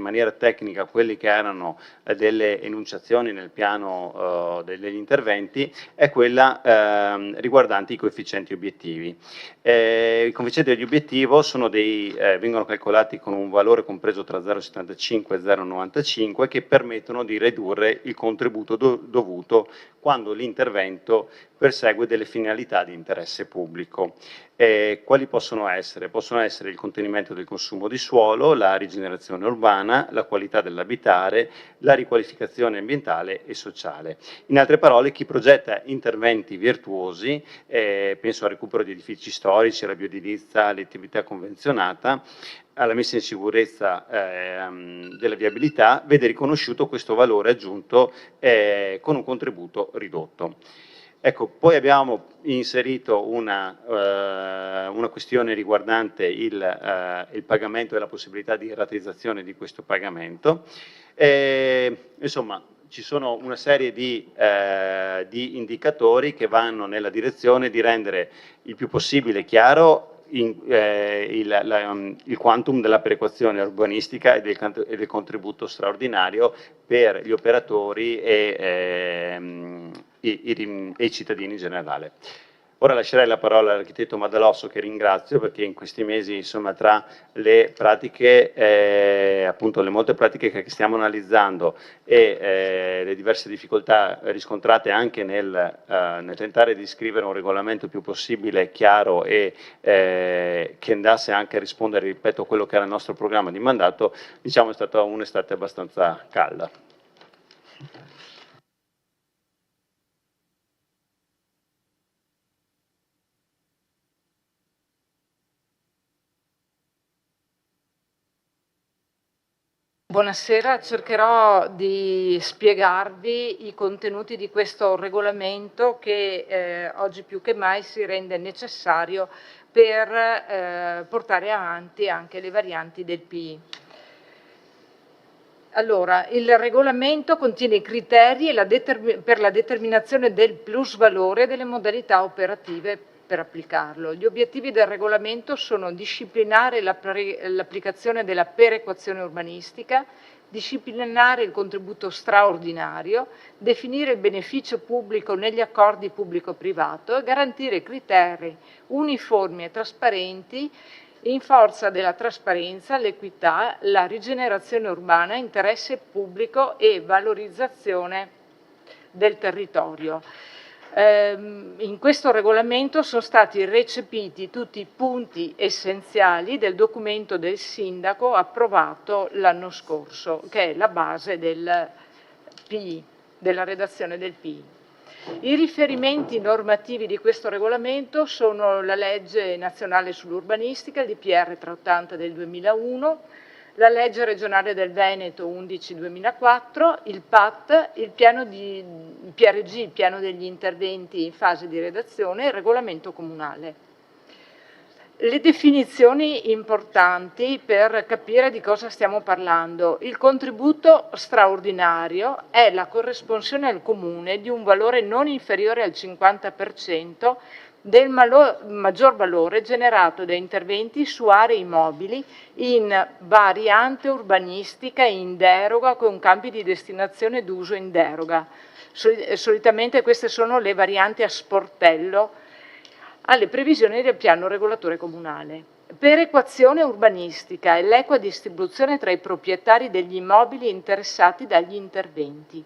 in maniera tecnica quelli che erano delle enunciazioni nel piano degli interventi, è quella riguardante i coefficienti obiettivi. I coefficienti di obiettivo sono vengono calcolati con un valore compreso tra 0,75 e 0,95 che permettono di ridurre il contributo dovuto quando l'intervento persegue delle finalità di interesse pubblico. Quali possono essere? Possono essere il contenimento del consumo di suolo, la rigenerazione urbana, la qualità dell'abitare, la riqualificazione ambientale e sociale. In altre parole, chi progetta interventi virtuosi, penso al recupero di edifici storici, alla bioedilizia, all'attività convenzionata, alla messa in sicurezza della viabilità, vede riconosciuto questo valore aggiunto con un contributo ridotto. Ecco, poi abbiamo inserito una questione riguardante il pagamento e la possibilità di rateizzazione di questo pagamento. Insomma, ci sono una serie di indicatori che vanno nella direzione di rendere il più possibile chiaro il quantum della perequazione urbanistica e del contributo straordinario per gli operatori e i cittadini in generale. Ora lascerei la parola all'architetto Madalosso, che ringrazio perché in questi mesi, insomma, tra le pratiche, appunto le molte pratiche che stiamo analizzando e le diverse difficoltà riscontrate anche nel tentare di scrivere un regolamento il più possibile chiaro e che andasse anche a rispondere, ripeto, a quello che era il nostro programma di mandato, diciamo è stata un'estate abbastanza calda. Buonasera, cercherò di spiegarvi i contenuti di questo regolamento che oggi più che mai si rende necessario per portare avanti anche le varianti del PI. Allora, il regolamento contiene i criteri per la determinazione del plusvalore e delle modalità operative per applicarlo. Gli obiettivi del regolamento sono disciplinare l'applicazione della perequazione urbanistica, disciplinare il contributo straordinario, definire il beneficio pubblico negli accordi pubblico-privato e garantire criteri uniformi e trasparenti in forza della trasparenza, l'equità, la rigenerazione urbana, interesse pubblico e valorizzazione del territorio. In questo regolamento sono stati recepiti tutti i punti essenziali del documento del sindaco approvato l'anno scorso, che è la base del PI, della redazione del PI. I riferimenti normativi di questo regolamento sono la legge nazionale sull'urbanistica, il DPR 380 del 2001, la legge regionale del Veneto 11-2004, il PAT, il PRG, il piano degli interventi in fase di redazione e il regolamento comunale. Le definizioni importanti per capire di cosa stiamo parlando. Il contributo straordinario è la corresponsione al comune di un valore non inferiore al 50% del maggior valore generato da interventi su aree immobili in variante urbanistica in deroga con cambi di destinazione d'uso in deroga. Solitamente queste sono le varianti a sportello alle previsioni del piano regolatore comunale. Perequazione urbanistica è l'equa distribuzione tra i proprietari degli immobili interessati dagli interventi,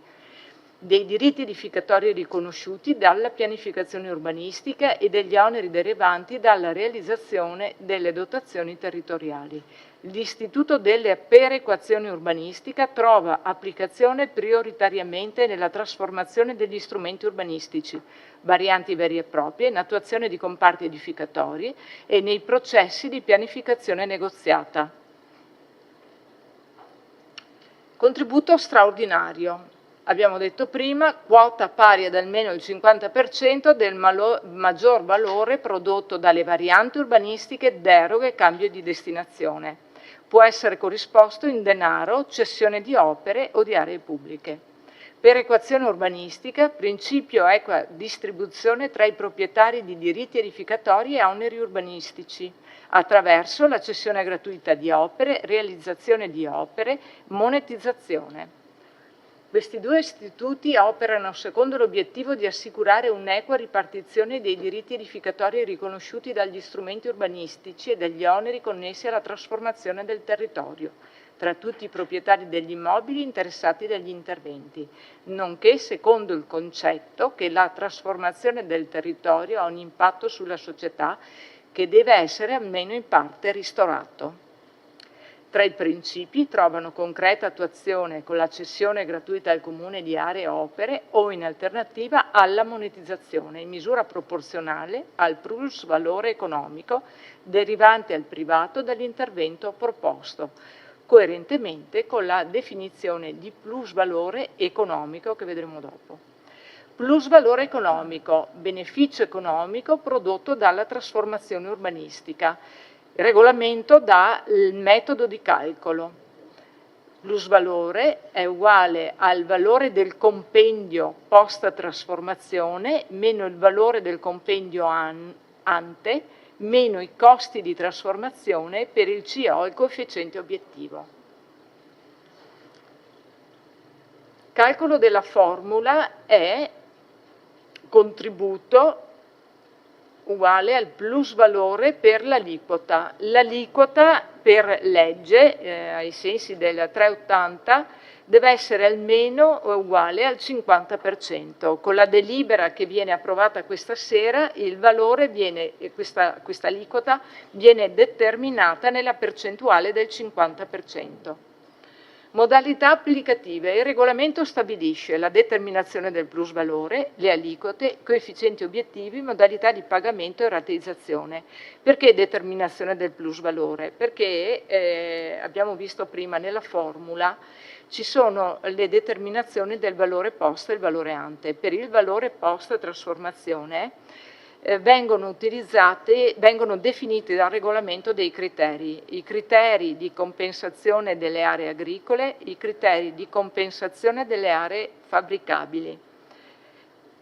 dei diritti edificatori riconosciuti dalla pianificazione urbanistica e degli oneri derivanti dalla realizzazione delle dotazioni territoriali. L'istituto della perequazione urbanistica trova applicazione prioritariamente nella trasformazione degli strumenti urbanistici, varianti vere e proprie, in attuazione di comparti edificatori e nei processi di pianificazione negoziata. Contributo straordinario. Abbiamo detto prima, quota pari ad almeno il 50% del maggior valore prodotto dalle varianti urbanistiche, deroghe e cambio di destinazione. Può essere corrisposto in denaro, cessione di opere o di aree pubbliche. Perequazione urbanistica, principio equa distribuzione tra i proprietari di diritti edificatori e oneri urbanistici, attraverso la cessione gratuita di opere, realizzazione di opere, monetizzazione. Questi due istituti operano secondo l'obiettivo di assicurare un'equa ripartizione dei diritti edificatori riconosciuti dagli strumenti urbanistici e degli oneri connessi alla trasformazione del territorio tra tutti i proprietari degli immobili interessati dagli interventi, nonché secondo il concetto che la trasformazione del territorio ha un impatto sulla società che deve essere almeno in parte ristorato. Tra i principi trovano concreta attuazione con la cessione gratuita al Comune di aree e opere o in alternativa alla monetizzazione in misura proporzionale al plus valore economico derivante al privato dall'intervento proposto, coerentemente con la definizione di plus valore economico che vedremo dopo. Plus valore economico, beneficio economico prodotto dalla trasformazione urbanistica. Il regolamento dà il metodo di calcolo. Plusvalore è uguale al valore del compendio post trasformazione meno il valore del compendio ante meno i costi di trasformazione per il CO, il coefficiente obiettivo. Calcolo della formula è contributo uguale al plus valore per l'aliquota. L'aliquota per legge, ai sensi del 380, deve essere almeno uguale al 50%. Con la delibera che viene approvata questa sera, il valore questa aliquota viene determinata nella percentuale del 50%. Modalità applicative. Il regolamento stabilisce la determinazione del plusvalore, le aliquote, coefficienti obiettivi, modalità di pagamento e rateizzazione. Perché determinazione del plusvalore? Perché abbiamo visto prima nella formula ci sono le determinazioni del valore post e il valore ante. Per il valore post trasformazione vengono definiti dal regolamento dei criteri, i criteri di compensazione delle aree agricole, i criteri di compensazione delle aree fabbricabili,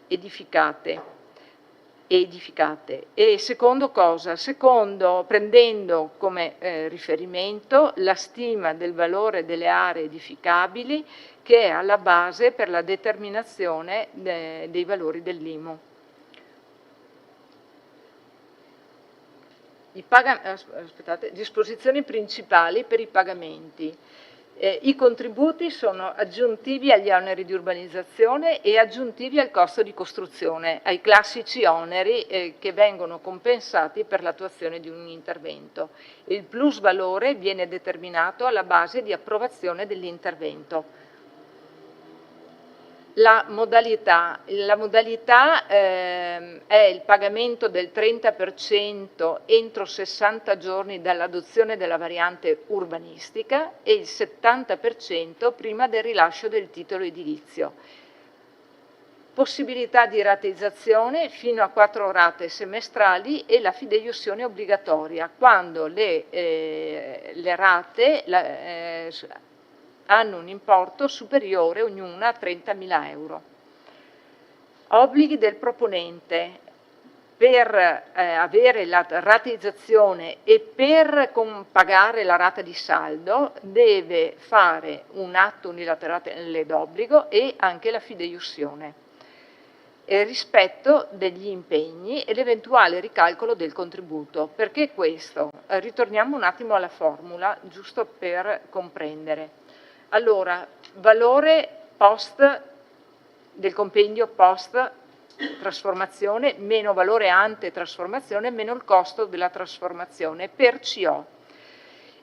edificate. E secondo cosa? Secondo, prendendo come riferimento la stima del valore delle aree edificabili che è alla base per la determinazione dei valori dell'IMU. Disposizioni principali per i pagamenti. I contributi sono aggiuntivi agli oneri di urbanizzazione e aggiuntivi al costo di costruzione, ai classici oneri che vengono compensati per l'attuazione di un intervento. Il plus valore viene determinato alla base di approvazione dell'intervento. La modalità è il pagamento del 30% entro 60 giorni dall'adozione della variante urbanistica e il 70% prima del rilascio del titolo edilizio. Possibilità di rateizzazione fino a 4 rate semestrali e la fideiussione obbligatoria quando le rate hanno un importo superiore ognuna a 30.000 euro. Obblighi del proponente. Per avere la rateizzazione e per pagare la rata di saldo deve fare un atto unilaterale d'obbligo e anche la fideiussione. Rispetto degli impegni e l'eventuale ricalcolo del contributo. Perché questo? Ritorniamo un attimo alla formula, giusto per comprendere. Allora, valore post del compendio post trasformazione meno valore ante trasformazione meno il costo della trasformazione per CO.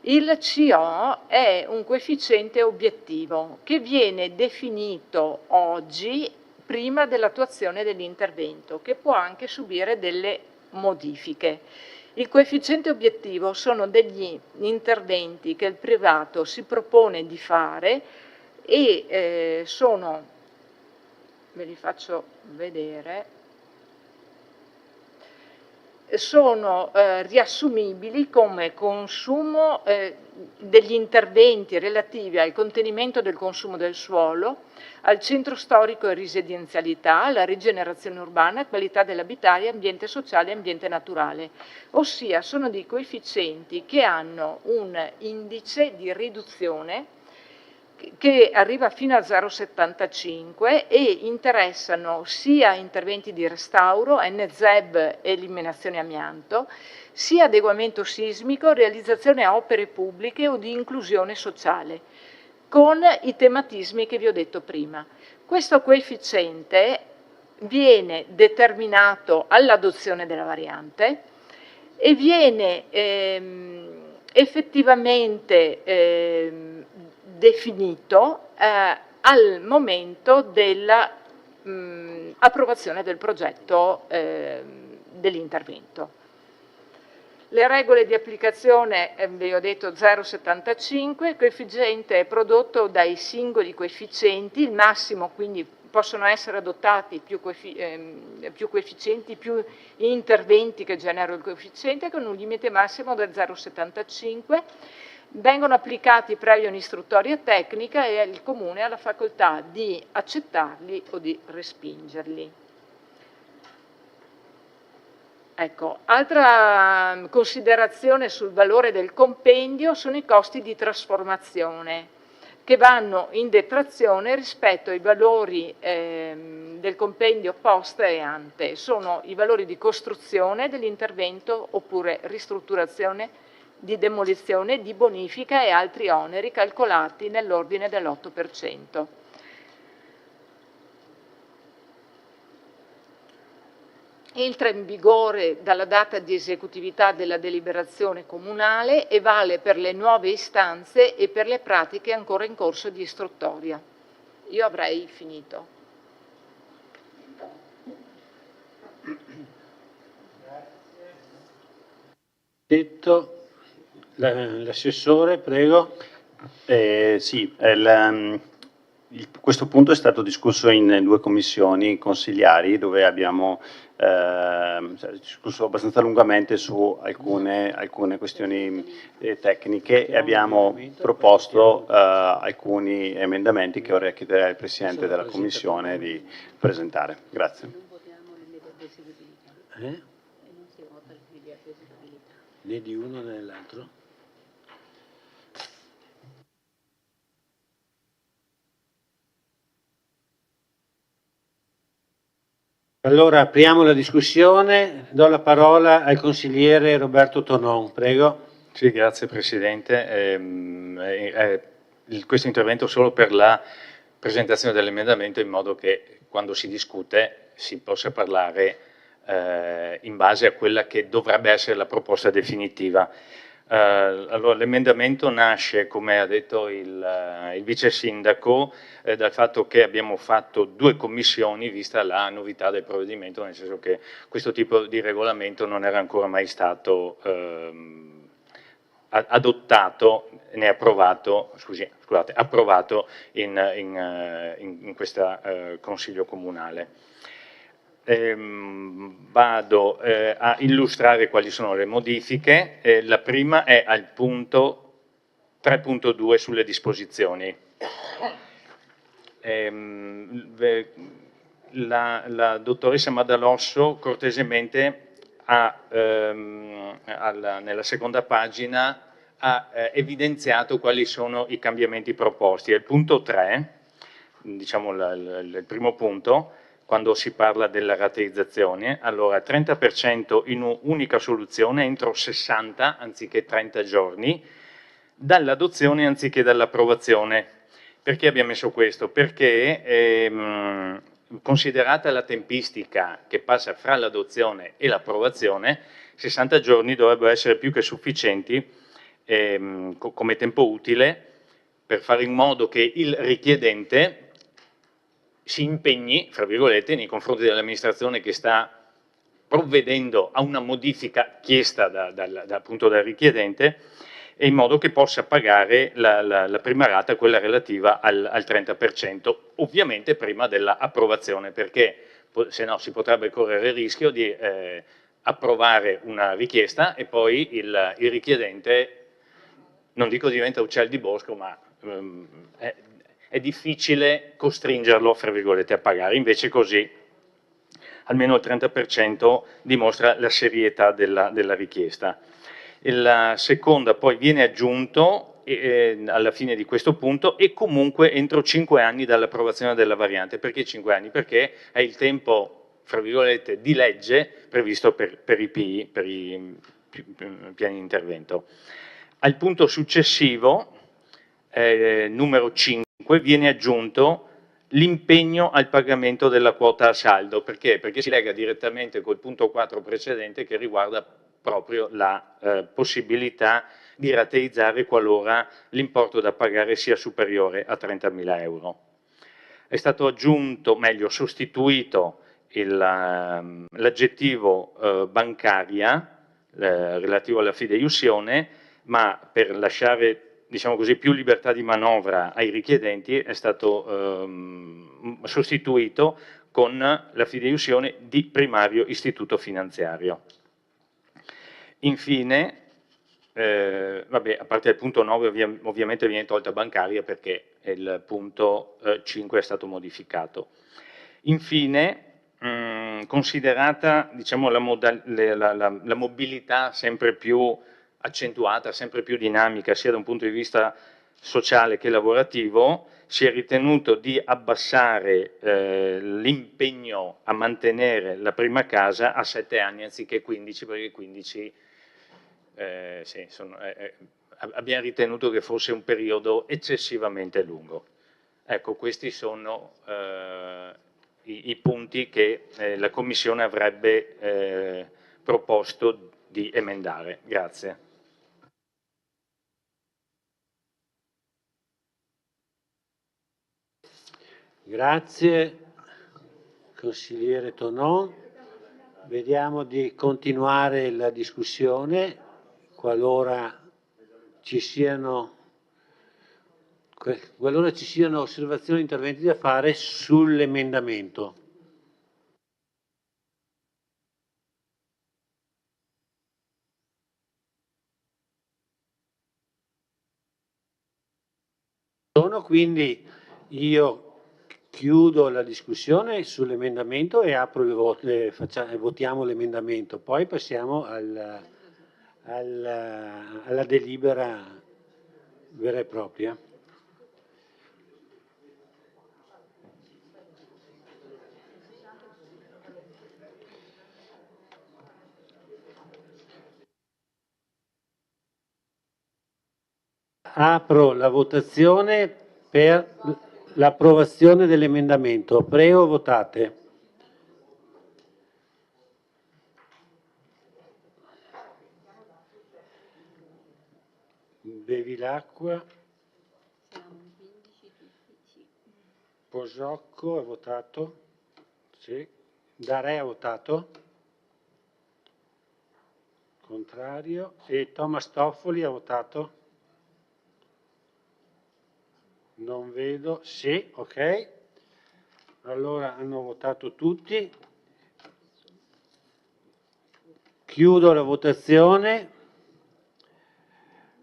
Il CO è un coefficiente obiettivo che viene definito oggi prima dell'attuazione dell'intervento, che può anche subire delle modifiche. Il coefficiente obiettivo sono degli interventi che il privato si propone di fare e sono, ve li faccio vedere, sono riassumibili come consumo degli interventi relativi al contenimento del consumo del suolo, al centro storico e residenzialità, alla rigenerazione urbana, qualità dell'abitare, ambiente sociale e ambiente naturale. Ossia sono dei coefficienti che hanno un indice di riduzione che arriva fino a 0,75 e interessano sia interventi di restauro, NZEB e eliminazione amianto, sia adeguamento sismico, realizzazione a opere pubbliche o di inclusione sociale, con i tematismi che vi ho detto prima. Questo coefficiente viene determinato all'adozione della variante e viene effettivamente definito al momento dell'approvazione del progetto dell'intervento. Le regole di applicazione, vi ho detto 0,75, il coefficiente è prodotto dai singoli coefficienti, il massimo quindi possono essere adottati più coefficienti, più interventi che generano il coefficiente, con un limite massimo del 0,75. Vengono applicati previa un'istruttoria tecnica e il Comune ha la facoltà di accettarli o di respingerli. Ecco, altra considerazione sul valore del compendio sono i costi di trasformazione, che vanno in detrazione rispetto ai valori del compendio post e ante. Sono i valori di costruzione dell'intervento oppure ristrutturazione, di demolizione, di bonifica e altri oneri calcolati nell'ordine dell'8%. Entra in vigore dalla data di esecutività della deliberazione comunale e vale per le nuove istanze e per le pratiche ancora in corso di istruttoria. Io avrei finito. Detto. L'assessore, prego. Sì, questo punto è stato discusso in 2 commissioni consigliari dove abbiamo discusso abbastanza lungamente su alcune questioni tecniche e abbiamo proposto alcuni emendamenti che ora chiederei al Presidente della Commissione di presentare. Grazie. Né di uno né dell'altro? Allora apriamo la discussione, do la parola al consigliere Roberto Tonon, prego. Sì, grazie Presidente. Questo intervento solo per la presentazione dell'emendamento in modo che quando si discute si possa parlare in base a quella che dovrebbe essere la proposta definitiva. Allora, l'emendamento nasce, come ha detto il vice sindaco, dal fatto che abbiamo fatto 2 commissioni vista la novità del provvedimento, nel senso che questo tipo di regolamento non era ancora mai stato adottato né approvato, approvato in questo Consiglio Comunale. Vado a illustrare quali sono le modifiche. La prima è al punto 3.2 sulle disposizioni. La dottoressa Madalosso cortesemente nella seconda pagina ha evidenziato quali sono i cambiamenti proposti. Al punto 3, diciamo il primo punto, quando si parla della rateizzazione, allora 30% in un'unica soluzione entro 60 anziché 30 giorni, dall'adozione anziché dall'approvazione. Perché abbiamo messo questo? Perché considerata la tempistica che passa fra l'adozione e l'approvazione, 60 giorni dovrebbero essere più che sufficienti come tempo utile per fare in modo che il richiedente si impegni, fra virgolette, nei confronti dell'amministrazione che sta provvedendo a una modifica chiesta appunto dal richiedente, e in modo che possa pagare la prima rata, quella relativa al 30%, ovviamente prima dell'approvazione, perché se no si potrebbe correre il rischio di approvare una richiesta e poi il richiedente, non dico diventa uccel di bosco, ma è difficile costringerlo, fra virgolette, a pagare, invece così almeno il 30% dimostra la serietà della richiesta. La seconda poi viene aggiunto alla fine di questo punto e comunque entro 5 anni dall'approvazione della variante. Perché 5 anni? Perché è il tempo, fra virgolette, di legge previsto per i PI, per i piani di intervento. Al punto successivo, numero 5, viene aggiunto l'impegno al pagamento della quota a saldo. Perché? Perché si lega direttamente col punto 4 precedente che riguarda proprio la possibilità di rateizzare qualora l'importo da pagare sia superiore a 30.000 euro. È stato aggiunto, meglio sostituito, l'aggettivo bancaria relativo alla fideiussione, ma per lasciare, diciamo così, più libertà di manovra ai richiedenti è stato sostituito con la fideiussione di primario istituto finanziario. Infine, vabbè, a parte il punto 9 ovviamente viene tolta bancaria perché il punto 5 è stato modificato. Infine, considerata, diciamo, la mobilità sempre più accentuata, sempre più dinamica, sia da un punto di vista sociale che lavorativo, si è ritenuto di abbassare l'impegno a mantenere la prima casa a 7 anni anziché 15, perché 15 sì, abbiamo ritenuto che fosse un periodo eccessivamente lungo. Ecco, questi sono i punti che la Commissione avrebbe proposto di emendare. Grazie. Grazie, consigliere Tonon. Vediamo di continuare la discussione qualora ci siano osservazioni o interventi da fare sull'emendamento. Quindi io chiudo la discussione sull'emendamento e apro il voto, votiamo l'emendamento, poi passiamo alla delibera vera e propria. Apro la votazione per l'approvazione dell'emendamento. Prego, votate. Bevilacqua. Posocco ha votato? Sì. Dare ha votato? Contrario. E Thomas Toffoli ha votato? Non vedo. Sì, ok. Allora hanno votato tutti. Chiudo la votazione.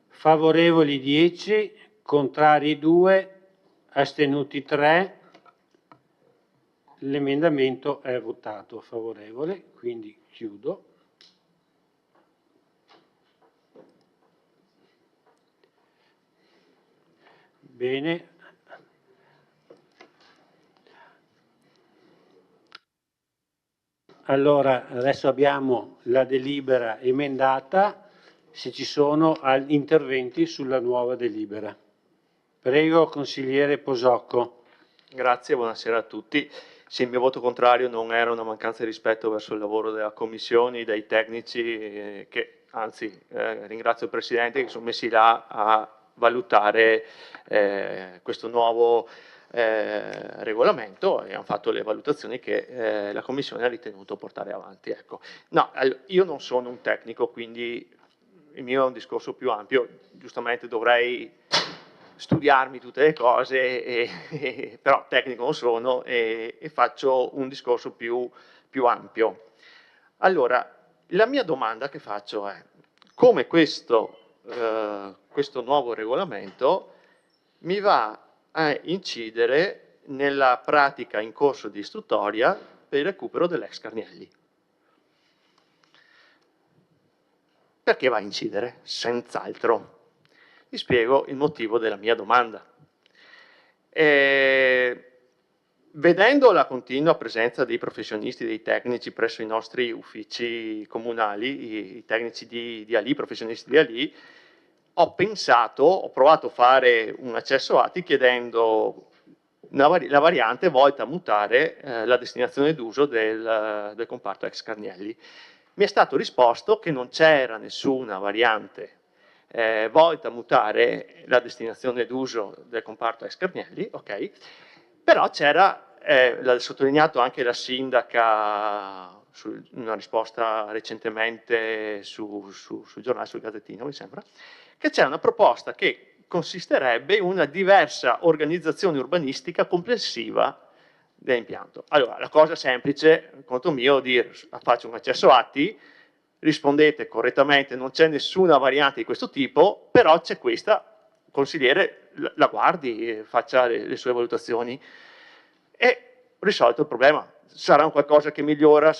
Favorevoli 10, contrari 2, astenuti 3. L'emendamento è votato favorevole, quindi chiudo. Bene. Allora, adesso abbiamo la delibera emendata, se ci sono interventi sulla nuova delibera. Prego, consigliere Posocco. Grazie, buonasera a tutti. Sì, il mio voto contrario non era una mancanza di rispetto verso il lavoro della Commissione, dei tecnici, che anzi ringrazio il Presidente, che sono messi là a valutare questo nuovo regolamento e hanno fatto le valutazioni che la Commissione ha ritenuto portare avanti. Ecco. No, io non sono un tecnico, quindi il mio è un discorso più ampio, giustamente dovrei studiarmi tutte le cose, però tecnico non sono e faccio un discorso più ampio. Allora, La mia domanda che faccio è come questo nuovo regolamento mi va a incidere nella pratica in corso di istruttoria per il recupero dell'ex Carnielli. Perché va a incidere? Senz'altro. Vi spiego il motivo della mia domanda. Vedendo la continua presenza dei professionisti, dei tecnici presso i nostri uffici comunali, i tecnici di ALI, professionisti di ALI, ho provato a fare un accesso atti chiedendo la variante volta a mutare la destinazione d'uso del comparto ex Carnielli. Mi è stato risposto che non c'era nessuna variante volta a mutare la destinazione d'uso del comparto ex Carnielli, ok? Però c'era, l'ha sottolineato anche la sindaca in una risposta recentemente sul giornale, sul Gazzettino, mi sembra, che c'è una proposta che consisterebbe in una diversa organizzazione urbanistica complessiva dell'impianto. Allora, la cosa semplice, conto mio, dire faccio un accesso atti, rispondete correttamente, non c'è nessuna variante di questo tipo, però c'è questa, consigliere, la guardi, faccia le sue valutazioni e risolto il problema. Sarà un qualcosa che migliora?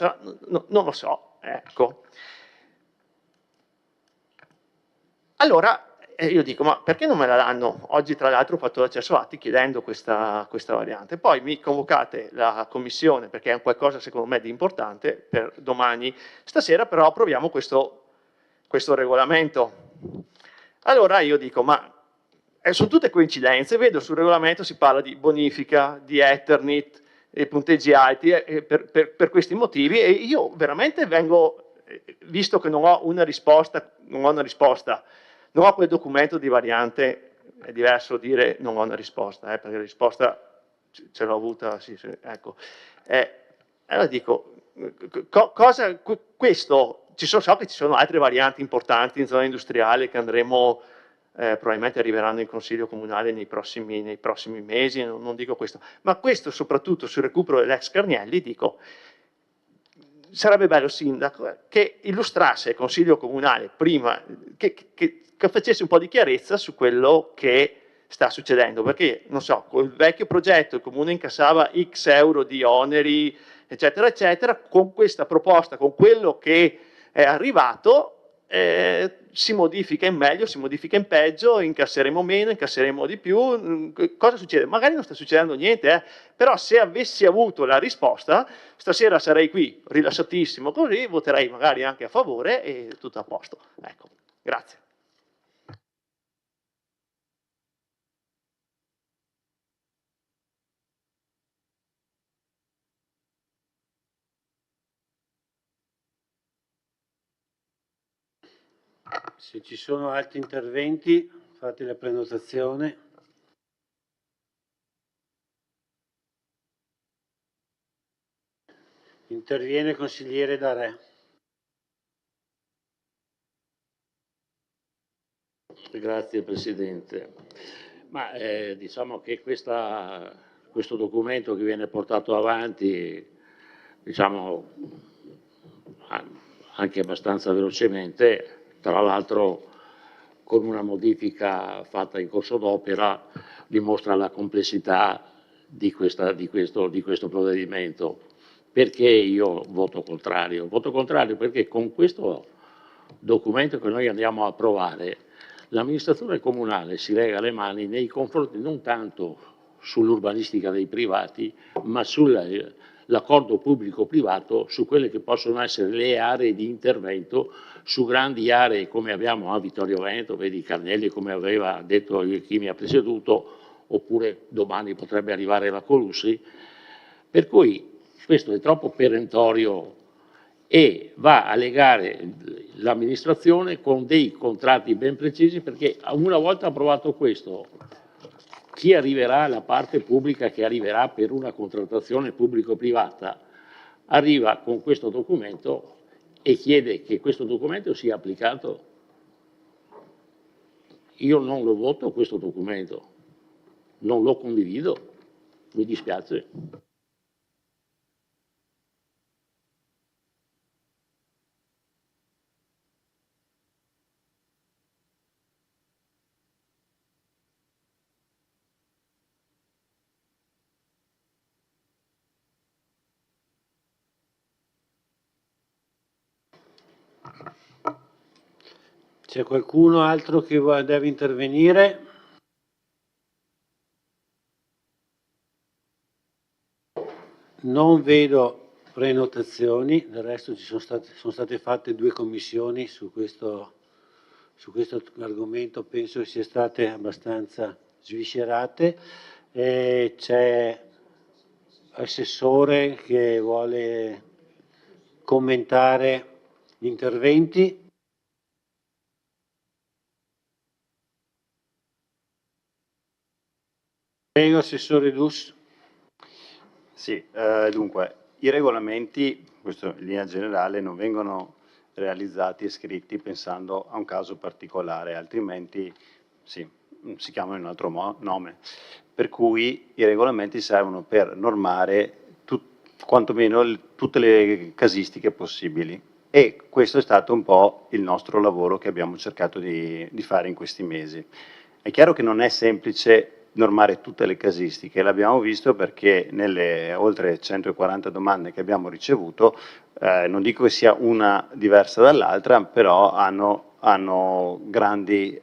Non lo so, ecco. Allora io dico, ma perché non me la danno? Oggi tra l'altro ho fatto l'accesso atti chiedendo questa variante. Poi mi convocate la commissione, perché è un qualcosa secondo me di importante, per domani. Stasera però approviamo questo regolamento. Allora io dico, ma sono tutte coincidenze, vedo sul regolamento si parla di bonifica, di Eternit, punteggi alti, per questi motivi, e io veramente vengo, visto che non ho una risposta, non ho quel documento di variante, è diverso dire non ho una risposta, perché la risposta ce l'ho avuta, sì, ecco. Allora dico, questo, so che ci sono altre varianti importanti in zona industriale che andremo, probabilmente arriveranno in consiglio comunale nei prossimi mesi, non dico questo, ma questo soprattutto sul recupero dell'ex Carnielli, dico, sarebbe bello sindaco che illustrasse al consiglio comunale prima, che facesse un po' di chiarezza su quello che sta succedendo, perché non so, col vecchio progetto il comune incassava X euro di oneri, eccetera, eccetera, con questa proposta, con quello che è arrivato, si modifica in meglio, si modifica in peggio, incasseremo meno, incasseremo di più. Cosa succede? Magari non sta succedendo niente, però se avessi avuto la risposta, stasera sarei qui rilassatissimo così, voterei magari anche a favore e tutto a posto. Ecco, grazie. Se ci sono altri interventi, fate la prenotazione. Interviene il consigliere Darè. Grazie Presidente. Ma diciamo che questo documento che viene portato avanti, diciamo, anche abbastanza velocemente, tra l'altro con una modifica fatta in corso d'opera, dimostra la complessità di questo provvedimento. Perché io voto contrario? Voto contrario perché con questo documento che noi andiamo a approvare l'amministrazione comunale si lega le mani nei confronti non tanto sull'urbanistica dei privati, ma sull'accordo pubblico-privato su quelle che possono essere le aree di intervento su grandi aree come abbiamo a Vittorio Veneto, vedi Carnielli come aveva detto chi mi ha preceduto, oppure domani potrebbe arrivare la Colussi, per cui questo è troppo perentorio e va a legare l'amministrazione con dei contratti ben precisi, perché una volta approvato questo, chi arriverà, la parte pubblica che arriverà per una contrattazione pubblico-privata, arriva con questo documento e chiede che questo documento sia applicato. Io non lo voto questo documento, non lo condivido, mi dispiace. Sì, C'è qualcuno altro che deve intervenire? Non vedo prenotazioni, del resto sono state fatte 2 commissioni su questo argomento, penso che siano state abbastanza sviscerate. C'è l'assessore che vuole commentare gli interventi. Prego, assessore Dus. Sì, dunque, i regolamenti, questo in linea generale, non vengono realizzati e scritti pensando a un caso particolare, altrimenti sì, si chiamano in un altro nome. Per cui i regolamenti servono per normare quantomeno tutte le casistiche possibili. E questo è stato un po' il nostro lavoro che abbiamo cercato di fare in questi mesi. È chiaro che non è semplice normare tutte le casistiche, l'abbiamo visto perché nelle oltre 140 domande che abbiamo ricevuto, non dico che sia una diversa dall'altra, però hanno grandi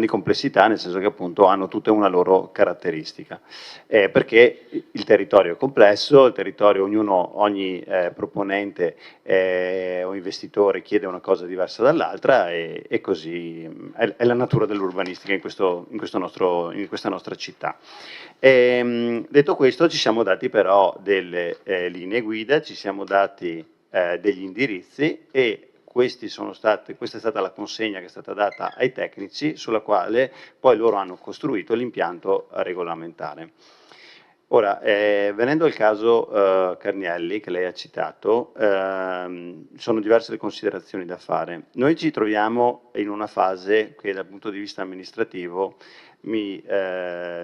complessità, nel senso che appunto hanno tutte una loro caratteristica, perché il territorio è complesso, il territorio, ogni proponente o investitore chiede una cosa diversa dall'altra e così è la natura dell'urbanistica in questa nostra città. Detto questo, ci siamo dati però delle linee guida, ci siamo dati degli indirizzi e questa è stata la consegna che è stata data ai tecnici, sulla quale poi loro hanno costruito l'impianto regolamentare. Ora, venendo al caso Carnielli, che lei ha citato, sono diverse le considerazioni da fare. Noi ci troviamo in una fase che dal punto di vista amministrativo mi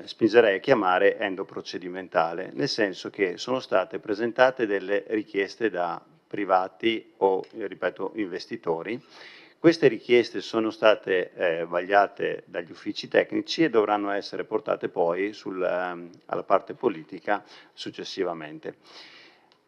spingerei a chiamare endoprocedimentale, nel senso che sono state presentate delle richieste da privati o, ripeto, investitori. Queste richieste sono state vagliate dagli uffici tecnici e dovranno essere portate poi alla parte politica successivamente.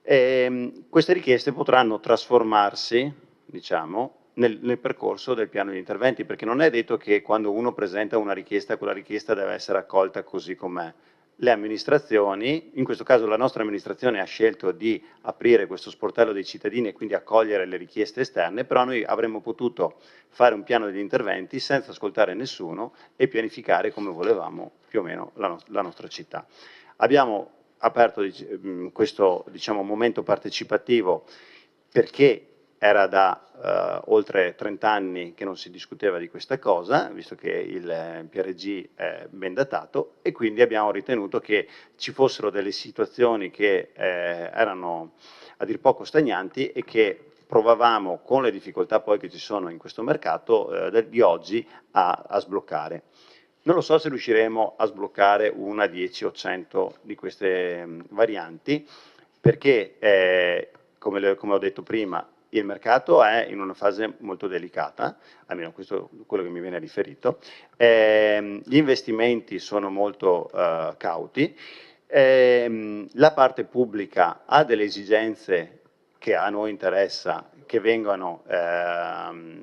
Queste richieste potranno trasformarsi, diciamo, nel percorso del piano di interventi, perché non è detto che quando uno presenta una richiesta, quella richiesta deve essere accolta così com'è. Le amministrazioni, in questo caso la nostra amministrazione ha scelto di aprire questo sportello dei cittadini e quindi accogliere le richieste esterne, però noi avremmo potuto fare un piano degli interventi senza ascoltare nessuno e pianificare come volevamo più o meno la nostra città. Abbiamo aperto questo momento partecipativo perché era da oltre 30 anni che non si discuteva di questa cosa, visto che il PRG è ben datato, e quindi abbiamo ritenuto che ci fossero delle situazioni che erano a dir poco stagnanti e che provavamo, con le difficoltà poi che ci sono in questo mercato di oggi, a sbloccare. Non lo so se riusciremo a sbloccare una, 10 o 100 di queste varianti, perché come ho detto prima, il mercato è in una fase molto delicata, almeno questo è quello che mi viene riferito, gli investimenti sono molto cauti, la parte pubblica ha delle esigenze che a noi interessa che vengano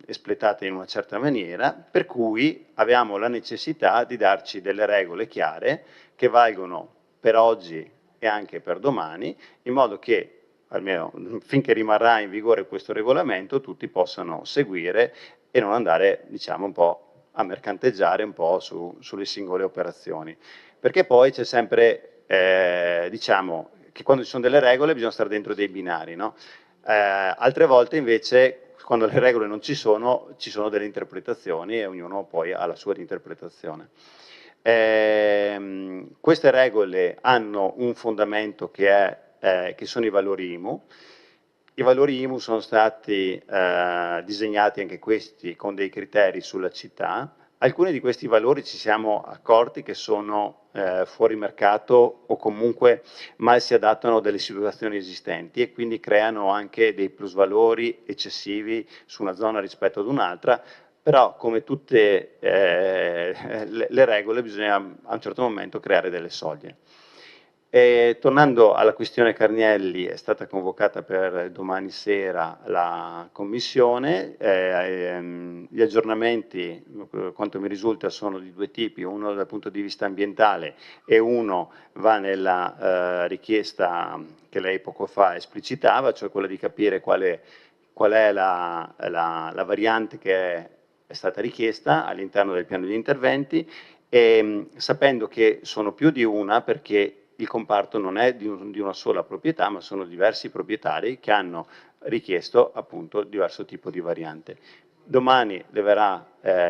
espletate in una certa maniera, per cui abbiamo la necessità di darci delle regole chiare che valgono per oggi e anche per domani, in modo che almeno finché rimarrà in vigore questo regolamento, tutti possano seguire e non andare, diciamo, un po' a mercanteggiare un po' sulle singole operazioni. Perché poi c'è sempre, diciamo, che quando ci sono delle regole bisogna stare dentro dei binari, no? Altre volte invece, quando le regole non ci sono delle interpretazioni e ognuno poi ha la sua interpretazione. Queste regole hanno un fondamento che sono i valori IMU. I valori IMU sono stati disegnati anche questi con dei criteri sulla città. Alcuni di questi valori ci siamo accorti che sono fuori mercato o comunque mal si adattano a delle situazioni esistenti e quindi creano anche dei plusvalori eccessivi su una zona rispetto ad un'altra, però come tutte le regole bisogna a un certo momento creare delle soglie. Tornando alla questione Carnielli, è stata convocata per domani sera la commissione, gli aggiornamenti, quanto mi risulta, sono di due tipi, uno dal punto di vista ambientale e uno va nella richiesta che lei poco fa esplicitava, cioè quella di capire qual è la variante che è stata richiesta all'interno del piano di interventi, e sapendo che sono più di una, perché il comparto non è di una sola proprietà, ma sono diversi proprietari che hanno richiesto appunto diverso tipo di variante. Domani le verrà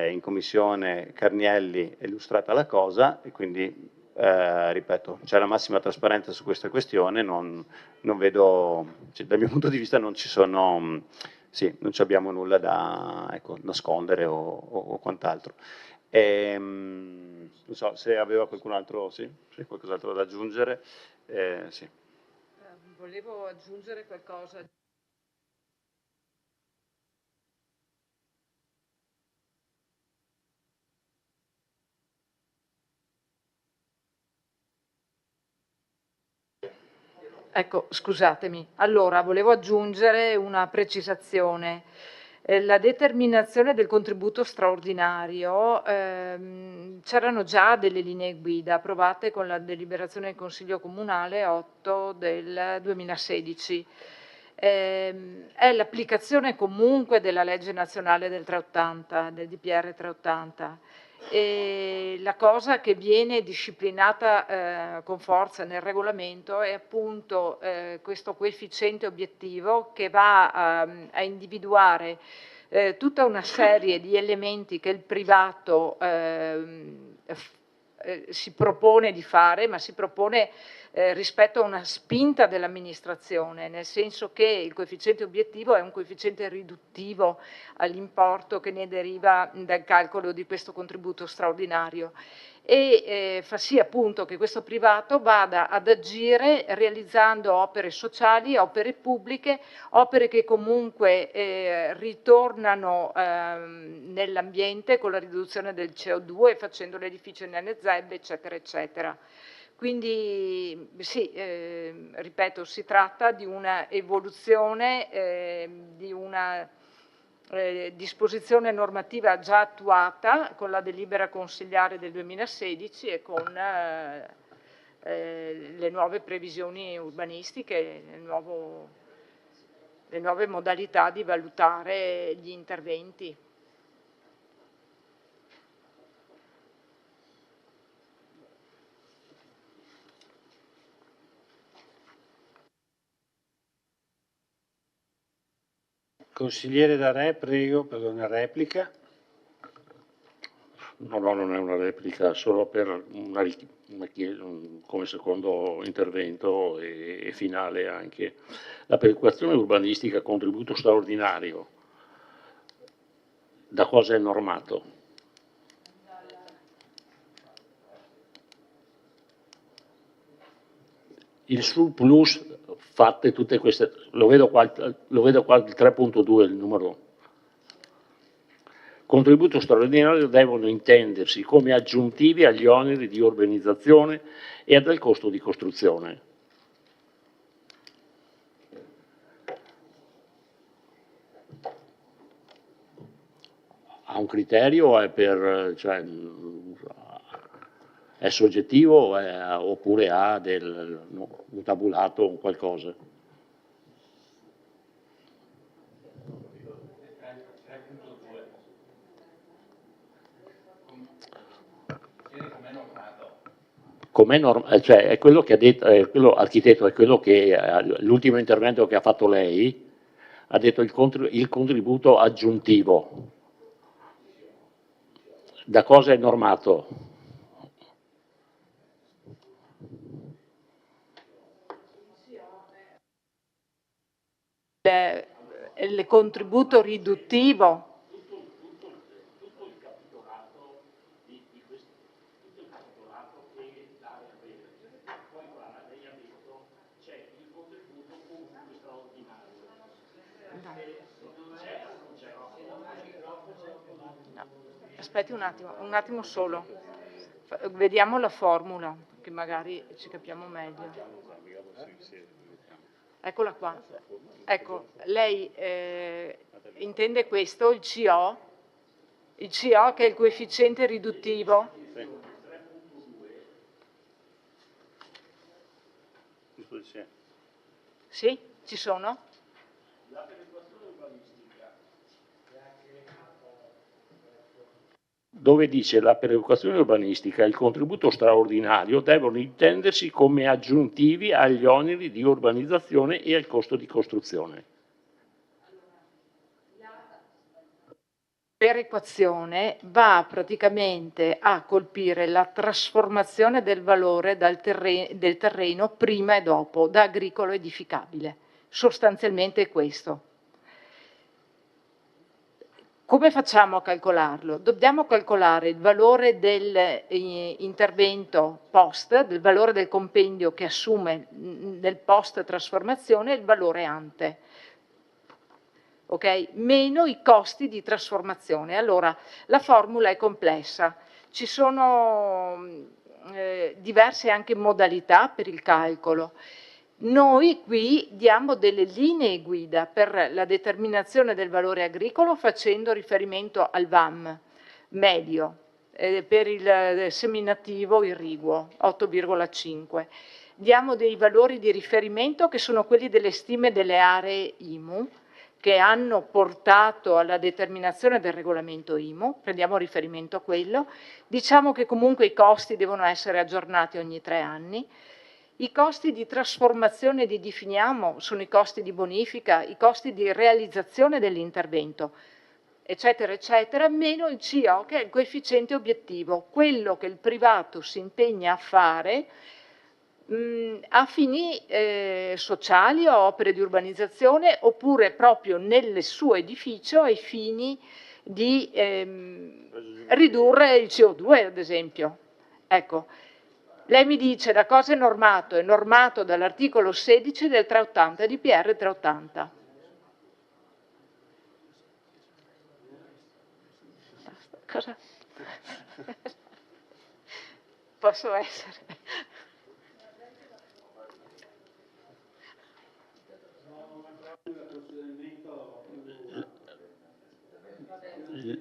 in commissione Carnielli illustrata la cosa e quindi, ripeto, c'è la massima trasparenza su questa questione, non vedo, cioè, dal mio punto di vista non ci sono, sì, non ci abbiamo nulla da, ecco, nascondere o quant'altro. Non so se aveva qualcun altro, sì, se qualcos'altro da aggiungere. Sì. Volevo aggiungere qualcosa. Ecco, scusatemi. Allora, volevo aggiungere una precisazione. La determinazione del contributo straordinario, c'erano già delle linee guida approvate con la deliberazione del Consiglio Comunale 8 del 2016. È l'applicazione comunque della legge nazionale del 380, del DPR 380. E la cosa che viene disciplinata con forza nel regolamento è appunto questo coefficiente obiettivo che va a individuare tutta una serie di elementi che il privato si propone di fare, ma si propone rispetto a una spinta dell'amministrazione, nel senso che il coefficiente obiettivo è un coefficiente riduttivo all'importo che ne deriva dal calcolo di questo contributo straordinario e fa sì appunto che questo privato vada ad agire realizzando opere sociali, opere pubbliche, opere che comunque ritornano nell'ambiente con la riduzione del CO2, facendo l'edificio NZEB, eccetera, eccetera. Quindi sì, ripeto, si tratta di una evoluzione di una disposizione normativa già attuata con la delibera consigliare del 2016 e con le nuove previsioni urbanistiche, le nuove modalità di valutare gli interventi. Consigliere D'Arè, prego, per una replica. No, non è una replica, solo per come secondo intervento e finale anche. La perequazione urbanistica, contributo straordinario, da cosa è normato? Il surplus, fatte tutte queste, lo vedo qua il 3.2, il numero. Contributo straordinario devono intendersi come aggiuntivi agli oneri di urbanizzazione e al costo di costruzione. Ha un criterio, cioè, è soggettivo oppure ha un tabulato o qualcosa? Cioè, è quello che ha detto, l'architetto, è quello che l'ultimo intervento che ha fatto lei ha detto il contributo aggiuntivo. Da cosa è normato? Il contributo riduttivo. Aspetti un attimo solo, vediamo la formula che magari ci capiamo meglio. Eccola qua. Ecco, lei intende questo, il CO che è il coefficiente riduttivo? Sì, ci sono? Dove dice la perequazione urbanistica e il contributo straordinario devono intendersi come aggiuntivi agli oneri di urbanizzazione e al costo di costruzione. Perequazione va praticamente a colpire la trasformazione del valore del terreno prima e dopo, da agricolo edificabile. Sostanzialmente è questo. Come facciamo a calcolarlo? Dobbiamo calcolare il valore dell'intervento post, del valore del compendio che assume nel post trasformazione e il valore ante. Okay? Meno i costi di trasformazione. Allora, la formula è complessa, ci sono diverse anche modalità per il calcolo. Noi qui diamo delle linee guida per la determinazione del valore agricolo facendo riferimento al VAM medio, per il seminativo irriguo 8,5. Diamo dei valori di riferimento che sono quelli delle stime delle aree IMU, che hanno portato alla determinazione del regolamento IMU, prendiamo riferimento a quello, diciamo che comunque i costi devono essere aggiornati ogni 3 anni, i costi di trasformazione li definiamo, sono i costi di bonifica, i costi di realizzazione dell'intervento, eccetera, eccetera, meno il CO che è il coefficiente obiettivo, quello che il privato si impegna a fare a fini sociali o opere di urbanizzazione oppure proprio nel suo edificio ai fini di ridurre il CO2 ad esempio. Ecco, lei mi dice da cosa è normato dall'articolo 16 del 380 di PR 380. Cosa? Posso essere?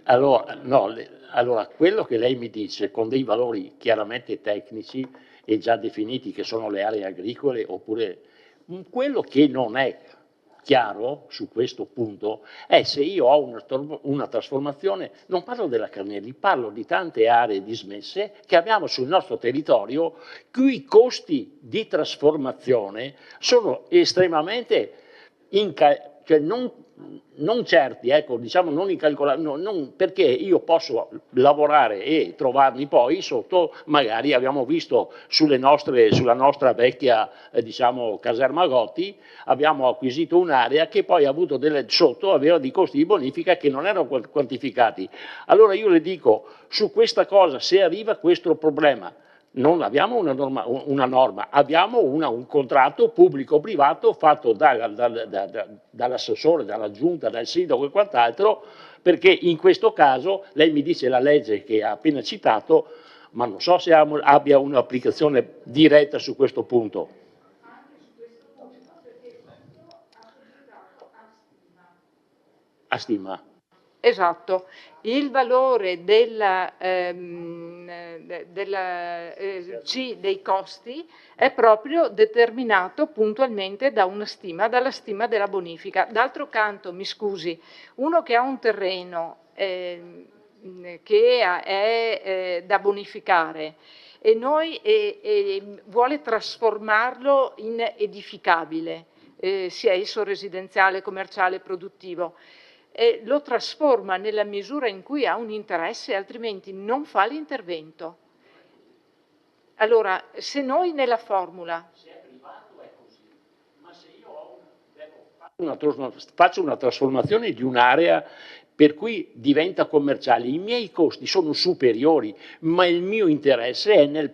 Allora, no, allora, quello che lei mi dice con dei valori chiaramente tecnici e già definiti che sono le aree agricole oppure quello che non è chiaro su questo punto è se io ho una trasformazione, non parlo della Carnelli, parlo di tante aree dismesse che abbiamo sul nostro territorio cui i costi di trasformazione sono estremamente cioè non certi, ecco, diciamo non incalcolabili, perché io posso lavorare e trovarmi poi sotto, magari abbiamo visto sulla nostra vecchia diciamo caserma Gotti, abbiamo acquisito un'area che poi ha avuto aveva dei costi di bonifica che non erano quantificati. Allora io le dico, su questa cosa, se arriva questo problema, non abbiamo una norma, abbiamo un contratto pubblico-privato fatto dall'assessore, dalla giunta, dal sindaco e quant'altro, perché in questo caso, lei mi dice la legge che ha appena citato, ma non so se abbia un'applicazione diretta su questo punto. A stima. Esatto, il valore dei costi è proprio determinato puntualmente da una stima, dalla stima della bonifica. D'altro canto, mi scusi, uno che ha un terreno che è da bonificare e vuole trasformarlo in edificabile, sia esso residenziale, commerciale, produttivo, lo trasforma nella misura in cui ha un interesse, altrimenti non fa l'intervento. Allora, se noi nella formula... Se è privato è così, ma se io faccio una trasformazione di un'area per cui diventa commerciale, i miei costi sono superiori, ma il mio interesse è nel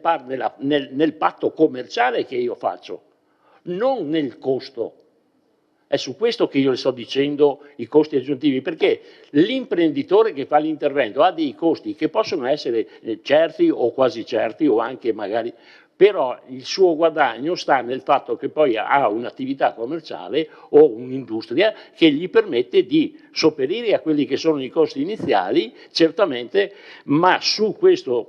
patto commerciale che io faccio, non nel costo. È su questo che io le sto dicendo i costi aggiuntivi, perché l'imprenditore che fa l'intervento ha dei costi che possono essere certi o quasi certi o anche magari, però il suo guadagno sta nel fatto che poi ha un'attività commerciale o un'industria che gli permette di sopperire a quelli che sono i costi iniziali, certamente, ma con questo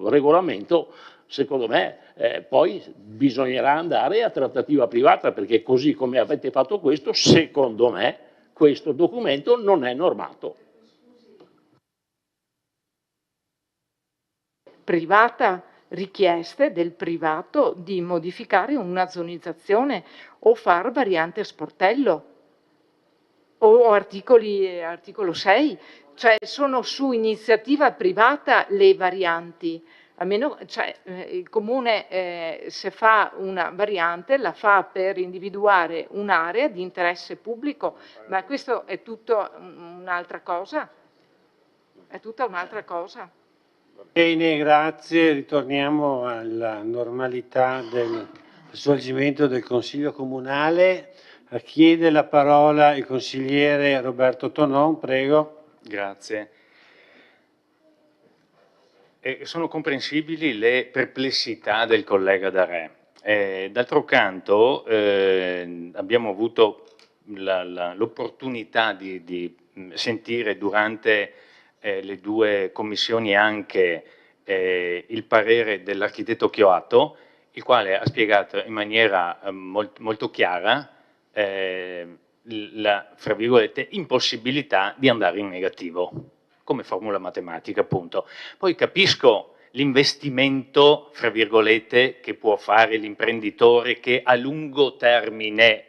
regolamento, secondo me, poi bisognerà andare a trattativa privata, perché così come avete fatto questo, secondo me, questo documento non è normato. Privata, richieste del privato di modificare una zonizzazione o far variante sportello o articolo 6, cioè sono su iniziativa privata le varianti. A meno, cioè, il comune se fa una variante la fa per individuare un'area di interesse pubblico, ma questo è tutto un'altra cosa. È tutta un'altra cosa. Bene, grazie. Ritorniamo alla normalità del svolgimento del Consiglio Comunale. Chiede la parola il consigliere Roberto Tonon, prego. Grazie. Sono comprensibili le perplessità del collega Darè. D'altro canto abbiamo avuto l'opportunità di sentire durante le due commissioni anche il parere dell'architetto Chioato, il quale ha spiegato in maniera molto chiara la, fra virgolette, impossibilità di andare in negativo, come formula matematica appunto. Poi capisco l'investimento, fra virgolette, che può fare l'imprenditore che a lungo termine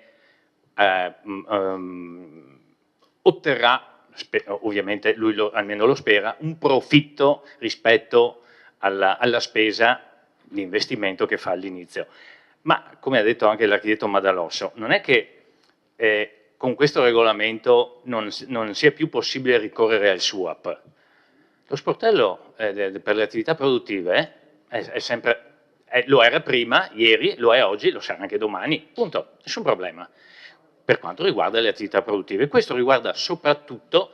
otterrà, ovviamente lui almeno lo spera, un profitto rispetto alla spesa di investimento che fa all'inizio. Ma come ha detto anche l'architetto Madalosso, non è che con questo regolamento non sia più possibile ricorrere al SUAP. Lo sportello per le attività produttive è sempre, lo era prima, ieri, lo è oggi, lo sarà anche domani, punto, nessun problema. Per quanto riguarda le attività produttive, questo riguarda soprattutto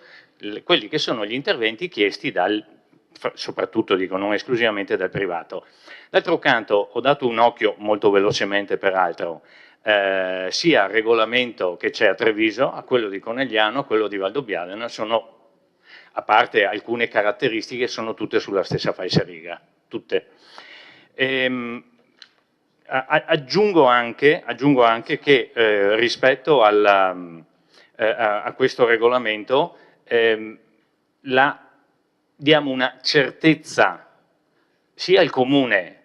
quelli che sono gli interventi chiesti soprattutto dico non esclusivamente dal privato. D'altro canto ho dato un occhio molto velocemente peraltro sia al regolamento che c'è a Treviso, a quello di Conegliano, a quello di Valdobbiadene, sono, a parte alcune caratteristiche, sono tutte sulla stessa falsariga, tutte. Aggiungo anche che rispetto a questo regolamento diamo una certezza sia al comune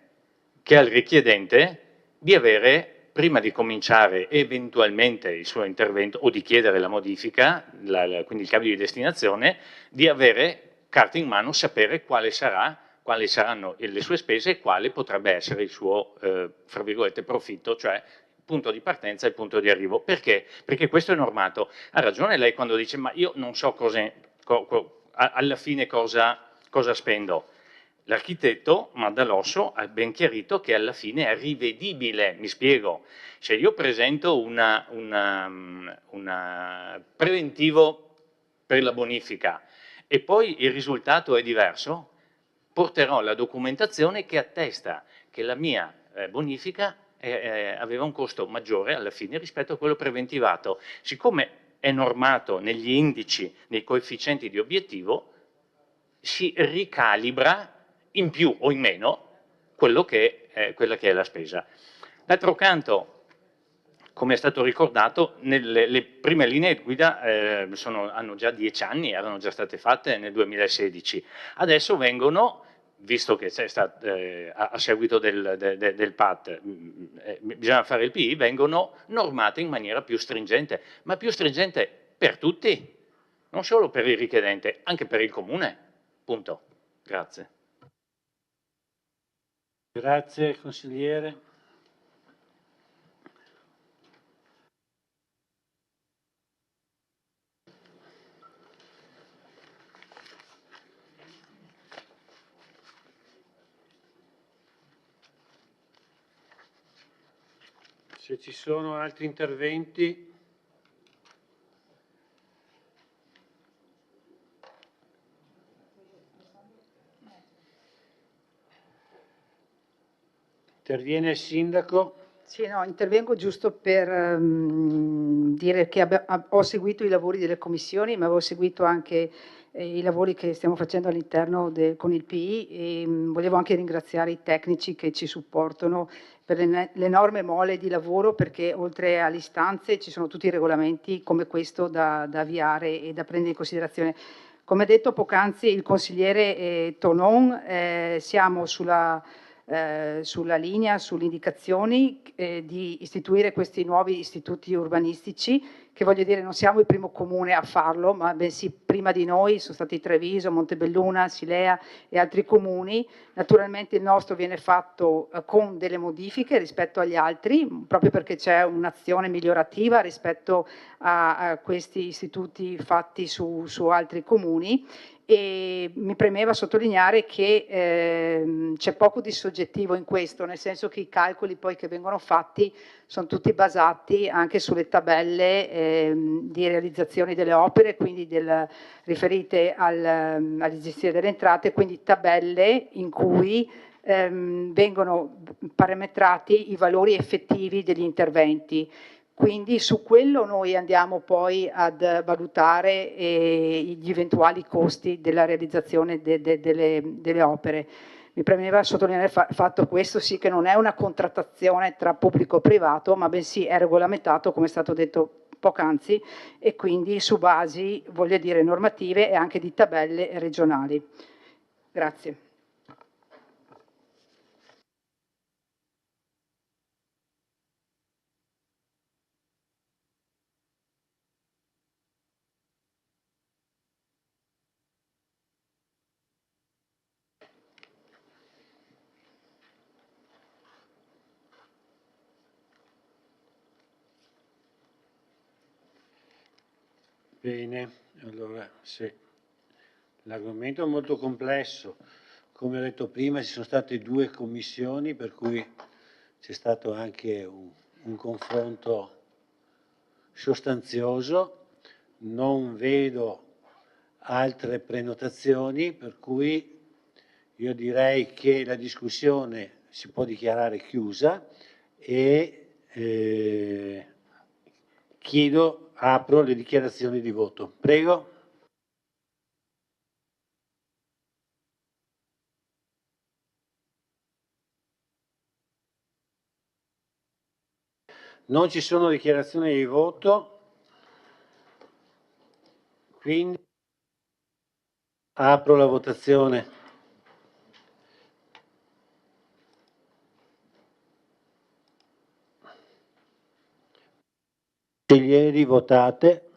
che al richiedente di avere, prima di cominciare eventualmente il suo intervento o di chiedere la modifica, quindi il cambio di destinazione, di avere carta in mano, sapere quali saranno le sue spese e quale potrebbe essere il suo, fra virgolette, profitto, cioè il punto di partenza e il punto di arrivo. Perché? Perché questo è normato. Ha ragione lei quando dice ma io non so alla fine cosa spendo. L'architetto Maddalosso ha ben chiarito che alla fine è rivedibile, mi spiego. Se io presento un preventivo per la bonifica e poi il risultato è diverso, porterò la documentazione che attesta che la mia bonifica aveva un costo maggiore alla fine rispetto a quello preventivato. Siccome è normato negli indici, nei coefficienti di obiettivo, si ricalibra in più o in meno quella che è la spesa. D'altro canto, come è stato ricordato, le prime linee guida hanno già 10 anni, erano già state fatte nel 2016. Adesso vengono, visto che c'è stato a seguito del PAT, bisogna fare il PI, vengono normate in maniera più stringente, ma più stringente per tutti, non solo per il richiedente, anche per il comune. Punto. Grazie. Grazie consigliere. Se ci sono altri interventi. Interviene il sindaco. Sì, no, intervengo giusto per dire che ho seguito i lavori delle commissioni, ma avevo seguito anche i lavori che stiamo facendo all'interno con il PI e volevo anche ringraziare i tecnici che ci supportano per l'enorme mole di lavoro, perché oltre alle istanze ci sono tutti i regolamenti come questo da avviare e da prendere in considerazione. Come detto poc'anzi il consigliere Tonon, siamo sulla linea, sulle indicazioni di istituire questi nuovi istituti urbanistici, che voglio dire non siamo il primo comune a farlo, ma bensì prima di noi sono stati Treviso, Montebelluna, Silea e altri comuni. Naturalmente il nostro viene fatto con delle modifiche rispetto agli altri, proprio perché c'è un'azione migliorativa rispetto a questi istituti fatti su altri comuni. E mi premeva sottolineare che c'è poco di soggettivo in questo, nel senso che i calcoli poi che vengono fatti sono tutti basati anche sulle tabelle di realizzazione delle opere, quindi riferite alla gestione delle entrate, quindi tabelle in cui vengono parametrati i valori effettivi degli interventi. Quindi su quello noi andiamo poi ad valutare gli eventuali costi della realizzazione delle opere. Mi premeva sottolineare il fatto questo sì che non è una contrattazione tra pubblico e privato, ma bensì è regolamentato, come è stato detto poc'anzi, e quindi su basi, voglio dire, normative e anche di tabelle regionali. Grazie. Bene, allora sì, l'argomento è molto complesso. Come ho detto prima, ci sono state 2 commissioni, per cui c'è stato anche un confronto sostanzioso. Non vedo altre prenotazioni, per cui io direi che la discussione si può dichiarare chiusa e apro le dichiarazioni di voto. Prego. Non ci sono dichiarazioni di voto, quindi apro la votazione. Consiglieri, votate.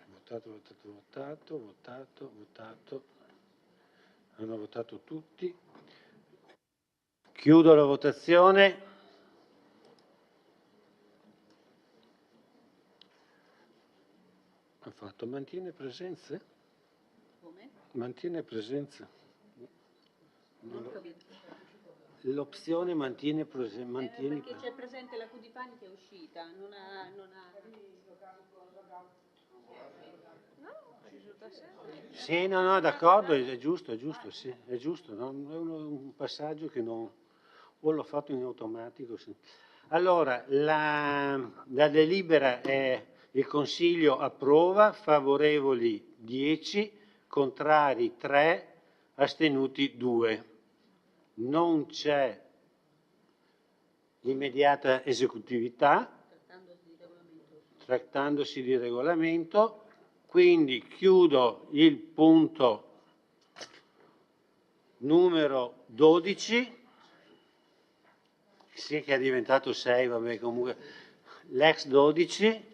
Votato. Hanno votato tutti. Chiudo la votazione. Ha fatto mantiene presenze? Come? Mantiene presenze. L'opzione mantiene presenze. Perché c'è presente la Cudipani che è uscita, non ha... Sì, no, d'accordo, è giusto, sì, è giusto, no? È un passaggio che non... o l'ho fatto in automatico. Sì. Allora, la delibera è: il Consiglio approva, favorevoli 10, contrari 3, astenuti 2. Non c'è immediata esecutività, trattandosi di regolamento. Quindi chiudo il punto numero 12, sì che è diventato 6, vabbè comunque, l'ex 12,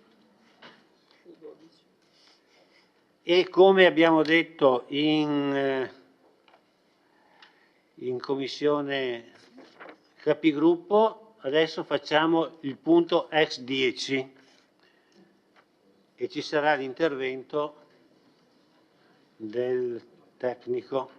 e come abbiamo detto in commissione capigruppo, adesso facciamo il punto ex 10. E ci sarà l'intervento del tecnico.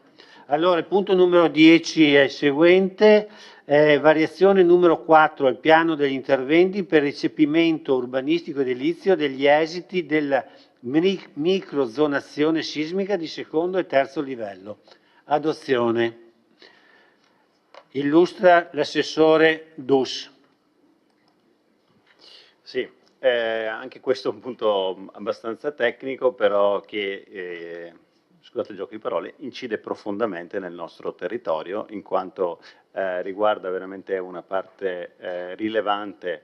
Allora, il punto numero 10 è il seguente, variazione numero 4, il piano degli interventi per recepimento urbanistico edilizio degli esiti della microzonazione sismica di secondo e terzo livello. Adozione. Illustra l'assessore Dus. Sì, anche questo è un punto abbastanza tecnico, però che, scusate il gioco di parole, incide profondamente nel nostro territorio, in quanto riguarda veramente una parte rilevante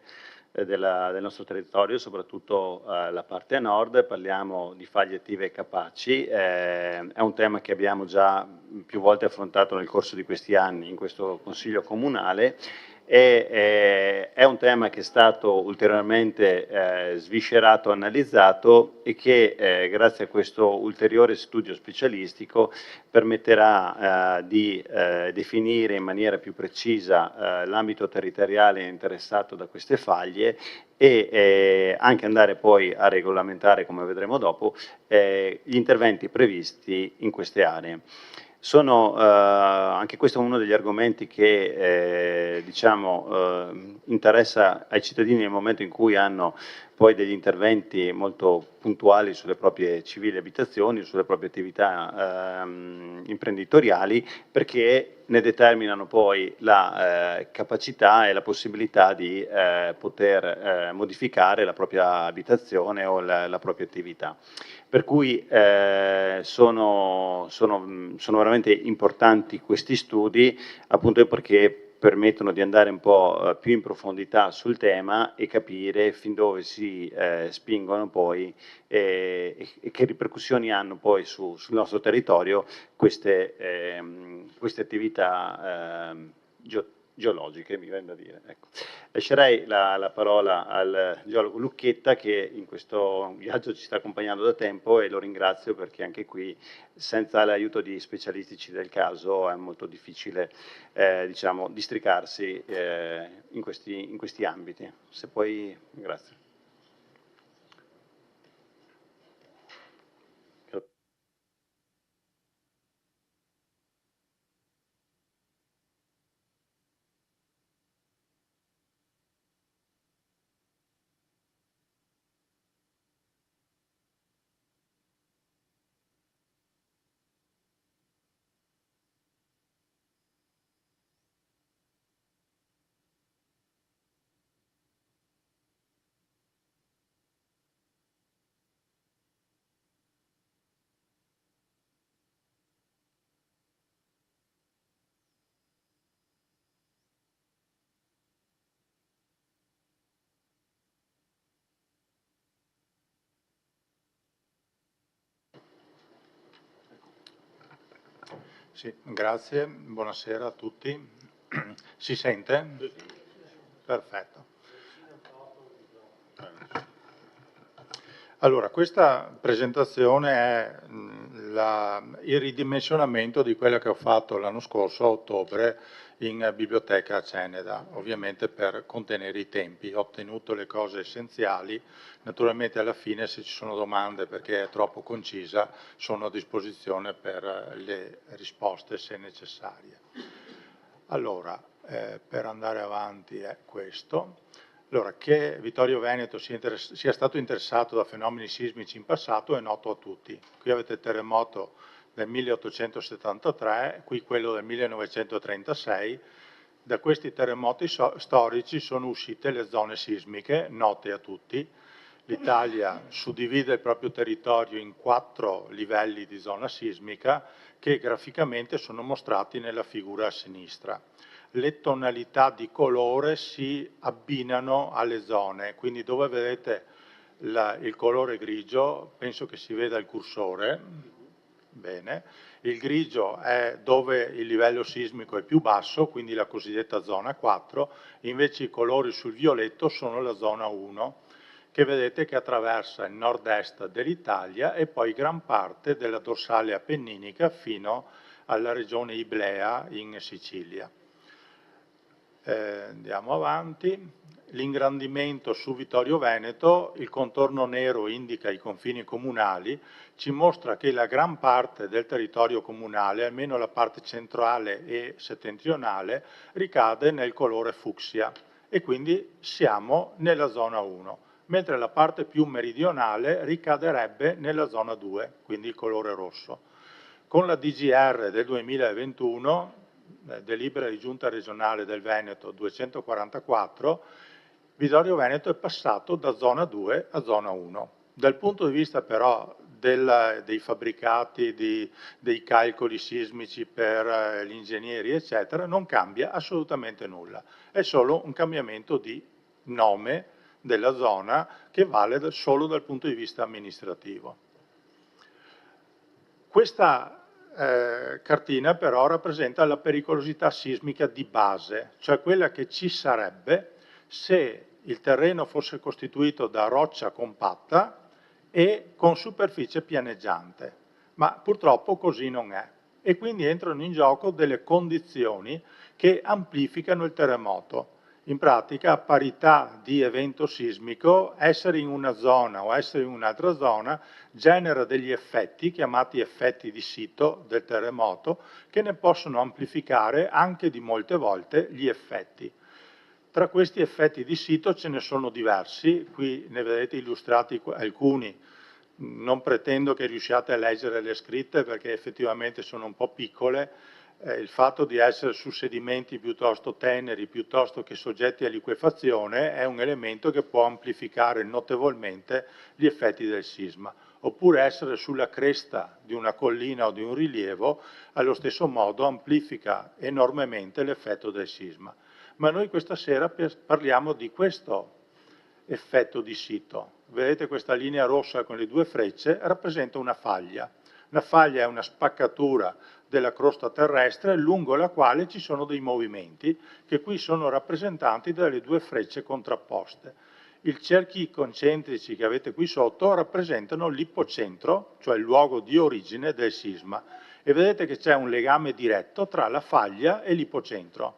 del nostro territorio, soprattutto la parte a nord. Parliamo di faglie attive capaci, è un tema che abbiamo già più volte affrontato nel corso di questi anni in questo Consiglio Comunale. È un tema che è stato ulteriormente sviscerato, analizzato e che grazie a questo ulteriore studio specialistico permetterà di definire in maniera più precisa l'ambito territoriale interessato da queste faglie e anche andare poi a regolamentare, come vedremo dopo, gli interventi previsti in queste aree. Anche questo è uno degli argomenti che interessa ai cittadini nel momento in cui hanno poi degli interventi molto puntuali sulle proprie civili abitazioni, sulle proprie attività imprenditoriali, perché ne determinano poi la capacità e la possibilità di poter modificare la propria abitazione o la propria attività. Per cui sono veramente importanti questi studi, appunto perché permettono di andare un po' più in profondità sul tema e capire fin dove si spingono poi e che ripercussioni hanno poi sul nostro territorio queste attività geologiche, mi viene da dire. Ecco. Lascerei la parola al geologo Lucchetta, che in questo viaggio ci sta accompagnando da tempo, e lo ringrazio perché anche qui senza l'aiuto di specialistici del caso è molto difficile districarsi in questi ambiti. Se poi, grazie. Sì, grazie, buonasera a tutti. Si sente? Perfetto. Allora, questa presentazione è il ridimensionamento di quella che ho fatto l'anno scorso, a ottobre, in biblioteca a Ceneda, ovviamente per contenere i tempi. Ho ottenuto le cose essenziali, naturalmente alla fine se ci sono domande perché è troppo concisa sono a disposizione per le risposte se necessarie. Allora, per andare avanti è questo. Allora, che Vittorio Veneto sia stato interessato da fenomeni sismici in passato è noto a tutti. Qui avete il terremoto del 1873, qui quello del 1936. Da questi terremoti storici sono uscite le zone sismiche, note a tutti. L'Italia suddivide il proprio territorio in 4 livelli di zona sismica che graficamente sono mostrati nella figura a sinistra. Le tonalità di colore si abbinano alle zone, quindi dove vedete il colore grigio, penso che si veda il cursore, bene, il grigio è dove il livello sismico è più basso, quindi la cosiddetta zona 4, invece i colori sul violetto sono la zona 1, che vedete che attraversa il nord-est dell'Italia e poi gran parte della dorsale appenninica fino alla regione Iblea in Sicilia. Andiamo avanti. l'ingrandimento su Vittorio Veneto, il contorno nero indica i confini comunali, ci mostra che la gran parte del territorio comunale, almeno la parte centrale e settentrionale, ricade nel colore fucsia e quindi siamo nella zona 1, mentre la parte più meridionale ricaderebbe nella zona 2, quindi il colore rosso. Con la DGR del 2021, delibera di giunta regionale del Veneto 244, Vittorio Veneto è passato da zona 2 a zona 1. Dal punto di vista però dei fabbricati, dei calcoli sismici per gli ingegneri, eccetera, non cambia assolutamente nulla. È solo un cambiamento di nome della zona che vale solo dal punto di vista amministrativo. Questa cartina però rappresenta la pericolosità sismica di base, cioè quella che ci sarebbe se il terreno fosse costituito da roccia compatta e con superficie pianeggiante, ma purtroppo così non è. E quindi entrano in gioco delle condizioni che amplificano il terremoto. In pratica, a parità di evento sismico, essere in una zona o essere in un'altra zona genera degli effetti, chiamati effetti di sito del terremoto, che ne possono amplificare anche di molte volte gli effetti. Tra questi effetti di sito ce ne sono diversi, qui ne vedete illustrati alcuni. Non pretendo che riusciate a leggere le scritte perché effettivamente sono un po' piccole. Il fatto di essere su sedimenti piuttosto teneri, piuttosto che soggetti a liquefazione, è un elemento che può amplificare notevolmente gli effetti del sisma. Oppure essere sulla cresta di una collina o di un rilievo, allo stesso modo amplifica enormemente l'effetto del sisma. Ma noi questa sera parliamo di questo effetto di sito. Vedete questa linea rossa con le due frecce? Rappresenta una faglia. Una faglia è una spaccatura della crosta terrestre lungo la quale ci sono dei movimenti che qui sono rappresentati dalle due frecce contrapposte. I cerchi concentrici che avete qui sotto rappresentano l'ipocentro, cioè il luogo di origine del sisma, e vedete che c'è un legame diretto tra la faglia e l'ipocentro.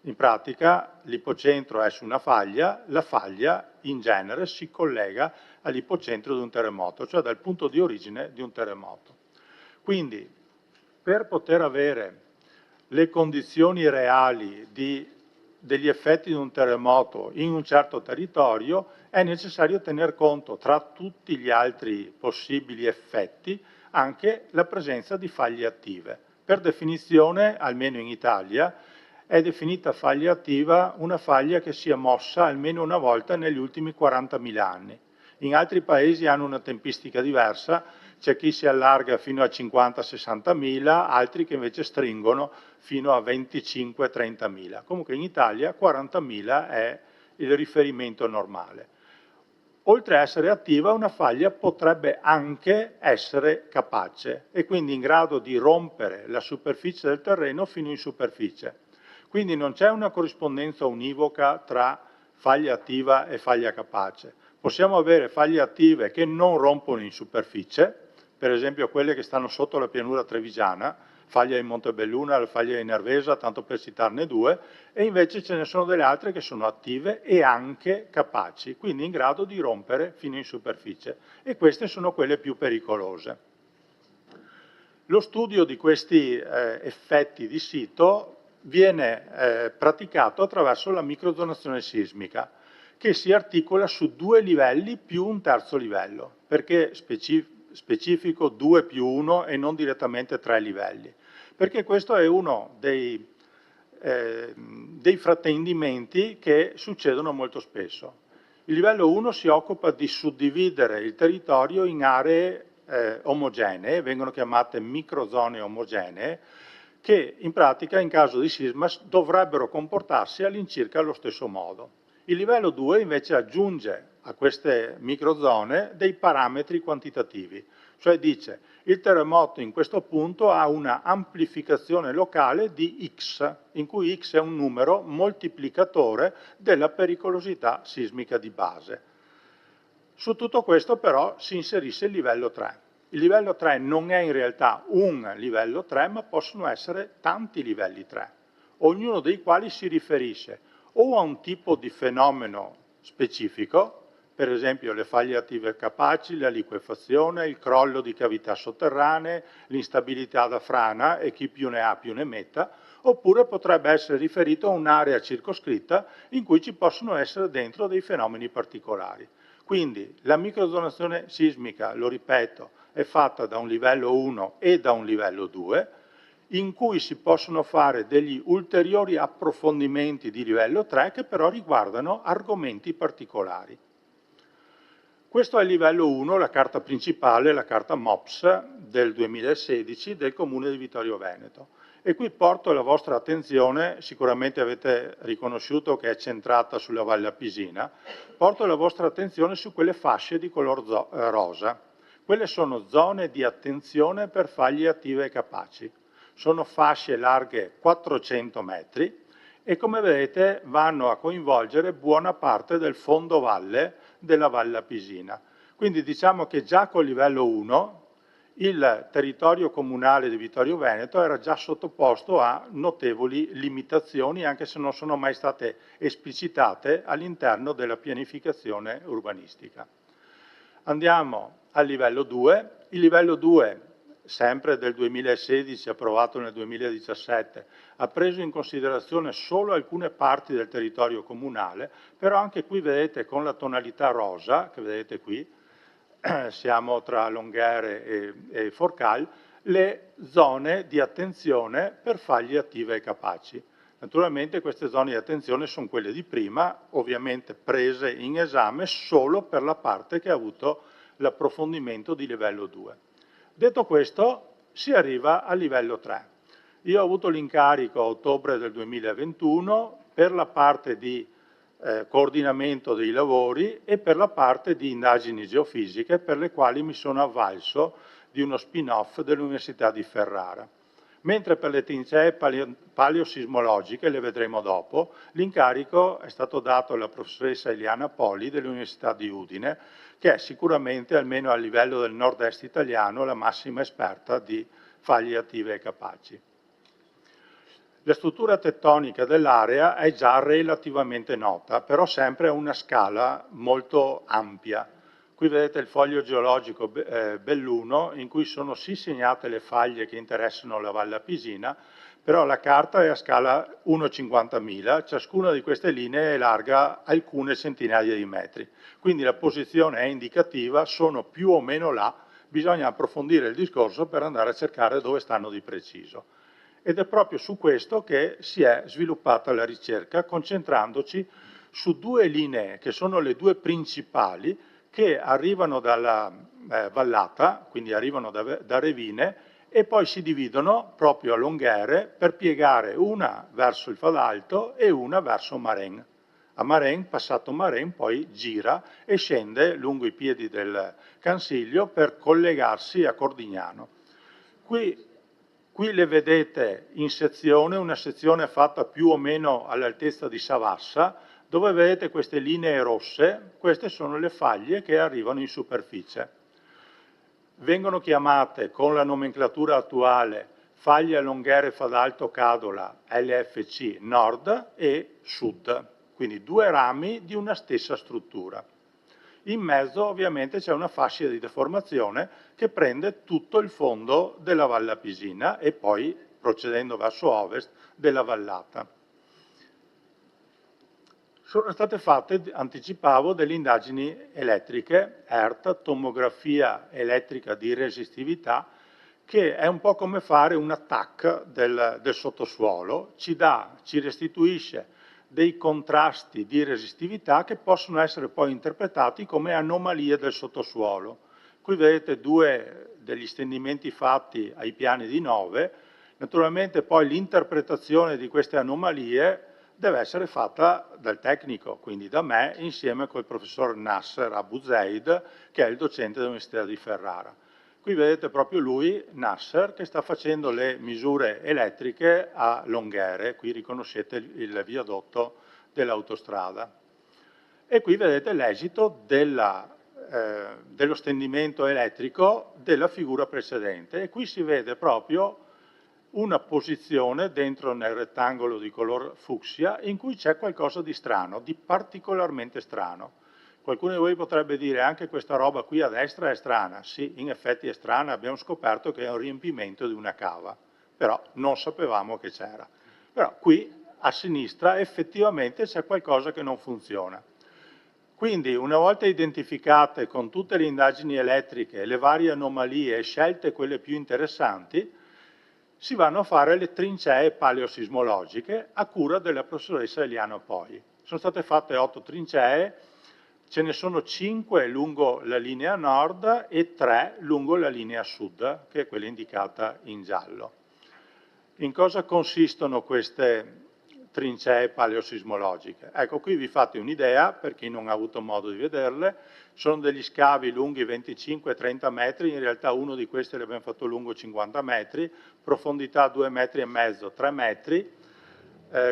In pratica l'ipocentro è su una faglia, la faglia in genere si collega all'ipocentro di un terremoto, cioè dal punto di origine di un terremoto. Quindi per poter avere le condizioni reali degli effetti di un terremoto in un certo territorio è necessario tener conto tra tutti gli altri possibili effetti anche la presenza di faglie attive. Per definizione, almeno in Italia, è definita faglia attiva una faglia che sia mossa almeno una volta negli ultimi 40.000 anni. In altri paesi hanno una tempistica diversa, c'è chi si allarga fino a 50-60.000, altri che invece stringono fino a 25-30.000. Comunque in Italia 40.000 è il riferimento normale. Oltre a essere attiva, una faglia potrebbe anche essere capace e quindi in grado di rompere la superficie del terreno fino in superficie. Quindi non c'è una corrispondenza univoca tra faglia attiva e faglia capace. Possiamo avere faglie attive che non rompono in superficie, per esempio quelle che stanno sotto la pianura trevigiana, faglia di Montebelluna, la faglia di Nervesa, tanto per citarne due, e invece ce ne sono delle altre che sono attive e anche capaci, quindi in grado di rompere fino in superficie, e queste sono quelle più pericolose. Lo studio di questi effetti di sito viene praticato attraverso la microzonazione sismica, che si articola su 2 livelli più un terzo livello. Perché specifico 2 più 1 e non direttamente 3 livelli? Perché questo è uno dei fraintendimenti che succedono molto spesso. Il livello 1 si occupa di suddividere il territorio in aree omogenee, vengono chiamate microzone omogenee, che in pratica in caso di sisma dovrebbero comportarsi all'incirca allo stesso modo. Il livello 2 invece aggiunge a queste microzone dei parametri quantitativi, cioè dice il terremoto in questo punto ha una amplificazione locale di X, in cui X è un numero moltiplicatore della pericolosità sismica di base. Su tutto questo però si inserisce il livello 3. Il livello 3 non è in realtà un livello 3, ma possono essere tanti livelli 3, ognuno dei quali si riferisce o a un tipo di fenomeno specifico, per esempio le faglie attive capaci, la liquefazione, il crollo di cavità sotterranee, l'instabilità da frana e chi più ne ha più ne metta, oppure potrebbe essere riferito a un'area circoscritta in cui ci possono essere dentro dei fenomeni particolari. Quindi la microzonazione sismica, lo ripeto, è fatta da un livello 1 e da un livello 2, in cui si possono fare degli ulteriori approfondimenti di livello 3 che però riguardano argomenti particolari. Questo è il livello 1, la carta principale, la carta MOPS del 2016 del Comune di Vittorio Veneto. E qui porto la vostra attenzione, sicuramente avete riconosciuto che è centrata sulla Valle Appisina, porto la vostra attenzione su quelle fasce di color rosa. Quelle sono zone di attenzione per faglie attive capaci. Sono fasce larghe 400 metri e come vedete vanno a coinvolgere buona parte del fondovalle della Valle Appisina. Quindi diciamo che già col livello 1 il territorio comunale di Vittorio Veneto era già sottoposto a notevoli limitazioni, anche se non sono mai state esplicitate all'interno della pianificazione urbanistica. Andiamo al livello 2. Il livello 2, sempre del 2016, approvato nel 2017, ha preso in considerazione solo alcune parti del territorio comunale, però anche qui vedete con la tonalità rosa, che vedete qui, siamo tra Longhere e Forcal, le zone di attenzione per faglie attive e capaci. Naturalmente queste zone di attenzione sono quelle di prima, ovviamente prese in esame solo per la parte che ha avuto l'approfondimento di livello 2. Detto questo, si arriva al livello 3. Io ho avuto l'incarico a ottobre del 2021 per la parte di coordinamento dei lavori e per la parte di indagini geofisiche per le quali mi sono avvalso di uno spin-off dell'Università di Ferrara. Mentre per le trincee paleosismologiche, le vedremo dopo, l'incarico è stato dato alla professoressa Eliana Poli dell'Università di Udine, che è sicuramente, almeno a livello del nord-est italiano, la massima esperta di faglie attive e capaci. La struttura tettonica dell'area è già relativamente nota, però sempre a una scala molto ampia. Qui vedete il foglio geologico Belluno, in cui sono sì segnate le faglie che interessano la Valle Appisina, però la carta è a scala 1,50.000, ciascuna di queste linee è larga alcune centinaia di metri. Quindi la posizione è indicativa, sono più o meno là, bisogna approfondire il discorso per andare a cercare dove stanno di preciso. Ed è proprio su questo che si è sviluppata la ricerca, concentrandoci su due linee, che sono le due principali, che arrivano dalla vallata, quindi arrivano da Revine, e poi si dividono proprio a Longhere per piegare una verso il Fadalto e una verso Marennes. A Marennes, passato Marennes, poi gira e scende lungo i piedi del Cansiglio per collegarsi a Cordignano. Qui le vedete in sezione, una sezione fatta più o meno all'altezza di Savassa, dove vedete queste linee rosse, queste sono le faglie che arrivano in superficie. Vengono chiamate con la nomenclatura attuale faglie Longhere Fadalto Cadola LFC Nord e Sud, quindi due rami di una stessa struttura. In mezzo ovviamente c'è una fascia di deformazione che prende tutto il fondo della Valle Appisina e poi, procedendo verso ovest, della vallata. Sono state fatte, anticipavo, delle indagini elettriche, ERT, tomografia elettrica di resistività, che è un po' come fare un attacco del sottosuolo, ci restituisce dei contrasti di resistività che possono essere poi interpretati come anomalie del sottosuolo. Qui vedete due degli stendimenti fatti ai piani di 9, naturalmente poi l'interpretazione di queste anomalie deve essere fatta dal tecnico, quindi da me, insieme col professor Nasser Abu Zaid, che è il docente dell'Università di Ferrara. Qui vedete proprio lui, Nasser, che sta facendo le misure elettriche a Longhere, qui riconoscete il viadotto dell'autostrada. E qui vedete l'esito dello stendimento elettrico della figura precedente. E qui si vede proprio una posizione dentro nel rettangolo di color fucsia in cui c'è qualcosa di strano, di particolarmente strano. Qualcuno di voi potrebbe dire anche questa roba qui a destra è strana. Sì, in effetti è strana, abbiamo scoperto che è un riempimento di una cava, però non sapevamo che c'era. Però qui a sinistra effettivamente c'è qualcosa che non funziona. Quindi una volta identificate con tutte le indagini elettriche le varie anomalie e scelte quelle più interessanti, si vanno a fare le trincee paleosismologiche a cura della professoressa Eliana Poi. Sono state fatte 8 trincee, ce ne sono 5 lungo la linea nord e 3 lungo la linea sud, che è quella indicata in giallo. In cosa consistono queste trincee paleosismologiche? Ecco, qui vi fate un'idea, per chi non ha avuto modo di vederle, sono degli scavi lunghi 25-30 metri, in realtà uno di questi l'abbiamo fatto lungo 50 metri, profondità 2,5 metri, 3 metri,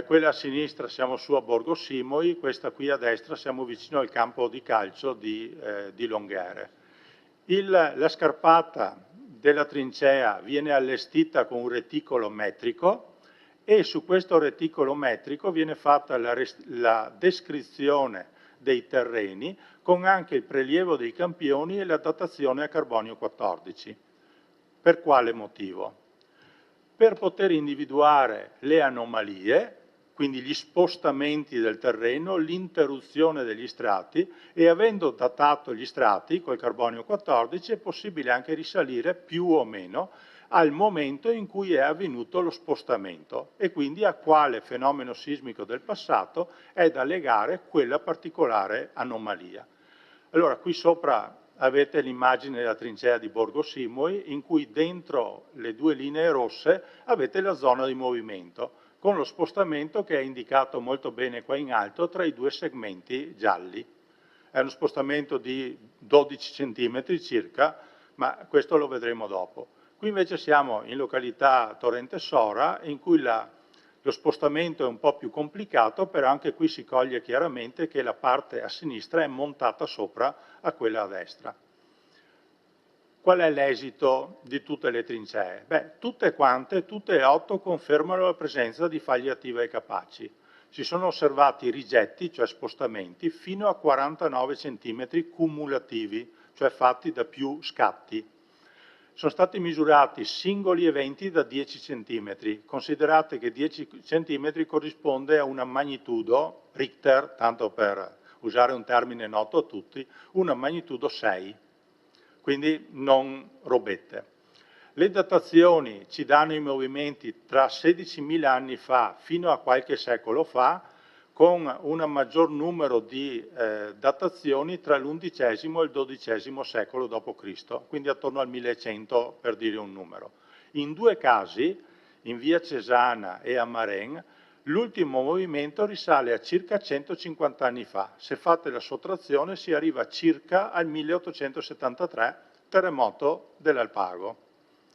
quella a sinistra siamo su a Borgo Simoi, questa qui a destra siamo vicino al campo di calcio di Longhere. La scarpata della trincea viene allestita con un reticolo metrico e su questo reticolo metrico viene fatta la descrizione dei terreni con anche il prelievo dei campioni e la datazione a carbonio 14. Per quale motivo? Per poter individuare le anomalie, quindi gli spostamenti del terreno, l'interruzione degli strati, e avendo datato gli strati col carbonio 14 è possibile anche risalire più o meno al momento in cui è avvenuto lo spostamento e quindi a quale fenomeno sismico del passato è da legare quella particolare anomalia. Allora, qui sopra avete l'immagine della trincea di Borgo Simoi in cui dentro le 2 linee rosse avete la zona di movimento con lo spostamento che è indicato molto bene qua in alto tra i 2 segmenti gialli. È uno spostamento di 12 cm circa, ma questo lo vedremo dopo. Qui invece siamo in località Torrente Sora in cui lo spostamento è un po' più complicato, però anche qui si coglie chiaramente che la parte a sinistra è montata sopra a quella a destra. Qual è l'esito di tutte le trincee? Beh, tutte e 8 confermano la presenza di faglie attive e capaci. Si sono osservati rigetti, cioè spostamenti, fino a 49 cm cumulativi, cioè fatti da più scatti. Sono stati misurati singoli eventi da 10 cm. Considerate che 10 cm corrisponde a una magnitudo, Richter, tanto per usare un termine noto a tutti, una magnitudo 6. Quindi non robette. Le datazioni ci danno i movimenti tra 16.000 anni fa fino a qualche secolo fa, con un maggior numero di datazioni tra l'XI e il XII secolo d.C., quindi attorno al 1100 per dire un numero. In 2 casi, in via Cesana e a Marennes, l'ultimo movimento risale a circa 150 anni fa. Se fate la sottrazione si arriva circa al 1873, terremoto dell'Alpago.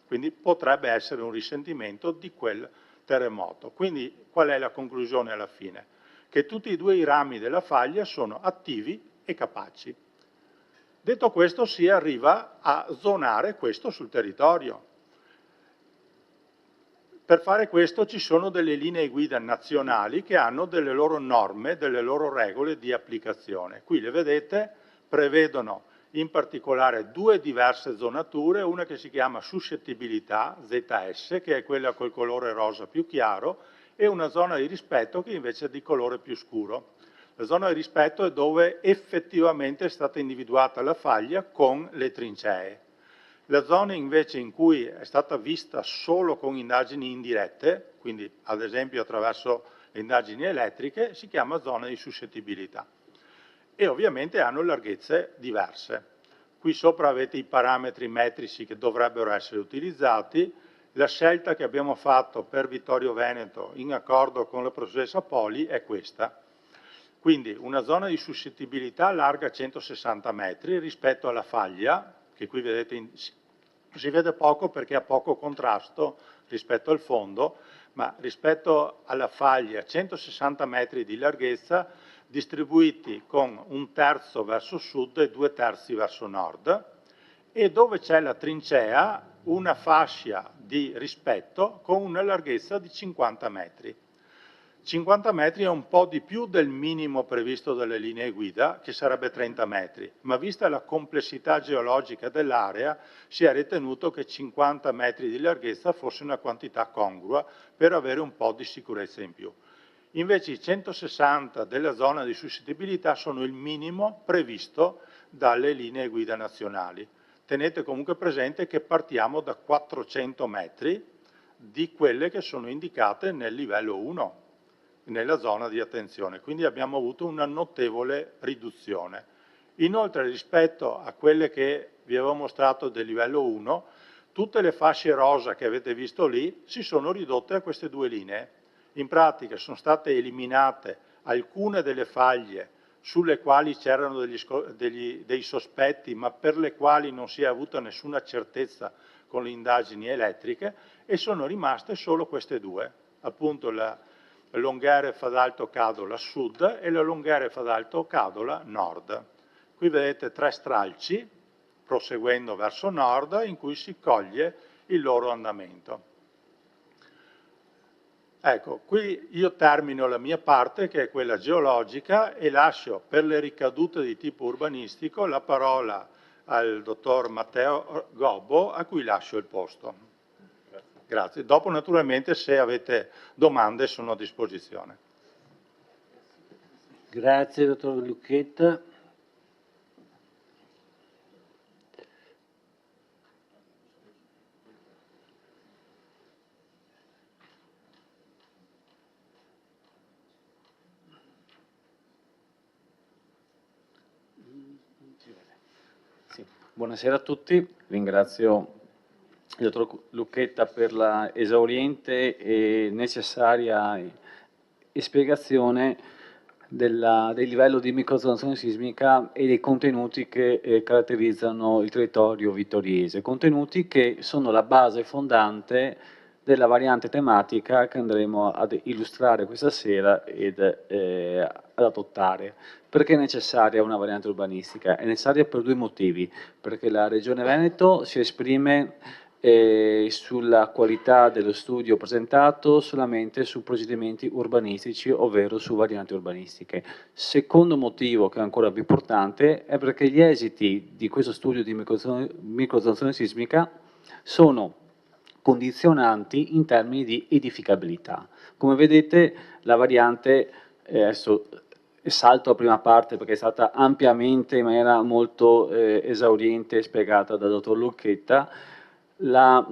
Quindi potrebbe essere un risentimento di quel terremoto. Quindi qual è la conclusione alla fine? Che tutti e 2 i rami della faglia sono attivi e capaci. Detto questo si arriva a zonare questo sul territorio. Per fare questo ci sono delle linee guida nazionali che hanno delle loro norme, delle loro regole di applicazione. Qui le vedete, prevedono in particolare 2 diverse zonature, una che si chiama suscettibilità, ZS, che è quella col colore rosa più chiaro, e una zona di rispetto che invece è di colore più scuro. La zona di rispetto è dove effettivamente è stata individuata la faglia con le trincee. La zona invece in cui è stata vista solo con indagini indirette, quindi ad esempio attraverso le indagini elettriche, si chiama zona di suscettibilità. E ovviamente hanno larghezze diverse. Qui sopra avete i parametri metrici che dovrebbero essere utilizzati. La scelta che abbiamo fatto per Vittorio Veneto in accordo con la professoressa Poli è questa. Quindi una zona di suscettibilità larga 160 metri rispetto alla faglia, che qui vedete si vede poco perché ha poco contrasto rispetto al fondo, ma rispetto alla faglia 160 metri di larghezza distribuiti con 1/3 verso sud e 2/3 verso nord, e dove c'è la trincea una fascia di rispetto con una larghezza di 50 metri. 50 metri è un po' di più del minimo previsto dalle linee guida, che sarebbe 30 metri, ma vista la complessità geologica dell'area si è ritenuto che 50 metri di larghezza fosse una quantità congrua per avere un po' di sicurezza in più. Invece i 160 della zona di suscettibilità sono il minimo previsto dalle linee guida nazionali. Tenete comunque presente che partiamo da 400 metri di quelle che sono indicate nel livello 1, nella zona di attenzione, quindi abbiamo avuto una notevole riduzione. Inoltre, rispetto a quelle che vi avevo mostrato del livello 1, tutte le fasce rosa che avete visto lì si sono ridotte a queste due linee. In pratica sono state eliminate alcune delle faglie sulle quali c'erano dei sospetti, ma per le quali non si è avuta nessuna certezza con le indagini elettriche, e sono rimaste solo queste due, appunto la Longhere Fadalto Cadola Sud e la Longhere Fadalto Cadola Nord. Qui vedete 3 stralci, proseguendo verso nord, in cui si coglie il loro andamento. Ecco, qui io termino la mia parte, che è quella geologica, e lascio per le ricadute di tipo urbanistico la parola al dottor Matteo Gobbo, a cui lascio il posto. Grazie. Dopo, naturalmente, se avete domande, sono a disposizione. Grazie, dottor Lucchetta. Buonasera a tutti, ringrazio il dottor Lucchetta per la esauriente e necessaria spiegazione del livello di microzonazione sismica e dei contenuti che caratterizzano il territorio vittoriese, contenuti che sono la base fondante della variante tematica che andremo ad illustrare questa sera ed ad adottare. Perché è necessaria una variante urbanistica? È necessaria per 2 motivi, perché la Regione Veneto si esprime sulla qualità dello studio presentato solamente su procedimenti urbanistici, ovvero su varianti urbanistiche. Secondo motivo, che è ancora più importante, è perché gli esiti di questo studio di microzonazione sismica sono condizionanti in termini di edificabilità. Come vedete, la variante, adesso salto la prima parte perché è stata ampiamente, in maniera molto esauriente, spiegata dal dottor Lucchetta. La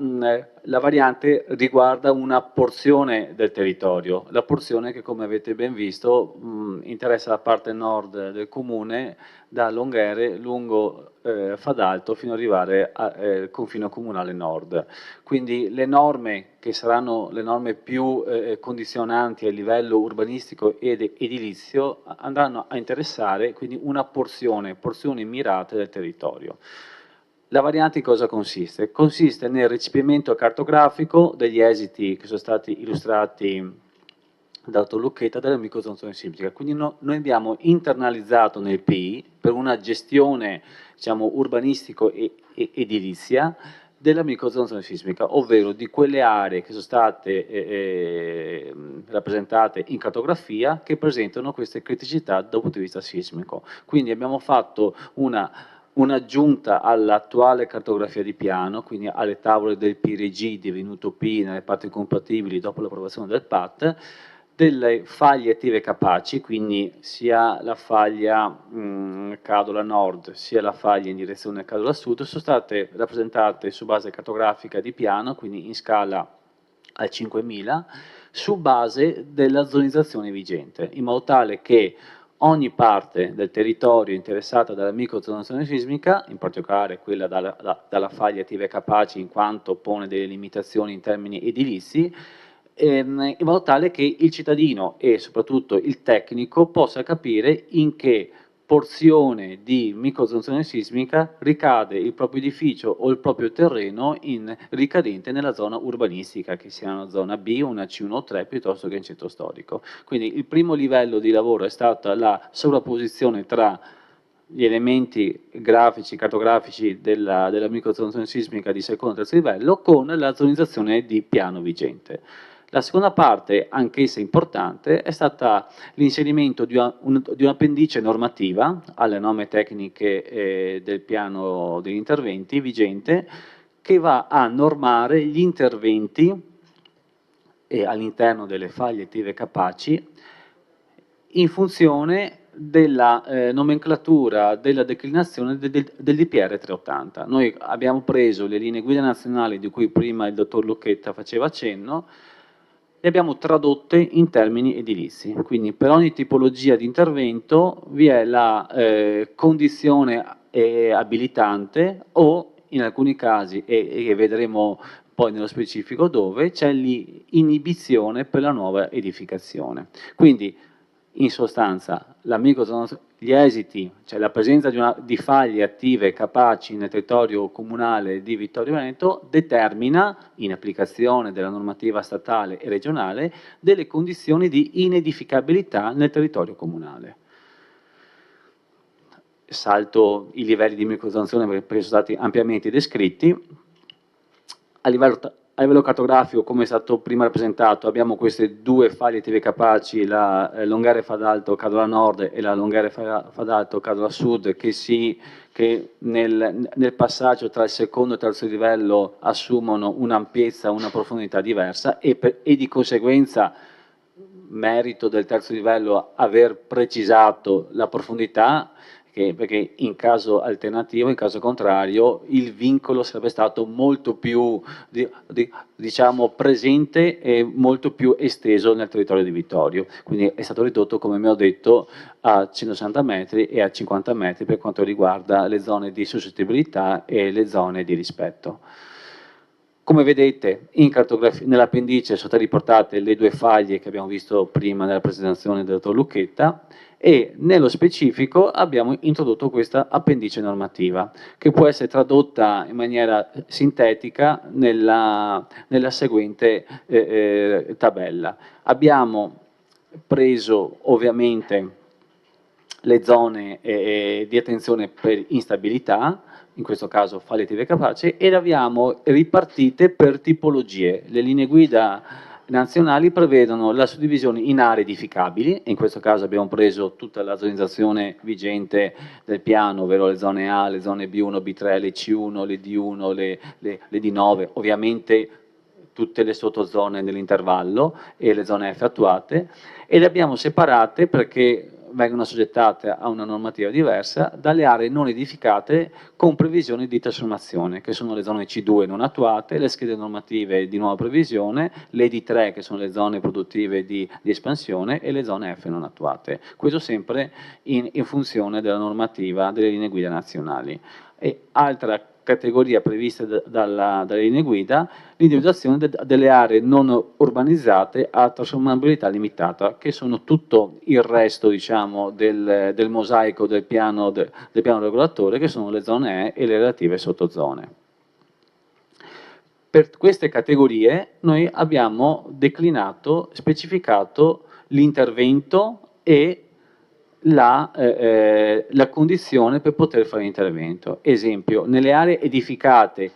variante riguarda una porzione del territorio, la porzione che, come avete ben visto, interessa la parte nord del comune, da Longhere lungo Fadalto fino ad arrivare al confine comunale nord. Quindi le norme che saranno le norme più condizionanti a livello urbanistico ed edilizio andranno a interessare quindi una porzioni mirate del territorio. La variante in cosa consiste? Consiste nel recepimento cartografico degli esiti che sono stati illustrati dal dottor Lucchetta della microzonazione sismica. Quindi noi abbiamo internalizzato nel PI per una gestione, diciamo, urbanistico e edilizia della microzonazione sismica, ovvero di quelle aree che sono state rappresentate in cartografia che presentano queste criticità dal punto di vista sismico. Quindi abbiamo fatto un'aggiunta all'attuale cartografia di piano, quindi alle tavole del PRG divenuto P nelle parti compatibili dopo l'approvazione del PAT, delle faglie attive capaci, quindi sia la faglia Cadola Nord sia la faglia in direzione Cadola Sud sono state rappresentate su base cartografica di piano, quindi in scala al 5000, su base della zonizzazione vigente, in modo tale che ogni parte del territorio interessata dalla microzonazione sismica, in particolare quella dalla faglia attive capaci, in quanto pone delle limitazioni in termini edilizi, in modo tale che il cittadino e soprattutto il tecnico possa capire in che porzione di microzonazione sismica ricade il proprio edificio o il proprio terreno ricadente nella zona urbanistica, che sia una zona B, una C1 o 3 piuttosto che in centro storico. Quindi il primo livello di lavoro è stata la sovrapposizione tra gli elementi grafici, cartografici della microzonazione sismica di secondo e terzo livello con la zonizzazione di piano vigente. La seconda parte, anch'essa importante, è stata l'inserimento di un'appendice normativa alle norme tecniche del piano degli interventi vigente, che va a normare gli interventi all'interno delle faglie attive capaci in funzione della nomenclatura della declinazione del DPR 380. Noi abbiamo preso le linee guida nazionali di cui prima il dottor Lucchetta faceva cenno, le abbiamo tradotte in termini edilizi, quindi per ogni tipologia di intervento vi è la condizione abilitante o in alcuni casi, e vedremo poi nello specifico dove, c'è l'inibizione per la nuova edificazione. Quindi in sostanza gli esiti, cioè la presenza di faglie attive capaci nel territorio comunale di Vittorio Veneto, determina, in applicazione della normativa statale e regionale, delle condizioni di inedificabilità nel territorio comunale. Salto i livelli di microzonazione perché sono stati ampiamente descritti. A livello cartografico, come è stato prima rappresentato, abbiamo queste due faglie attive capaci, la Longare Fadalto Cadola Nord e la Longare Fadalto Cadola Sud, che nel passaggio tra il secondo e il terzo livello assumono un'ampiezza, una profondità diversa e di conseguenza merito del terzo livello aver precisato la profondità, perché in caso alternativo, in caso contrario, il vincolo sarebbe stato molto più diciamo, presente e molto più esteso nel territorio di Vittorio. Quindi è stato ridotto, come mi ho detto, a 160 metri e a 50 metri per quanto riguarda le zone di suscettibilità e le zone di rispetto. Come vedete, nell'appendice sono state riportate le due faglie che abbiamo visto prima nella presentazione del dottor Lucchetta, e nello specifico abbiamo introdotto questa appendice normativa che può essere tradotta in maniera sintetica nella seguente tabella. Abbiamo preso ovviamente le zone di attenzione per instabilità, in questo caso faglie attive capaci, e le abbiamo ripartite per tipologie. Le linee guida nazionali prevedono la suddivisione in aree edificabili, in questo caso abbiamo preso tutta la zonizzazione vigente del piano, ovvero le zone A, le zone B1, B3, le C1, le D1, le D9, ovviamente tutte le sottozone nell'intervallo e le zone F attuate, e le abbiamo separate perché vengono assoggettate a una normativa diversa dalle aree non edificate con previsioni di trasformazione, che sono le zone C2 non attuate, le schede normative di nuova previsione, le D3 che sono le zone produttive di espansione e le zone F non attuate. Questo sempre in funzione della normativa delle linee guida nazionali. E altra categoria prevista dalle linee guida, l'individuazione delle aree non urbanizzate a trasformabilità limitata, che sono tutto il resto, diciamo, del mosaico del piano regolatore, che sono le zone E e le relative sottozone. Per queste categorie noi abbiamo declinato, specificato l'intervento e la condizione per poter fare l'intervento. Esempio, nelle aree edificate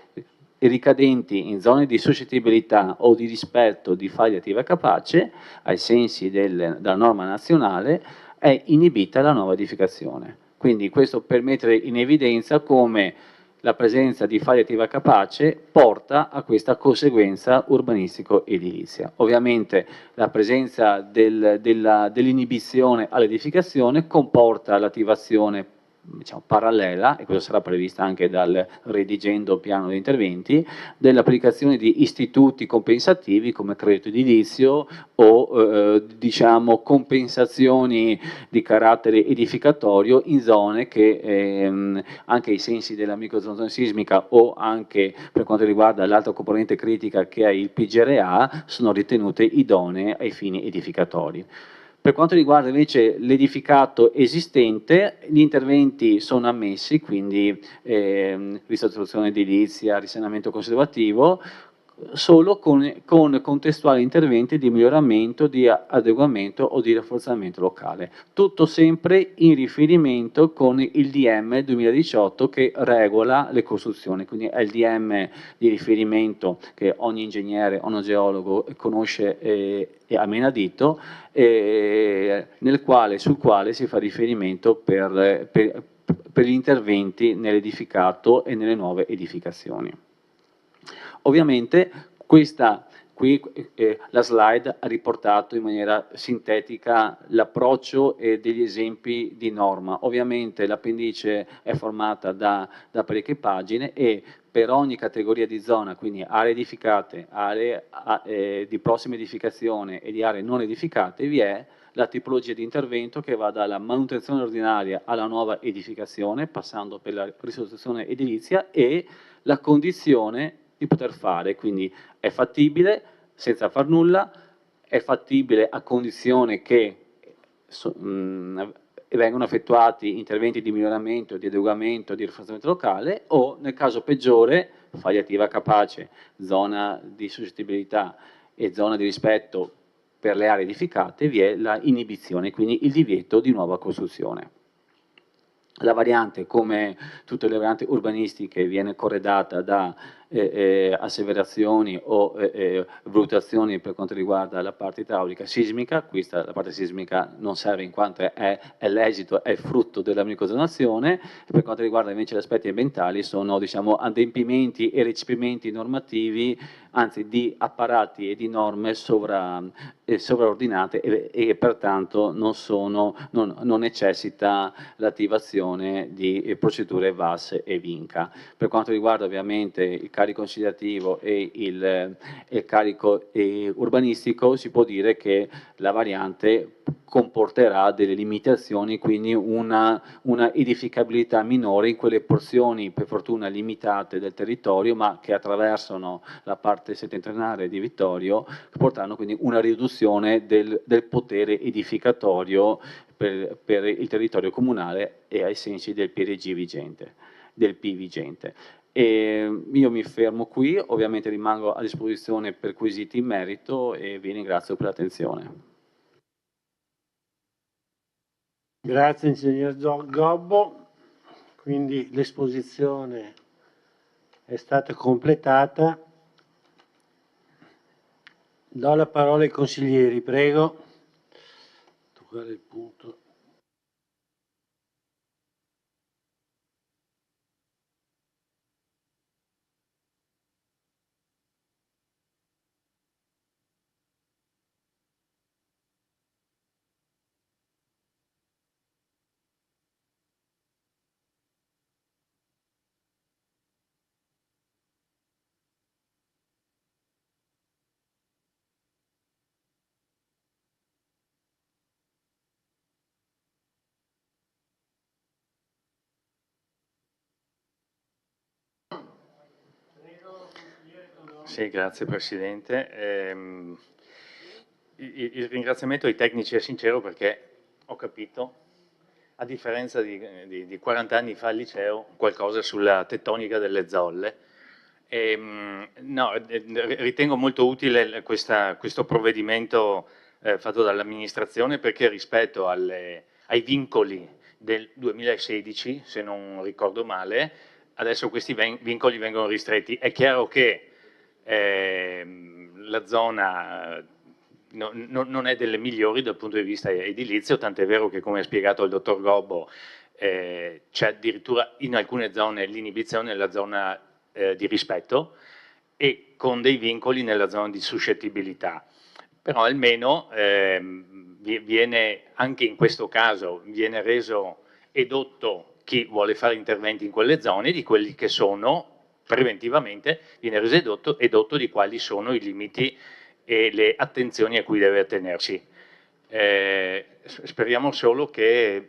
ricadenti in zone di suscettibilità o di rispetto di faglia attiva capace, ai sensi della norma nazionale, è inibita la nuova edificazione. Quindi questo per mettere in evidenza come la presenza di faglia attiva capace porta a questa conseguenza urbanistico-edilizia. Ovviamente la presenza dell'inibizione all'edificazione comporta l'attivazione, diciamo, parallela, e questo sarà prevista anche dal redigendo piano di interventi, dell'applicazione di istituti compensativi come credito edilizio o diciamo compensazioni di carattere edificatorio in zone che anche ai sensi della microzonazione sismica o anche per quanto riguarda l'altra componente critica che è il PGRA sono ritenute idonee ai fini edificatori. Per quanto riguarda invece l'edificato esistente, gli interventi sono ammessi, quindi ristrutturazione edilizia, risanamento conservativo, solo con contestuali interventi di miglioramento, di adeguamento o di rafforzamento locale. Tutto sempre in riferimento con il DM 2018 che regola le costruzioni, quindi è il DM di riferimento che ogni ingegnere, ogni geologo conosce e ha menadito, sul quale si fa riferimento per gli interventi nell'edificato e nelle nuove edificazioni. Ovviamente la slide ha riportato in maniera sintetica l'approccio e degli esempi di norma. Ovviamente l'appendice è formata da parecchie pagine e per ogni categoria di zona, quindi aree edificate, aree di prossima edificazione e di aree non edificate, vi è la tipologia di intervento che va dalla manutenzione ordinaria alla nuova edificazione, passando per la ristrutturazione edilizia e la condizione di poter fare, quindi è fattibile senza far nulla, è fattibile a condizione che vengano effettuati interventi di miglioramento, di adeguamento, di rafforzamento locale o nel caso peggiore, faglia attiva capace, zona di suscettibilità e zona di rispetto per le aree edificate, vi è la inibizione, quindi il divieto di nuova costruzione. La variante, come tutte le varianti urbanistiche, viene corredata da asseverazioni o valutazioni per quanto riguarda la parte idraulica sismica. Questa, la parte sismica, non serve in quanto è l'esito, è frutto della microzonazione. Per quanto riguarda invece gli aspetti ambientali, sono, diciamo, adempimenti e recepimenti normativi, anzi di apparati e di norme sovraordinate e pertanto non necessita l'attivazione di procedure VAS e VINCA. Per quanto riguarda ovviamente il carico considerativo e il carico urbanistico, si può dire che la variante comporterà delle limitazioni, quindi una edificabilità minore in quelle porzioni, per fortuna limitate, del territorio, ma che attraversano la parte settentrionale di Vittorio, che portano quindi una riduzione del potere edificatorio per il territorio comunale e ai sensi del PRG vigente, del P vigente. Io mi fermo qui, ovviamente rimango a disposizione per quesiti in merito e vi ringrazio per l'attenzione. Grazie ingegner Gobbo, quindi l'esposizione è stata completata. Do la parola ai consiglieri, prego. Toccare il punto. Sì, grazie Presidente. Il ringraziamento ai tecnici è sincero perché ho capito, a differenza di 40 anni fa al liceo, qualcosa sulla tettonica delle zolle. No, ritengo molto utile questo provvedimento fatto dall'amministrazione perché rispetto ai vincoli del 2016, se non ricordo male, adesso questi vincoli vengono ristretti. È chiaro che la zona non è delle migliori dal punto di vista edilizio, tant'è vero che, come ha spiegato il dottor Gobbo, c'è addirittura in alcune zone l'inibizione nella zona di rispetto e con dei vincoli nella zona di suscettibilità. Però almeno viene, anche in questo caso, viene reso edotto chi vuole fare interventi in quelle zone di quelli che sono preventivamente, viene reso edotto di quali sono i limiti e le attenzioni a cui deve attenersi. Speriamo solo che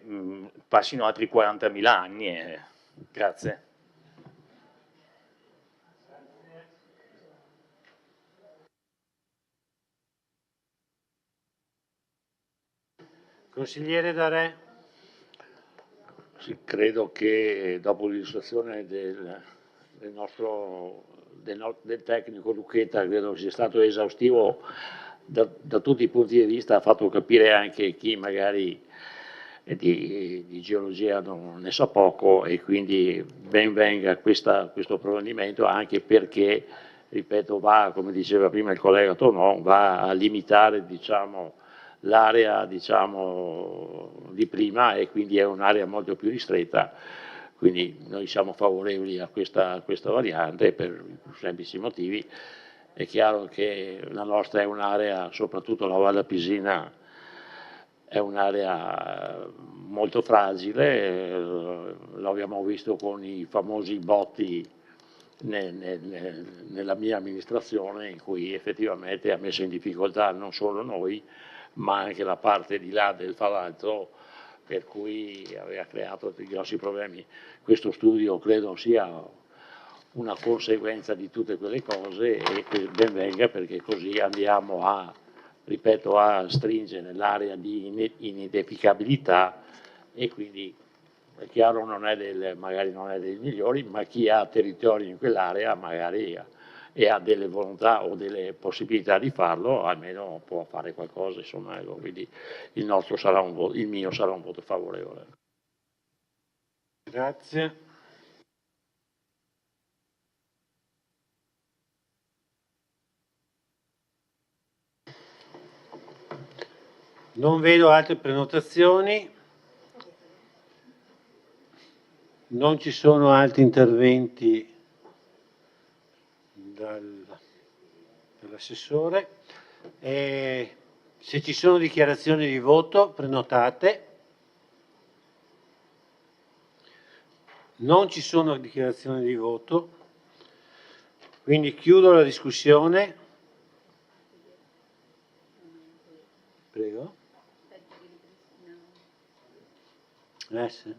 passino altri 40.000 anni. Grazie. Consigliere Darè. Sì, credo che dopo l'illustrazione del tecnico Lucchetta, credo sia stato esaustivo da tutti i punti di vista, ha fatto capire anche chi magari di geologia non ne sa poco, e quindi ben venga questo provvedimento, anche perché, ripeto, va, come diceva prima il collega Tonò, va a limitare, diciamo, l'area, diciamo, di prima, e quindi è un'area molto più ristretta. Quindi noi siamo favorevoli a questa variante per i più semplici motivi. È chiaro che la nostra è un'area, soprattutto la Valle Pisina, è un'area molto fragile, lo abbiamo visto con i famosi botti nella mia amministrazione, in cui effettivamente ha messo in difficoltà non solo noi, ma anche la parte di là del Falanto, per cui aveva creato dei grossi problemi. Questo studio credo sia una conseguenza di tutte quelle cose, e ben venga, perché così andiamo a, ripeto, a stringere l'area di inidentificabilità, e quindi è chiaro magari non è dei migliori, ma chi ha territorio in quell'area magari e ha delle volontà o delle possibilità di farlo, almeno può fare qualcosa, insomma, quindi il mio sarà un voto favorevole. Grazie. Non vedo altre prenotazioni, non ci sono altri interventi dall'assessore. Se ci sono dichiarazioni di voto, prenotate. Non ci sono dichiarazioni di voto, quindi chiudo la discussione. Prego. Sì.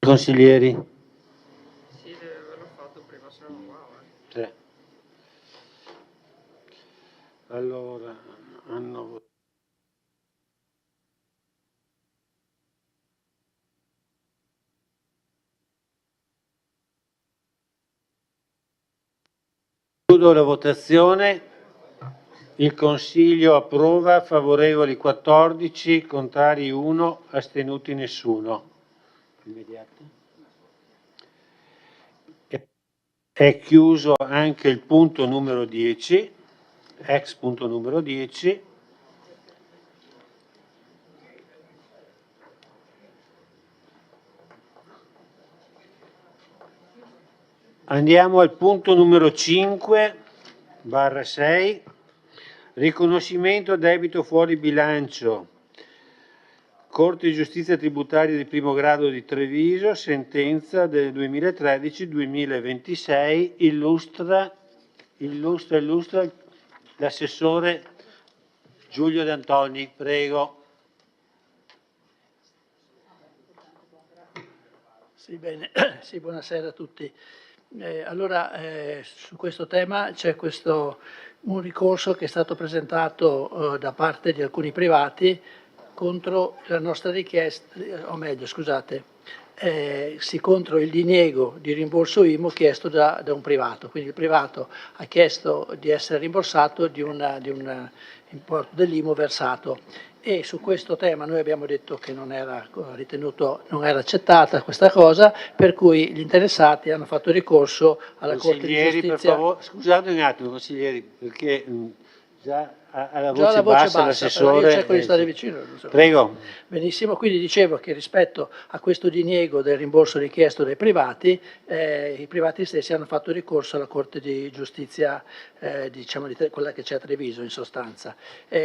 Consiglieri? Sì, deve averlo fatto prima, se no non va. Sì. Allora, hanno votato. Chiudo la votazione. Il Consiglio approva, favorevoli 14, contrari 1, astenuti nessuno. Immediato. È chiuso anche il punto numero 10, ex punto numero 10. Andiamo al punto numero 5/6, riconoscimento debito fuori bilancio. Corte di giustizia tributaria di primo grado di Treviso, sentenza del 2013-2026, illustra l'assessore Giulio D'Antoni, prego. Sì, bene. Sì, buonasera a tutti. Su questo tema c'è un ricorso che è stato presentato da parte di alcuni privati contro la nostra richiesta, o meglio, scusate, contro il diniego di rimborso IMU chiesto da un privato. Quindi il privato ha chiesto di essere rimborsato di un importo dell'IMU versato, e su questo tema noi abbiamo detto che non era accettata questa cosa, per cui gli interessati hanno fatto ricorso alla Corte di Giustizia. Per favore, scusate un attimo, consiglieri, perché già alla voce bassa l'assessore. Io cerco di stare vicino. Prego. Benissimo, quindi dicevo che rispetto a questo diniego del rimborso richiesto dai privati, i privati stessi hanno fatto ricorso alla Corte di Giustizia, quella che c'è a Treviso in sostanza.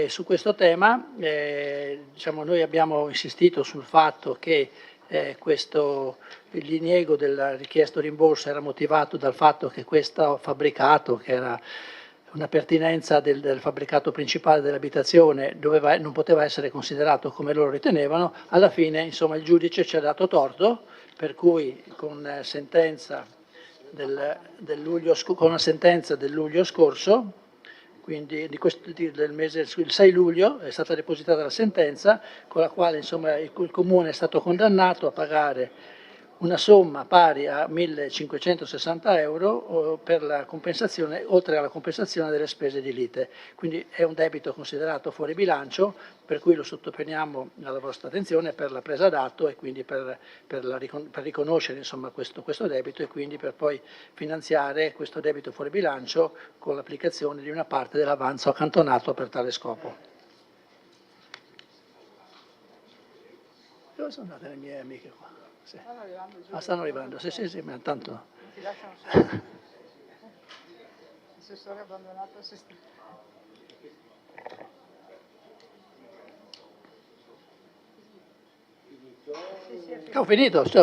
Su questo tema noi abbiamo insistito sul fatto che il diniego del richiesto rimborso era motivato dal fatto che questo fabbricato, che era una pertinenza del fabbricato principale dell'abitazione non poteva essere considerato come loro ritenevano, alla fine insomma, il giudice ci ha dato torto, per cui con sentenza del luglio scorso, quindi del mese, il 6 luglio è stata depositata la sentenza con la quale insomma, il Comune è stato condannato a pagare una somma pari a 1.560 euro per la compensazione, oltre alla compensazione delle spese di lite. Quindi è un debito considerato fuori bilancio, per cui lo sottoponiamo alla vostra attenzione per la presa d'atto e quindi per riconoscere insomma, questo debito e quindi per poi finanziare questo debito fuori bilancio con l'applicazione di una parte dell'avanzo accantonato per tale scopo. Dove sono andate le mie amiche qua? Sì. Stanno arrivando, sì, ma tanto. Non ti lasciano solo. L'assessore ha abbandonato se stesso. Ho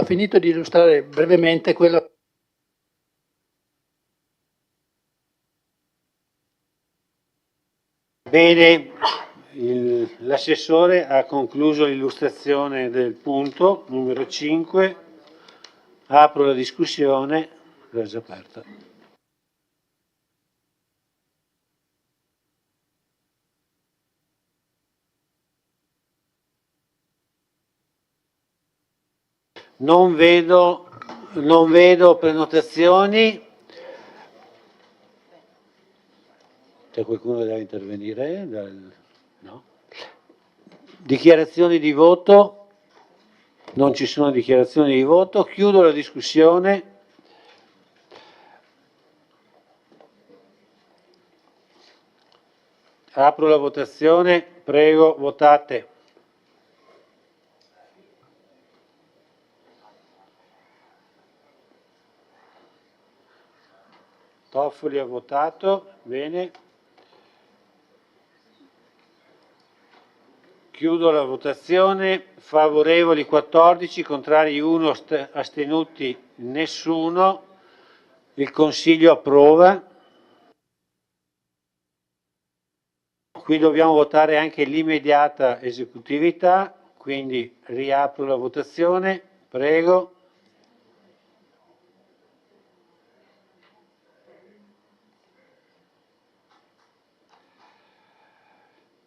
finito di illustrare brevemente quello. Bene, l'assessore ha concluso l'illustrazione del punto numero 5. Apro la discussione, è già aperta. Non vedo prenotazioni. C'è qualcuno che deve intervenire? No? Dichiarazioni di voto? Non ci sono dichiarazioni di voto. Chiudo la discussione. Apro la votazione. Prego, votate. Toffoli ha votato. Bene. Chiudo la votazione, favorevoli 14, contrari 1, astenuti nessuno. Il Consiglio approva. Qui dobbiamo votare anche l'immediata esecutività, quindi riapro la votazione, prego.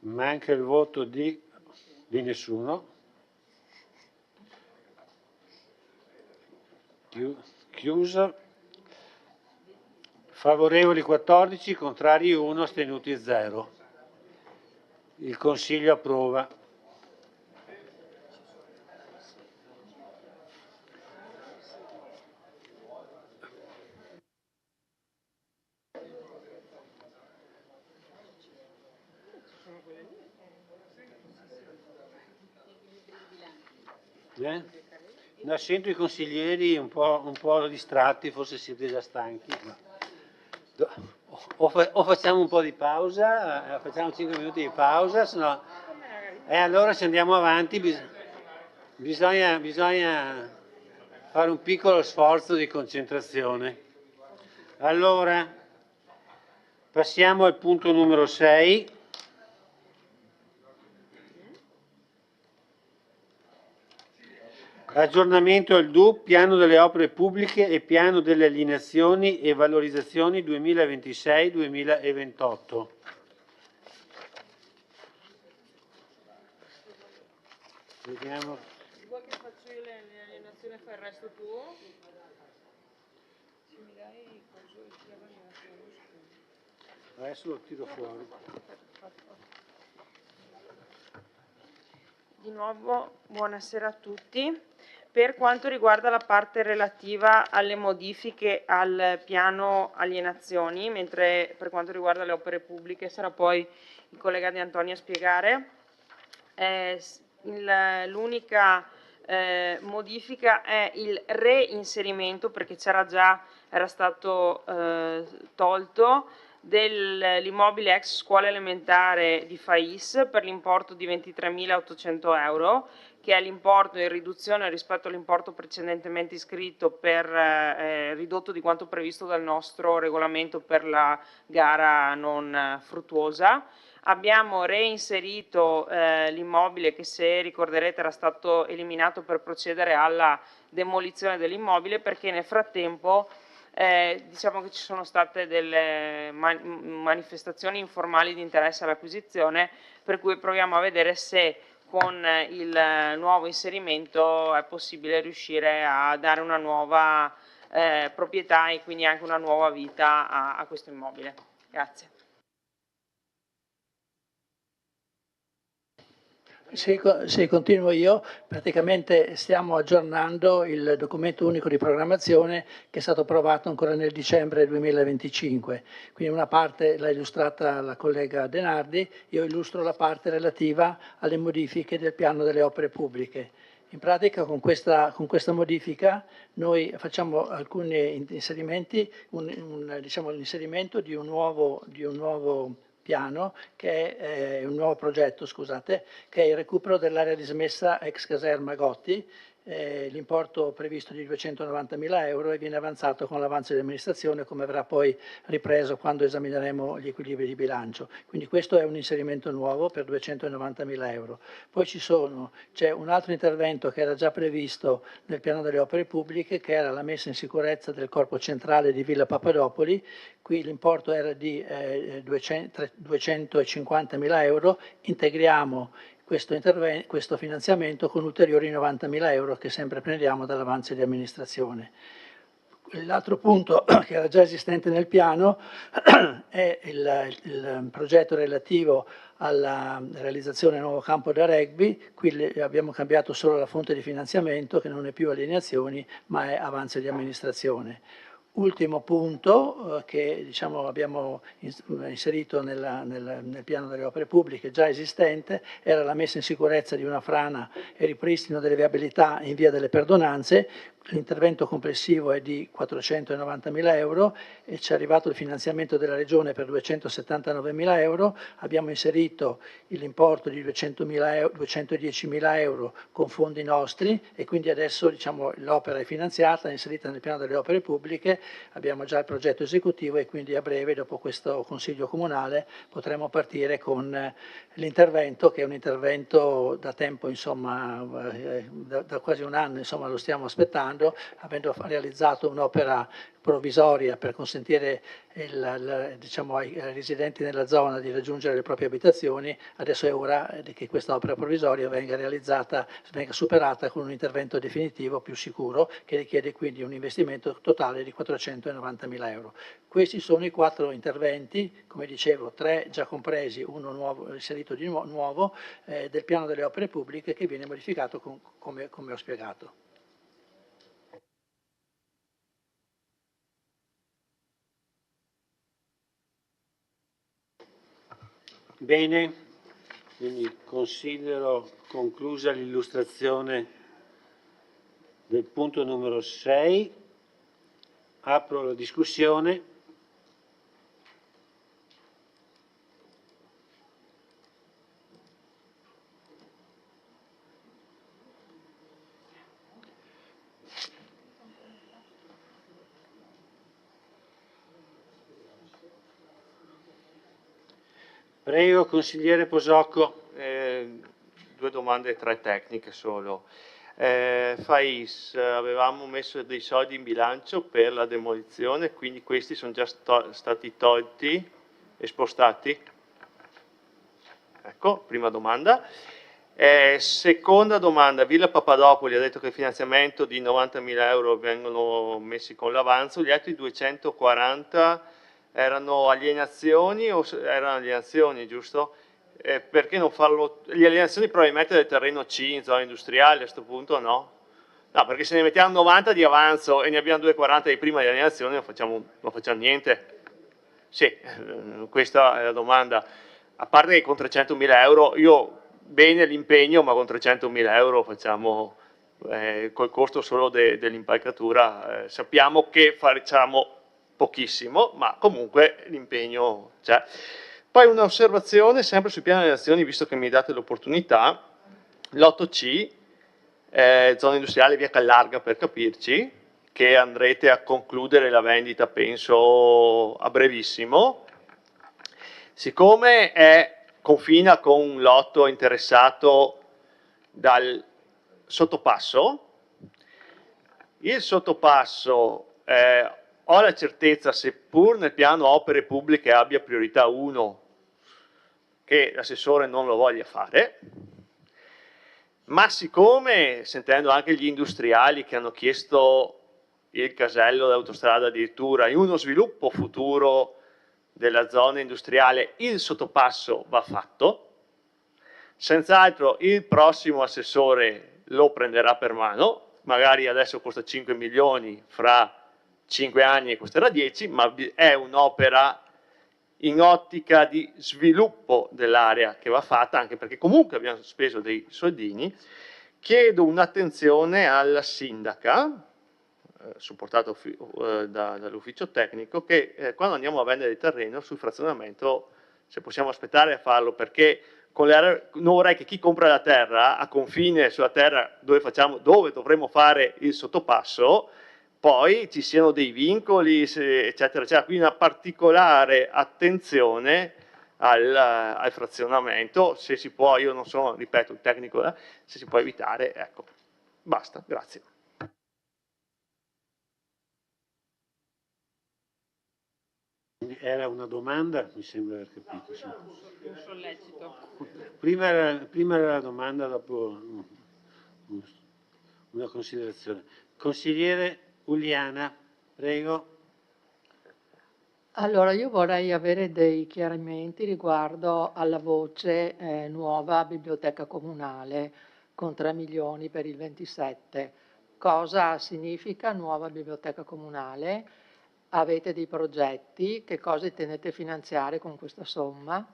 Manca il voto di nessuno. Chiuso. Favorevoli 14, contrari 1, astenuti 0. Il Consiglio approva. No, sento i consiglieri un po' distratti, forse siete già stanchi. O facciamo un po' di pausa, facciamo 5 minuti di pausa, sennò... allora se andiamo avanti bisogna fare un piccolo sforzo di concentrazione. Allora, passiamo al punto numero 6. Aggiornamento al DUP, piano delle opere pubbliche e piano delle alienazioni e valorizzazioni 2026-2028. Vediamo. Vuoi che faccio io le alienazioni e fai il resto tu? Se mi dai il coso e ti Adesso lo tiro fuori. Di nuovo buonasera a tutti. Per quanto riguarda la parte relativa alle modifiche al piano alienazioni, mentre per quanto riguarda le opere pubbliche sarà poi il collega Di Antonio a spiegare, l'unica modifica è il reinserimento, perché era stato tolto, dell'immobile ex scuola elementare di Fais per l'importo di 23.800 euro, che è l'importo in riduzione rispetto all'importo precedentemente iscritto ridotto di quanto previsto dal nostro regolamento per la gara non fruttuosa. Abbiamo reinserito l'immobile che, se ricorderete, era stato eliminato per procedere alla demolizione dell'immobile, perché nel frattempo diciamo che ci sono state delle manifestazioni informali di interesse all'acquisizione, per cui proviamo a vedere se con il nuovo inserimento è possibile riuscire a dare una nuova proprietà e quindi anche una nuova vita a questo immobile. Grazie. Se continuo io, praticamente stiamo aggiornando il documento unico di programmazione che è stato approvato ancora nel dicembre 2025. Quindi una parte l'ha illustrata la collega De Nardi, io illustro la parte relativa alle modifiche del piano delle opere pubbliche. In pratica con questa modifica noi facciamo alcuni inserimenti, diciamo l'inserimento di un nuovo piano, che è un nuovo progetto, scusate, che è il recupero dell'area dismessa ex caserma Gotti. L'importo previsto di 290.000 euro e viene avanzato con l'avanzo di amministrazione, come verrà poi ripreso quando esamineremo gli equilibri di bilancio. Quindi questo è un inserimento nuovo per 290.000 euro. Poi c'è un altro intervento che era già previsto nel piano delle opere pubbliche, che era la messa in sicurezza del corpo centrale di Villa Papadopoli. Qui l'importo era di 250.000 euro, integriamo questo finanziamento con ulteriori 90.000 euro che sempre prendiamo dall'avanzo di amministrazione. L'altro punto che era già esistente nel piano è il progetto relativo alla realizzazione del nuovo campo da rugby. Qui abbiamo cambiato solo la fonte di finanziamento, che non è più alienazioni ma è avanzo di amministrazione. Ultimo punto che diciamo, abbiamo inserito nel piano delle opere pubbliche già esistente era la messa in sicurezza di una frana e ripristino delle viabilità in via delle Perdonanze. L'intervento complessivo è di 490.000 euro e ci è arrivato il finanziamento della Regione per 279.000 euro. Abbiamo inserito l'importo di 210.000 euro con fondi nostri e quindi adesso diciamo, l'opera è finanziata, è inserita nel piano delle opere pubbliche. Abbiamo già il progetto esecutivo e quindi a breve, dopo questo Consiglio Comunale, potremo partire con l'intervento, che è un intervento da tempo, insomma, da quasi un anno, insomma, lo stiamo aspettando, avendo realizzato un'opera provvisoria per consentire diciamo, ai residenti nella zona di raggiungere le proprie abitazioni. Adesso è ora che questa opera provvisoria venga realizzata, venga superata con un intervento definitivo più sicuro, che richiede quindi un investimento totale di 490.000 euro. Questi sono i 4 interventi, come dicevo, 3 già compresi, uno nuovo, inserito di nuovo, del piano delle opere pubbliche, che viene modificato come ho spiegato. Bene, quindi considero conclusa l'illustrazione del punto numero 6. Apro la discussione. Prego, consigliere Posocco. 2 domande e 3 tecniche solo. FAIS, avevamo messo dei soldi in bilancio per la demolizione, quindi questi sono già stati tolti e spostati? Ecco, prima domanda. Seconda domanda, Villa Papadopoli ha detto che il finanziamento di 90.000 euro vengono messi con l'avanzo, gli altri 240 erano alienazioni o erano alienazioni, giusto? Perché non farlo? Le alienazioni probabilmente del terreno C in zona industriale a questo punto no? No, perché se ne mettiamo 90 di avanzo e ne abbiamo 240 di prima di alienazione non facciamo niente. Sì, questa è la domanda. A parte che con 300.000 euro, io bene l'impegno, ma con 300.000 euro facciamo col costo solo dell'impalcatura, sappiamo che facciamo pochissimo, ma comunque l'impegno c'è. Poi un'osservazione sempre sul piano delle azioni, visto che mi date l'opportunità, l'8C, zona industriale via Callarga per capirci, che andrete a concludere la vendita penso a brevissimo. Siccome confina con un lotto interessato dal sottopasso, il sottopasso ho la certezza, seppur nel piano opere pubbliche abbia priorità 1, che l'assessore non lo voglia fare, ma siccome, sentendo anche gli industriali che hanno chiesto il casello dell'autostrada addirittura, in uno sviluppo futuro della zona industriale il sottopasso va fatto, senz'altro il prossimo assessore lo prenderà per mano, magari adesso costa 5 milioni, fra 5 anni costerà 10, ma è un'opera in ottica di sviluppo dell'area che va fatta, anche perché comunque abbiamo speso dei soldini. Chiedo un'attenzione alla sindaca, supportato dall'ufficio tecnico, che quando andiamo a vendere il terreno sul frazionamento, se possiamo aspettare a farlo, perché con non vorrei che chi compra la terra a confine sulla terra dove dovremo fare il sottopasso, poi ci siano dei vincoli, eccetera, eccetera. Quindi una particolare attenzione al frazionamento, se si può, io non sono, ripeto, il tecnico, se si può evitare, ecco, basta, grazie. Era una domanda, mi sembra aver capito. Sì. Un sollecito. Prima era la domanda, dopo una considerazione. Consigliere Uliana, prego. Allora, io vorrei avere dei chiarimenti riguardo alla voce nuova biblioteca comunale con 3 milioni per il 27. Cosa significa nuova biblioteca comunale? Avete dei progetti? Che cosa intendete finanziare con questa somma?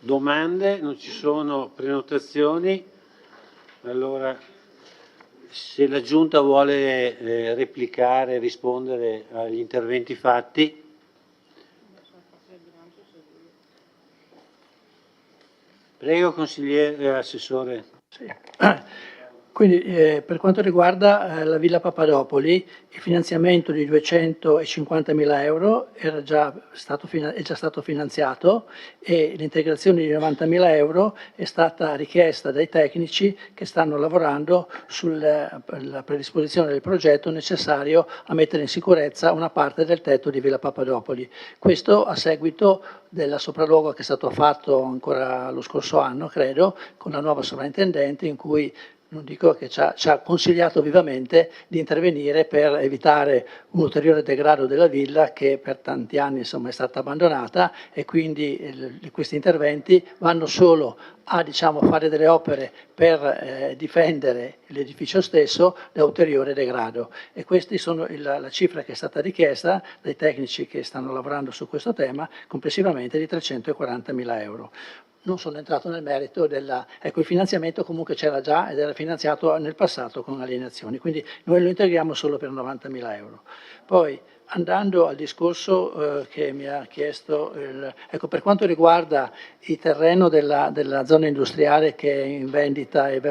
Domande? Non ci sono prenotazioni? Allora, se la Giunta vuole replicare, rispondere agli interventi fatti. Prego, consigliere, assessore. Sì. Quindi per quanto riguarda la Villa Papadopoli, il finanziamento di 250.000 euro è già stato finanziato e l'integrazione di 90.000 euro è stata richiesta dai tecnici che stanno lavorando sulla predisposizione del progetto necessario a mettere in sicurezza una parte del tetto di Villa Papadopoli. Questo a seguito del sopralluogo che è stato fatto ancora lo scorso anno, credo, con la nuova sovrintendente, in cui non dico che ci ha consigliato vivamente di intervenire per evitare un ulteriore degrado della villa che per tanti anni insomma, è stata abbandonata, e quindi questi interventi vanno solo a fare delle opere per difendere l'edificio stesso da ulteriore degrado, e questa sono la cifra che è stata richiesta dai tecnici che stanno lavorando su questo tema, complessivamente di 340.000 euro. Non sono entrato nel merito ecco, il finanziamento comunque c'era già ed era finanziato nel passato con alienazioni, quindi noi lo integriamo solo per 90.000 euro. Poi, andando al discorso che mi ha chiesto, ecco, per quanto riguarda il terreno della zona industriale che è in vendita e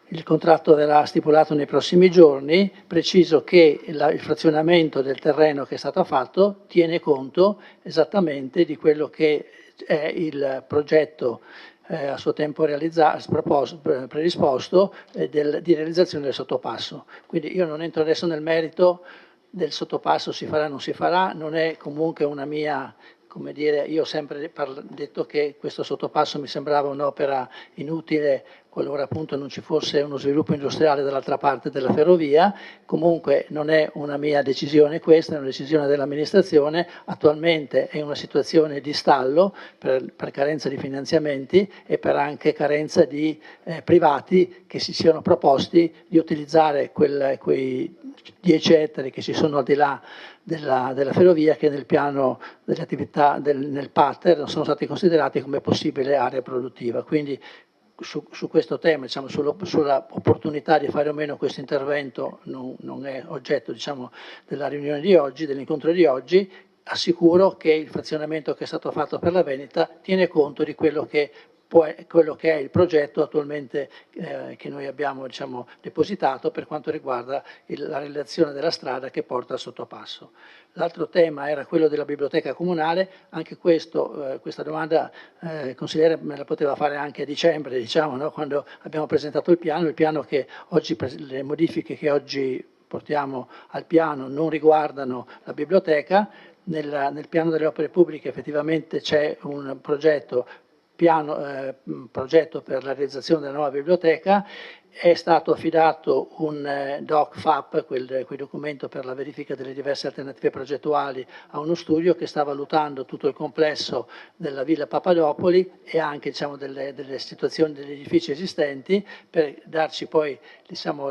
il contratto verrà stipulato nei prossimi giorni, preciso che il frazionamento del terreno che è stato fatto tiene conto esattamente di quello che è il progetto a suo tempo predisposto di realizzazione del sottopasso. Quindi io non entro adesso nel merito del sottopasso, si farà o non si farà, non è comunque una mia, come dire, io ho sempre detto che questo sottopasso mi sembrava un'opera inutile qualora appunto non ci fosse uno sviluppo industriale dall'altra parte della ferrovia. Comunque non è una mia decisione questa, è una decisione dell'amministrazione. Attualmente è una situazione di stallo per carenza di finanziamenti e per anche carenza di privati che si siano proposti di utilizzare quei 10 ettari che ci sono al di là della ferrovia, che nel piano delle attività nel PATER non sono stati considerati come possibile area produttiva. Quindi su questo tema, diciamo, sulla opportunità di fare o meno questo intervento non è oggetto, diciamo, della riunione di oggi, dell'incontro di oggi. Assicuro che il frazionamento che è stato fatto per la vendita tiene conto di quello che è il progetto attualmente che noi abbiamo, diciamo, depositato per quanto riguarda la realizzazione della strada che porta al sottopasso. L'altro tema era quello della biblioteca comunale. Anche questa domanda il consigliere me la poteva fare anche a dicembre, diciamo, no? Quando abbiamo presentato il piano che oggi, le modifiche che oggi portiamo al piano non riguardano la biblioteca. Nel piano delle opere pubbliche effettivamente c'è un progetto per la realizzazione della nuova biblioteca. È stato affidato un DOC-FAP, quel documento per la verifica delle diverse alternative progettuali, a uno studio che sta valutando tutto il complesso della Villa Papadopoli e anche, diciamo, delle situazioni degli edifici esistenti, per darci poi, diciamo,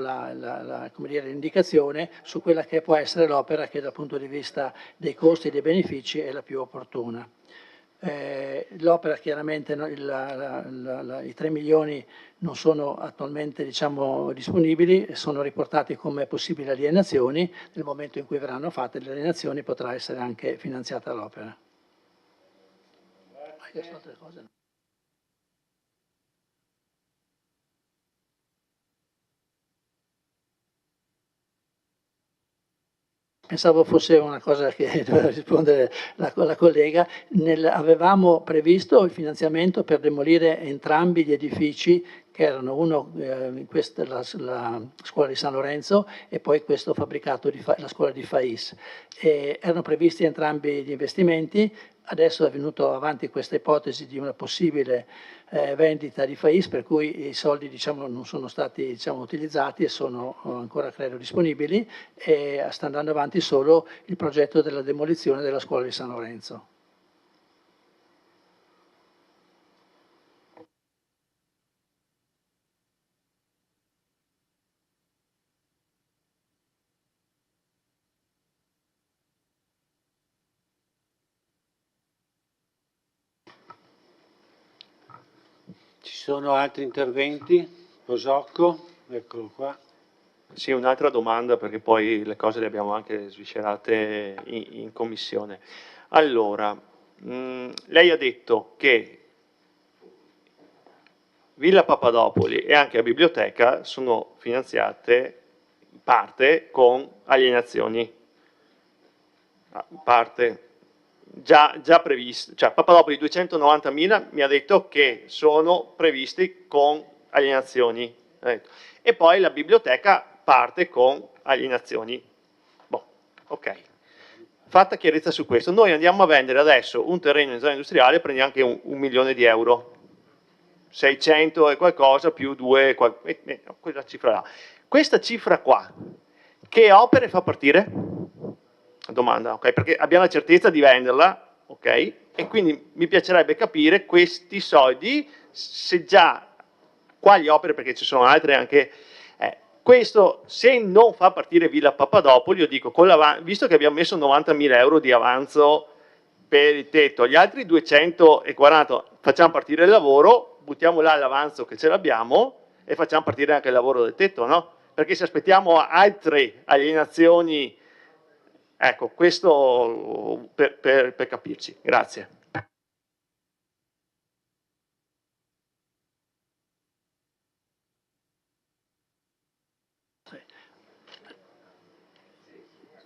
l'indicazione su quella che può essere l'opera che dal punto di vista dei costi e dei benefici è la più opportuna. L'opera chiaramente, no, i 3 milioni non sono attualmente, diciamo, disponibili, sono riportati come possibili alienazioni. Nel momento in cui verranno fatte le alienazioni potrà essere anche finanziata l'opera. Pensavo fosse una cosa che doveva rispondere la collega. Avevamo previsto il finanziamento per demolire entrambi gli edifici, che erano uno la scuola di San Lorenzo e poi questo fabbricato, la scuola di Fais. Erano previsti entrambi gli investimenti. Adesso è venuto avanti questa ipotesi di una possibile vendita di Fais, per cui i soldi, diciamo, non sono stati, diciamo, utilizzati e sono ancora, credo, disponibili, e sta andando avanti solo il progetto della demolizione della scuola di San Lorenzo. Ci sono altri interventi? Posocco, eccolo qua. Sì, un'altra domanda, perché poi le cose le abbiamo anche sviscerate in commissione. Allora, lei ha detto che Villa Papadopoli e anche la biblioteca sono finanziate in parte con alienazioni, parte già previste, cioè Papadopoli 290.000 mi ha detto che sono previsti con alienazioni, e poi la biblioteca parte con alienazioni. Boh, ok. Fatta chiarezza su questo, noi andiamo a vendere adesso un terreno in zona industriale, prendiamo anche 1 milione di euro, 600 e qualcosa più 2, quella cifra là. Questa cifra qua, che opere fa partire? Domanda, ok? Perché abbiamo la certezza di venderla, ok? E quindi mi piacerebbe capire questi soldi, se già, quali opere, perché ci sono altre anche. Questo, se non fa partire Villa Papadopoli, io dico, visto che abbiamo messo 90.000 euro di avanzo per il tetto, gli altri 240 facciamo partire il lavoro, buttiamo là l'avanzo che ce l'abbiamo e facciamo partire anche il lavoro del tetto, no? Perché se aspettiamo altre alienazioni, ecco, questo per capirci. Grazie.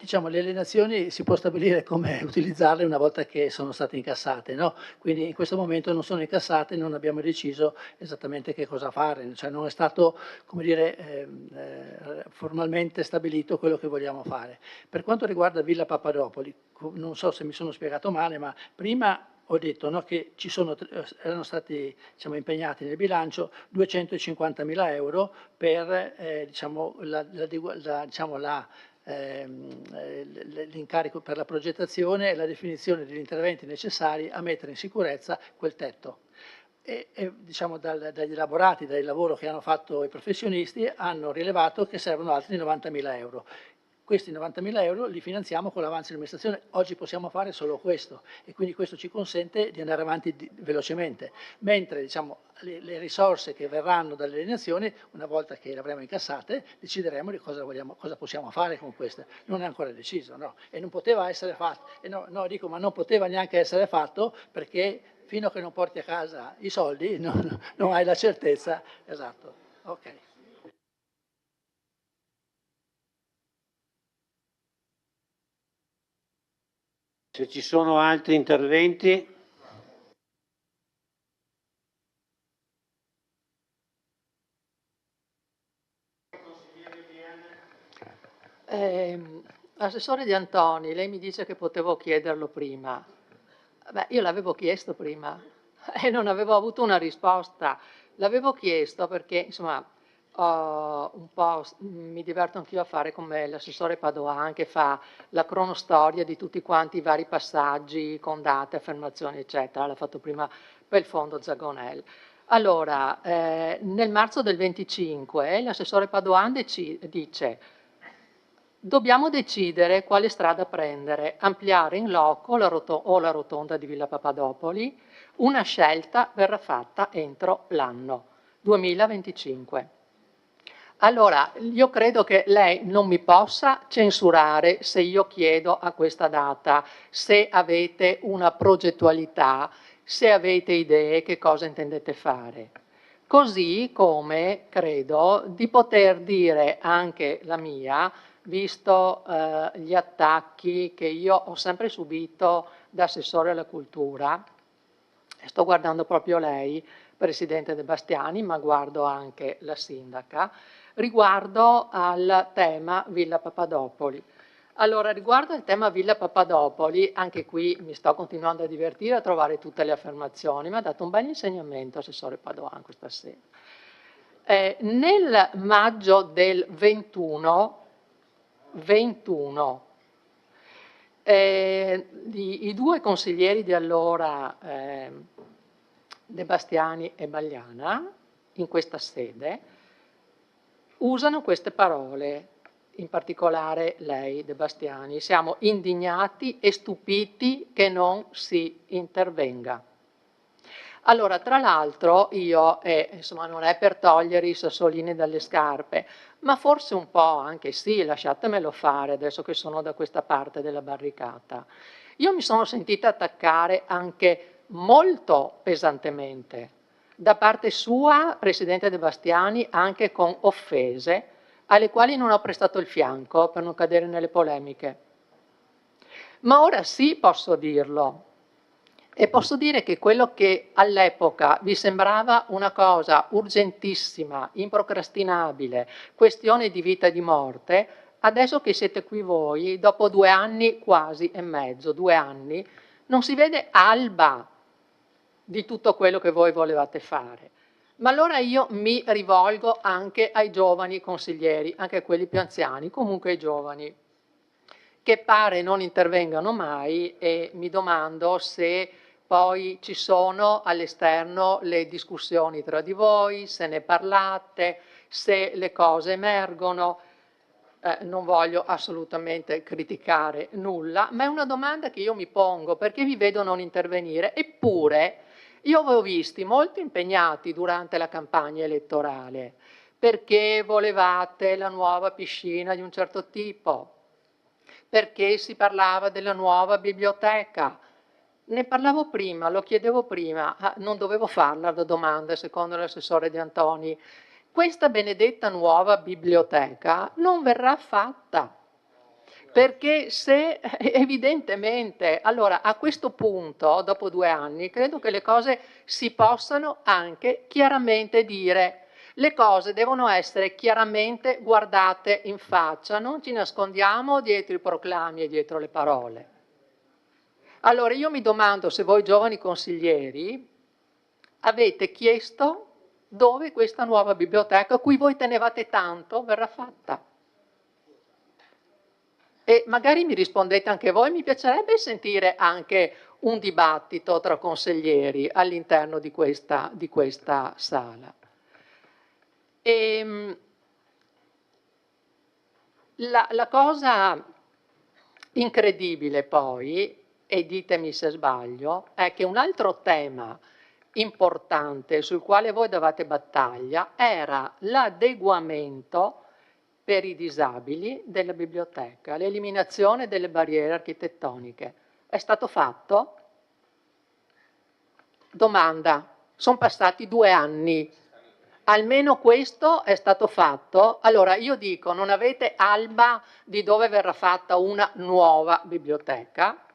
Diciamo, le alienazioni si può stabilire come utilizzarle una volta che sono state incassate, no? Quindi in questo momento non sono incassate, non abbiamo deciso esattamente che cosa fare, cioè non è stato, come dire, formalmente stabilito quello che vogliamo fare. Per quanto riguarda Villa Papadopoli, non so se mi sono spiegato male, ma prima ho detto, no, che erano stati, diciamo, impegnati nel bilancio 250.000 euro per l'incarico per la progettazione e la definizione degli interventi necessari a mettere in sicurezza quel tetto. Diciamo, dagli elaborati, dal lavoro che hanno fatto i professionisti, hanno rilevato che servono altri 90.000 euro. Questi 90.000 euro li finanziamo con l'avanzo di amministrazione. Oggi possiamo fare solo questo e quindi questo ci consente di andare avanti velocemente, mentre, diciamo, le risorse che verranno dalle alienazioni, una volta che le avremo incassate, decideremo di cosa possiamo fare con queste. Non è ancora deciso, no? E non poteva essere fatto, ma non poteva neanche essere fatto, perché fino a che non porti a casa i soldi non hai la certezza. Esatto. Ok. Se ci sono altri interventi. Assessore Di Antoni, lei mi dice che potevo chiederlo prima. Beh, io l'avevo chiesto prima e non avevo avuto una risposta. L'avevo chiesto perché, insomma, un po' mi diverto anch'io a fare come l'assessore Padoan, che fa la cronostoria di tutti quanti i vari passaggi con date, affermazioni, eccetera. L'ha fatto prima per il fondo Zagonel. Allora, nel marzo del 25 l'assessore Padoan dice: dobbiamo decidere quale strada prendere, ampliare in loco la rotonda di Villa Papadopoli. Una scelta verrà fatta entro l'anno 2025. Allora, io credo che lei non mi possa censurare se io chiedo a questa data, se avete una progettualità, se avete idee, che cosa intendete fare. Così come credo di poter dire anche la mia, visto gli attacchi che io ho sempre subito da assessore alla cultura, e sto guardando proprio lei, Presidente De Bastiani, ma guardo anche la sindaca, riguardo al tema Villa Papadopoli. Allora, riguardo al tema Villa Papadopoli, anche qui mi sto continuando a divertire a trovare tutte le affermazioni, mi ha dato un bel insegnamento Assessore Padoan questa sera. Nel maggio del 21, i due consiglieri di allora, De Bastiani e Bagliana, in questa sede, usano queste parole, in particolare lei, De Bastiani: siamo indignati e stupiti che non si intervenga. Allora, tra l'altro, io, insomma, non è per togliere i sassolini dalle scarpe, ma forse un po' anche sì, lasciatemelo fare adesso che sono da questa parte della barricata. Io mi sono sentita attaccare anche molto pesantemente da parte sua, Presidente De Bastiani, anche con offese alle quali non ho prestato il fianco per non cadere nelle polemiche. Ma ora sì posso dirlo. E posso dire che quello che all'epoca vi sembrava una cosa urgentissima, improcrastinabile, questione di vita e di morte, adesso che siete qui voi, dopo 2 anni quasi e mezzo, 2 anni, non si vede alba di tutto quello che voi volevate fare. Ma allora io mi rivolgo anche ai giovani consiglieri, anche a quelli più anziani, comunque ai giovani, che pare non intervengano mai, e mi domando se poi ci sono all'esterno le discussioni tra di voi, se ne parlate, se le cose emergono. Non voglio assolutamente criticare nulla, ma è una domanda che io mi pongo, perché vi vedo non intervenire. Eppure io vi ho visti molto impegnati durante la campagna elettorale, perché volevate la nuova piscina di un certo tipo, perché si parlava della nuova biblioteca. Ne parlavo prima, lo chiedevo prima, non dovevo farla la domanda secondo l'assessore Di Antoni. Questa benedetta nuova biblioteca non verrà fatta, perché se evidentemente, allora a questo punto, dopo 2 anni, credo che le cose si possano anche chiaramente dire. Le cose devono essere chiaramente guardate in faccia, non ci nascondiamo dietro i proclami e dietro le parole. Allora io mi domando se voi giovani consiglieri avete chiesto dove questa nuova biblioteca, a cui voi tenevate tanto, verrà fatta. E magari mi rispondete anche voi, mi piacerebbe sentire anche un dibattito tra consiglieri all'interno di questa sala. La cosa incredibile poi, e ditemi se sbaglio, è che un altro tema importante sul quale voi davate battaglia era l'adeguamento per i disabili della biblioteca, l'eliminazione delle barriere architettoniche. È stato fatto? Domanda, sono passati 2 anni, almeno questo è stato fatto? Allora io dico, non avete alba di dove verrà fatta una nuova biblioteca?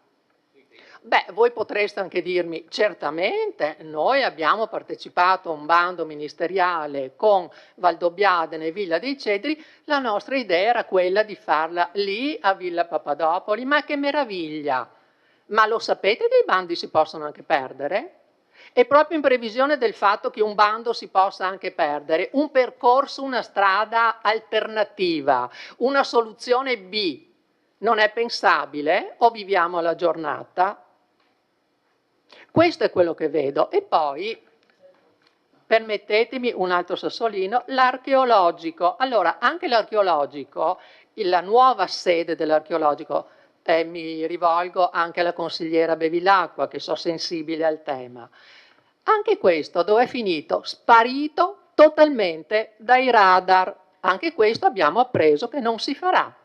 Beh, voi potreste anche dirmi, certamente, noi abbiamo partecipato a un bando ministeriale con Valdobbiadene e Villa dei Cedri, la nostra idea era quella di farla lì a Villa Papadopoli, ma che meraviglia! Ma lo sapete che i bandi si possono anche perdere? E proprio in previsione del fatto che un bando si possa anche perdere, un percorso, una strada alternativa, una soluzione B, non è pensabile o viviamo la giornata? Questo è quello che vedo. E poi, permettetemi un altro sassolino, l'archeologico. Allora, anche l'archeologico, la nuova sede dell'archeologico, mi rivolgo anche alla consigliera Bevilacqua, che so sensibile al tema. Anche questo dove è finito? Sparito totalmente dai radar. Anche questo abbiamo appreso che non si farà.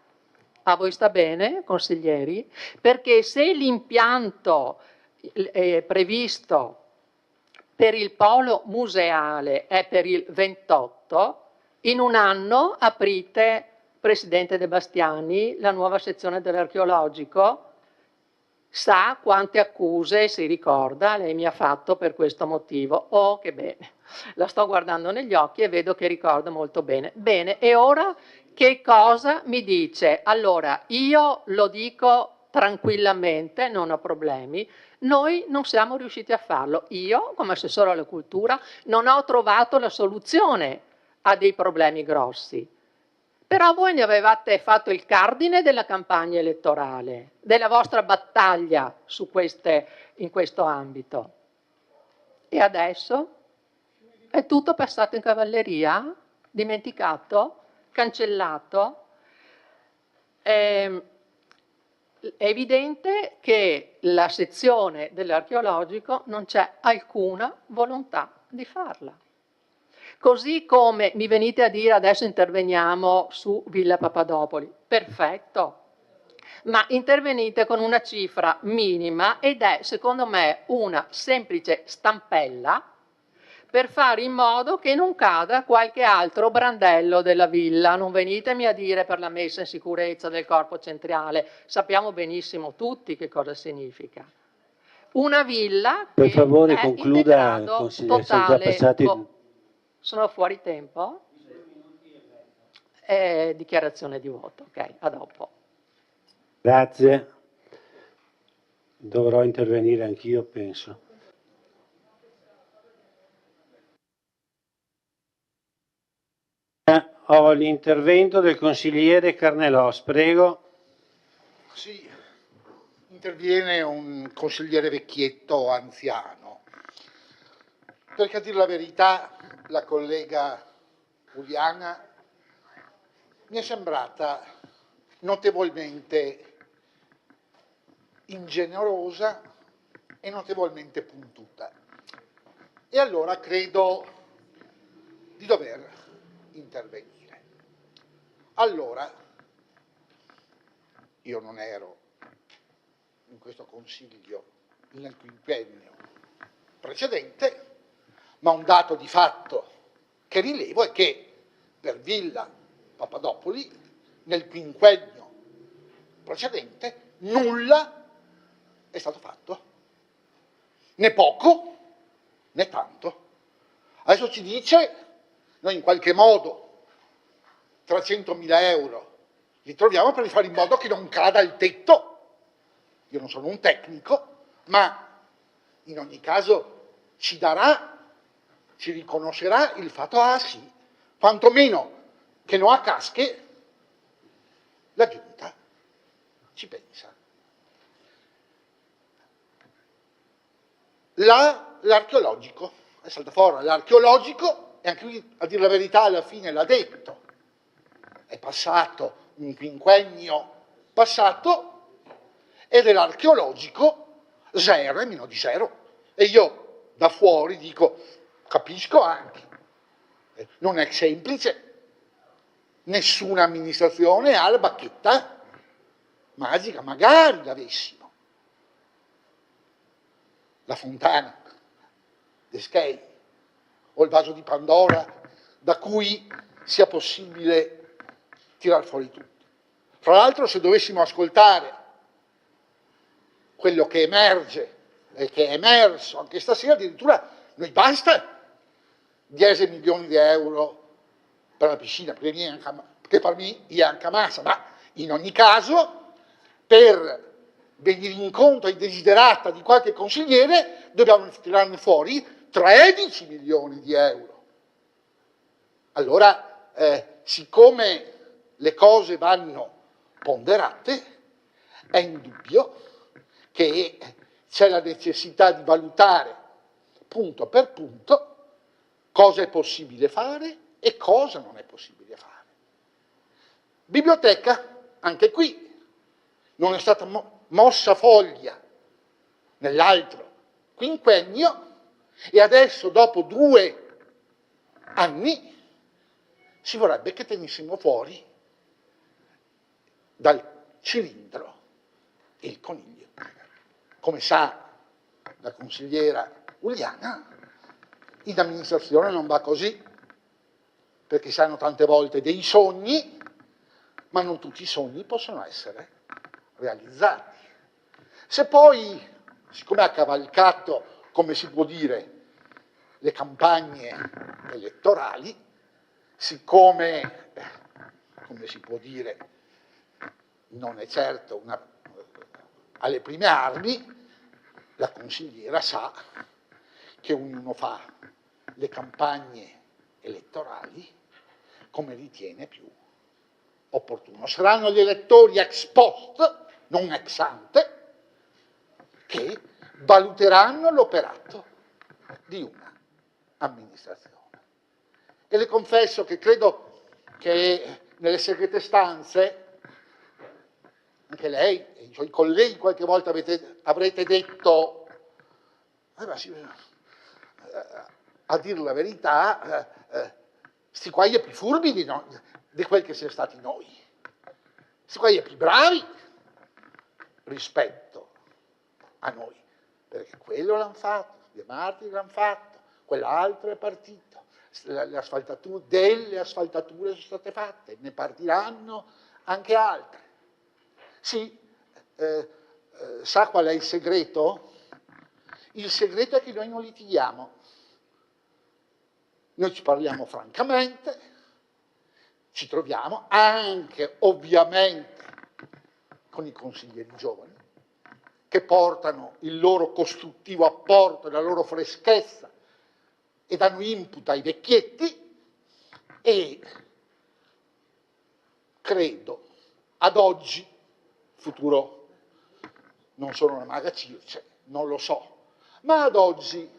A voi sta bene, consiglieri? Perché se l'impianto previsto per il polo museale è per il 28, in un anno aprite, Presidente De Bastiani, la nuova sezione dell'archeologico. Sa quante accuse, si ricorda, lei mi ha fatto per questo motivo. Oh, che bene. La sto guardando negli occhi e vedo che ricorda molto bene. Bene, e ora che cosa mi dice? Allora, io lo dico tranquillamente, non ho problemi. Noi non siamo riusciti a farlo. Io, come assessore alla cultura, non ho trovato la soluzione a dei problemi grossi. Però voi ne avevate fatto il cardine della campagna elettorale, della vostra battaglia su in questo ambito. E adesso è tutto passato in cavalleria? Dimenticato? Cancellato? È evidente che la sezione dell'archeologico non c'è alcuna volontà di farla. Così come mi venite a dire adesso interveniamo su Villa Papadopoli, perfetto, ma intervenite con una cifra minima ed è secondo me una semplice stampella per fare in modo che non cada qualche altro brandello della villa. Non venitemi a dire per la messa in sicurezza del corpo centrale, sappiamo benissimo tutti che cosa significa. Una villa che per favore è concluda, in degrado consigliere, sono già totale. passati... Sono fuori tempo? Dichiarazione di voto, ok, a dopo. Grazie. Dovrò intervenire anch'io, penso. Ho l'intervento del consigliere Carnellos, prego. Sì, interviene un consigliere vecchietto anziano, perché a dire la verità la collega Uliana mi è sembrata notevolmente ingenerosa e notevolmente puntuta. E allora credo di dover intervenire. Allora, io non ero in questo consiglio nel quinquennio precedente, ma un dato di fatto che rilevo è che per Villa Papadopoli nel quinquennio precedente nulla è stato fatto, né poco né tanto. Adesso ci dice, noi in qualche modo 300.000 euro li troviamo per fare in modo che non cada il tetto. Io non sono un tecnico, ma in ogni caso ci riconoscerà il fatto, ah sì, quantomeno che non a casche la Giunta ci pensa. L'archeologico, è salta fuori l'archeologico, e anche lui, a dire la verità, alla fine l'ha detto, è passato un quinquennio passato, e dell'archeologico zero e meno di zero. E io da fuori dico, capisco anche, non è semplice, nessuna amministrazione ha la bacchetta magica, magari l'avessimo. La fontana d'Eschei o il vaso di Pandora da cui sia possibile tirar fuori tutto. Fra l'altro, se dovessimo ascoltare quello che emerge e che è emerso anche stasera, addirittura noi basta 10 milioni di euro per la piscina, che per me è anche massa, ma in ogni caso per venire incontro ai desiderata di qualche consigliere dobbiamo tirarne fuori 13 milioni di euro. Allora, siccome le cose vanno ponderate, è indubbio che c'è la necessità di valutare punto per punto cosa è possibile fare e cosa non è possibile fare. Biblioteca, anche qui, non è stata mossa foglia nell'altro quinquennio e adesso, dopo 2 anni, si vorrebbe che tenessimo fuori dal cilindro il coniglio. Come sa la consigliera Uliana, in amministrazione non va così, perché si hanno tante volte dei sogni, ma non tutti i sogni possono essere realizzati. Se poi, siccome ha cavalcato, come si può dire, le campagne elettorali, siccome, come si può dire, non è certo alle prime armi, la consigliera sa che ognuno fa le campagne elettorali come ritiene più opportuno. Saranno gli elettori ex post, non ex ante, che valuteranno l'operato di una amministrazione. E le confesso che credo che nelle segrete stanze anche lei e i suoi colleghi qualche volta avrete detto, a dire la verità, sti qua è più furbi di quel che siamo stati noi. Sti qua è più bravi rispetto a noi, perché quello l'hanno fatto, De Martini l'hanno fatto, quell'altro è partito, delle asfaltature sono state fatte, ne partiranno anche altre. Sì, sa qual è il segreto? Il segreto è che noi non litighiamo. Noi ci parliamo francamente, ci troviamo anche ovviamente con i consiglieri giovani, che portano il loro costruttivo apporto, la loro freschezza e danno input ai vecchietti, e credo ad oggi, futuro non sono una maga Circe, non lo so, ma ad oggi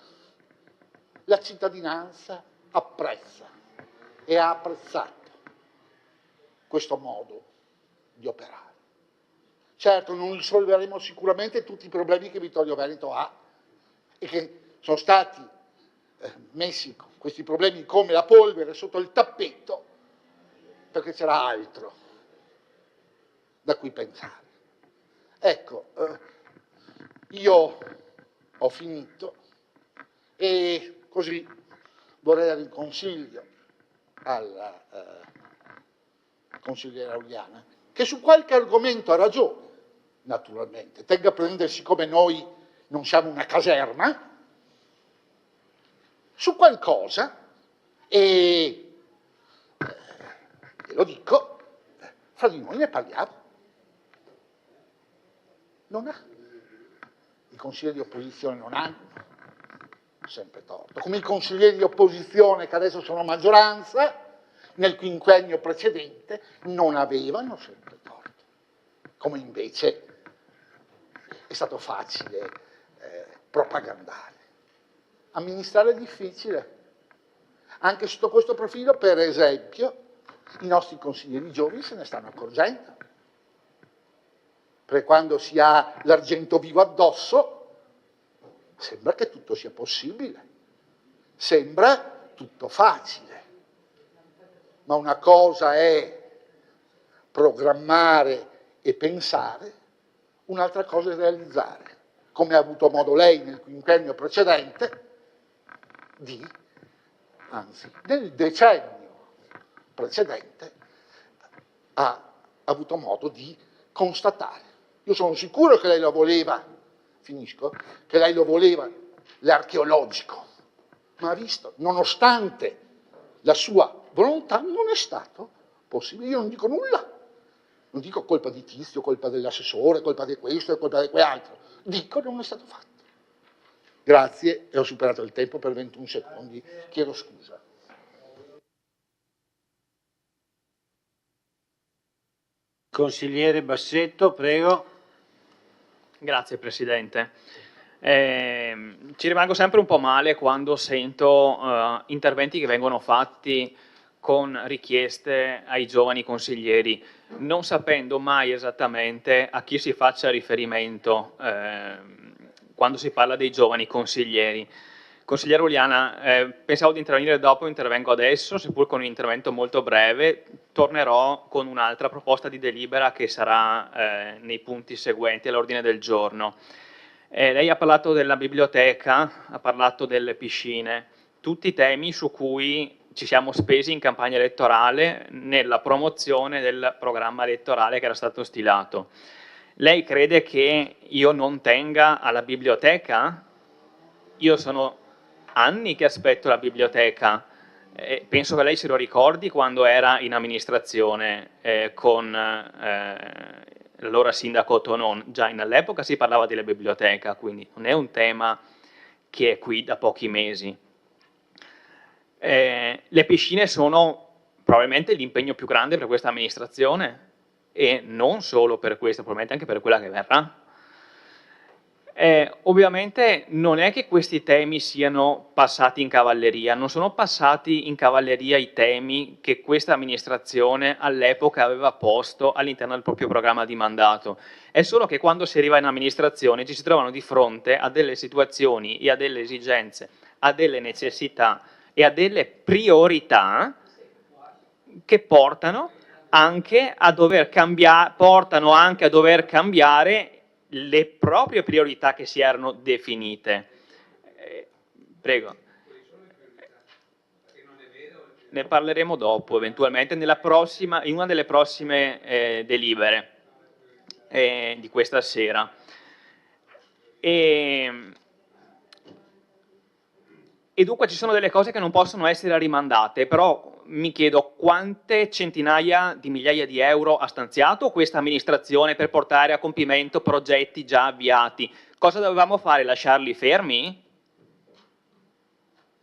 la cittadinanza apprezza e ha apprezzato questo modo di operare. Certo, non risolveremo sicuramente tutti i problemi che Vittorio Veneto ha e che sono stati messi questi problemi come la polvere sotto il tappeto, perché c'era altro da cui pensare. Ecco, io ho finito e così vorrei dare un consiglio alla consigliera Uliana, che su qualche argomento ha ragione, naturalmente. Tenga presente, siccome noi non siamo una caserma, su qualcosa, e lo dico, fra di noi ne parliamo. Non ha. consiglieri di opposizione non hanno sempre torto, come i consiglieri di opposizione che adesso sono maggioranza, nel quinquennio precedente non avevano sempre torto, come invece è stato facile propagandare. Amministrare è difficile. Anche sotto questo profilo, per esempio, i nostri consiglieri giovani se ne stanno accorgendo. Perché quando si ha l'argento vivo addosso, sembra che tutto sia possibile, sembra tutto facile. Ma una cosa è programmare e pensare, un'altra cosa è realizzare, come ha avuto modo lei nel quinquennio precedente, anzi, nel decennio precedente, ha avuto modo di constatare. Io sono sicuro che lei lo voleva, finisco, che lei lo voleva l'archeologico, ma ha visto, nonostante la sua volontà, non è stato possibile. Io non dico nulla, non dico colpa di Tizio, colpa dell'assessore, colpa di questo, colpa di quell'altro, dico che non è stato fatto. Grazie, e ho superato il tempo per 21 secondi, chiedo scusa. Consigliere Bassetto, prego. Grazie Presidente. Ci rimango sempre un po' male quando sento interventi che vengono fatti con richieste ai giovani consiglieri, non sapendo mai esattamente a chi si faccia riferimento quando si parla dei giovani consiglieri. Consigliere Uliana, pensavo di intervenire dopo, intervengo adesso, seppur con un intervento molto breve. Tornerò con un'altra proposta di delibera che sarà nei punti seguenti all'ordine del giorno. Lei ha parlato della biblioteca, ha parlato delle piscine, tutti temi su cui ci siamo spesi in campagna elettorale nella promozione del programma elettorale che era stato stilato. Lei crede che io non tenga alla biblioteca? Io sono anni che aspetto la biblioteca. Penso che lei se lo ricordi quando era in amministrazione con l'allora sindaco Tonon. Già all'epoca si parlava della biblioteca, quindi non è un tema che è qui da pochi mesi. Le piscine sono probabilmente l'impegno più grande per questa amministrazione e non solo per questa, probabilmente anche per quella che verrà. Ovviamente non è che questi temi siano passati in cavalleria, non sono passati in cavalleria i temi che questa amministrazione all'epoca aveva posto all'interno del proprio programma di mandato. È solo che quando si arriva in amministrazione ci si trovano di fronte a delle situazioni e a delle esigenze, a delle necessità e a delle priorità che portano anche a dover cambiare le proprie priorità che si erano definite. Prego. Ne parleremo dopo, eventualmente, in una delle prossime delibere di questa sera. E dunque ci sono delle cose che non possono essere rimandate, però mi chiedo quante centinaia di migliaia di euro ha stanziato questa amministrazione per portare a compimento progetti già avviati. Cosa dovevamo fare? Lasciarli fermi?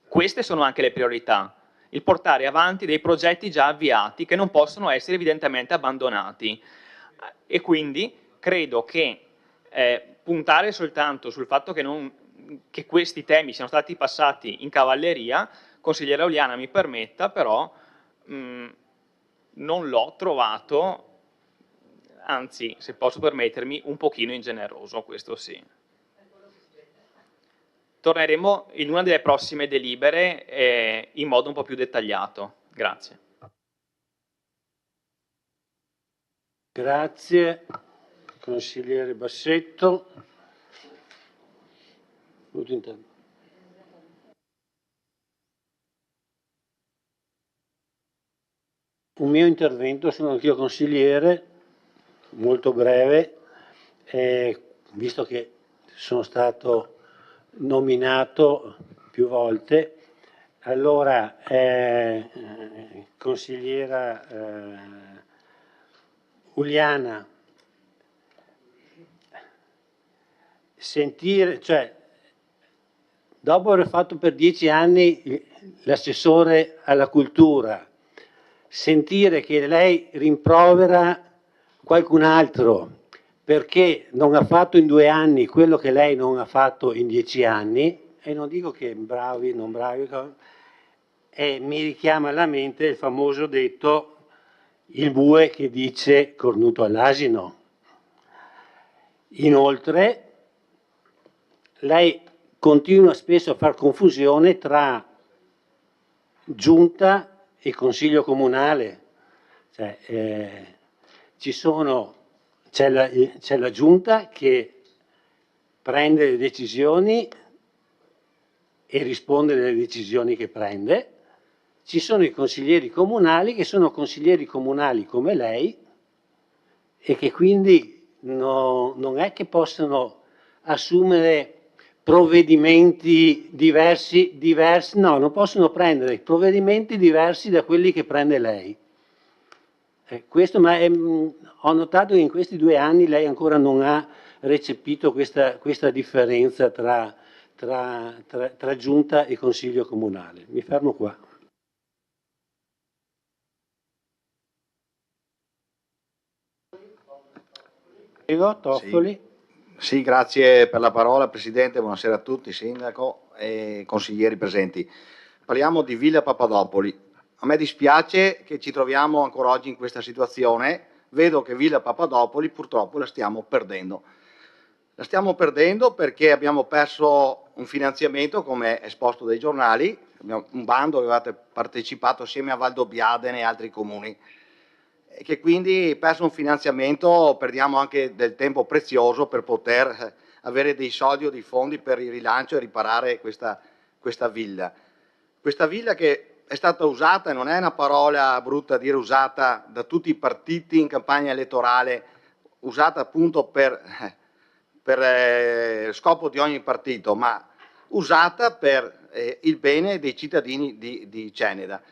Queste sono anche le priorità, il portare avanti dei progetti già avviati che non possono essere evidentemente abbandonati. E quindi credo che puntare soltanto sul fatto che questi temi siano stati passati in cavalleria, consigliere Uliana mi permetta, però non l'ho trovato, anzi, se posso permettermi, un pochino ingeneroso, questo sì. Torneremo in una delle prossime delibere in modo un po' più dettagliato. Grazie. Grazie, consigliere Bassetto. Un mio intervento, sono anch'io consigliere, molto breve, visto che sono stato nominato più volte. Allora, consigliera Uliana, sentire, cioè, dopo aver fatto per 10 anni l'assessore alla cultura, sentire che lei rimprovera qualcun altro perché non ha fatto in 2 anni quello che lei non ha fatto in 10 anni, e non dico che bravi, non bravi, e mi richiama alla mente il famoso detto, il bue che dice cornuto all'asino. Inoltre, lei continua spesso a far confusione tra giunta e consiglio comunale. Cioè, c'è la giunta che prende le decisioni e risponde alle decisioni che prende, ci sono i consiglieri comunali che sono consiglieri comunali come lei e che quindi non è che possono assumere provvedimenti diversi, no, non possono prendere provvedimenti diversi da quelli che prende lei. Ho notato che in questi 2 anni lei ancora non ha recepito questa differenza tra giunta e consiglio comunale. Mi fermo qua. Prego, Toffoli. Sì, grazie per la parola Presidente, buonasera a tutti, Sindaco e consiglieri presenti. Parliamo di Villa Papadopoli. A me dispiace che ci troviamo ancora oggi in questa situazione, vedo che Villa Papadopoli purtroppo la stiamo perdendo. La stiamo perdendo perché abbiamo perso un finanziamento, come esposto dai giornali, un bando, avevate partecipato assieme a Valdobbiadene e altri comuni, e che quindi perso un finanziamento perdiamo anche del tempo prezioso per poter avere dei soldi o dei fondi per il rilancio e riparare questa villa. Questa villa che è stata usata, e non è una parola brutta dire usata da tutti i partiti in campagna elettorale, usata appunto per scopo di ogni partito, ma usata per il bene dei cittadini di Ceneda.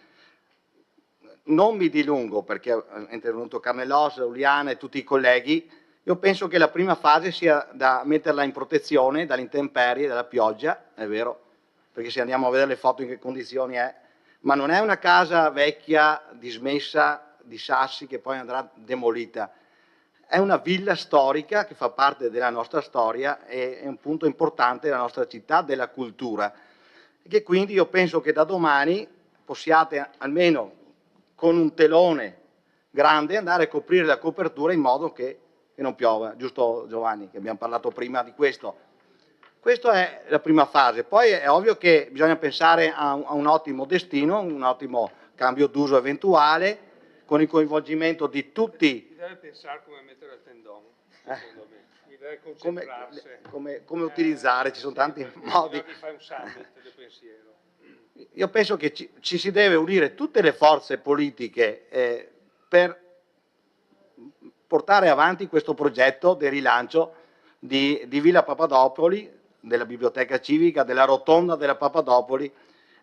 Non mi dilungo perché è intervenuto Carnellos, Uliana e tutti i colleghi. Io penso che la prima fase sia da metterla in protezione dalle intemperie, dalla pioggia, è vero, perché se andiamo a vedere le foto in che condizioni è, ma non è una casa vecchia, dismessa, di sassi che poi andrà demolita. È una villa storica che fa parte della nostra storia e è un punto importante della nostra città, della cultura. E che quindi io penso che da domani possiate almeno con un telone grande andare a coprire la copertura in modo che non piova, giusto Giovanni, che abbiamo parlato prima di questo. Questa è la prima fase, poi è ovvio che bisogna pensare a un ottimo destino, un ottimo cambio d'uso eventuale, con il coinvolgimento di tutti. Deve pensare come mettere il tendone, secondo me. Mi deve concentrarsi. Come utilizzare, ci sono tanti modi. Fai un summit del pensiero. Io penso che ci si deve unire tutte le forze politiche per portare avanti questo progetto di rilancio di Villa Papadopoli, della biblioteca civica, della rotonda della Papadopoli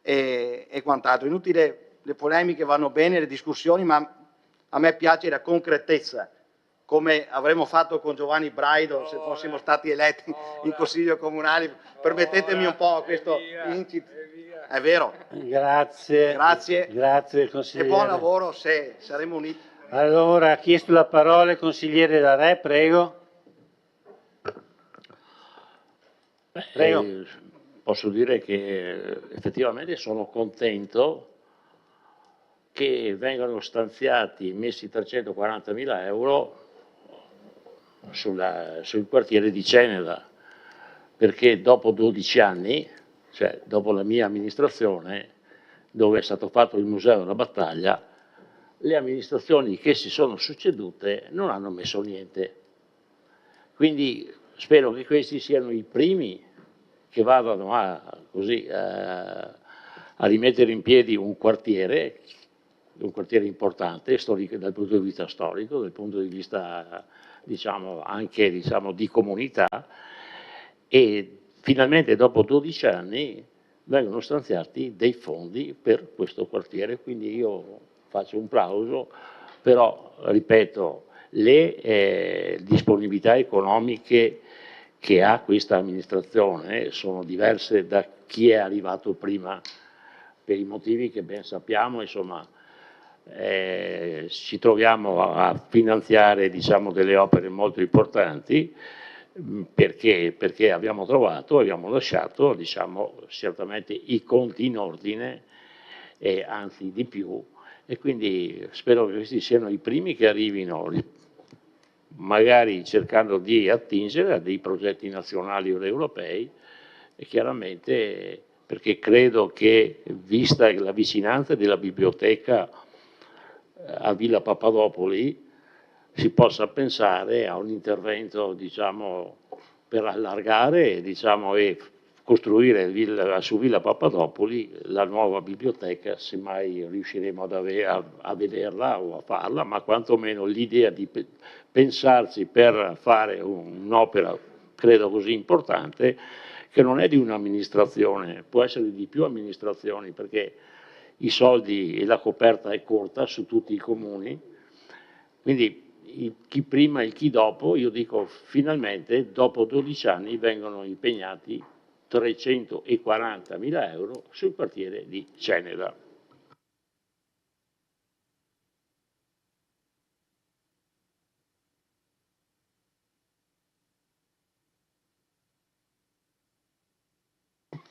e quant'altro. Inutile, le polemiche vanno bene, le discussioni, ma a me piace la concretezza, come avremmo fatto con Giovanni Braido se fossimo stati eletti in Consiglio Comunale. Permettetemi un po' questo incipit. È vero. Grazie. Grazie. Grazie consigliere. E buon lavoro se saremo uniti. Allora, ha chiesto la parola il consigliere D'Arè, prego. Prego. Posso dire che effettivamente sono contento che vengano stanziati, messi 340.000 euro sul quartiere di Ceneda, perché dopo 12 anni, cioè dopo la mia amministrazione, dove è stato fatto il Museo della Battaglia, le amministrazioni che si sono succedute non hanno messo niente. Quindi spero che questi siano i primi che vadano a rimettere in piedi un quartiere importante dal punto di vista storico, dal punto di vista anche di comunità, e finalmente dopo 12 anni vengono stanziati dei fondi per questo quartiere, quindi io faccio un plauso, però ripeto, le disponibilità economiche che ha questa amministrazione sono diverse da chi è arrivato prima, per i motivi che ben sappiamo, insomma, ci troviamo a finanziare, diciamo, delle opere molto importanti, perché abbiamo lasciato, diciamo, certamente i conti in ordine, e anzi di più, e quindi spero che questi siano i primi che arrivino, magari cercando di attingere a dei progetti nazionali o europei, e chiaramente perché credo che, vista la vicinanza della biblioteca a Villa Papadopoli, si possa pensare a un intervento, diciamo, per allargare, diciamo, e costruire su Villa Papadopoli la nuova biblioteca, se mai riusciremo a vederla o a farla, ma quantomeno l'idea di pensarci per fare un'opera, credo, così importante, che non è di un'amministrazione, può essere di più amministrazioni, perché i soldi e la coperta è corta su tutti i comuni, quindi chi prima e chi dopo, io dico finalmente dopo 12 anni vengono impegnati 340.000 euro sul quartiere di Ceneda.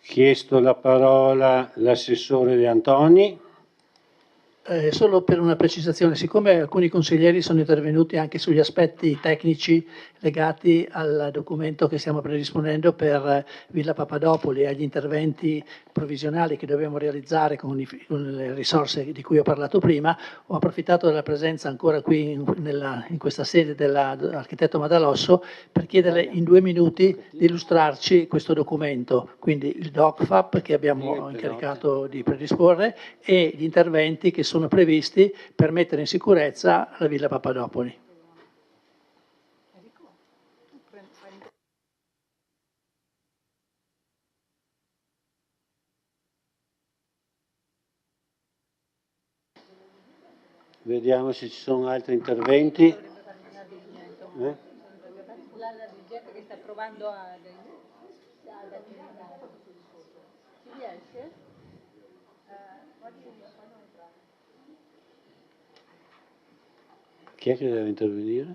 Chiesto la parola l'assessore De Antoni. Solo per una precisazione, siccome alcuni consiglieri sono intervenuti anche sugli aspetti tecnici legati al documento che stiamo predisponendo per Villa Papadopoli e agli interventi provvisionali che dobbiamo realizzare con le risorse di cui ho parlato prima, ho approfittato della presenza ancora qui in questa sede dell'architetto Madalosso per chiederle in 2 minuti di illustrarci questo documento, quindi il DocFap che abbiamo incaricato di predisporre e gli interventi che sono previsti per mettere in sicurezza la Villa Papadopoli. Vediamo se ci sono altri interventi. La dirigente che sta provando a... Si riesce? Chi è che deve intervenire?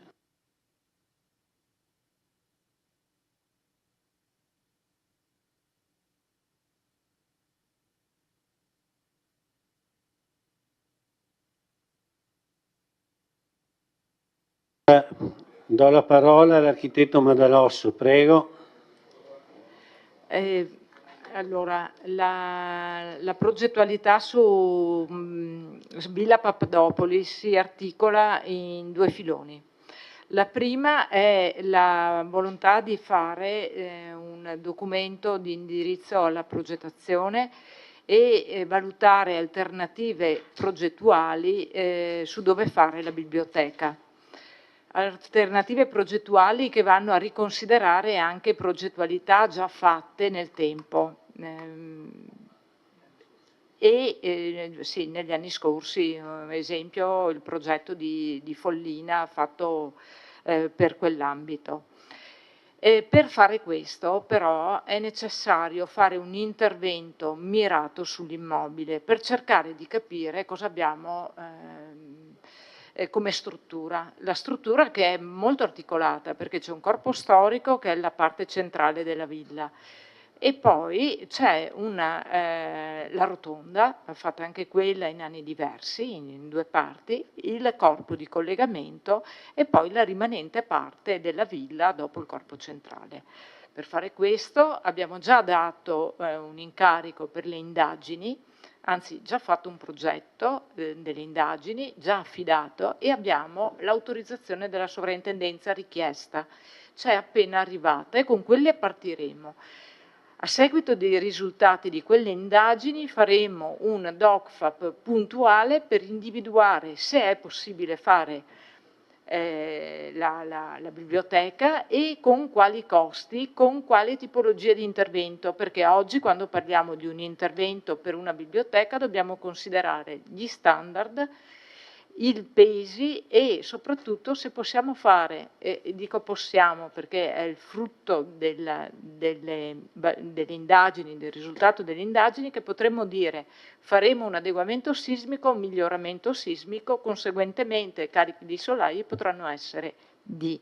Do la parola all'architetto Madalosso, prego. Allora, la progettualità su Villa Papadopoli si articola in 2 filoni. La prima è la volontà di fare un documento di indirizzo alla progettazione e valutare alternative progettuali su dove fare la biblioteca. Alternative progettuali che vanno a riconsiderare anche progettualità già fatte nel tempo sì, negli anni scorsi, ad esempio il progetto di Follina fatto per quell'ambito. Per fare questo però è necessario fare un intervento mirato sull'immobile per cercare di capire cosa abbiamo come struttura. La struttura che è molto articolata perché c'è un corpo storico che è la parte centrale della villa e poi c'è la rotonda, fatta anche quella in anni diversi, in 2 parti, il corpo di collegamento e poi la rimanente parte della villa dopo il corpo centrale. Per fare questo abbiamo già dato un incarico per le indagini, anzi già fatto un progetto delle indagini, già affidato e abbiamo l'autorizzazione della sovrintendenza richiesta, cioè appena arrivata e con quelle partiremo. A seguito dei risultati di quelle indagini faremo un DocFap puntuale per individuare se è possibile fare la biblioteca e con quali costi, con quale tipologia di intervento, perché oggi quando parliamo di un intervento per una biblioteca dobbiamo considerare gli standard, i pesi e soprattutto se possiamo fare, e dico possiamo perché è il frutto delle indagini, del risultato delle indagini, che potremmo dire faremo un adeguamento sismico, un miglioramento sismico, conseguentemente i carichi di solai potranno essere D.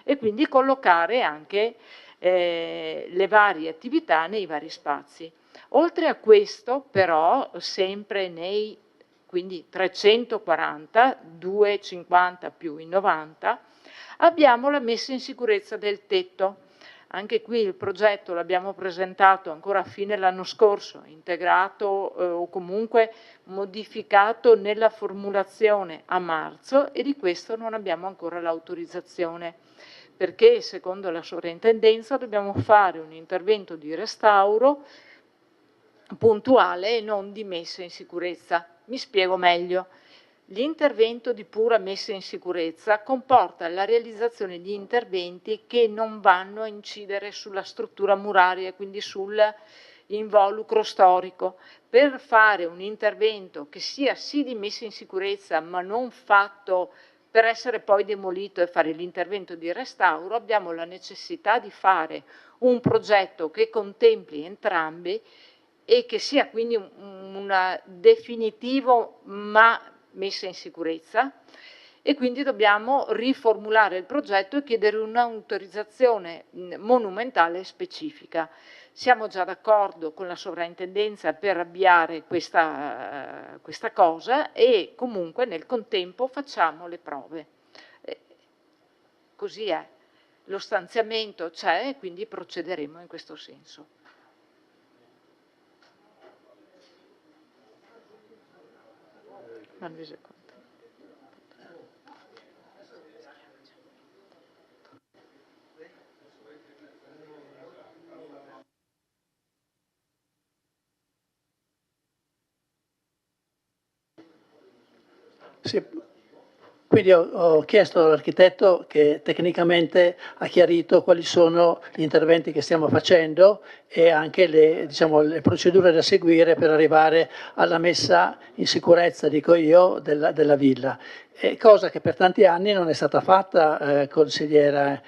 E quindi collocare anche le varie attività nei vari spazi. Oltre a questo, però, sempre nei quindi 340, 250 più i 90, abbiamo la messa in sicurezza del tetto. Anche qui il progetto l'abbiamo presentato ancora a fine dell'anno scorso, integrato o comunque modificato nella formulazione a marzo, e di questo non abbiamo ancora l'autorizzazione, perché secondo la sovrintendenza dobbiamo fare un intervento di restauro puntuale e non di messa in sicurezza. Mi spiego meglio. L'intervento di pura messa in sicurezza comporta la realizzazione di interventi che non vanno a incidere sulla struttura muraria, quindi sull'involucro storico. Per fare un intervento che sia sì di messa in sicurezza, ma non fatto per essere poi demolito e fare l'intervento di restauro, abbiamo la necessità di fare un progetto che contempli entrambi e che sia quindi un definitivo ma messa in sicurezza, e quindi dobbiamo riformulare il progetto e chiedere un'autorizzazione monumentale specifica. Siamo già d'accordo con la sovrintendenza per avviare questa cosa e comunque nel contempo facciamo le prove. Così è. Lo stanziamento c'è e quindi procederemo in questo senso. Sì. Quindi ho chiesto all'architetto che tecnicamente ha chiarito quali sono gli interventi che stiamo facendo e anche le procedure da seguire per arrivare alla messa in sicurezza, dico io, della villa. Cosa che per tanti anni non è stata fatta, consigliera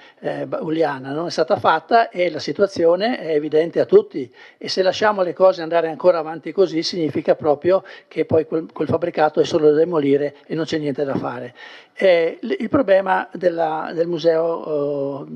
Uliana, non è stata fatta e la situazione è evidente a tutti, e se lasciamo le cose andare ancora avanti così significa proprio che poi quel fabbricato è solo da demolire e non c'è niente da fare. Il problema del museo,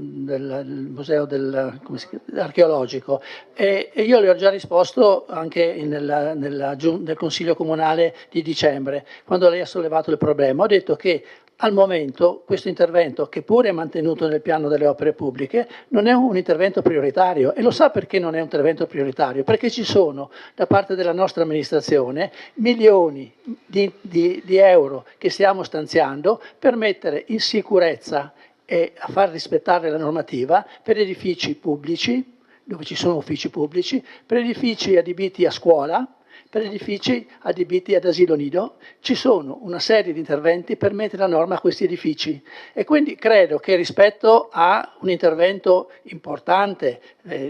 archeologico, io le ho già risposto anche nel Consiglio Comunale di dicembre, quando lei ha sollevato il problema. Ho detto che al momento questo intervento, che pure è mantenuto nel piano delle opere pubbliche, non è un intervento prioritario. E lo sa perché non è un intervento prioritario? Perché ci sono da parte della nostra amministrazione milioni di euro che stiamo stanziando per mettere in sicurezza e a far rispettare la normativa per edifici pubblici, dove ci sono uffici pubblici, per edifici adibiti a scuola, per edifici adibiti ad asilo nido. Ci sono una serie di interventi per mettere a norma questi edifici, e quindi credo che rispetto a un intervento importante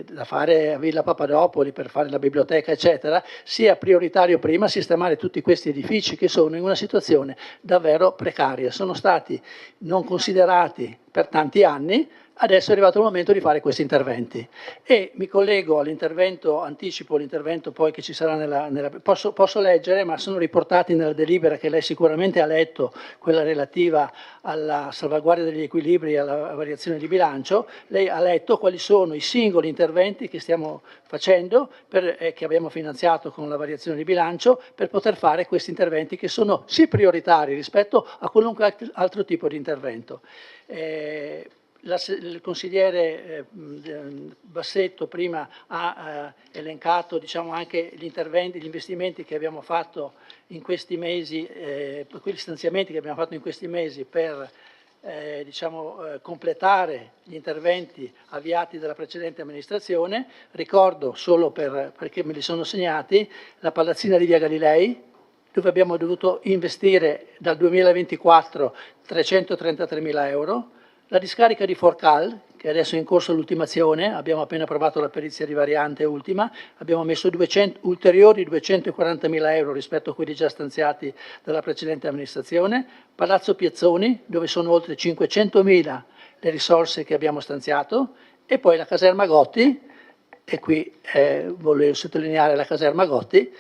da fare a Villa Papadopoli per fare la biblioteca eccetera, sia prioritario prima sistemare tutti questi edifici che sono in una situazione davvero precaria, sono stati non considerati per tanti anni. Adesso è arrivato il momento di fare questi interventi, e mi collego all'intervento, anticipo l'intervento poi che ci sarà posso leggere, ma sono riportati nella delibera che lei sicuramente ha letto, quella relativa alla salvaguardia degli equilibri e alla variazione di bilancio. Lei ha letto quali sono i singoli interventi che stiamo facendo, che abbiamo finanziato con la variazione di bilancio, per poter fare questi interventi che sono sì prioritari rispetto a qualunque altro tipo di intervento. Il consigliere Bassetto prima ha elencato anche gli investimenti che abbiamo fatto in questi mesi, quegli stanziamenti che abbiamo fatto in questi mesi per completare gli interventi avviati dalla precedente amministrazione. Ricordo solo perché me li sono segnati: la palazzina di Via Galilei, dove abbiamo dovuto investire dal 2024 333.000 euro, La discarica di Forcal, che adesso è in corso l'ultimazione, abbiamo appena approvato la perizia di variante ultima, abbiamo messo ulteriori 240.000 euro rispetto a quelli già stanziati dalla precedente amministrazione. Palazzo Piazzoni, dove sono oltre 500.000 le risorse che abbiamo stanziato, e poi la caserma Gotti, e qui volevo sottolineare la caserma Gotti,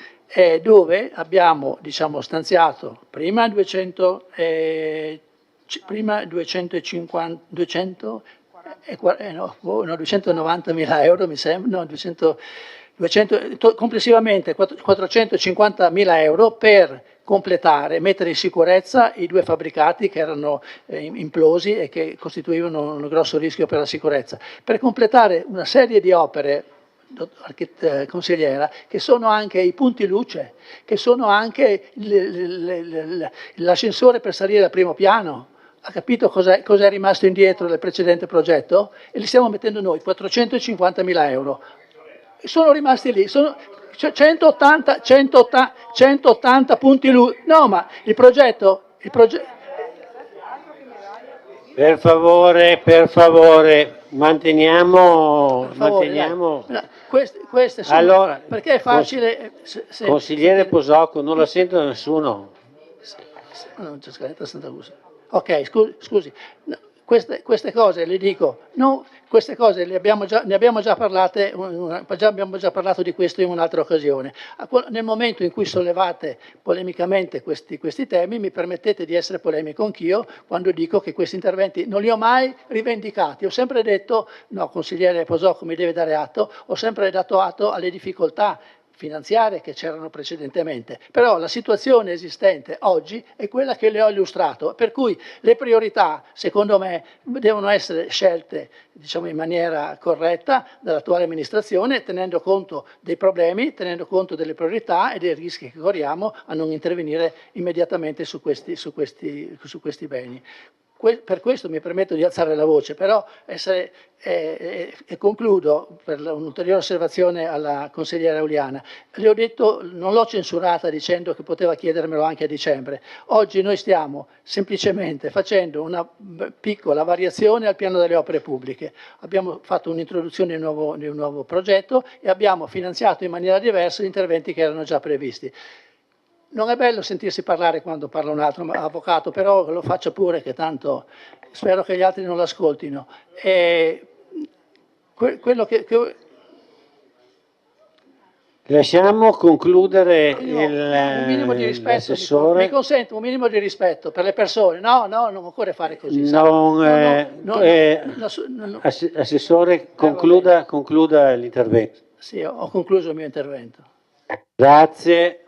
dove abbiamo stanziato prima 290.000 euro, mi sembra, complessivamente 450.000 euro per completare, mettere in sicurezza i 2 fabbricati che erano implosi e che costituivano un grosso rischio per la sicurezza, per completare una serie di opere, consigliera, che sono anche i punti luce, che sono anche l'ascensore per salire al primo piano. Ha capito cosa è rimasto indietro del precedente progetto? E li stiamo mettendo noi, 450.000 euro. Sono rimasti lì, sono 180 punti luce. No, ma il progetto. Per favore, manteniamo. Queste sono, allora, perché è facile. Consigliere Posocco, non la sento nessuno. Non c'è scaletta Santa Lucia. Ok, scusi. Queste cose le dico, no, queste cose ne abbiamo già parlate, abbiamo già parlato di questo in un'altra occasione. Nel momento in cui sollevate polemicamente questi temi, mi permettete di essere polemico anch'io quando dico che questi interventi non li ho mai rivendicati. Ho sempre detto, no, consigliere Posocco mi deve dare atto, ho sempre dato atto alle difficoltà finanziarie che c'erano precedentemente, però la situazione esistente oggi è quella che le ho illustrato, per cui le priorità secondo me devono essere scelte in maniera corretta dall'attuale amministrazione, tenendo conto dei problemi, tenendo conto delle priorità e dei rischi che corriamo a non intervenire immediatamente su questi beni. Per questo mi permetto di alzare la voce, però e concludo per un'ulteriore osservazione alla consigliera Uliana. Le ho detto, non l'ho censurata dicendo che poteva chiedermelo anche a dicembre. Oggi noi stiamo semplicemente facendo una piccola variazione al piano delle opere pubbliche. Abbiamo fatto un'introduzione di un nuovo progetto e abbiamo finanziato in maniera diversa gli interventi che erano già previsti. Non è bello sentirsi parlare quando parla un altro avvocato, però lo faccio pure, che tanto spero che gli altri non l'ascoltino. Quello che Lasciamo concludere un minimo di rispetto, l'assessore. mi consente un minimo di rispetto per le persone. No, non occorre fare così. Assessore, concluda l'intervento. Sì, ho concluso il mio intervento. Grazie.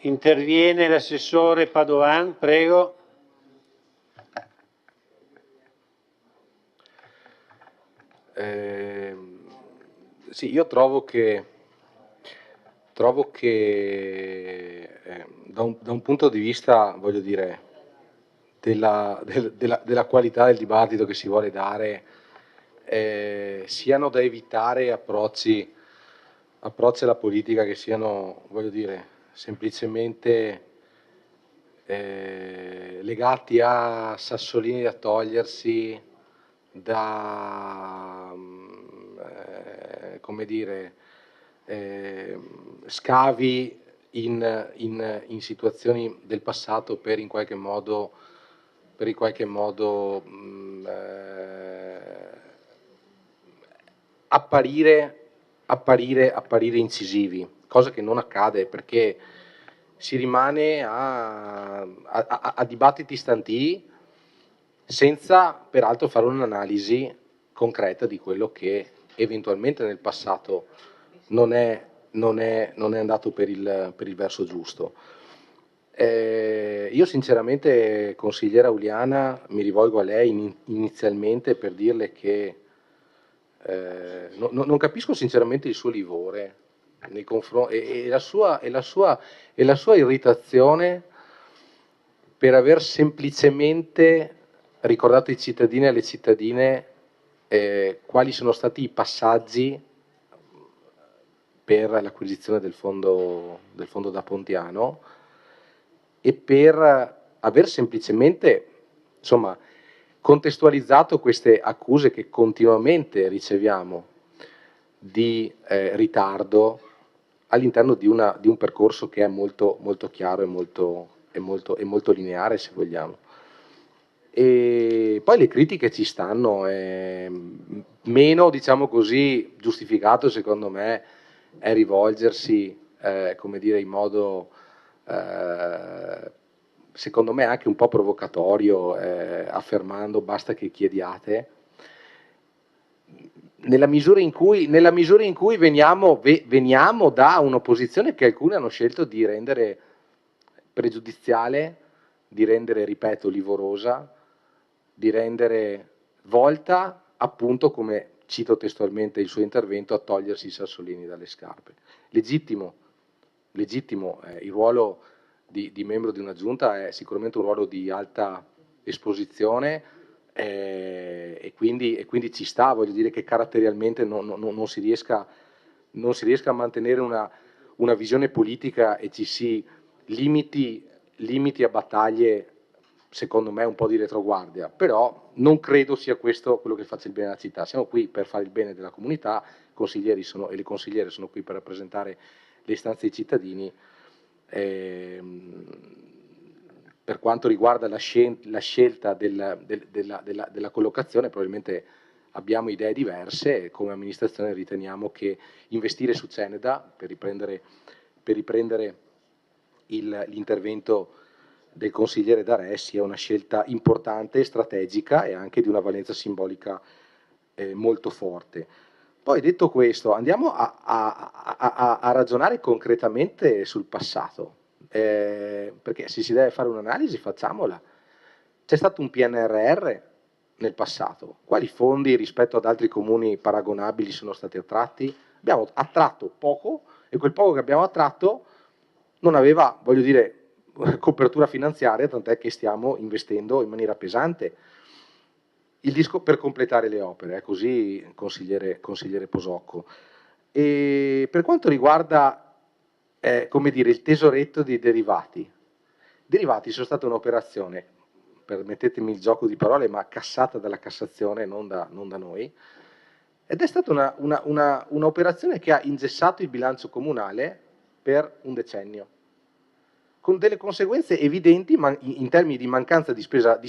Interviene l'assessore Padoan, prego. Sì, io trovo che da un punto di vista, voglio dire, della qualità del dibattito che si vuole dare, siano da evitare approcci alla politica che siano, voglio dire, semplicemente legati a sassolini da togliersi, da come dire, scavi in situazioni del passato per in qualche modo apparire incisivi, cosa che non accade perché si rimane a dibattiti stantii senza peraltro fare un'analisi concreta di quello che eventualmente nel passato non è andato per il verso giusto. Io sinceramente, consigliera Uliana, mi rivolgo a lei inizialmente per dirle che non capisco sinceramente il suo livore nei confronti e la sua irritazione per aver semplicemente ricordato ai cittadini e alle cittadine quali sono stati i passaggi per l'acquisizione del fondo da Pontiano e per aver semplicemente Contestualizzato queste accuse che continuamente riceviamo di ritardo all'interno di un percorso che è molto, molto chiaro e molto lineare, se vogliamo. E poi le critiche ci stanno, meno, diciamo così, giustificato secondo me è rivolgersi, come dire, in modo secondo me anche un po' provocatorio, affermando basta che chiediate, nella misura in cui veniamo da un'opposizione che alcuni hanno scelto di rendere pregiudiziale, di rendere, ripeto, livorosa, di rendere volta, appunto, come cito testualmente il suo intervento, a togliersi i sassolini dalle scarpe. Legittimo il ruolo di membro di una giunta è sicuramente un ruolo di alta esposizione, e quindi ci sta, voglio dire che caratterialmente non si riesca a mantenere una visione politica e ci si limiti a battaglie, secondo me, un po' di retroguardia, però non credo sia questo quello che faccia il bene della città. Siamo qui per fare il bene della comunità, i consiglieri e le consigliere sono qui per rappresentare le istanze dei cittadini. Per quanto riguarda la scelta della collocazione, probabilmente abbiamo idee diverse e come amministrazione riteniamo che investire su Ceneda per riprendere l'intervento del consigliere D'Arè sia una scelta importante, strategica e anche di una valenza simbolica molto forte. Poi detto questo, andiamo a ragionare concretamente sul passato, perché se si deve fare un'analisi facciamola. C'è stato un PNRR nel passato, quali fondi rispetto ad altri comuni paragonabili sono stati attratti? Abbiamo attratto poco e quel poco che abbiamo attratto non aveva, voglio dire, copertura finanziaria, tant'è che stiamo investendo in maniera pesante il disco per completare le opere, così consigliere Posocco. E per quanto riguarda come dire, il tesoretto di derivati sono stata un'operazione, permettetemi il gioco di parole, ma cassata dalla Cassazione, non da noi, ed è stata un'operazione che ha ingessato il bilancio comunale per un decennio, con delle conseguenze evidenti in termini di mancanza di spesa,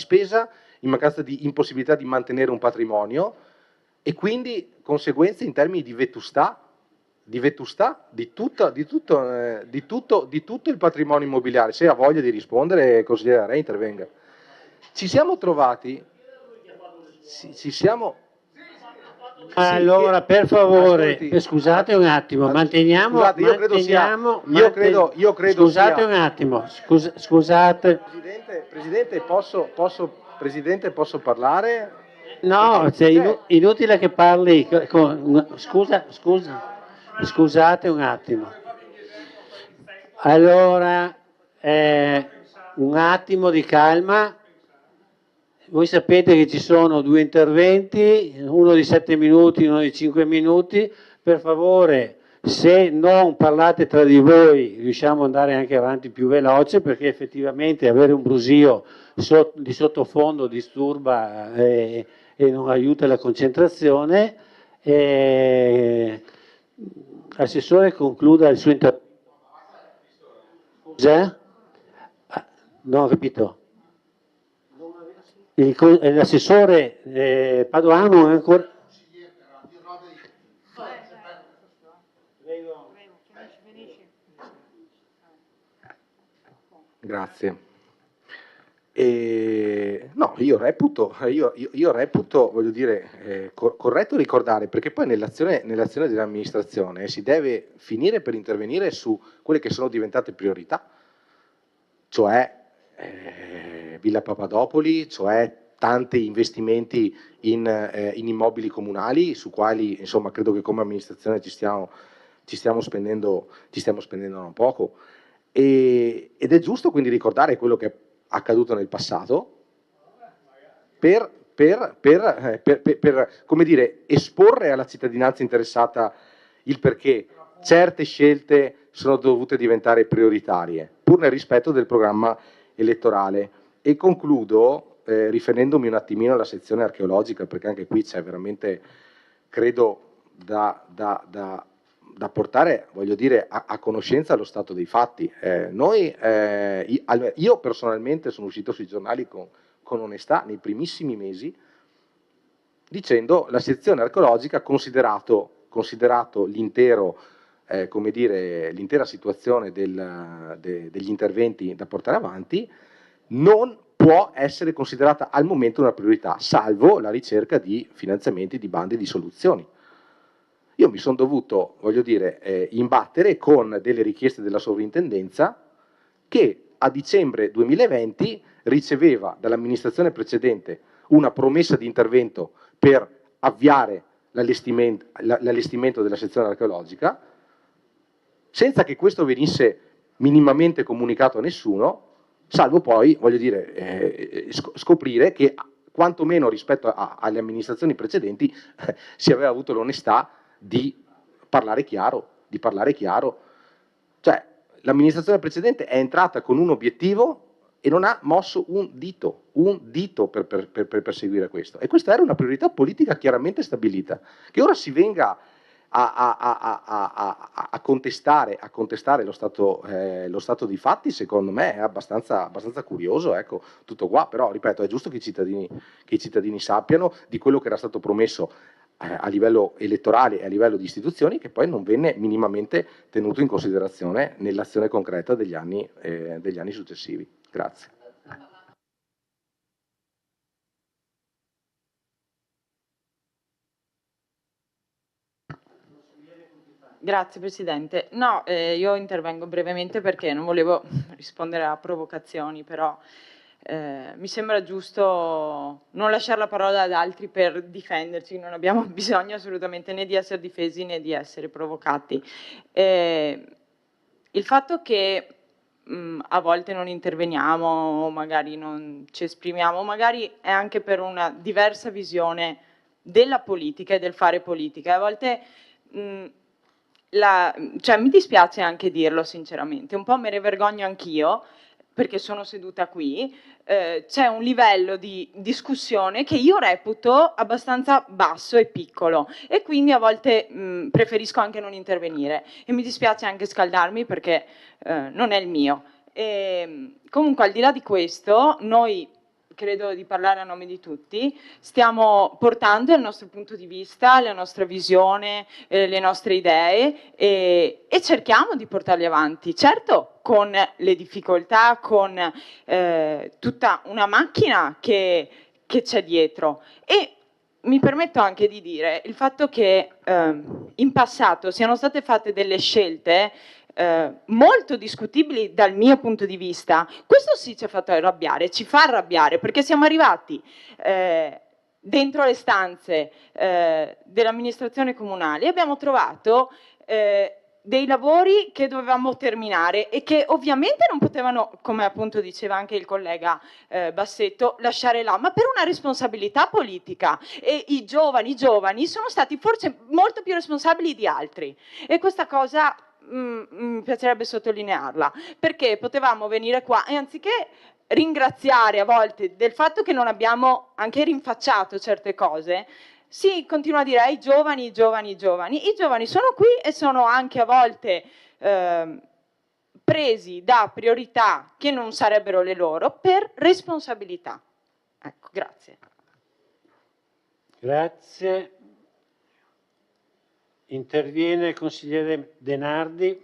in mancanza di impossibilità di mantenere un patrimonio e quindi conseguenze in termini di vetustà di tutto il patrimonio immobiliare. Se ha voglia di rispondere, consigliere D'Arè, intervenga. Ci siamo trovati, allora, per favore, scusate un attimo, manteniamo. Scusate, io credo scusate un attimo, scusate. Presidente, posso parlare? No, è inutile che parli. Scusate un attimo. Allora, un attimo di calma. Voi sapete che ci sono due interventi, uno di 7 minuti, uno di 5 minuti. Per favore, se non parlate tra di voi, riusciamo ad andare anche avanti più veloce, perché effettivamente avere un brusio di sottofondo disturba e non aiuta la concentrazione. Assessore, concluda il suo intervento. Scusa? Non ho capito. L'assessore Padoano è ancora... Grazie. No, io reputo, voglio dire, corretto ricordare, perché poi nell'azione dell'amministrazione si deve finire per intervenire su quelle che sono diventate priorità, cioè Villa Papadopoli, cioè tanti investimenti in immobili comunali, su quali insomma credo che come amministrazione ci stiamo spendendo non poco, ed è giusto quindi ricordare quello che è accaduto nel passato per come dire, esporre alla cittadinanza interessata il perché certe scelte sono dovute diventare prioritarie, pur nel rispetto del programma elettorale. E concludo riferendomi un attimino alla sezione archeologica, perché anche qui c'è veramente, credo, da portare, voglio dire, a conoscenza lo stato dei fatti. Io personalmente sono uscito sui giornali con onestà nei primissimi mesi, dicendo la sezione archeologica, considerato l'intero, come dire, l'intera situazione degli interventi da portare avanti, non può essere considerata al momento una priorità, salvo la ricerca di finanziamenti, di bandi, di soluzioni. Io mi sono dovuto, voglio dire, imbattere con delle richieste della sovrintendenza che a dicembre 2020 riceveva dall'amministrazione precedente una promessa di intervento per avviare l'allestimento della sezione archeologica, senza che questo venisse minimamente comunicato a nessuno, salvo poi, voglio dire, scoprire che quantomeno rispetto alle amministrazioni precedenti si aveva avuto l'onestà di parlare chiaro, Cioè, l'amministrazione precedente è entrata con un obiettivo e non ha mosso un dito per perseguire questo. E questa era una priorità politica chiaramente stabilita. Che ora si venga a contestare lo stato di fatti, secondo me è abbastanza curioso, ecco, tutto qua. Però, ripeto, è giusto che i cittadini sappiano di quello che era stato promesso a livello elettorale e a livello di istituzioni, che poi non venne minimamente tenuto in considerazione nell'azione concreta degli anni successivi. Grazie. Grazie Presidente. No, io intervengo brevemente perché non volevo rispondere a provocazioni, però mi sembra giusto non lasciare la parola ad altri per difenderci, non abbiamo bisogno assolutamente né di essere difesi né di essere provocati. Il fatto che a volte non interveniamo o magari non ci esprimiamo, magari è anche per una diversa visione della politica e del fare politica. A volte cioè, mi dispiace anche dirlo sinceramente, un po' me ne vergogno anch'io perché sono seduta qui, c'è un livello di discussione che io reputo abbastanza basso e piccolo e quindi a volte preferisco anche non intervenire e mi dispiace anche scaldarmi perché non è il mio. Comunque al di là di questo, noi credo di parlare a nome di tutti, stiamo portando il nostro punto di vista, la nostra visione, le nostre idee e cerchiamo di portarli avanti, certo con le difficoltà, con tutta una macchina che c'è dietro e mi permetto anche di dire il fatto che in passato siano state fatte delle scelte molto discutibili dal mio punto di vista, questo sì ci ha fatto arrabbiare, ci fa arrabbiare perché siamo arrivati dentro le stanze dell'amministrazione comunale e abbiamo trovato dei lavori che dovevamo terminare e che ovviamente non potevano, come appunto diceva anche il collega Bassetto, lasciare là, ma per una responsabilità politica e i giovani sono stati forse molto più responsabili di altri e questa cosa mi piacerebbe sottolinearla, perché potevamo venire qua e anziché ringraziare a volte del fatto che non abbiamo anche rinfacciato certe cose, si continua a dire i giovani sono qui e sono anche a volte presi da priorità che non sarebbero le loro per responsabilità. Ecco, grazie. Grazie. Interviene il consigliere Denardi.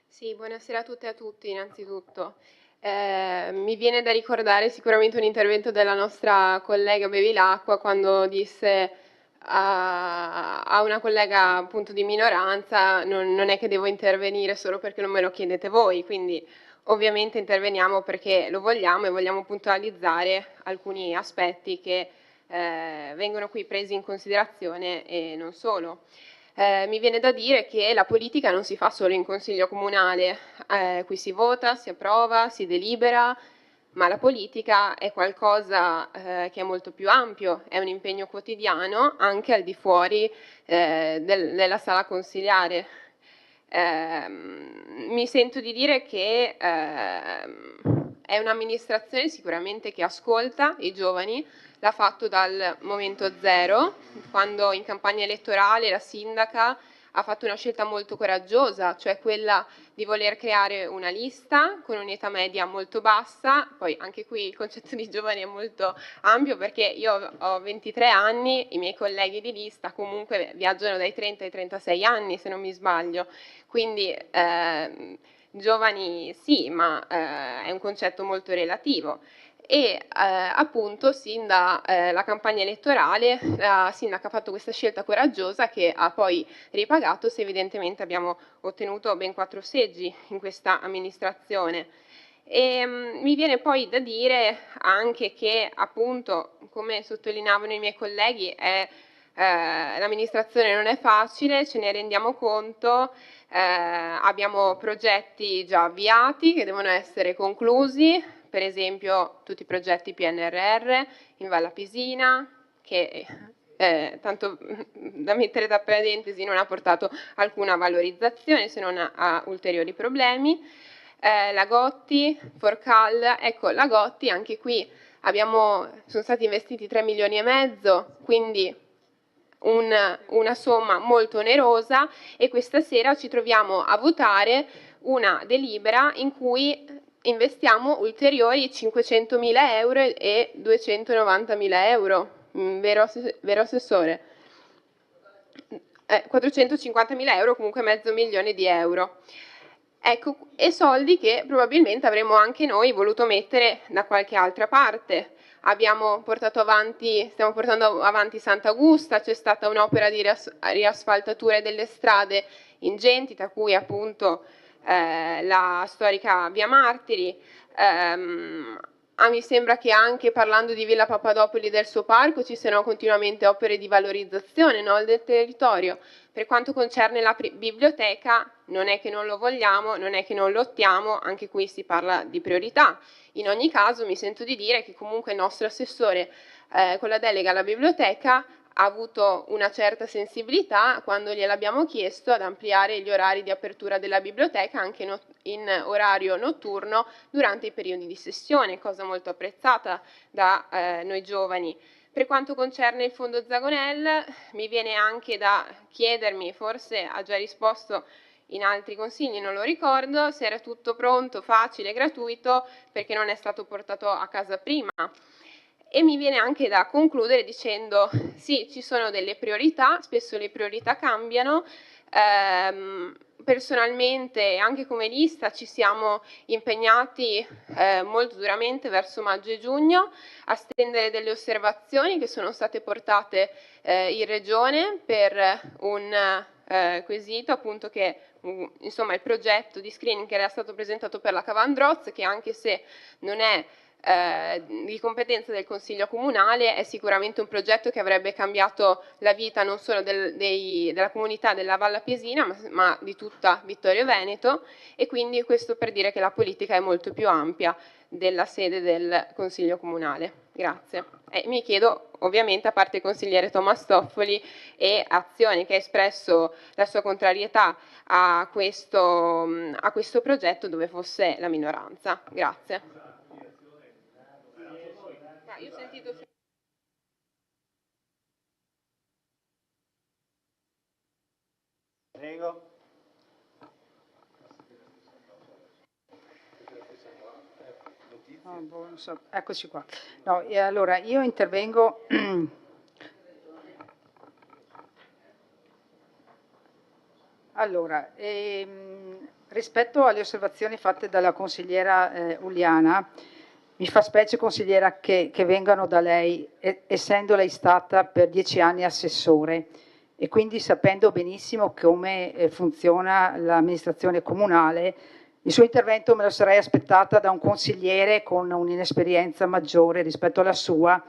Sì, buonasera a tutte e a tutti innanzitutto. Mi viene da ricordare sicuramente un intervento della nostra collega Bevilacqua quando disse a una collega appunto di minoranza non è che devo intervenire solo perché non me lo chiedete voi, quindi ovviamente interveniamo perché lo vogliamo e vogliamo puntualizzare alcuni aspetti che vengono qui presi in considerazione e non solo. Mi viene da dire che la politica non si fa solo in consiglio comunale, qui si vota, si approva, si delibera, ma la politica è qualcosa che è molto più ampio, è un impegno quotidiano anche al di fuori della sala consiliare. Mi sento di dire che è un'amministrazione sicuramente che ascolta i giovani, l'ha fatto dal momento zero, quando in campagna elettorale la sindaca ha fatto una scelta molto coraggiosa, cioè quella di voler creare una lista con un'età media molto bassa. Poi anche qui il concetto di giovani è molto ampio, perché io ho 23 anni, i miei colleghi di lista comunque viaggiano dai 30 ai 36 anni, se non mi sbaglio, quindi giovani sì, ma è un concetto molto relativo. E appunto sin dalla campagna elettorale la sindaca ha fatto questa scelta coraggiosa che ha poi ripagato, se evidentemente abbiamo ottenuto ben 4 seggi in questa amministrazione. E mi viene poi da dire anche che, appunto, come sottolineavano i miei colleghi, l'amministrazione non è facile, ce ne rendiamo conto. Abbiamo progetti già avviati che devono essere conclusi, per esempio tutti i progetti PNRR in Val Pisina, che tanto da mettere tra parentesi non ha portato alcuna valorizzazione se non a ulteriori problemi. La Gotti, Forcal, ecco, la Gotti anche qui sono stati investiti 3 milioni e mezzo, quindi una somma molto onerosa, e questa sera ci troviamo a votare una delibera in cui investiamo ulteriori 500.000 euro e 290.000 euro, vero Assessore? 450.000 euro, comunque mezzo milione di euro. Ecco, e soldi che probabilmente avremmo anche noi voluto mettere da qualche altra parte. Stiamo portando avanti Sant'Augusta, c'è stata un'opera di riasfaltatura delle strade ingenti, tra cui appunto la storica Via Martiri. Mi sembra che anche parlando di Villa Papadopoli del suo parco ci siano continuamente opere di valorizzazione, no, del territorio. Per quanto concerne la biblioteca, non è che non lo vogliamo, non è che non lottiamo, anche qui si parla di priorità. In ogni caso mi sento di dire che comunque il nostro assessore con la delega alla biblioteca ha avuto una certa sensibilità quando gliel'abbiamo chiesto ad ampliare gli orari di apertura della biblioteca anche in orario notturno durante i periodi di sessione, cosa molto apprezzata da noi giovani. Per quanto concerne il fondo Zagonel, mi viene anche da chiedermi, forse ha già risposto in altri consigli, non lo ricordo, se era tutto pronto, facile, gratuito, perché non è stato portato a casa prima. E mi viene anche da concludere dicendo sì, ci sono delle priorità, spesso le priorità cambiano. Personalmente, anche come lista, ci siamo impegnati molto duramente verso maggio e giugno a stendere delle osservazioni che sono state portate in Regione per un quesito, appunto, che insomma il progetto di screening che era stato presentato per la Cavandroz, che anche se non è di competenza del Consiglio Comunale, è sicuramente un progetto che avrebbe cambiato la vita non solo della comunità della Valle Pesina, ma di tutta Vittorio Veneto, e quindi questo per dire che la politica è molto più ampia della sede del Consiglio Comunale. Grazie. E mi chiedo, ovviamente, a parte il consigliere Tomastoffoli e Azione, che ha espresso la sua contrarietà a questo progetto, dove fosse la minoranza. Grazie. Io ho sentito... Prego. Non so. Eccoci qua. No, e allora io intervengo allora, rispetto alle osservazioni fatte dalla consigliera Uliana. Mi fa specie, consigliera, che vengano da lei, essendo lei stata per 10 anni assessore e quindi sapendo benissimo come funziona l'amministrazione comunale. Il suo intervento me lo sarei aspettata da un consigliere con un'inesperienza maggiore rispetto alla sua.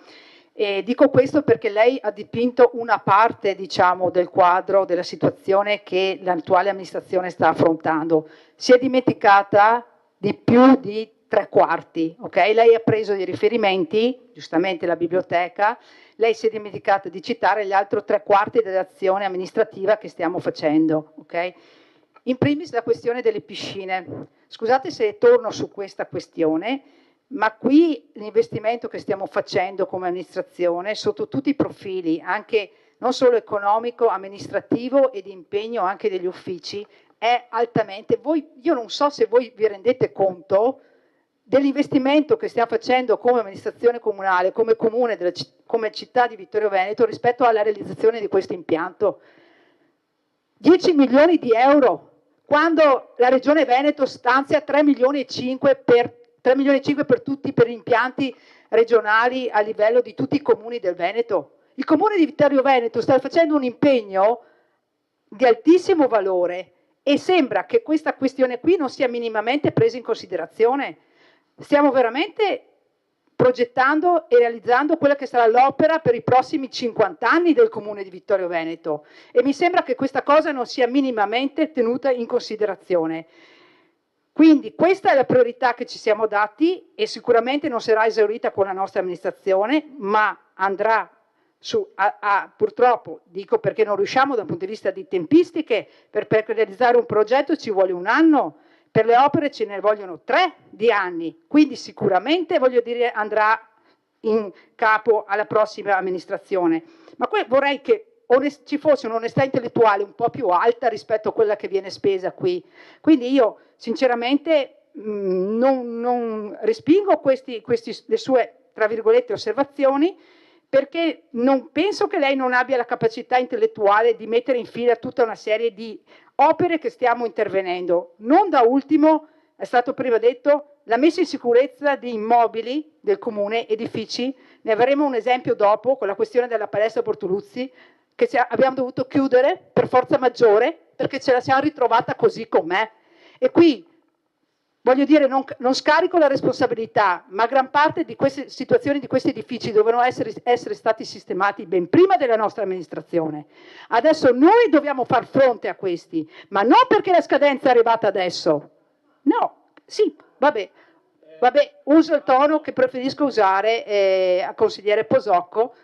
E dico questo perché lei ha dipinto una parte, diciamo, del quadro della situazione che l'attuale amministrazione sta affrontando. Si è dimenticata di più di 3/4, ok? Lei ha preso dei riferimenti, giustamente la biblioteca, lei si è dimenticata di citare gli altri 3/4 dell'azione amministrativa che stiamo facendo, ok? In primis la questione delle piscine. Scusate se torno su questa questione, Ma qui l'investimento che stiamo facendo come amministrazione, sotto tutti i profili, anche non solo economico, amministrativo e di impegno anche degli uffici, è altamente. Io non so se voi vi rendete conto dell'investimento che stiamo facendo come amministrazione comunale, come comune, come città di Vittorio Veneto rispetto alla realizzazione di questo impianto. 10 milioni di euro, quando la Regione Veneto stanzia 3 milioni e 5 per tutti, per impianti regionali a livello di tutti i comuni del Veneto. Il comune di Vittorio Veneto sta facendo un impegno di altissimo valore e sembra che questa questione qui non sia minimamente presa in considerazione. Stiamo veramente progettando e realizzando quella che sarà l'opera per i prossimi 50 anni del comune di Vittorio Veneto e mi sembra che questa cosa non sia minimamente tenuta in considerazione. Quindi questa è la priorità che ci siamo dati e sicuramente non sarà esaurita con la nostra amministrazione, ma andrà purtroppo, dico perché non riusciamo dal punto di vista di tempistiche, per realizzare un progetto ci vuole 1 anno, per le opere ce ne vogliono 3 di anni, quindi sicuramente voglio dire andrà in capo alla prossima amministrazione. Ma vorrei che ci fosse un'onestà intellettuale un po' più alta rispetto a quella che viene spesa qui. Quindi io sinceramente non respingo le sue, tra virgolette, osservazioni, perché non penso che lei non abbia la capacità intellettuale di mettere in fila tutta una serie di opere che stiamo intervenendo. Non da ultimo, è stato prima detto, la messa in sicurezza di immobili del comune, edifici, ne avremo un esempio dopo con la questione della palestra Bortoluzzi, che abbiamo dovuto chiudere per forza maggiore perché ce la siamo ritrovata così com'è. E qui voglio dire, non scarico la responsabilità, ma gran parte di queste situazioni, di questi edifici dovevano essere stati sistemati ben prima della nostra amministrazione. Adesso noi dobbiamo far fronte a questi, ma non perché la scadenza è arrivata adesso. No, sì, vabbè, uso il tono che preferisco usare a consigliere Posocco.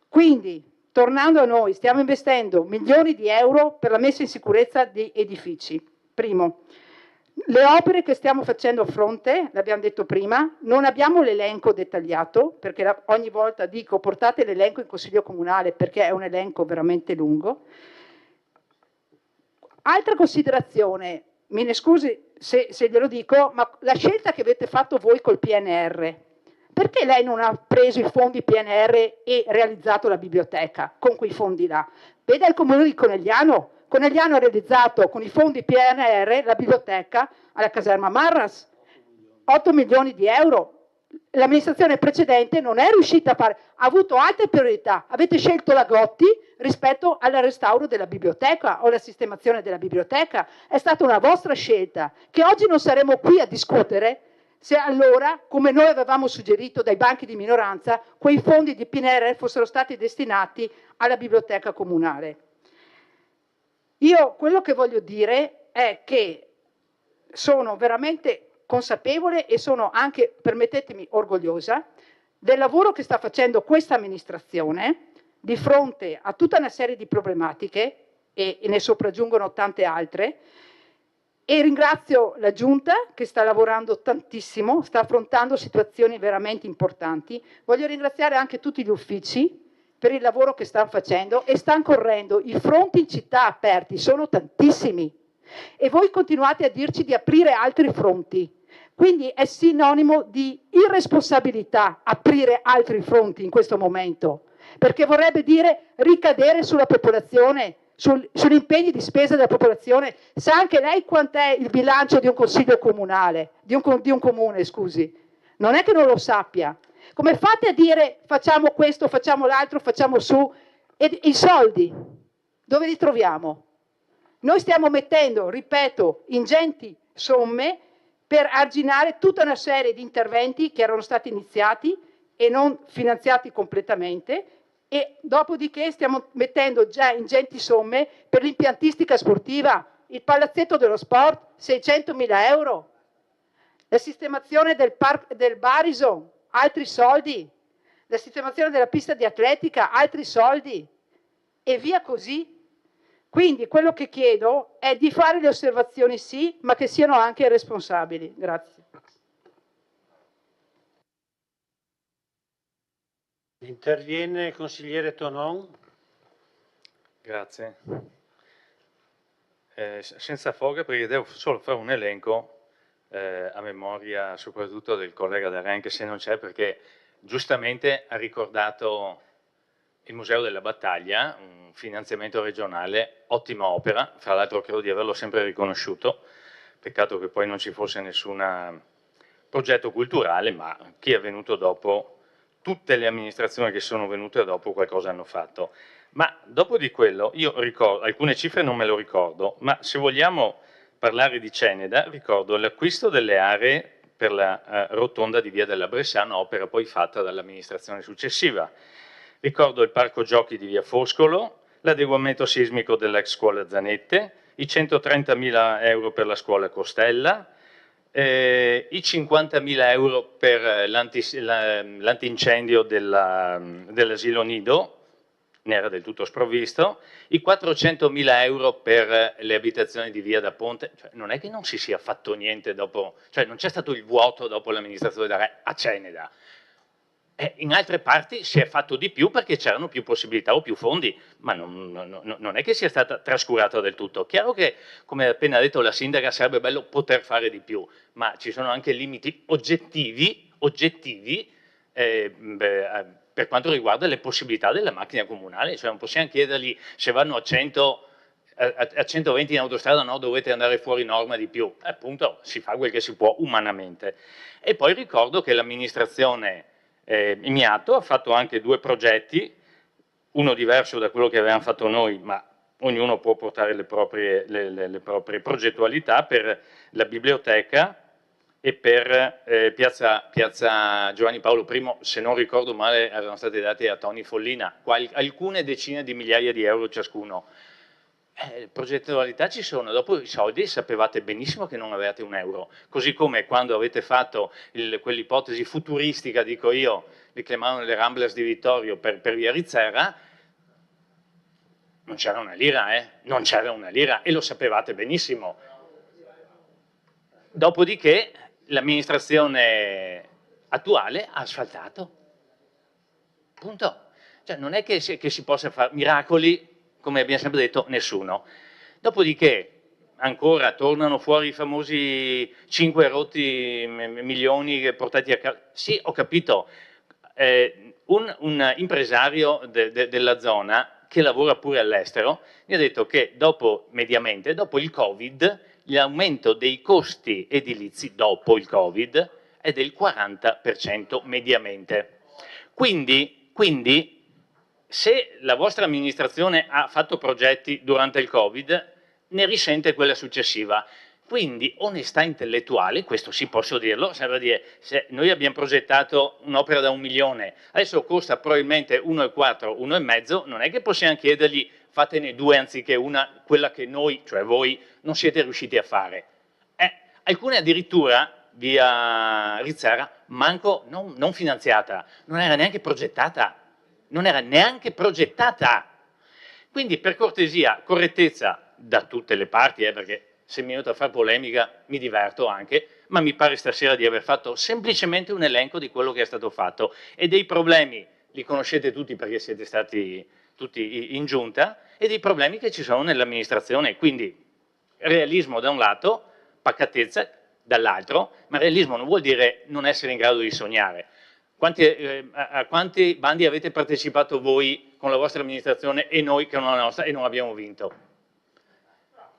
Quindi, tornando a noi, stiamo investendo milioni di euro per la messa in sicurezza di edifici. Primo. Le opere che stiamo facendo a fronte, l'abbiamo detto prima, non abbiamo l'elenco dettagliato, perché ogni volta dico portate l'elenco in Consiglio Comunale perché è un elenco veramente lungo. Altra considerazione, me ne scusi se glielo dico, ma la scelta che avete fatto voi col PNR, perché lei non ha preso i fondi PNR e realizzato la biblioteca con quei fondi là? Veda il comune di Conegliano. Conegliano ha realizzato con i fondi PNR la biblioteca alla caserma Marras, 8 milioni di euro. L'amministrazione precedente non è riuscita a fare, ha avuto altre priorità. Avete scelto la Gotti rispetto al restauro della biblioteca o la sistemazione della biblioteca. È stata una vostra scelta che oggi non saremo qui a discutere se allora, come noi avevamo suggerito dai banchi di minoranza, quei fondi di PNR fossero stati destinati alla biblioteca comunale. Io quello che voglio dire è che sono veramente consapevole e sono anche, permettetemi, orgogliosa del lavoro che sta facendo questa amministrazione di fronte a tutta una serie di problematiche e ne sopraggiungono tante altre, e ringrazio la Giunta che sta lavorando tantissimo, sta affrontando situazioni veramente importanti. Voglio ringraziare anche tutti gli uffici per il lavoro che stanno facendo e stanno correndo. I fronti in città aperti sono tantissimi e voi continuate a dirci di aprire altri fronti. Quindi è sinonimo di irresponsabilità aprire altri fronti in questo momento, perché vorrebbe dire ricadere sulla popolazione, sugli impegni di spesa della popolazione. Sa anche lei quant'è il bilancio di un consiglio comunale, di un comune, scusi? Non è che non lo sappia. Come fate a dire facciamo questo, facciamo l'altro, facciamo su, e i soldi dove li troviamo? Noi stiamo mettendo, ripeto, ingenti somme per arginare tutta una serie di interventi che erano stati iniziati e non finanziati completamente, e dopodiché stiamo mettendo già ingenti somme per l'impiantistica sportiva, il palazzetto dello sport, 600.000 euro, la sistemazione del Barison, altri soldi, la sistemazione della pista di atletica, altri soldi, e via così. Quindi quello che chiedo è di fare le osservazioni sì, ma che siano anche responsabili. Grazie. Interviene il consigliere Tonon. Grazie. Senza foga, perché devo solo fare un elenco a memoria soprattutto del collega D'Aren, che se non c'è, perché giustamente ha ricordato il Museo della Battaglia, un finanziamento regionale, ottima opera, fra l'altro credo di averlo sempre riconosciuto, peccato che poi non ci fosse nessun progetto culturale, ma chi è venuto dopo, tutte le amministrazioni che sono venute dopo qualcosa hanno fatto. Ma dopo di quello, io ricordo, alcune cifre non me lo ricordo, ma se vogliamo parlare di Ceneda, ricordo l'acquisto delle aree per la rotonda di Via della Bresciana, opera poi fatta dall'amministrazione successiva. Ricordo il parco giochi di Via Foscolo, l'adeguamento sismico dell'ex scuola Zanette, i 130.000 euro per la scuola Costella, i 50.000 euro per l'antincendio dell'asilo Nido, ne era del tutto sprovvisto, i 400.000 euro per le abitazioni di Via da Ponte, cioè, non è che non si sia fatto niente dopo, cioè non c'è stato il vuoto dopo l'amministrazione da Re a Ceneda. In altre parti si è fatto di più perché c'erano più possibilità o più fondi, ma non è che sia stata trascurata del tutto. Chiaro che, come ha appena detto la sindaca, sarebbe bello poter fare di più, ma ci sono anche limiti oggettivi per quanto riguarda le possibilità della macchina comunale, cioè non possiamo chiedergli se vanno a 120 in autostrada, no, dovete andare fuori norma di più, appunto si fa quel che si può umanamente. E poi ricordo che l'amministrazione Miato ha fatto anche 2 progetti, uno diverso da quello che avevamo fatto noi, ma ognuno può portare le proprie progettualità per la biblioteca e per piazza Giovanni Paolo I, se non ricordo male erano stati dati a Tony Follina, alcune decine di migliaia di euro ciascuno. Progettualità ci sono, dopo i soldi sapevate benissimo che non avevate un euro, così come quando avete fatto quell'ipotesi futuristica, dico io, li chiamavano le Ramblers di Vittorio per via Rizzera, non c'era una lira, non c'era una lira e lo sapevate benissimo. Dopodiché l'amministrazione attuale ha asfaltato, punto. Cioè non è che si possa fare miracoli, come abbiamo sempre detto, nessuno. Dopodiché ancora tornano fuori i famosi 5 rotti milioni portati a casa. Sì, ho capito, un impresario della zona che lavora pure all'estero mi ha detto che mediamente dopo il Covid l'aumento dei costi edilizi dopo il Covid è del 40% mediamente. Quindi se la vostra amministrazione ha fatto progetti durante il Covid, ne risente quella successiva. Quindi onestà intellettuale, questo sì posso dirlo, serve a dire, se noi abbiamo progettato un'opera da 1 milione, adesso costa probabilmente 1,4, 1,5, non è che possiamo chiedergli fatene 2 anziché una, quella che noi, cioè voi, non siete riusciti a fare. Alcune addirittura, via Rizzera, manco non finanziata, non era neanche progettata. Quindi per cortesia, correttezza da tutte le parti, perché se mi venuto a fare polemica mi diverto anche, ma mi pare stasera di aver fatto semplicemente un elenco di quello che è stato fatto e dei problemi, li conoscete tutti perché siete stati tutti in giunta, e dei problemi che ci sono nell'amministrazione, quindi realismo da un lato, pacatezza dall'altro, ma realismo non vuol dire non essere in grado di sognare. A quanti bandi avete partecipato voi con la vostra amministrazione e noi con la nostra e non abbiamo vinto?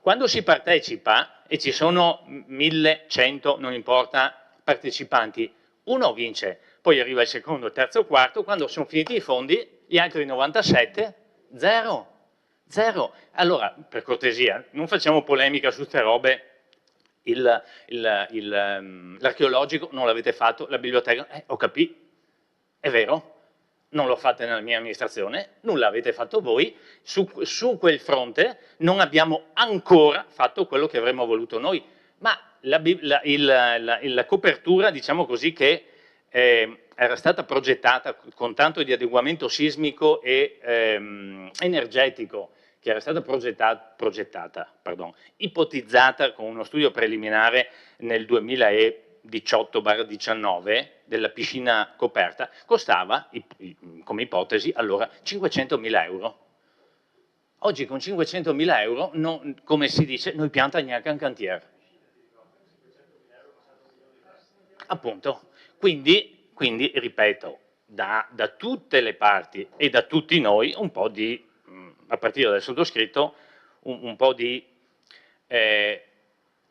Quando si partecipa e ci sono 1100, non importa, partecipanti, uno vince, poi arriva il secondo, il terzo, il quarto, quando sono finiti i fondi, gli altri 97, zero. Allora, per cortesia, non facciamo polemica su queste robe. L'archeologico non l'avete fatto, la biblioteca, ho capito, è vero, non l'ho fatta nella mia amministrazione, non l'avete fatto voi, su quel fronte non abbiamo ancora fatto quello che avremmo voluto noi, ma la copertura, diciamo così, che era stata progettata con tanto di adeguamento sismico e energetico, che era stata ipotizzata con uno studio preliminare nel 2012, 18/19 della piscina coperta costava, come ipotesi, allora 500.000 euro. Oggi con 500.000 euro, come si dice, noi pianta neanche un cantiere. Appunto, quindi ripeto, da tutte le parti e da tutti noi un po' di, a partire dal sottoscritto, un po' di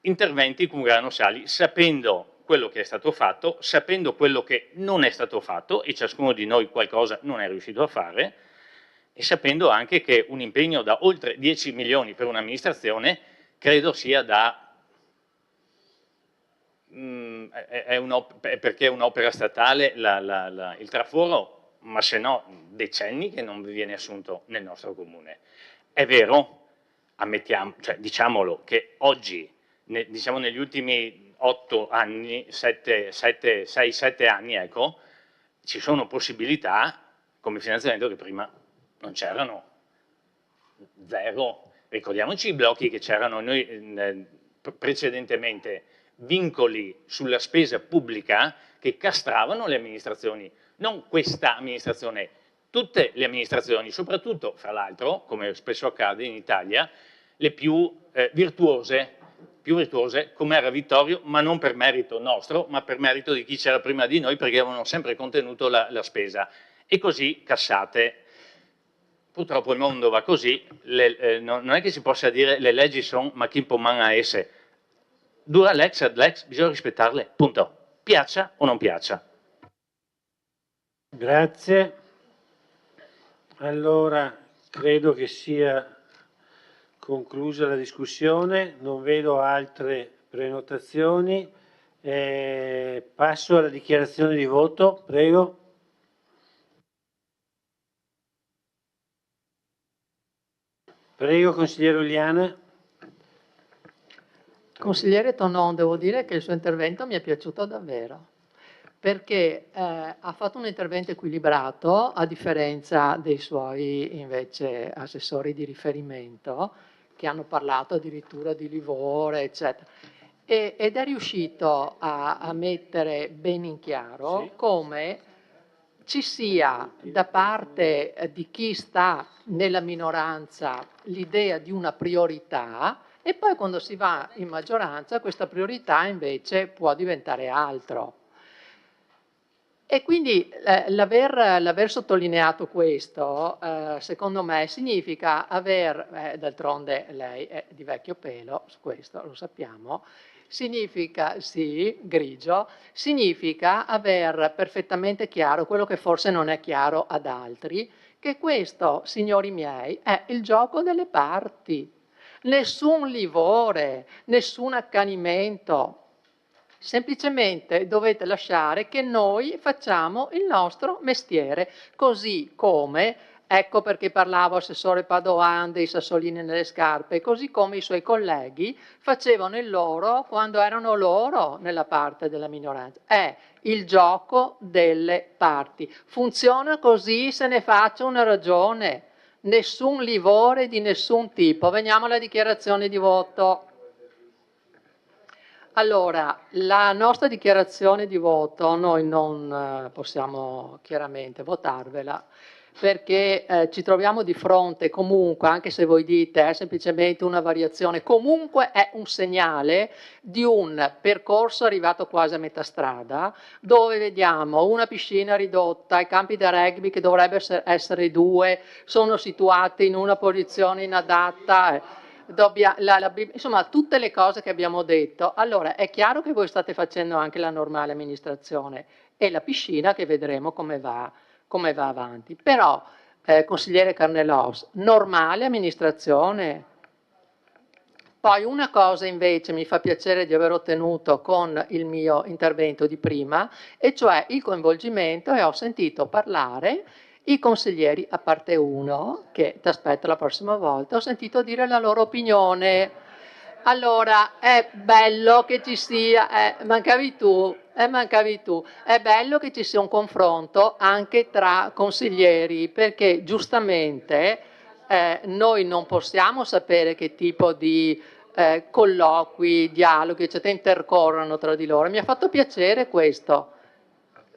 interventi con grano sali, sapendo quello che è stato fatto, sapendo quello che non è stato fatto, e ciascuno di noi qualcosa non è riuscito a fare, e sapendo anche che un impegno da oltre 10 milioni per un'amministrazione credo sia da... perché è un'opera statale il traforo, ma se no decenni che non viene assunto nel nostro comune. È vero, diciamolo, che oggi, diciamo negli ultimi 8 anni, 6-7 anni, ecco, ci sono possibilità come finanziamento che prima non c'erano, zero. Ricordiamoci i blocchi che c'erano noi precedentemente, vincoli sulla spesa pubblica che castravano le amministrazioni, non questa amministrazione, tutte le amministrazioni, soprattutto, fra l'altro, come spesso accade in Italia, le più virtuose, come era Vittorio, ma non per merito nostro, ma per merito di chi c'era prima di noi, perché avevano sempre contenuto la spesa. E così cassate. Purtroppo il mondo va così, non è che si possa dire le leggi sono ma chi può man a esse. Dura lex ad lex, bisogna rispettarle, punto. Piaccia o non piaccia. Grazie. Allora, credo che sia conclusa la discussione, non vedo altre prenotazioni. Passo alla dichiarazione di voto, prego. Prego, consigliere Uliana. Consigliere Tonon, devo dire che il suo intervento mi è piaciuto davvero, perché ha fatto un intervento equilibrato, a differenza dei suoi invece assessori di riferimento, che hanno parlato addirittura di livore, eccetera. Ed è riuscito a mettere ben in chiaro come ci sia da parte di chi sta nella minoranza l'idea di una priorità e poi quando si va in maggioranza questa priorità invece può diventare altro. E quindi l'aver sottolineato questo, secondo me, significa d'altronde lei è di vecchio pelo, su questo lo sappiamo, significa, sì, grigio, significa aver perfettamente chiaro quello che forse non è chiaro ad altri, che questo, signori miei, è il gioco delle parti. Nessun livore, nessun accanimento. Semplicemente dovete lasciare che noi facciamo il nostro mestiere, così come, ecco perché parlavo assessore Padoan dei sassolini nelle scarpe, così come i suoi colleghi facevano il loro quando erano loro nella parte della minoranza. È il gioco delle parti. Funziona così, se ne faccia una ragione. Nessun livore di nessun tipo. Veniamo alla dichiarazione di voto. Allora, la nostra dichiarazione di voto noi non possiamo chiaramente votarvela perché ci troviamo di fronte comunque, anche se voi dite è semplicemente una variazione, comunque è un segnale di un percorso arrivato quasi a metà strada, dove vediamo una piscina ridotta, i campi da rugby che dovrebbero essere 2, sono situati in una posizione inadatta, insomma tutte le cose che abbiamo detto. Allora è chiaro che voi state facendo anche la normale amministrazione e la piscina che vedremo come va avanti. Però, consigliere Carnelos, normale amministrazione. Poi una cosa invece mi fa piacere di aver ottenuto con il mio intervento di prima, e cioè il coinvolgimento, e ho sentito parlare i consiglieri, a parte uno, che ti aspetto la prossima volta, ho sentito dire la loro opinione. Allora, è bello che ci sia, mancavi tu, è bello che ci sia un confronto anche tra consiglieri, perché giustamente noi non possiamo sapere che tipo di colloqui, dialoghi, eccetera, intercorrono tra di loro. Mi ha fatto piacere questo,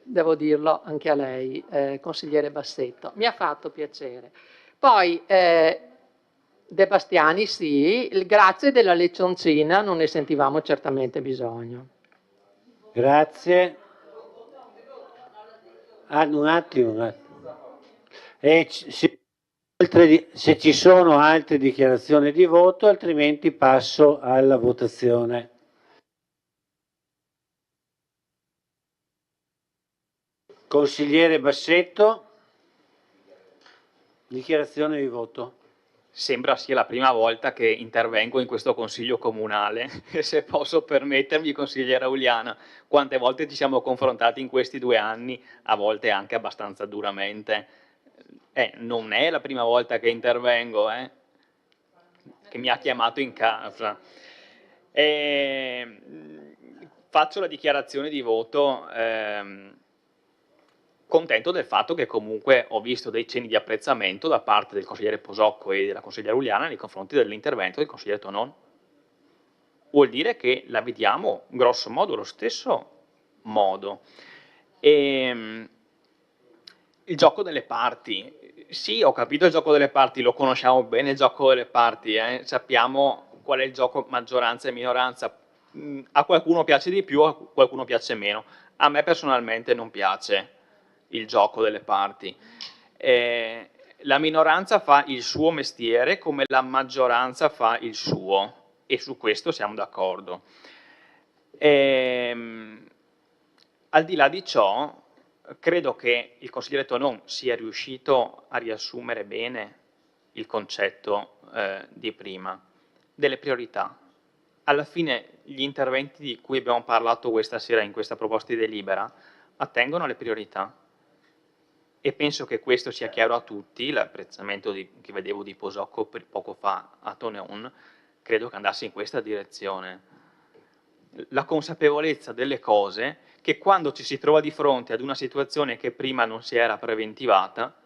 devo dirlo anche a lei, consigliere Bassetto, mi ha fatto piacere. Poi De Bastiani sì, il grazie della lezioncina non ne sentivamo certamente bisogno. Grazie. Un attimo. Se ci sono altre dichiarazioni di voto, altrimenti passo alla votazione. Consigliere Bassetto, dichiarazione di voto. Sembra sia la prima volta che intervengo in questo consiglio comunale e se posso permettermi, consigliera Uliana, quante volte ci siamo confrontati in questi 2 anni, a volte anche abbastanza duramente. Non è la prima volta che intervengo, che mi ha chiamato in casa. Faccio la dichiarazione di voto contento del fatto che comunque ho visto dei cenni di apprezzamento da parte del consigliere Posocco e della consigliera Uliana nei confronti dell'intervento del consigliere Tonon. Vuol dire che la vediamo grosso modo allo stesso modo. Il gioco delle parti. Sì, ho capito il gioco delle parti, lo conosciamo bene il gioco delle parti, sappiamo qual è il gioco maggioranza e minoranza. A qualcuno piace di più, a qualcuno piace meno. A me personalmente non piace il gioco delle parti. La minoranza fa il suo mestiere come la maggioranza fa il suo e su questo siamo d'accordo. Al di là di ciò, credo che il consigliere Tonon sia riuscito a riassumere bene il concetto di prima, delle priorità. Alla fine gli interventi di cui abbiamo parlato questa sera in questa proposta di delibera attengono alle priorità. E penso che questo sia chiaro a tutti, l'apprezzamento che vedevo di Posocco poco fa a Tonon, credo che andasse in questa direzione. La consapevolezza delle cose che quando ci si trova di fronte ad una situazione che prima non si era preventivata,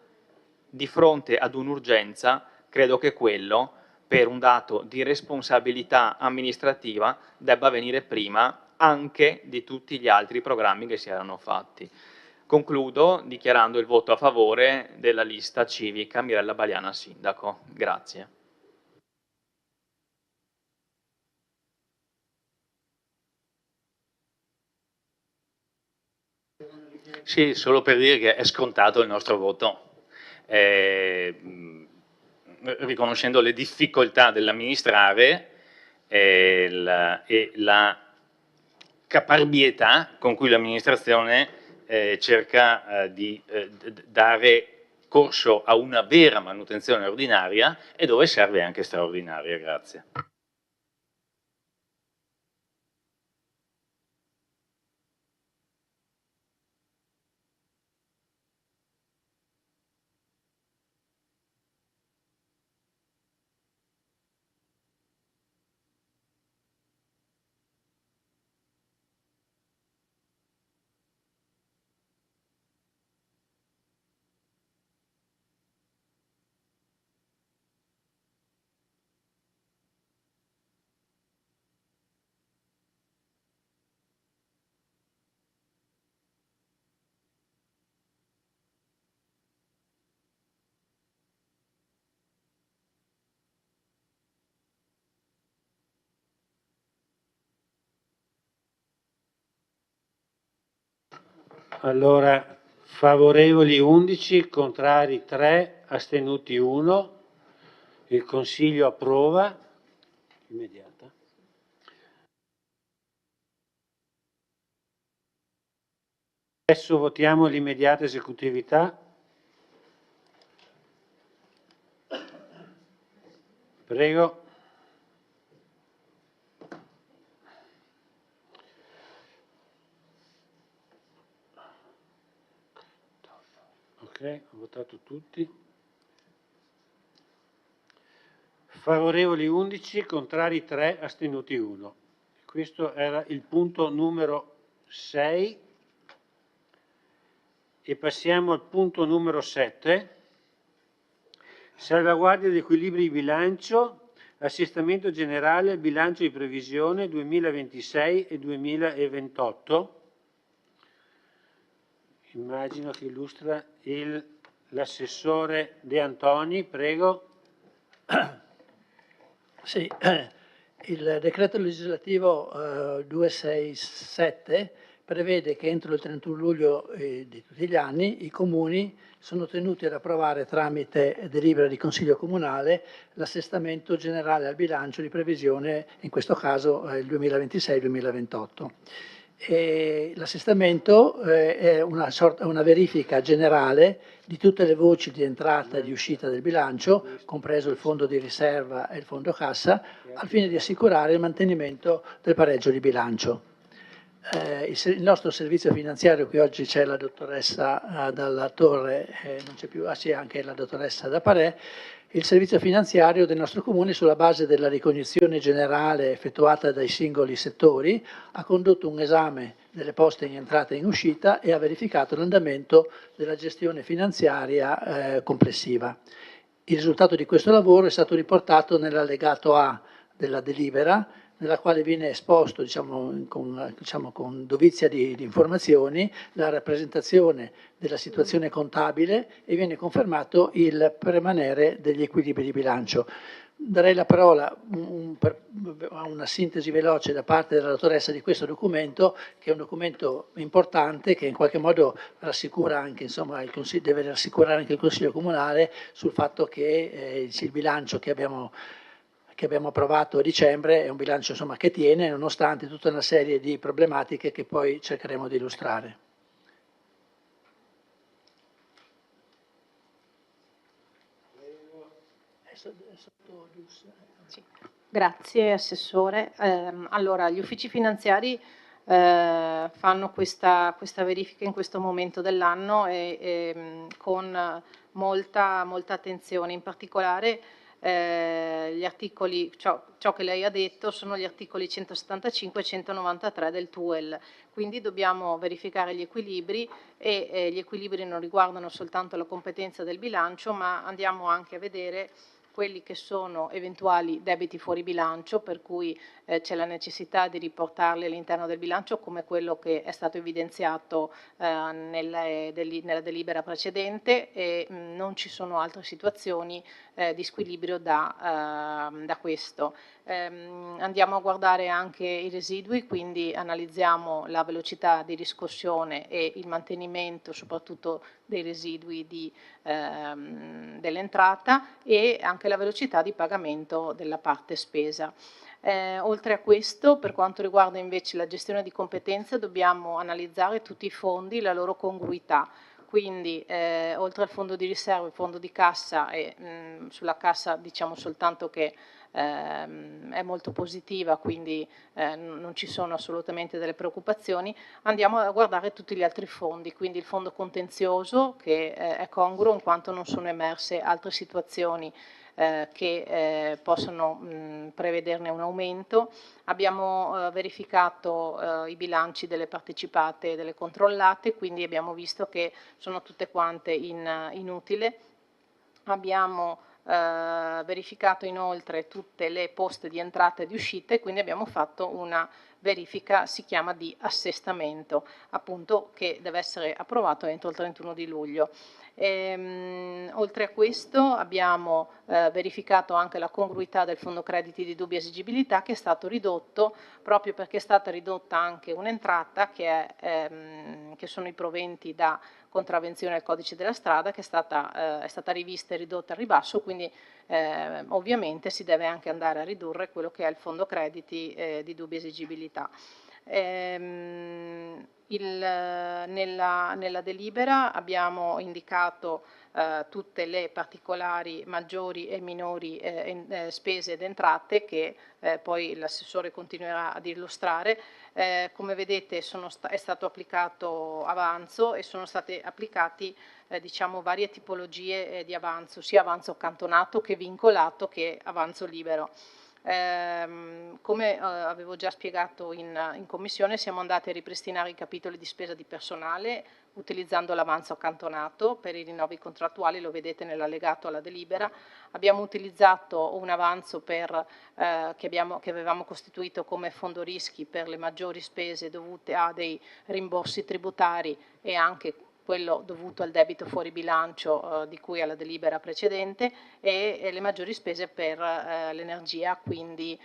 di fronte ad un'urgenza, credo che quello, per un dato di responsabilità amministrativa, debba venire prima anche di tutti gli altri programmi che si erano fatti. Concludo dichiarando il voto a favore della lista civica Mirella Baliana Sindaco. Grazie. Sì, solo per dire che è scontato il nostro voto, riconoscendo le difficoltà dell'amministrare e la caparbietà con cui l'amministrazione cerca di dare corso a una vera manutenzione ordinaria e dove serve anche straordinaria. Grazie. Allora, favorevoli 11, contrari 3, astenuti 1. Il Consiglio approva. Immediata. Adesso votiamo l'immediata esecutività. Prego. Ok, ho votato tutti. Favorevoli 11, contrari 3, astenuti 1. Questo era il punto numero 6 e passiamo al punto numero 7. Salvaguardia degli equilibri di bilancio, Assestamento generale al bilancio di previsione 2026 e 2028. Immagino che illustra l'assessore De Antoni, prego. Sì, il decreto legislativo 267 prevede che entro il 31 luglio di tutti gli anni i comuni sono tenuti ad approvare tramite delibera di Consiglio Comunale l'assestamento generale al bilancio di previsione, in questo caso il 2026-2028. L'assestamento è una verifica generale di tutte le voci di entrata e di uscita del bilancio, compreso il fondo di riserva e il fondo cassa, al fine di assicurare il mantenimento del pareggio di bilancio. Il nostro servizio finanziario, qui oggi c'è la dottoressa Dalla Torre, non c'è più, sì, anche la dottoressa Da Parè. Il servizio finanziario del nostro comune, sulla base della ricognizione generale effettuata dai singoli settori, ha condotto un esame delle poste in entrata e in uscita e ha verificato l'andamento della gestione finanziaria complessiva. Il risultato di questo lavoro è stato riportato nell'allegato A della delibera, nella quale viene esposto, con dovizia di informazioni, la rappresentazione della situazione contabile e viene confermato il permanere degli equilibri di bilancio. Darei la parola a una sintesi veloce da parte della dottoressa di questo documento, che è un documento importante che in qualche modo rassicura anche, insomma, deve rassicurare anche il Consiglio Comunale sul fatto che il bilancio che abbiamo approvato a dicembre è un bilancio, insomma, che tiene nonostante tutta una serie di problematiche che poi cercheremo di illustrare. Sì. Grazie Assessore. Allora, gli uffici finanziari fanno questa verifica in questo momento dell'anno e con molta attenzione, in particolare gli articoli, ciò che lei ha detto sono gli articoli 175 e 193 del TUEL, quindi dobbiamo verificare gli equilibri e gli equilibri non riguardano soltanto la competenza del bilancio, ma andiamo anche a vedere quelli che sono eventuali debiti fuori bilancio, per cui c'è la necessità di riportarli all'interno del bilancio, come quello che è stato evidenziato nella delibera precedente, e non ci sono altre situazioni di squilibrio da questo. Andiamo a guardare anche i residui, quindi analizziamo la velocità di riscossione e il mantenimento soprattutto dei residui dell'entrata e anche la velocità di pagamento della parte spesa. Oltre a questo, per quanto riguarda invece la gestione di competenze, dobbiamo analizzare tutti i fondi, la loro congruità. Quindi oltre al fondo di riserva, il fondo di cassa, e sulla cassa diciamo soltanto che è molto positiva, quindi non ci sono assolutamente delle preoccupazioni. Andiamo a guardare tutti gli altri fondi, quindi il fondo contenzioso, che è congruo in quanto non sono emerse altre situazioni che possono prevederne un aumento. Abbiamo verificato i bilanci delle partecipate e delle controllate, quindi abbiamo visto che sono tutte quante in utile. Abbiamo verificato inoltre tutte le poste di entrata e di uscita e quindi abbiamo fatto una verifica, si chiama di assestamento, appunto, che deve essere approvato entro il 31 di luglio. Oltre a questo abbiamo verificato anche la congruità del fondo crediti di dubbia esigibilità, che è stato ridotto proprio perché è stata ridotta anche un'entrata che sono i proventi da contravvenzione al codice della strada, che è stata rivista e ridotta al ribasso, quindi ovviamente si deve anche andare a ridurre quello che è il fondo crediti di dubbia esigibilità. Nella delibera abbiamo indicato tutte le particolari maggiori e minori spese ed entrate che poi l'assessore continuerà ad illustrare. Come vedete è stato applicato avanzo e sono state applicati diciamo varie tipologie di avanzo, sia avanzo accantonato che vincolato che avanzo libero. Come avevo già spiegato in commissione, siamo andati a ripristinare i capitoli di spesa di personale utilizzando l'avanzo accantonato per i rinnovi contrattuali, lo vedete nell'allegato alla delibera. Abbiamo utilizzato un avanzo che avevamo costituito come fondo rischi per le maggiori spese dovute a dei rimborsi tributari e anche quello dovuto al debito fuori bilancio di cui alla delibera precedente e le maggiori spese per l'energia, quindi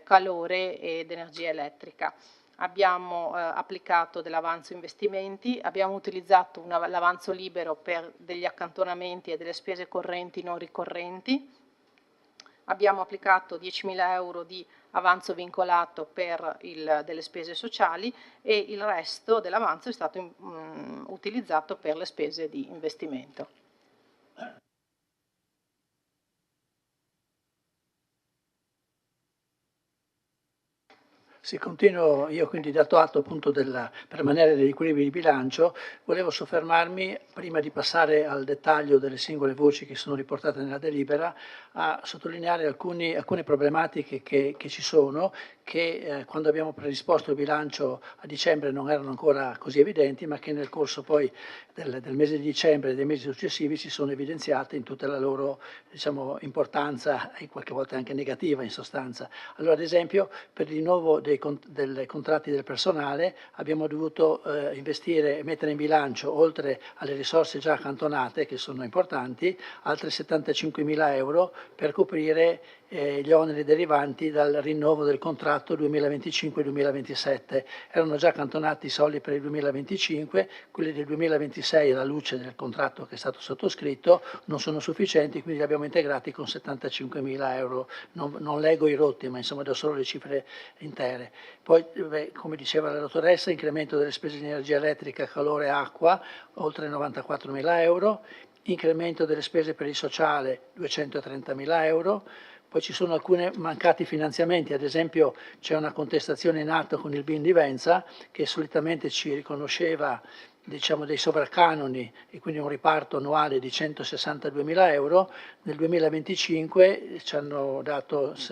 calore ed energia elettrica. Abbiamo applicato dell'avanzo investimenti, abbiamo utilizzato l'avanzo libero per degli accantonamenti e delle spese correnti non ricorrenti, abbiamo applicato 10.000 euro di avanzo vincolato per delle spese sociali e il resto dell'avanzo è stato utilizzato per le spese di investimento. Sì, continuo io, quindi dato atto appunto del permanere degli equilibri di bilancio, volevo soffermarmi, prima di passare al dettaglio delle singole voci che sono riportate nella delibera, a sottolineare alcune problematiche che ci sono, che quando abbiamo predisposto il bilancio a dicembre non erano ancora così evidenti, ma che nel corso poi del mese di dicembre e dei mesi successivi si sono evidenziate in tutta la loro, diciamo, importanza e qualche volta anche negativa in sostanza. Allora, ad esempio, per il rinnovo dei contratti del personale abbiamo dovuto investire e mettere in bilancio, oltre alle risorse già accantonate, che sono importanti, altre 75.000 euro per coprire gli oneri derivanti dal rinnovo del contratto 2025-2027. Erano già accantonati i soldi per il 2025, quelli del 2026 alla luce del contratto che è stato sottoscritto non sono sufficienti, quindi li abbiamo integrati con 75.000 euro. Non leggo i rotti, ma insomma do solo le cifre intere. Poi, come diceva la dottoressa, incremento delle spese di energia elettrica, calore e acqua, oltre 94.000 euro, incremento delle spese per il sociale, 230.000 euro, poi ci sono alcuni mancati finanziamenti, ad esempio c'è una contestazione in atto con il BIN di Venza che solitamente ci riconosceva, diciamo, dei sovraccanoni e quindi un riparto annuale di 162.000 euro. Nel 2025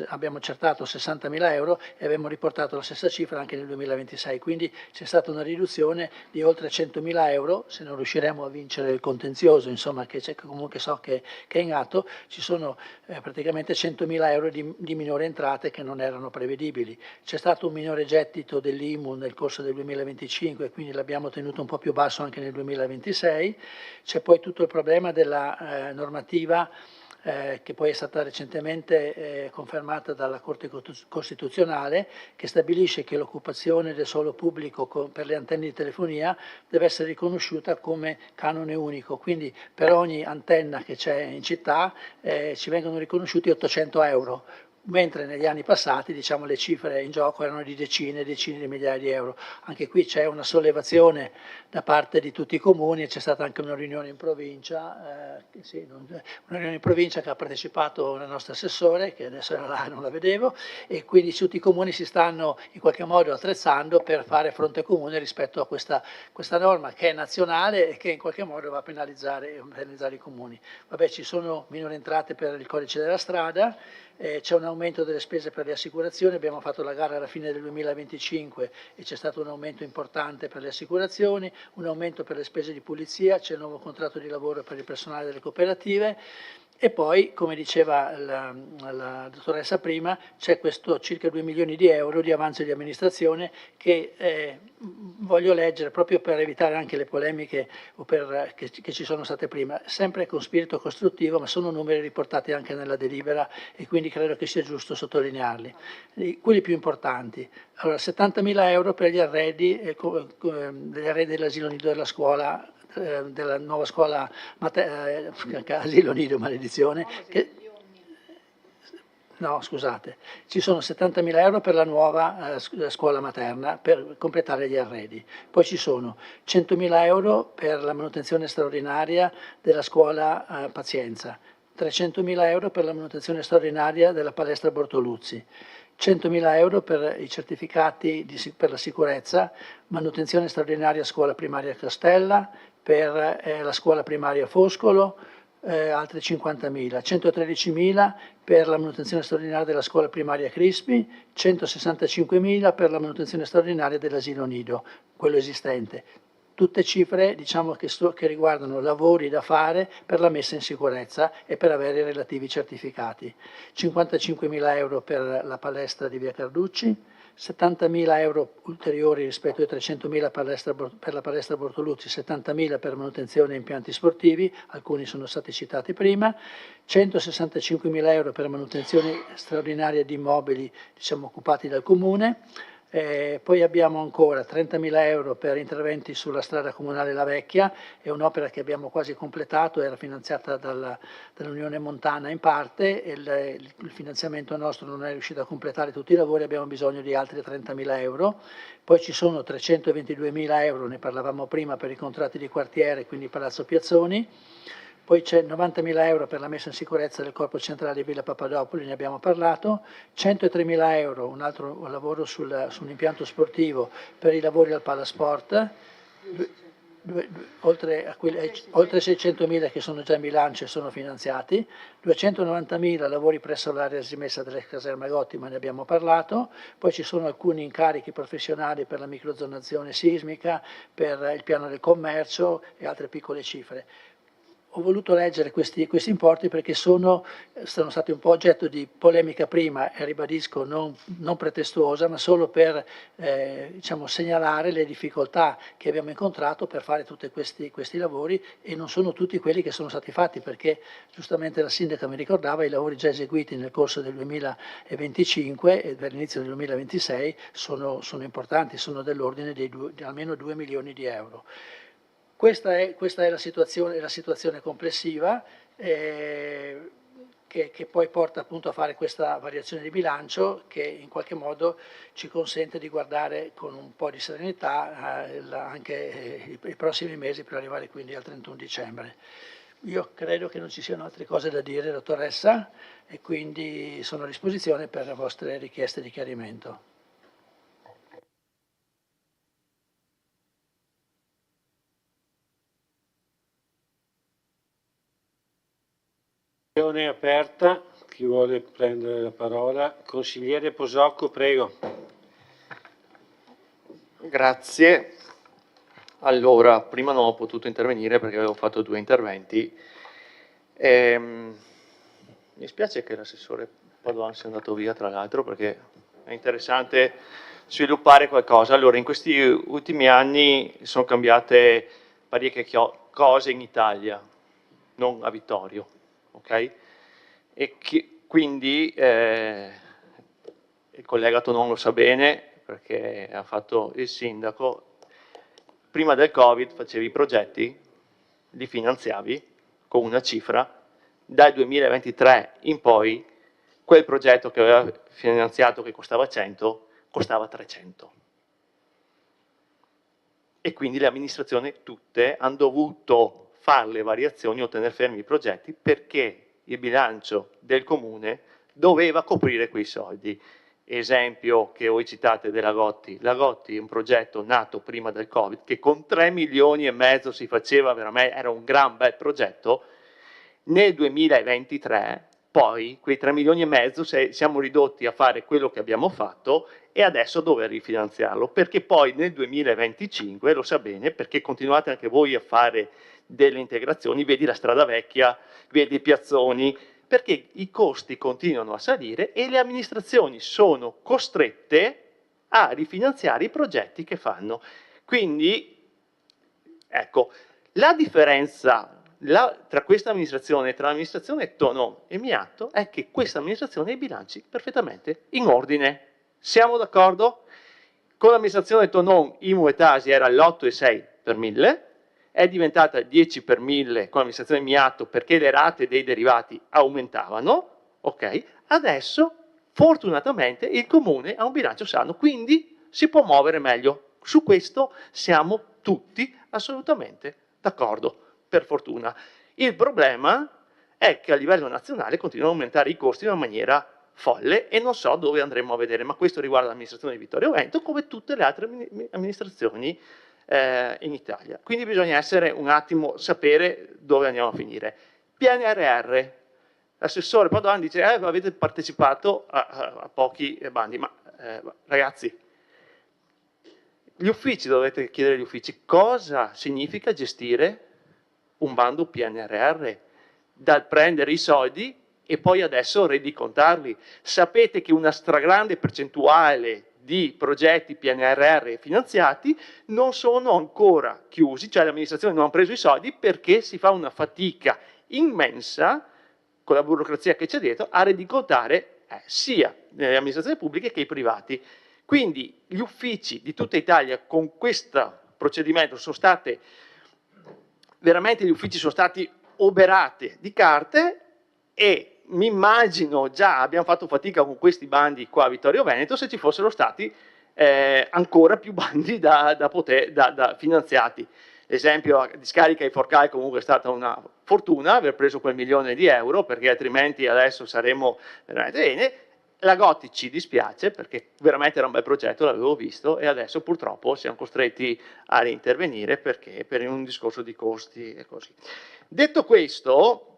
abbiamo accertato 60.000 euro e abbiamo riportato la stessa cifra anche nel 2026, quindi c'è stata una riduzione di oltre 100.000 euro. Se non riusciremo a vincere il contenzioso, insomma, che comunque so che è in atto, ci sono praticamente 100.000 euro di minore entrate che non erano prevedibili. C'è stato un minore gettito dell'IMU nel corso del 2025, quindi l'abbiamo tenuto un po' più basso anche nel 2026. C'è poi tutto il problema della normativa che poi è stata recentemente confermata dalla Corte Costituzionale, che stabilisce che l'occupazione del suolo pubblico per le antenne di telefonia deve essere riconosciuta come canone unico, quindi per ogni antenna che c'è in città ci vengono riconosciuti 800 euro. Mentre negli anni passati, diciamo, le cifre in gioco erano di decine e decine di migliaia di euro. Anche qui c'è una sollevazione da parte di tutti i comuni, c'è stata anche una riunione in provincia, che ha partecipato il nostro assessore, che adesso era là, non la vedevo, e quindi tutti i comuni si stanno in qualche modo attrezzando per fare fronte comune rispetto a questa norma che è nazionale e che in qualche modo va a penalizzare i comuni. Vabbè, ci sono minori entrate per il codice della strada, c'è un aumento delle spese per le assicurazioni, abbiamo fatto la gara alla fine del 2025 e c'è stato un aumento importante per le assicurazioni, un aumento per le spese di pulizia, c'è il nuovo contratto di lavoro per il personale delle cooperative e poi, come diceva la dottoressa prima, c'è questo circa 2 milioni di euro di avanzo di amministrazione che voglio leggere proprio per evitare anche le polemiche che ci sono state prima, sempre con spirito costruttivo, ma sono numeri riportati anche nella delibera e quindi credo che sia giusto sottolinearli. Quelli più importanti, allora 70.000 euro per gli arredi dell'asilo nido della scuola, della nuova scuola asilo nido, maledizione, no, scusate, ci sono 70.000 euro per la nuova scuola materna per completare gli arredi, poi ci sono 100.000 euro per la manutenzione straordinaria della scuola Pazienza, 300.000 euro per la manutenzione straordinaria della palestra Bortoluzzi, 100.000 euro per i certificati per la sicurezza, manutenzione straordinaria scuola primaria Castella, per la scuola primaria Foscolo, altri 50.000, 113.000 per la manutenzione straordinaria della scuola primaria Crispi, 165.000 per la manutenzione straordinaria dell'asilo nido, quello esistente. Tutte cifre, diciamo, che riguardano lavori da fare per la messa in sicurezza e per avere i relativi certificati. 55.000 euro per la palestra di via Carducci, 70.000 euro ulteriori rispetto ai 300.000 per la palestra Bortoluzzi, 70.000 per manutenzione e impianti sportivi, alcuni sono stati citati prima, 165.000 euro per manutenzione straordinaria di immobili, diciamo, occupati dal Comune. Poi abbiamo ancora 30.000 euro per interventi sulla strada comunale La Vecchia, è un'opera che abbiamo quasi completato, era finanziata dall'Unione Montana in parte, e il finanziamento nostro non è riuscito a completare tutti i lavori, abbiamo bisogno di altri 30.000 euro. Poi ci sono 322.000 euro, ne parlavamo prima, per i contratti di quartiere, quindi Palazzo Piazzoni. Poi c'è 90.000 euro per la messa in sicurezza del corpo centrale di Villa Papadopoli, ne abbiamo parlato, 103.000 euro, un altro lavoro su un impianto sportivo per i lavori al Palasport, oltre 600.000 che sono già in bilancio e sono finanziati, 290.000 lavori presso l'area rimessa delle caserme Gotti, ma ne abbiamo parlato, poi ci sono alcuni incarichi professionali per la microzonazione sismica, per il piano del commercio e altre piccole cifre. Ho voluto leggere questi importi perché sono stati un po' oggetto di polemica prima, e ribadisco non pretestuosa, ma solo per diciamo, segnalare le difficoltà che abbiamo incontrato per fare tutti questi lavori, e non sono tutti quelli che sono stati fatti, perché giustamente la sindaca mi ricordava i lavori già eseguiti nel corso del 2025 e per l'inizio del 2026 sono importanti, sono dell'ordine di almeno 2 milioni di euro. Questa è la situazione complessiva che poi porta appunto a fare questa variazione di bilancio che in qualche modo ci consente di guardare con un po' di serenità anche i prossimi mesi per arrivare quindi al 31 dicembre. Io credo che non ci siano altre cose da dire, dottoressa, e quindi sono a disposizione per le vostre richieste di chiarimento. È aperta, chi vuole prendere la parola? Consigliere Posocco, prego. Grazie. Allora, prima non ho potuto intervenire perché avevo fatto 2 interventi. Mi spiace che l'assessore Padoan sia andato via, tra l'altro, perché è interessante sviluppare qualcosa. Allora, in questi ultimi anni sono cambiate parecchie cose in Italia, non a Vittorio. Okay? E quindi il collega Tonon lo sa bene perché ha fatto il sindaco, prima del Covid facevi i progetti, li finanziavi con una cifra, dal 2023 in poi quel progetto che aveva finanziato che costava 100 costava 300. E quindi le amministrazioni tutte hanno dovuto fare le variazioni o tenere fermi i progetti perché il bilancio del comune doveva coprire quei soldi. Esempio che voi citate della Gotti. La Gotti è un progetto nato prima del Covid che con 3 milioni e mezzo si faceva veramente, era un gran bel progetto. Nel 2023 poi quei 3 milioni e mezzo siamo ridotti a fare quello che abbiamo fatto e adesso dover rifinanziarlo, perché poi nel 2025, lo sa bene, perché continuate anche voi a fare delle integrazioni, vedi la strada vecchia, vedi i piazzoni, perché i costi continuano a salire e le amministrazioni sono costrette a rifinanziare i progetti che fanno. Quindi, ecco, la differenza tra questa amministrazione, tra l'amministrazione Tonon e Miatto, è che questa amministrazione ha i bilanci perfettamente in ordine. Siamo d'accordo? Con l'amministrazione Tonon IMU e Tasi era l'8,6 per 1000, è diventata 10 per 1000 con l'amministrazione Miatto perché le rate dei derivati aumentavano, ok? Adesso fortunatamente il comune ha un bilancio sano, quindi si può muovere meglio. Su questo siamo tutti assolutamente d'accordo, per fortuna. Il problema è che a livello nazionale continuano a aumentare i costi in una maniera folle e non so dove andremo a vedere, ma questo riguarda l'amministrazione di Vittorio Veneto come tutte le altre amministrazioni in Italia. Quindi bisogna essere un attimo, sapere dove andiamo a finire. PNRR. L'assessore Padoan dice avete partecipato a pochi bandi, ma ragazzi, gli uffici, dovete chiedere agli uffici cosa significa gestire un bando PNRR, dal prendere i soldi e poi adesso rendicontarli. Sapete che una stragrande percentuale di progetti PNRR finanziati non sono ancora chiusi, cioè l'amministrazione non ha preso i soldi perché si fa una fatica immensa con la burocrazia che c'è dietro a rendicontare sia nelle amministrazioni pubbliche che i privati. Quindi gli uffici di tutta Italia con questo procedimento sono state, veramente gli uffici sono stati oberati di carte e mi immagino già abbiamo fatto fatica con questi bandi qua a Vittorio Veneto se ci fossero stati ancora più bandi da finanziati. L'esempio discarica e Forcai comunque è stata una fortuna aver preso quel €1.000.000 perché altrimenti adesso saremmo veramente bene. La Gotti ci dispiace perché veramente era un bel progetto, l'avevo visto e adesso purtroppo siamo costretti a reintervenire perché per un discorso di costi e così. Detto questo,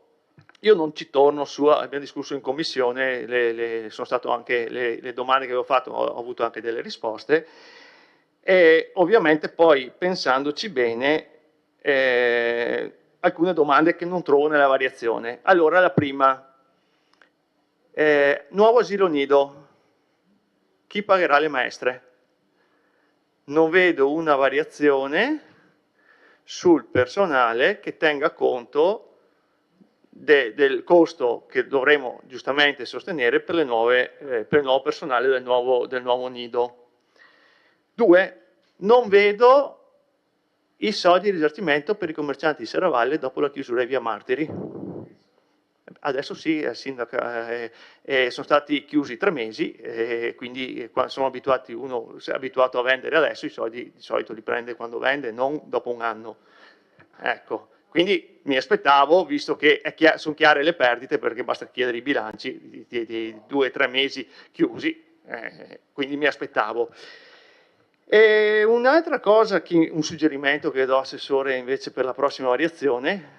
io non ci torno su, abbiamo discusso in commissione, sono stato anche le domande che avevo fatto, ho avuto anche delle risposte. E ovviamente poi pensandoci bene alcune domande che non trovo nella variazione. Allora la prima, nuovo asilo nido, chi pagherà le maestre? Non vedo una variazione sul personale che tenga conto del costo che dovremo giustamente sostenere per il nuovo personale del nuovo nido. 2. Non vedo i soldi di risarcimento per i commercianti di Serravalle dopo la chiusura di Via Martiri. Adesso sì, sindaca, sono stati chiusi 3 mesi, quindi sono abituati, uno si è abituato a vendere adesso, i soldi di solito li prende quando vende, non dopo un anno. Ecco, quindi mi aspettavo, visto che sono chiare le perdite, perché basta chiedere i bilanci di 2 o 3 mesi chiusi, quindi mi aspettavo. E un'altra cosa, un suggerimento che do assessore invece per la prossima variazione,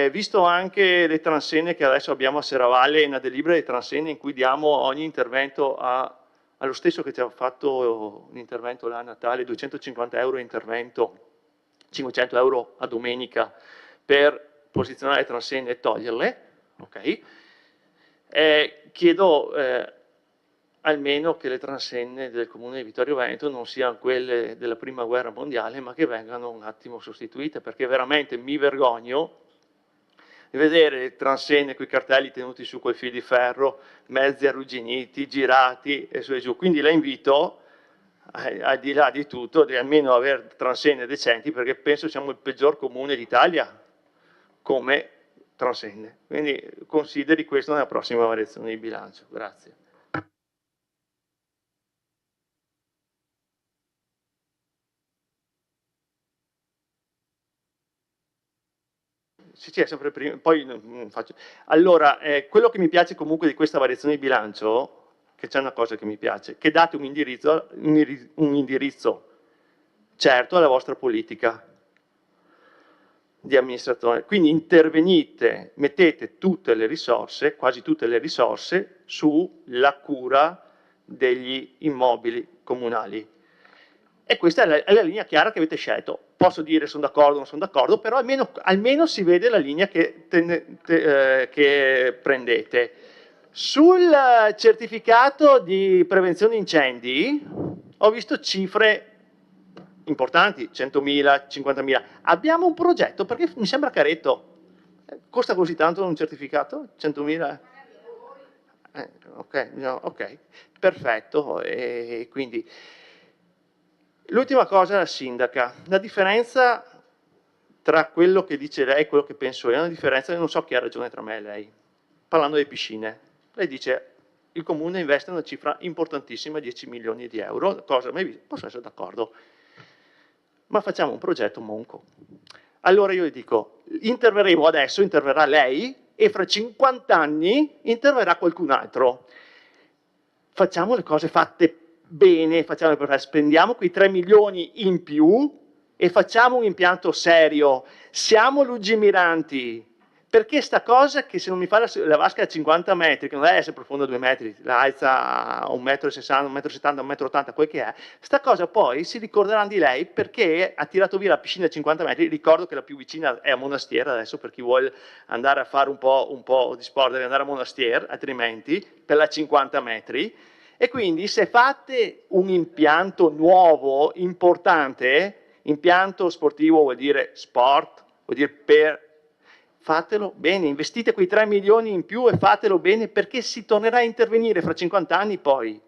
visto anche le transenne che adesso abbiamo a Serravalle, una delibera di transenne in cui diamo ogni intervento allo stesso che ci ha fatto un intervento là a Natale, €250 intervento, €500 a domenica per posizionare le transenne e toglierle, ok? Chiedo almeno che le transenne del comune di Vittorio Veneto non siano quelle della prima guerra mondiale, ma che vengano un attimo sostituite, perché veramente mi vergogno di vedere le transenne con i cartelli tenuti su quei fili di ferro, mezzi arrugginiti, girati e su e giù. Quindi la invito, al di là di tutto, di almeno avere transenne decenti, perché penso siamo il peggior comune d'Italia come transenne. Quindi consideri questo nella prossima variazione di bilancio. Grazie. Sì, è sempre prima, poi faccio. Allora, quello che mi piace comunque di questa variazione di bilancio, che c'è una cosa che mi piace, che date un indirizzo certo alla vostra politica di amministrazione. Quindi intervenite, mettete tutte le risorse, quasi tutte le risorse, sulla cura degli immobili comunali. E questa è la linea chiara che avete scelto. Posso dire sono d'accordo o non sono d'accordo, però almeno si vede la linea che prendete. Sul certificato di prevenzione incendi ho visto cifre importanti, 100.000, 50.000. Abbiamo un progetto, perché mi sembra caretto. Costa così tanto un certificato? 100.000? Ok, no, ok, perfetto. E quindi l'ultima cosa, la sindaca, la differenza tra quello che dice lei e quello che penso io, è una differenza che non so chi ha ragione tra me e lei. Parlando di piscine, lei dice il comune investe una cifra importantissima, 10 milioni di euro, cosa mai vista, posso essere d'accordo, ma facciamo un progetto monco. Allora io gli dico, interverremo adesso, interverrà lei e fra 50 anni interverrà qualcun altro. Facciamo le cose fatte bene, spendiamo quei 3 milioni in più e facciamo un impianto serio. Siamo lungimiranti, perché sta cosa che se non mi fa la vasca a 50 metri, che non deve essere profonda 2 metri, la alza a 1,60 m, 1,70 m, 1,80 m, quel che è, sta cosa poi si ricorderanno di lei perché ha tirato via la piscina a 50 metri, ricordo che la più vicina è a Monastier, adesso per chi vuole andare a fare un po' di sport deve andare a Monastier, altrimenti per la 50 metri, e quindi se fate un impianto nuovo, importante, impianto sportivo vuol dire sport, vuol dire fatelo bene, investite quei 3 milioni in più e fatelo bene perché si tornerà a intervenire fra 50 anni poi.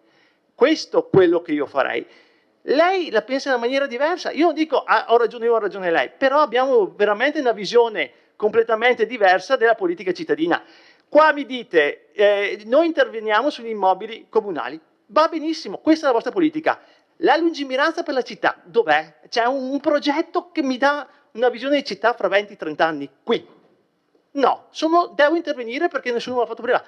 Questo è quello che io farei. Lei la pensa in una maniera diversa, io non dico ho ragione io, ho ragione lei, però abbiamo veramente una visione completamente diversa della politica cittadina. Qua mi dite, noi interveniamo sugli immobili comunali, va benissimo, questa è la vostra politica. La lungimiranza per la città, dov'è? C'è un progetto che mi dà una visione di città fra 20-30 anni, qui. No, devo intervenire perché nessuno me l'ha fatto prima.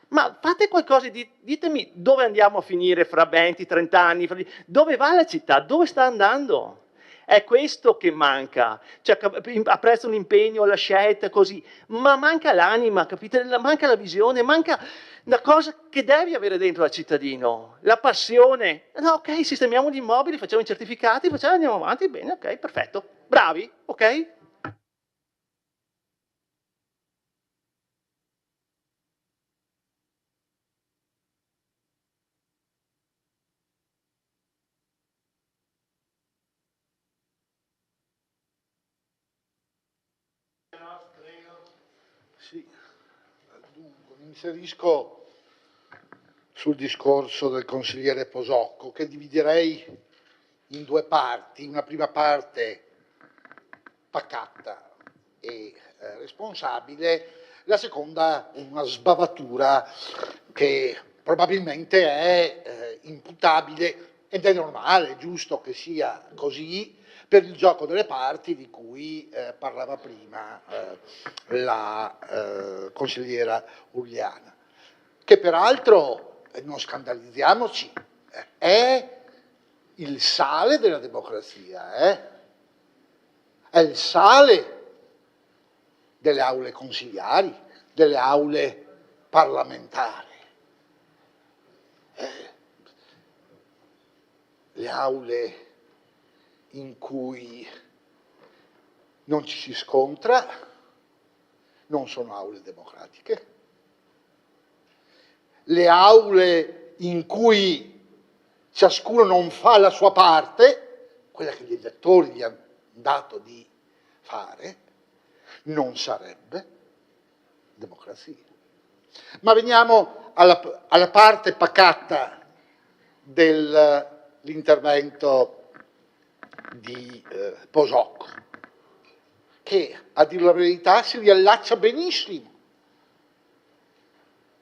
Ma fate qualcosa, ditemi dove andiamo a finire fra 20-30 anni, dove va la città, dove sta andando? È questo che manca, cioè, apprezzo l'impegno, la scelta, così, ma manca l'anima, capite? Manca la visione, manca una cosa che devi avere dentro al cittadino, la passione. No, ok, sistemiamo gli immobili, facciamo i certificati, andiamo avanti, bene, ok, perfetto, bravi, ok? Sì, dunque, mi inserisco sul discorso del consigliere Posocco, che dividerei in 2 parti. Una prima parte pacata e responsabile, la seconda una sbavatura che probabilmente è imputabile, ed è normale, è giusto che sia così, per il gioco delle parti di cui parlava prima la consigliera Uliana, che peraltro, non scandalizziamoci, è il sale della democrazia, è il sale delle aule consigliari, delle aule parlamentari. Le aule in cui non ci si scontra non sono aule democratiche. Le aule in cui ciascuno non fa la sua parte, quella che gli elettori gli hanno dato di fare, non sarebbe democrazia. Ma veniamo alla parte pacata dell'intervento di Posocco, che a dire la verità si riallaccia benissimo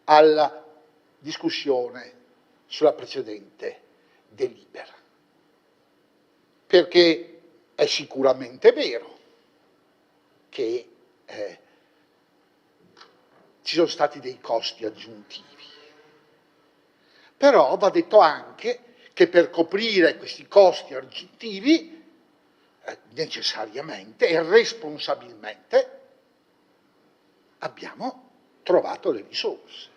alla discussione sulla precedente delibera, perché è sicuramente vero che ci sono stati dei costi aggiuntivi, però va detto anche che per coprire questi costi aggiuntivi necessariamente e responsabilmente abbiamo trovato le risorse.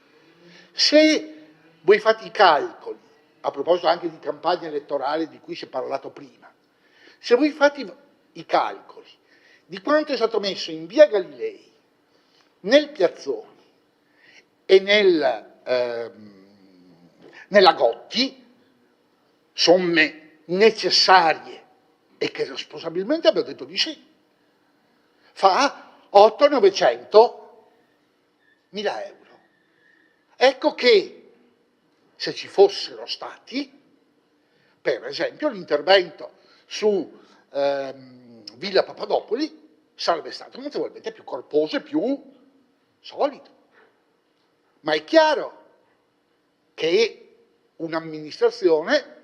Se voi fate i calcoli, a proposito anche di campagna elettorale di cui si è parlato prima, se voi fate i calcoli di quanto è stato messo in via Galilei, nel Piazzoni e nella Gotti, somme necessarie e che responsabilmente abbiamo detto di sì, fa 800-900 mila euro. Ecco che se ci fossero stati, per esempio, l'intervento su Villa Papadopoli sarebbe stato notevolmente più corposo e più solido. Ma è chiaro che un'amministrazione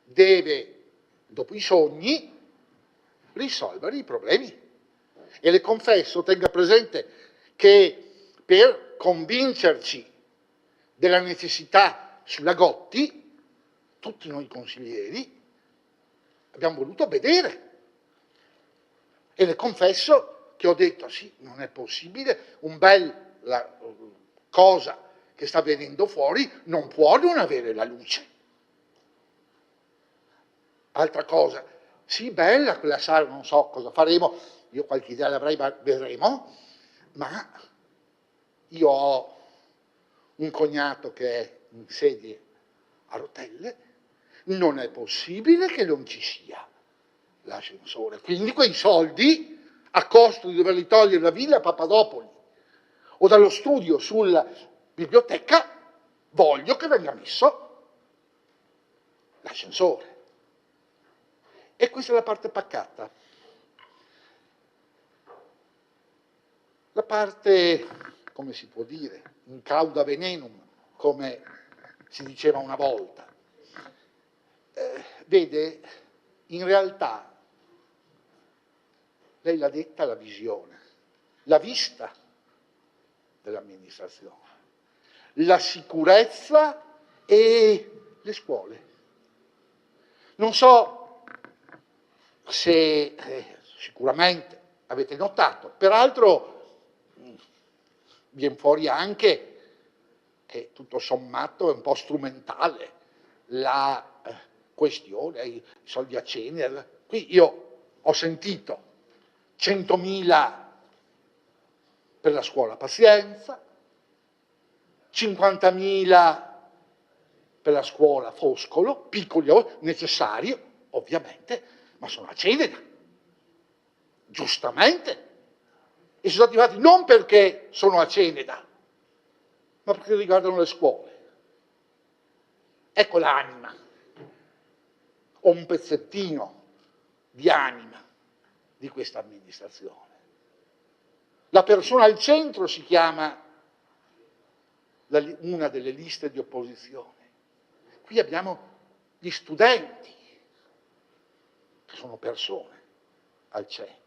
deve, dopo i sogni, risolvere i problemi. E le confesso, tenga presente che per convincerci della necessità sulla Gotti, tutti noi consiglieri abbiamo voluto vedere. E le confesso che ho detto sì, non è possibile, la cosa che sta venendo fuori non può non avere la luce. Altra cosa, sì, bella quella sala, non so cosa faremo, io qualche idea l'avrei, ma vedremo, ma io ho un cognato che è in sedie a rotelle, non è possibile che non ci sia l'ascensore. Quindi quei soldi, a costo di doverli togliere da Villa Papadopoli o dallo studio sulla biblioteca, voglio che venga messo l'ascensore. E questa è la parte paccata. La parte, come si può dire, in cauda venenum, come si diceva una volta. Vede, in realtà, lei l'ha detta, la visione, la vista dell'amministrazione, la sicurezza e le scuole. Non so se sicuramente avete notato, peraltro viene fuori anche che tutto sommato è un po' strumentale la questione, i soldi a Cenere. Qui io ho sentito 100.000 per la scuola Pazienza, 50.000 per la scuola Foscolo, piccoli, necessari, ovviamente, ma sono a Cenere, giustamente, e sono stati fatti non perché sono a Ceneda, ma perché riguardano le scuole. Ecco l'anima, o un pezzettino di anima di questa amministrazione. La persona al centro si chiama una delle liste di opposizione. Qui abbiamo gli studenti, che sono persone al centro.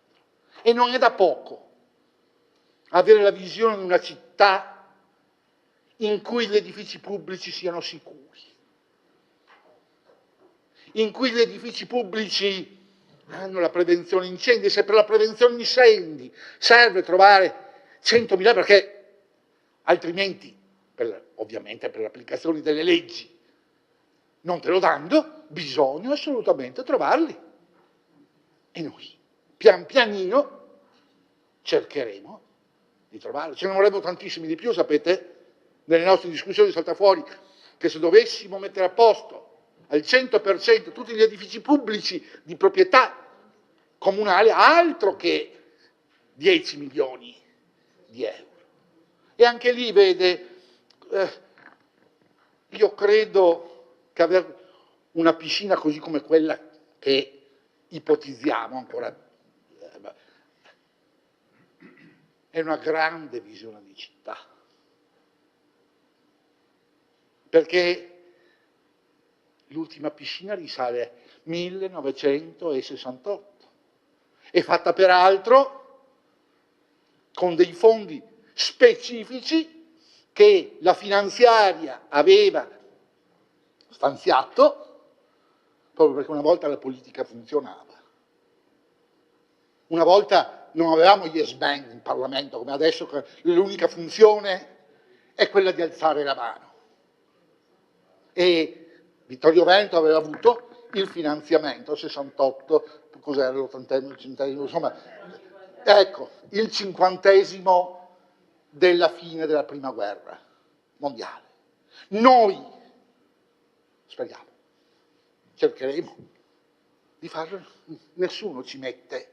E non è da poco avere la visione di una città in cui gli edifici pubblici siano sicuri, in cui gli edifici pubblici hanno la prevenzione incendi. Se per la prevenzione incendi serve trovare 100.000, perché altrimenti, ovviamente per l'applicazione delle leggi, non te lo danno, bisogna assolutamente trovarli. E noi, pian pianino, cercheremo di trovarli. Ce ne vorrebbero tantissimi di più, sapete? Nelle nostre discussioni salta fuori che se dovessimo mettere a posto al 100% tutti gli edifici pubblici di proprietà comunale, altro che 10 milioni di euro. E anche lì, vede, io credo che avere una piscina così come quella che ipotizziamo ancora è una grande visione di città, perché l'ultima piscina risale al 1968, è fatta peraltro con dei fondi specifici che la finanziaria aveva stanziato, proprio perché una volta la politica funzionava. Una volta non avevamo gli yes-men in Parlamento, come adesso, che l'unica funzione è quella di alzare la mano. E Vittorio Veneto aveva avuto il finanziamento, 68, cos'era l'80, il centesimo, insomma, ecco, il 50° della fine della prima guerra mondiale. Noi, speriamo, cercheremo di farlo, nessuno ci mette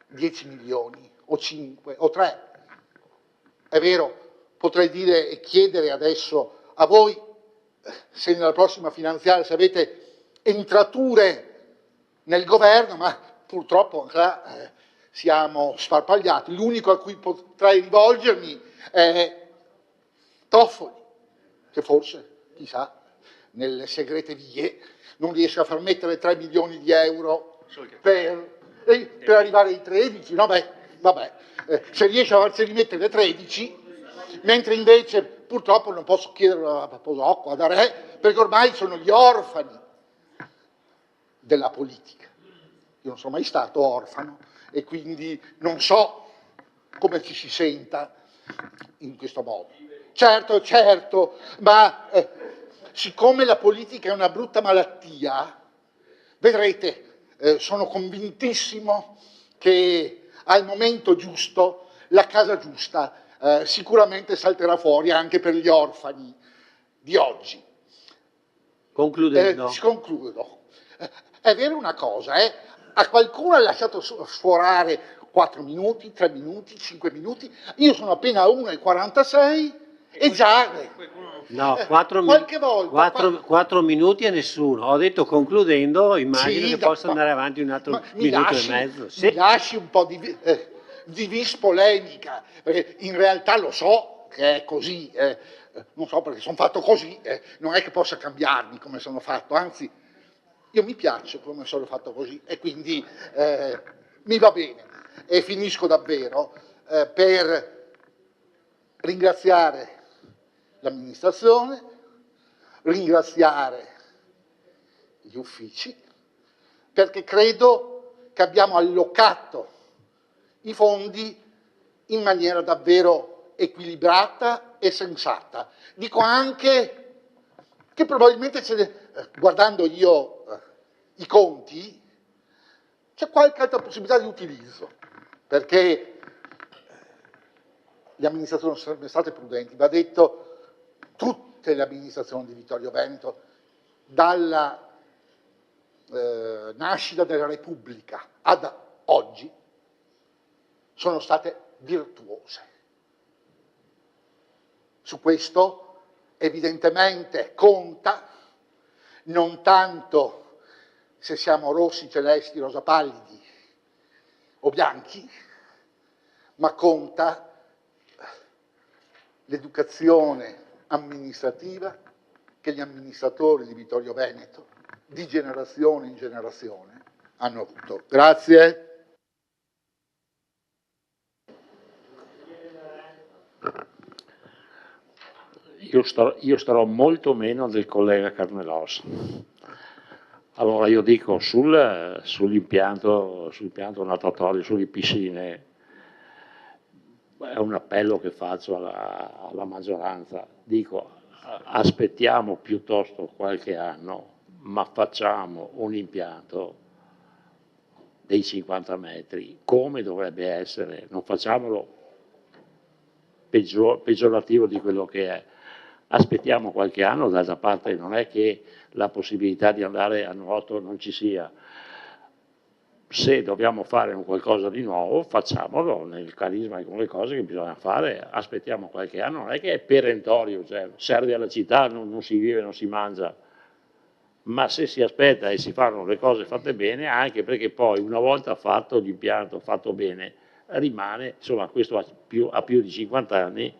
10 milioni o 5 o 3. È vero, potrei dire e chiedere adesso a voi se nella prossima finanziaria, se avete entrature nel governo, ma purtroppo ancora siamo sparpagliati. L'unico a cui potrei rivolgermi è Toffoli, che forse, chissà, nelle segrete vie non riesce a far mettere 3 milioni di euro per arrivare ai 13, no? Vabbè, se riesce a farsi rimettere 13, mentre invece purtroppo non posso chiederlo a Posocco, ad Are, perché ormai sono gli orfani della politica. io non sono mai stato orfano e quindi non so come ci si senta in questo modo. Certo, certo, ma siccome la politica è una brutta malattia, vedrete, sono convintissimo che al momento giusto la casa giusta sicuramente salterà fuori anche per gli orfani di oggi. Concludendo. Concludo. È vero una cosa, a qualcuno ha lasciato sforare 4 minuti, 3 minuti, 5 minuti, io sono appena a 1,46 e già... No, 4 minuti a nessuno. Ho detto concludendo, immagino Sì, che possa andare avanti un altro minuto e mezzo. Mi lasci un po' di vis polemica, perché in realtà lo so che è così, non so perché sono fatto così, non è che possa cambiarmi come sono fatto, anzi io mi piaccio come sono fatto così e quindi mi va bene. E finisco davvero per ringraziare l'amministrazione, ringraziare gli uffici, perché credo che abbiamo allocato i fondi in maniera davvero equilibrata e sensata. Dico anche che probabilmente guardando io i conti c'è qualche altra possibilità di utilizzo, perché le amministrazioni sono sempre state prudenti, va detto, tutte le amministrazioni di Vittorio Veneto, dalla nascita della Repubblica ad oggi, sono state virtuose. Su questo evidentemente conta non tanto se siamo rossi, celesti, rosa pallidi o bianchi, ma conta l'educazione amministrativa che gli amministratori di Vittorio Veneto, di generazione in generazione, hanno avuto. Grazie. Io starò molto meno del collega Carnelos. Allora io dico sull'impianto natatorio, sulle piscine, è un appello che faccio alla maggioranza, dico aspettiamo piuttosto qualche anno, ma facciamo un impianto dei 50 metri, come dovrebbe essere, non facciamolo peggiorativo di quello che è. Aspettiamo qualche anno, d'altra parte non è che la possibilità di andare a nuoto non ci sia. Se dobbiamo fare un qualcosa di nuovo, facciamolo nel carisma e con le cose che bisogna fare, aspettiamo qualche anno, non è che è perentorio, cioè serve alla città, non si vive, non si mangia, ma se si aspetta e si fanno le cose fatte bene, anche perché poi una volta fatto l'impianto, fatto bene, rimane, insomma questo ha più di 50 anni,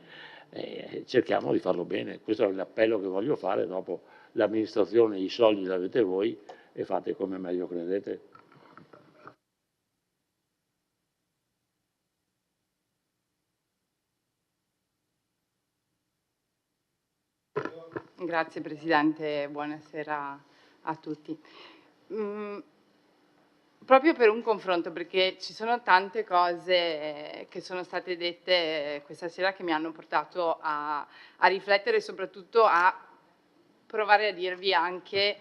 cerchiamo di farlo bene. Questo è l'appello che voglio fare. Dopo l'amministrazione, i soldi li avete voi e fate come meglio credete. Grazie Presidente, buonasera a tutti. Proprio per un confronto, perché ci sono tante cose che sono state dette questa sera che mi hanno portato a riflettere e soprattutto a provare a dirvi anche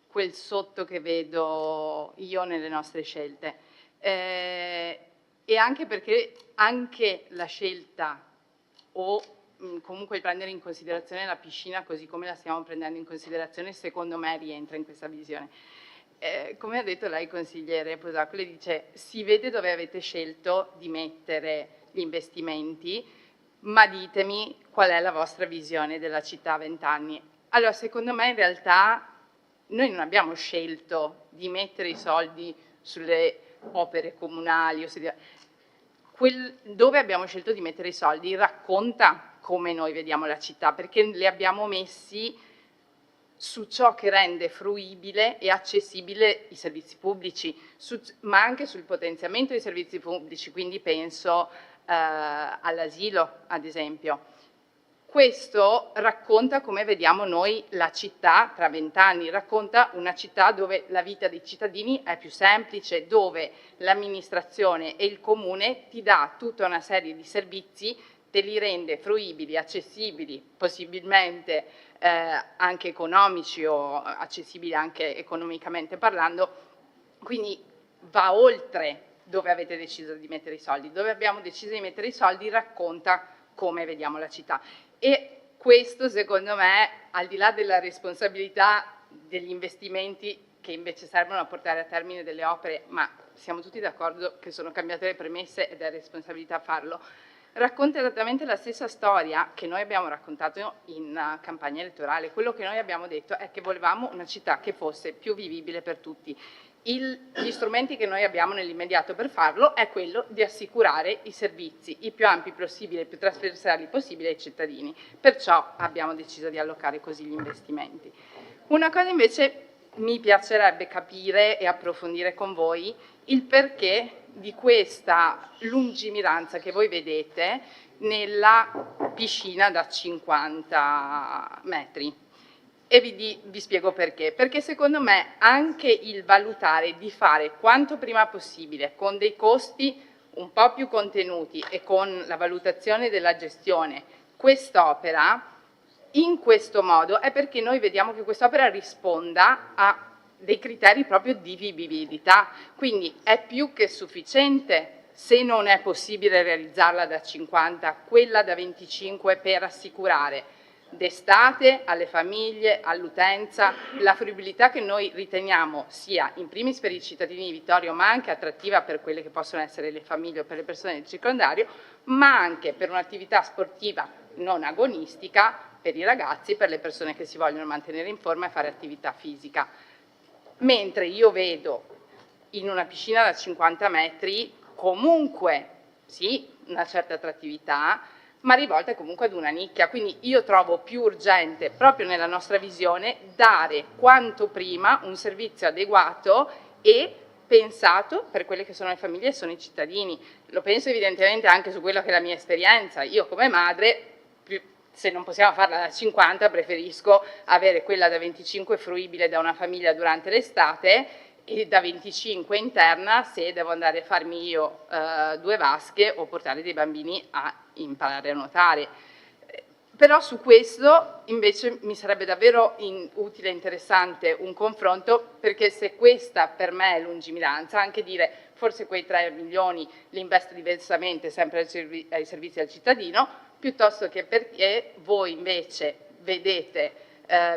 quel sotto che vedo io nelle nostre scelte. E anche perché anche la scelta o comunque il prendere in considerazione la piscina così come la stiamo prendendo in considerazione, secondo me rientra in questa visione. Come ha detto lei, consigliere Posacco, lei dice si vede dove avete scelto di mettere gli investimenti, ma ditemi qual è la vostra visione della città a 20 anni. Allora, secondo me in realtà noi non abbiamo scelto di mettere i soldi sulle opere comunali, dove abbiamo scelto di mettere i soldi racconta come noi vediamo la città, perché li abbiamo messi su ciò che rende fruibile e accessibile i servizi pubblici, ma anche sul potenziamento dei servizi pubblici, quindi penso all'asilo, ad esempio. questo racconta come vediamo noi la città tra 20 anni, racconta una città dove la vita dei cittadini è più semplice, dove l'amministrazione e il comune ti dà tutta una serie di servizi, te li rende fruibili, accessibili, possibilmente anche economici o accessibili anche economicamente parlando, quindi va oltre dove avete deciso di mettere i soldi. Dove abbiamo deciso di mettere i soldi racconta come vediamo la città. E questo, secondo me, al di là della responsabilità degli investimenti che invece servono a portare a termine delle opere, ma siamo tutti d'accordo che sono cambiate le premesse ed è responsabilità farlo, racconta esattamente la stessa storia che noi abbiamo raccontato in campagna elettorale. Quello che noi abbiamo detto è che volevamo una città che fosse più vivibile per tutti. Gli strumenti che noi abbiamo nell'immediato per farlo è quello di assicurare i servizi i più ampi possibili, i più trasversali possibili ai cittadini. Perciò abbiamo deciso di allocare così gli investimenti. Una cosa invece mi piacerebbe capire e approfondire con voi il perché di questa lungimiranza che voi vedete nella piscina da 50 metri. E vi spiego perché. Perché secondo me anche il valutare di fare quanto prima possibile con dei costi un po' più contenuti e con la valutazione della gestione quest'opera in questo modo è perché noi vediamo che quest'opera risponda a dei criteri proprio di vivibilità. Quindi è più che sufficiente, se non è possibile realizzarla da 50, quella da 25 per assicurare d'estate alle famiglie, all'utenza, la fruibilità che noi riteniamo sia in primis per i cittadini di Vittorio, ma anche attrattiva per quelle che possono essere le famiglie o per le persone del circondario, ma anche per un'attività sportiva non agonistica per i ragazzi, per le persone che si vogliono mantenere in forma e fare attività fisica. Mentre io vedo in una piscina da 50 metri comunque sì, una certa attrattività, ma rivolta comunque ad una nicchia. Quindi io trovo più urgente, proprio nella nostra visione, dare quanto prima un servizio adeguato e pensato per quelle che sono le famiglie e sono i cittadini. Lo penso evidentemente anche su quella che è la mia esperienza. Io come madre, se non possiamo farla da 50, preferisco avere quella da 25 fruibile da una famiglia durante l'estate e da 25 interna se devo andare a farmi io 2 vasche o portare dei bambini a imparare a nuotare. Però su questo invece mi sarebbe davvero utile e interessante un confronto, perché se questa per me è lungimiranza, anche dire forse quei 3 milioni li investo diversamente sempre ai servizi al cittadino, piuttosto che perché voi invece vedete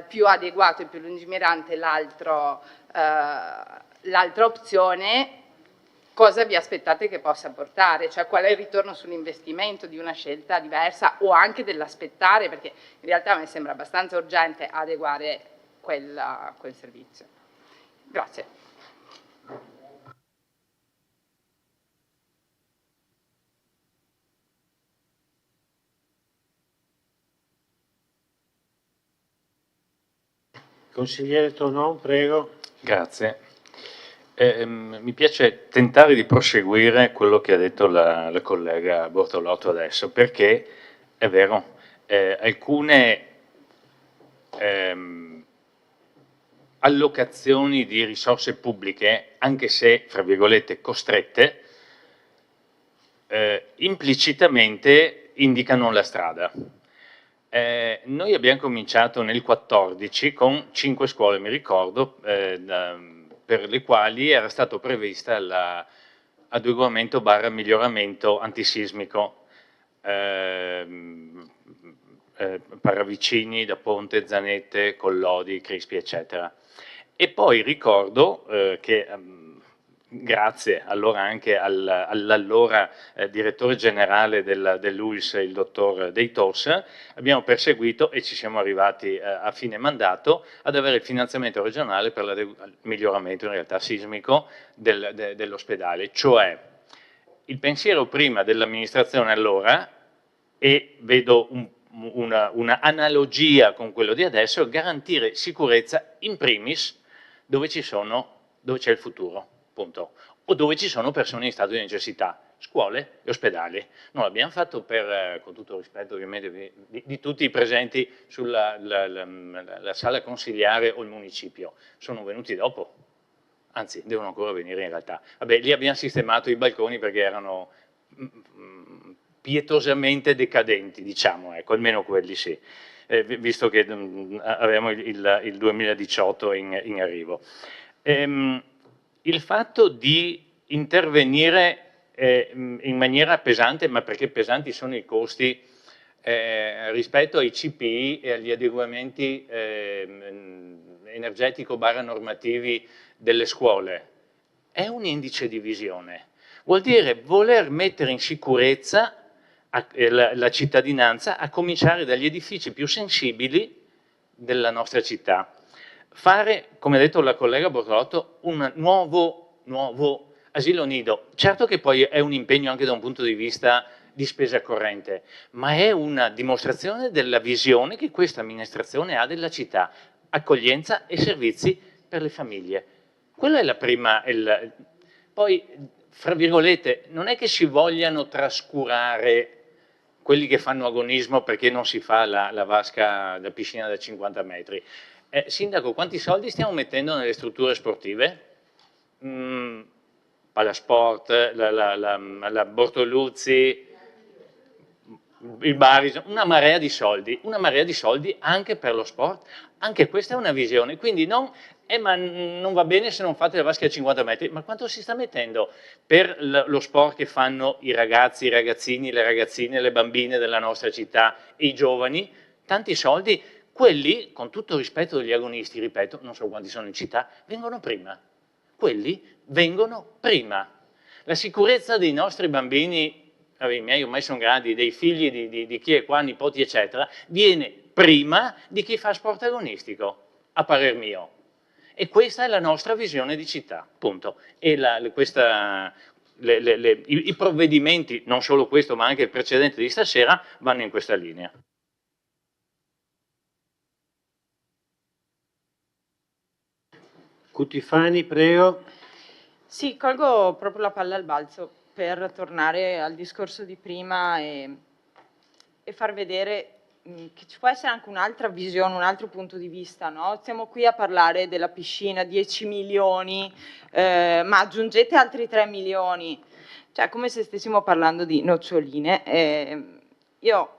più adeguato e più lungimirante l'altra opzione, cosa vi aspettate che possa portare, cioè qual è il ritorno sull'investimento di una scelta diversa o anche dell'aspettare, perché in realtà a me sembra abbastanza urgente adeguare quel servizio. Grazie. Consigliere Tonon, prego. Grazie. Mi piace tentare di proseguire quello che ha detto la collega Bortolotto adesso, perché è vero, alcune allocazioni di risorse pubbliche, anche se, fra virgolette, costrette, implicitamente indicano la strada. Noi abbiamo cominciato nel 2014 con 5 scuole, mi ricordo, per le quali era stato prevista l'adeguamento / miglioramento antisismico, Paravicini, Da Ponte, Zanette, Collodi, Crispi, eccetera. E poi ricordo che grazie allora anche all'allora direttore generale dell'UIS, il dottor Deitos, abbiamo perseguito e ci siamo arrivati a fine mandato ad avere il finanziamento regionale per il miglioramento in realtà sismico dell'ospedale, cioè il pensiero prima dell'amministrazione allora, e vedo una analogia con quello di adesso, garantire sicurezza in primis dove c'è il futuro. Punto. o dove ci sono persone in stato di necessità, scuole e ospedali. Non l'abbiamo fatto con tutto il rispetto ovviamente di tutti i presenti sulla la sala consigliare o il municipio, sono venuti dopo, anzi devono ancora venire in realtà. Vabbè, lì abbiamo sistemato i balconi perché erano pietosamente decadenti, diciamo, ecco, almeno quelli sì, visto che avevamo il 2018 in arrivo. Il fatto di intervenire in maniera pesante, ma perché pesanti sono i costi rispetto ai CPI e agli adeguamenti energetico-normativi delle scuole, è un indice di visione. Vuol dire voler mettere in sicurezza la cittadinanza, a cominciare dagli edifici più sensibili della nostra città. Fare, come ha detto la collega Bortolotto, un nuovo asilo nido. Certo che poi è un impegno anche da un punto di vista di spesa corrente, ma è una dimostrazione della visione che questa amministrazione ha della città, accoglienza e servizi per le famiglie. Quella è la prima. Poi, fra virgolette, non è che si vogliano trascurare quelli che fanno agonismo perché non si fa la vasca da piscina da 50 metri. Sindaco, quanti soldi stiamo mettendo nelle strutture sportive? Palasport, la Bortoluzzi, il Bari, una marea di soldi anche per lo sport. Anche questa è una visione, quindi ma non va bene se non fate la vasca a 50 metri, ma quanto si sta mettendo per lo sport che fanno i ragazzi, i ragazzini, le ragazzine, le bambine della nostra città e i giovani? Tanti soldi. Quelli, con tutto il rispetto degli agonisti, ripeto, non so quanti sono in città, vengono prima. Quelli vengono prima. La sicurezza dei nostri bambini, i miei ormai sono grandi, dei figli di chi è qua, nipoti eccetera, viene prima di chi fa sport agonistico, a parer mio. E questa è la nostra visione di città, punto. E i provvedimenti, non solo questo ma anche il precedente di stasera, vanno in questa linea. Cutifani, prego. Sì, colgo proprio la palla al balzo per tornare al discorso di prima e far vedere che ci può essere anche un'altra visione, un altro punto di vista, no? Siamo qui a parlare della piscina, 10 milioni, ma aggiungete altri 3 milioni, cioè come se stessimo parlando di noccioline. Io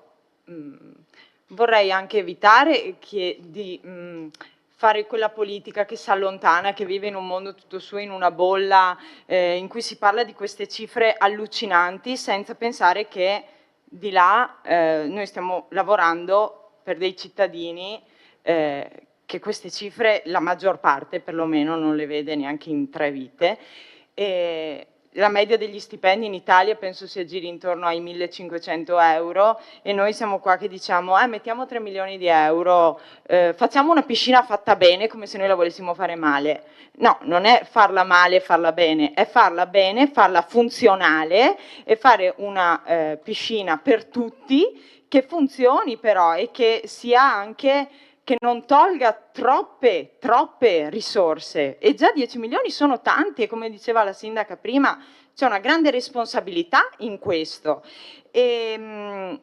vorrei anche evitare di fare quella politica che si allontana, che vive in un mondo tutto suo, in una bolla in cui si parla di queste cifre allucinanti senza pensare che di là noi stiamo lavorando per dei cittadini che queste cifre, la maggior parte perlomeno, non le vede neanche in 3 vite. La media degli stipendi in Italia penso si aggiri intorno ai 1.500 euro e noi siamo qua che diciamo mettiamo 3 milioni di euro, facciamo una piscina fatta bene come se noi la volessimo fare male. No, non è farla male e farla bene, è farla bene, farla funzionale e fare una piscina per tutti che funzioni però e che sia anche, che non tolga troppe risorse, e già 10 milioni sono tanti e come diceva la sindaca prima c'è una grande responsabilità in questo e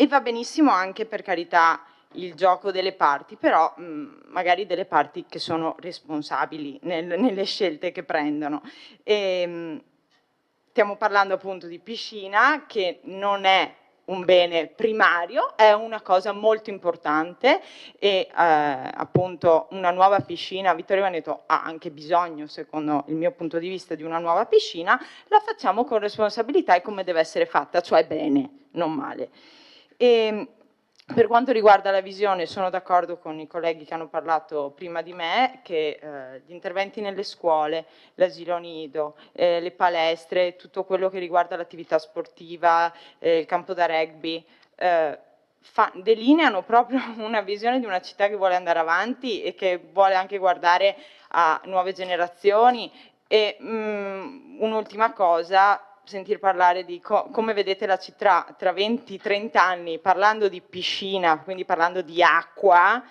va benissimo anche, per carità, il gioco delle parti, però magari delle parti che sono responsabili nelle scelte che prendono. Stiamo parlando appunto di piscina, che non è un bene primario, è una cosa molto importante e appunto una nuova piscina, Vittorio Veneto ha anche bisogno, secondo il mio punto di vista, di una nuova piscina, la facciamo con responsabilità e come deve essere fatta, cioè bene, non male. Per quanto riguarda la visione, sono d'accordo con i colleghi che hanno parlato prima di me che gli interventi nelle scuole, l'asilo nido, le palestre, tutto quello che riguarda l'attività sportiva, il campo da rugby, delineano proprio una visione di una città che vuole andare avanti e che vuole anche guardare a nuove generazioni. E un'ultima cosa, sentir parlare di come vedete la città tra 20-30 anni parlando di piscina, quindi parlando di acqua,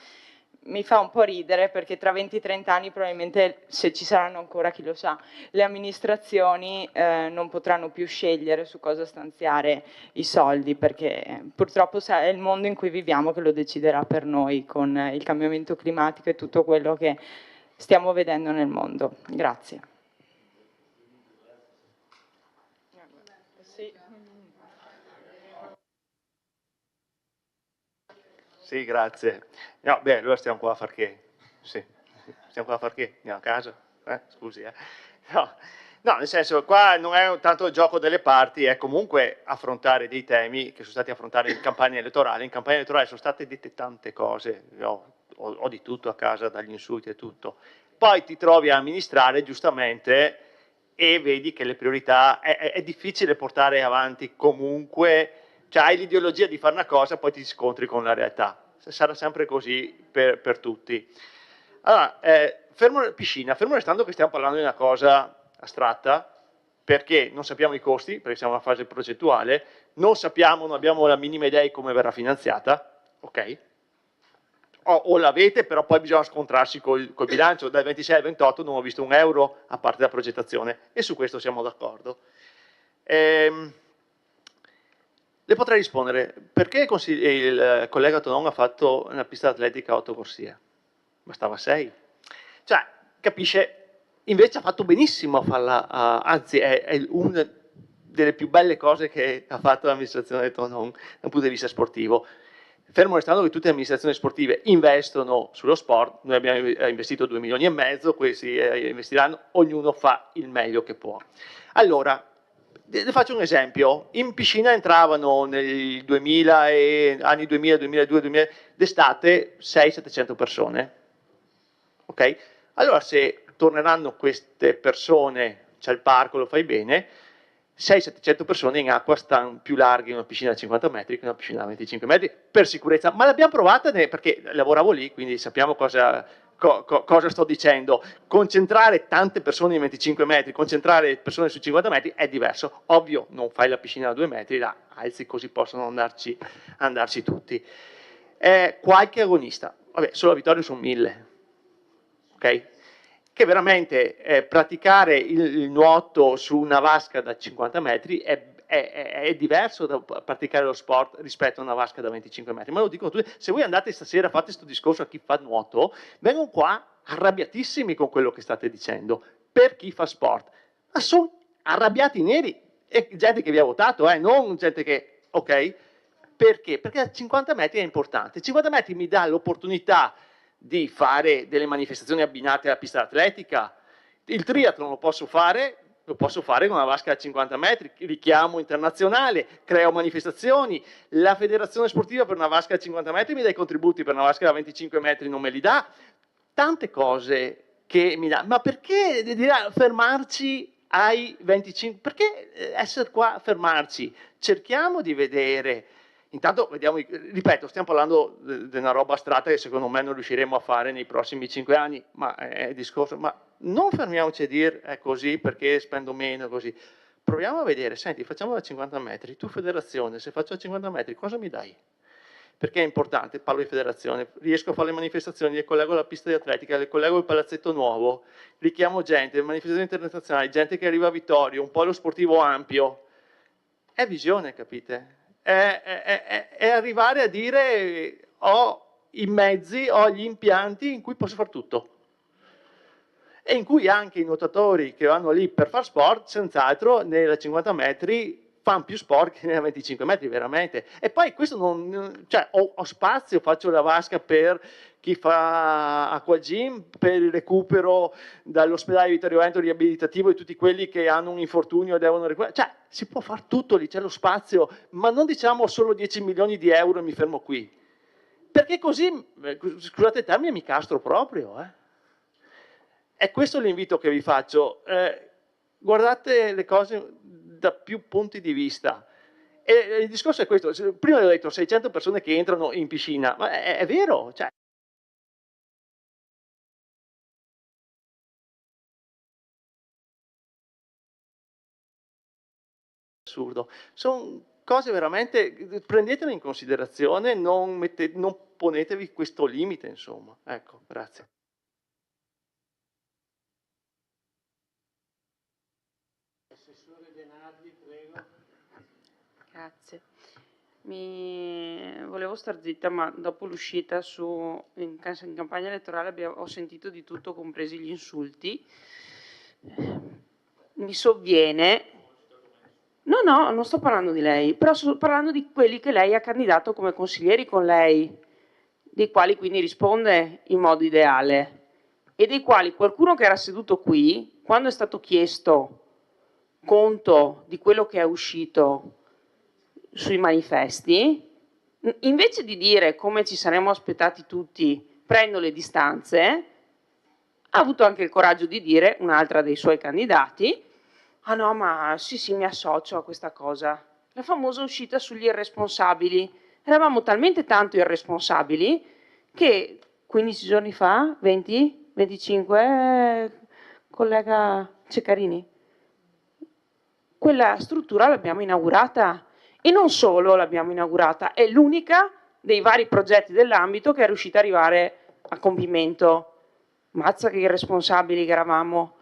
mi fa un po' ridere perché tra 20-30 anni probabilmente, se ci saranno ancora, chi lo sa, le amministrazioni non potranno più scegliere su cosa stanziare i soldi, perché purtroppo è il mondo in cui viviamo che lo deciderà per noi, con il cambiamento climatico e tutto quello che stiamo vedendo nel mondo. Grazie. Sì, grazie. No, beh, allora stiamo qua a far che? Sì, stiamo qua a far che? Andiamo a casa? Scusi, No, no, nel senso, qua non è tanto il gioco delle parti, è comunque affrontare dei temi che sono stati affrontati in campagna elettorale. In campagna elettorale sono state dette tante cose, ho di tutto a casa, dagli insulti e tutto. Poi ti trovi a amministrare, giustamente, e vedi che le priorità è difficile portare avanti comunque. Cioè hai l'ideologia di fare una cosa, poi ti scontri con la realtà. Sarà sempre così per tutti. Allora, piscina, fermo restando che stiamo parlando di una cosa astratta, perché non sappiamo i costi, perché siamo in una fase progettuale, non abbiamo la minima idea di come verrà finanziata, ok? O l'avete, però poi bisogna scontrarsi col bilancio. Dal 26 al 28 non ho visto un euro a parte la progettazione, e su questo siamo d'accordo. Le potrei rispondere, perché il collega Tonon ha fatto una pista atletica a 8 corsie? Bastava 6. Cioè, capisce, invece ha fatto benissimo a farla, anzi è una delle più belle cose che ha fatto l'amministrazione Tonon dal punto di vista sportivo. Fermo restando che tutte le amministrazioni sportive investono sullo sport, noi abbiamo investito 2,5 milioni, questi investiranno, ognuno fa il meglio che può. Allora, le faccio un esempio: in piscina entravano nel 2000 anni 2000, 2002, 2000, d'estate 600-700 persone, ok? Allora se torneranno queste persone, c'è il parco, lo fai bene, 600-700 persone in acqua stanno più larghe in una piscina da 50 metri che in una piscina da 25 metri, per sicurezza, ma l'abbiamo provata perché lavoravo lì, quindi sappiamo cosa sto dicendo. Concentrare tante persone in 25 metri, concentrare persone su 50 metri è diverso. Ovvio, non fai la piscina da 2 metri, la alzi così possono andarci tutti. Qualche agonista, vabbè, solo a Vittorio sono 1000, ok? Che veramente praticare il nuoto su una vasca da 50 metri è diverso da praticare lo sport rispetto a una vasca da 25 metri. Ma lo dico tutti, se voi andate stasera, fate questo discorso a chi fa nuoto, vengono qua arrabbiatissimi con quello che state dicendo, per chi fa sport. Ma sono arrabbiati neri, e gente che vi ha votato, non gente che, ok? Perché? Perché a 50 metri è importante. 50 metri mi dà l'opportunità di fare delle manifestazioni abbinate alla pista atletica. Il triathlon lo posso fare con una vasca da 50 metri, richiamo internazionale, creo manifestazioni. La federazione sportiva per una vasca da 50 metri mi dà i contributi, per una vasca da 25 metri non me li dà. Tante cose che mi dà. Ma perché fermarci ai 25? Perché essere qua a fermarci? Cerchiamo di vedere. Intanto vediamo, ripeto, stiamo parlando di una roba astratta che secondo me non riusciremo a fare nei prossimi 5 anni, ma è discorso, ma non fermiamoci a dire è così perché spendo meno, così. Proviamo a vedere, senti, facciamo da 50 metri, tu federazione, se faccio da 50 metri cosa mi dai? Perché è importante, parlo di federazione, riesco a fare le manifestazioni, le collego alla pista di atletica, le collego al palazzetto nuovo, richiamo gente, manifestazioni internazionali, gente che arriva a Vittorio, un po' lo sportivo ampio, è visione, capite? È arrivare a dire ho i mezzi, ho gli impianti in cui posso fare tutto e in cui anche i nuotatori che vanno lì per far sport senz'altro nella 50 metri fanno più sport che nella 25 metri veramente. E poi questo cioè ho spazio, faccio la vasca per chi fa acquagym, per il recupero dall'ospedale Vittorio Veneto riabilitativo di tutti quelli che hanno un infortunio e devono recuperare. Cioè si può fare tutto lì, c'è lo spazio, ma non diciamo solo 10 milioni di euro e mi fermo qui. Perché così, scusate il termine, mi castro proprio. È questo l'invito che vi faccio. Guardate le cose da più punti di vista. E il discorso è questo. Prima ho detto 600 persone che entrano in piscina, ma è vero. Cioè, assurdo. Sono cose veramente, prendetele in considerazione, non ponetevi questo limite, insomma. Ecco, grazie. Grazie. Volevo star zitta, ma dopo l'uscita in campagna elettorale ho sentito di tutto, compresi gli insulti. Mi sovviene... No, non sto parlando di lei, però sto parlando di quelli che lei ha candidato come consiglieri con lei, dei quali quindi risponde in modo ideale, e dei quali qualcuno che era seduto qui, quando è stato chiesto conto di quello che è uscito sui manifesti, invece di dire come ci saremmo aspettati tutti, prendo le distanze, ha avuto anche il coraggio di dire, un'altra dei suoi candidati, ah no, ma sì, mi associo a questa cosa. La famosa uscita sugli irresponsabili. Eravamo talmente tanto irresponsabili che 15 giorni fa, 20, 25, collega Ceccarini, quella struttura l'abbiamo inaugurata. E non solo l'abbiamo inaugurata, è l'unica dei vari progetti dell'ambito che è riuscita ad arrivare a compimento. Mazza che irresponsabili che eravamo.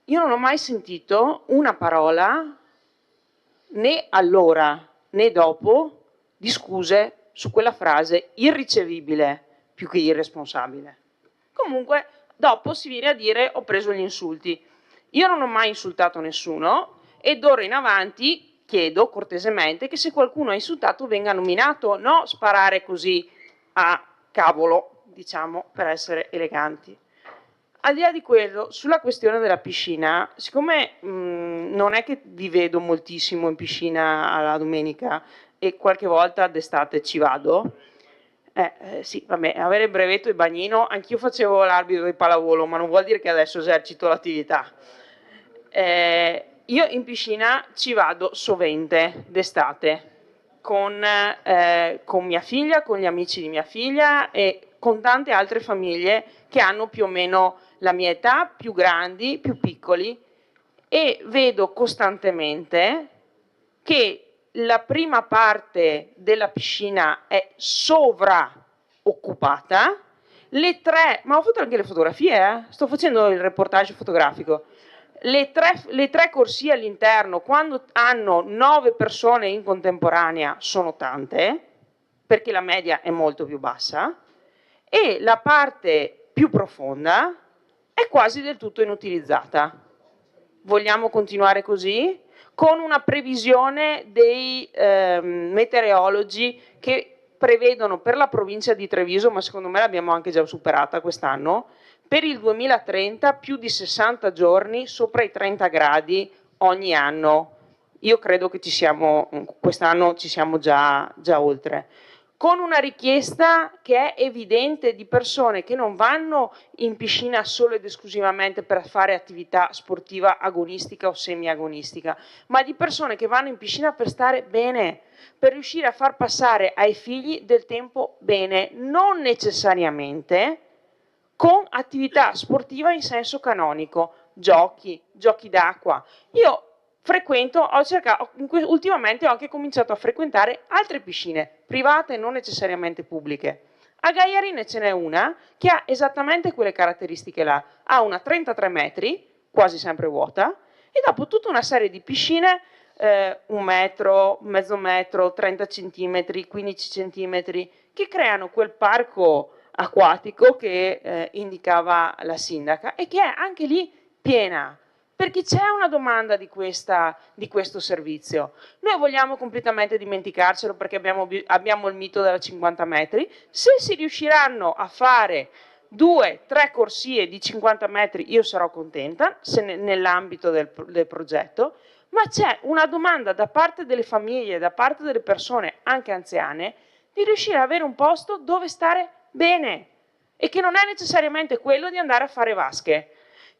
Io non ho mai sentito una parola, né allora né dopo, di scuse su quella frase irricevibile più che irresponsabile. Comunque, dopo si viene a dire ho preso gli insulti. Io non ho mai insultato nessuno e d'ora in avanti chiedo cortesemente che se qualcuno ha insultato venga nominato, no sparare così a cavolo, diciamo, per essere eleganti. Al di là di quello, sulla questione della piscina, siccome non è che vi vedo moltissimo in piscina alla domenica e qualche volta d'estate ci vado, sì, vabbè, avere il brevetto e bagnino, anch'io facevo l'arbitro di pallavolo, ma non vuol dire che adesso esercito l'attività. Io in piscina ci vado sovente d'estate con mia figlia, con gli amici di mia figlia e con tante altre famiglie che hanno più o meno la mia età, più grandi, più piccoli, e vedo costantemente che la prima parte della piscina è sovraoccupata, ma ho fatto anche le fotografie, sto facendo il reportage fotografico. Le tre corsie all'interno, quando hanno 9 persone in contemporanea, sono tante, perché la media è molto più bassa, e la parte più profonda è quasi del tutto inutilizzata. Vogliamo continuare così? Con una previsione dei meteorologi che prevedono per la provincia di Treviso, ma secondo me l'abbiamo anche già superata quest'anno, per il 2030 più di 60 giorni sopra i 30 gradi ogni anno. Io credo che quest'anno ci siamo già oltre. Con una richiesta che è evidente di persone che non vanno in piscina solo ed esclusivamente per fare attività sportiva agonistica o semi-agonistica, ma di persone che vanno in piscina per stare bene, per riuscire a far passare ai figli del tempo bene, non necessariamente con attività sportiva in senso canonico, giochi d'acqua. Io ultimamente ho anche cominciato a frequentare altre piscine, private e non necessariamente pubbliche. A Gaiarine ce n'è una che ha esattamente quelle caratteristiche là, ha una 33 metri, quasi sempre vuota, e dopo tutta una serie di piscine, 1 metro, mezzo metro, 30 centimetri, 15 centimetri, che creano quel parco acquatico che indicava la sindaca e che è anche lì piena, perché c'è una domanda di questo servizio. Noi vogliamo completamente dimenticarcelo perché abbiamo il mito della 50 metri, se si riusciranno a fare 2-3 corsie di 50 metri io sarò contenta nell'ambito del progetto, ma c'è una domanda da parte delle famiglie, da parte delle persone anche anziane, di riuscire ad avere un posto dove stare bene e che non è necessariamente quello di andare a fare vasche.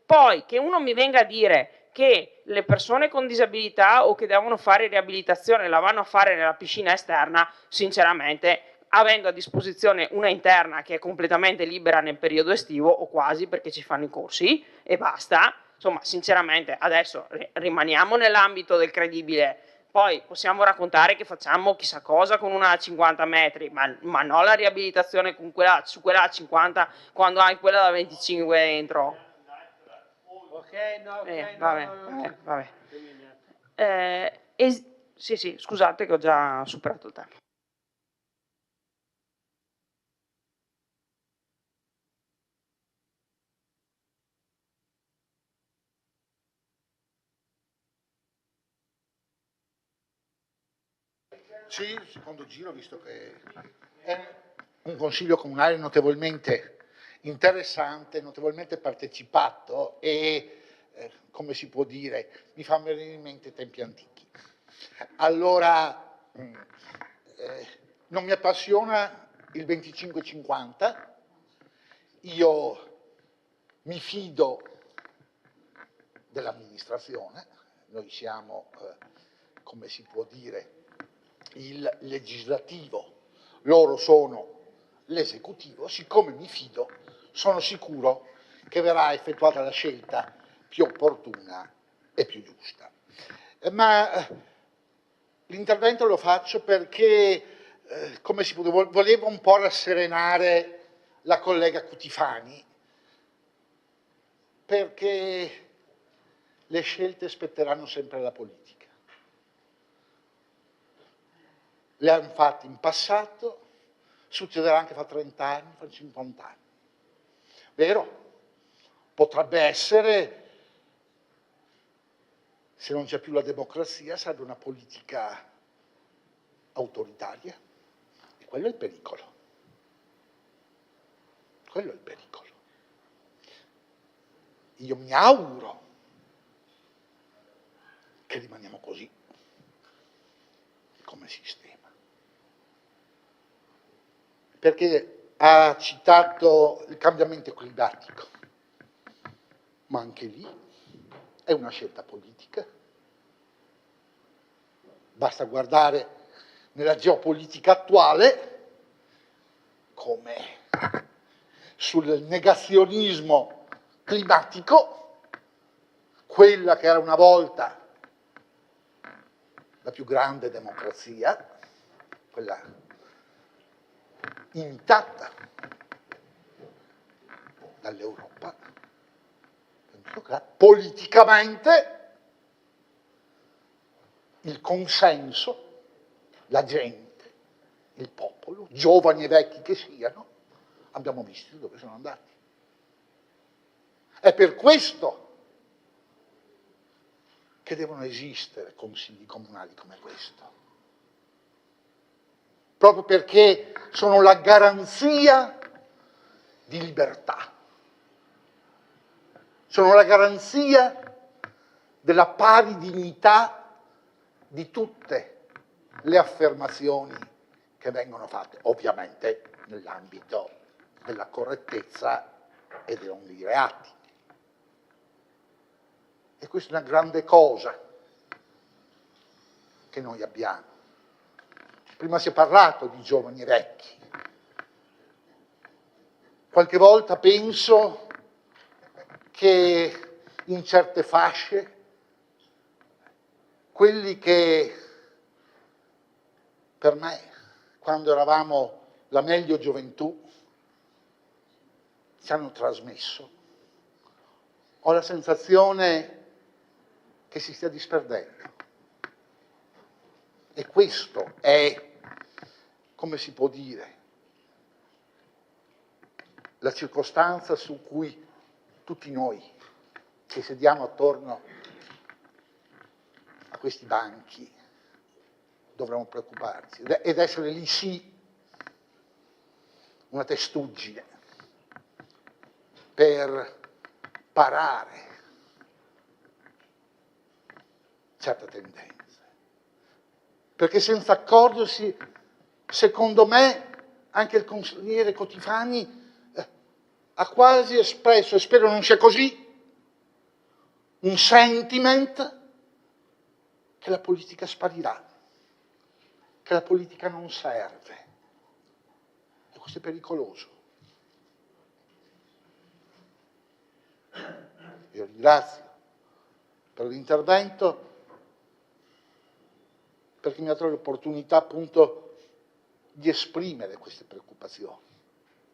Poi che uno mi venga a dire che le persone con disabilità o che devono fare riabilitazione la vanno a fare nella piscina esterna, sinceramente, avendo a disposizione una interna che è completamente libera nel periodo estivo o quasi, perché ci fanno i corsi e basta, insomma, sinceramente adesso rimaniamo nell'ambito del credibile, Poi possiamo raccontare che facciamo chissà cosa con una a 50 metri, ma non la riabilitazione con su quella a 50 quando hai quella da 25 dentro. Vabbè. Sì, scusate che ho già superato il tempo. Sì, il secondo giro, visto che è un consiglio comunale notevolmente interessante, notevolmente partecipato e, come si può dire, mi fa venire in mente tempi antichi. Allora, non mi appassiona il 25-50, io mi fido dell'amministrazione, noi siamo, come si può dire, il legislativo, loro sono l'esecutivo, siccome mi fido, sono sicuro che verrà effettuata la scelta più opportuna e più giusta. Ma l'intervento lo faccio perché, come si può dire, volevo un po' rasserenare la collega Cutifani, perché le scelte spetteranno sempre alla politica. Le hanno fatte in passato, succederà anche fra 30 anni, fra 50 anni. Vero? Potrebbe essere, se non c'è più la democrazia, sarebbe una politica autoritaria. E quello è il pericolo. Quello è il pericolo. Io mi auguro che rimaniamo così, come sistema. Perché ha citato il cambiamento climatico, ma anche lì è una scelta politica. Basta guardare nella geopolitica attuale come sul negazionismo climatico, quella che era una volta la più grande democrazia, quella intatta dall'Europa, politicamente il consenso, la gente, il popolo, giovani e vecchi che siano, abbiamo visto dove sono andati. È per questo che devono esistere consigli comunali come questo. Proprio perché sono la garanzia di libertà, sono la garanzia della pari dignità di tutte le affermazioni che vengono fatte, ovviamente nell'ambito della correttezza e dei non dire atti. E questa è una grande cosa che noi abbiamo. Prima si è parlato di giovani e vecchi. Qualche volta penso che in certe fasce, quelli che per me, quando eravamo la meglio gioventù, ci hanno trasmesso, ho la sensazione che si stia disperdendo. E questo è, come si può dire, la circostanza su cui tutti noi che sediamo attorno a questi banchi dovremmo preoccuparci ed essere lì sì una testuggine per parare certe tendenze. Perché senza accorgersi, secondo me, anche il consigliere Cutifani ha quasi espresso, e spero non sia così, un sentiment che la politica sparirà, che la politica non serve. E questo è pericoloso. Io ringrazio per l'intervento perché mi ha dato l'opportunità appunto di esprimere queste preoccupazioni,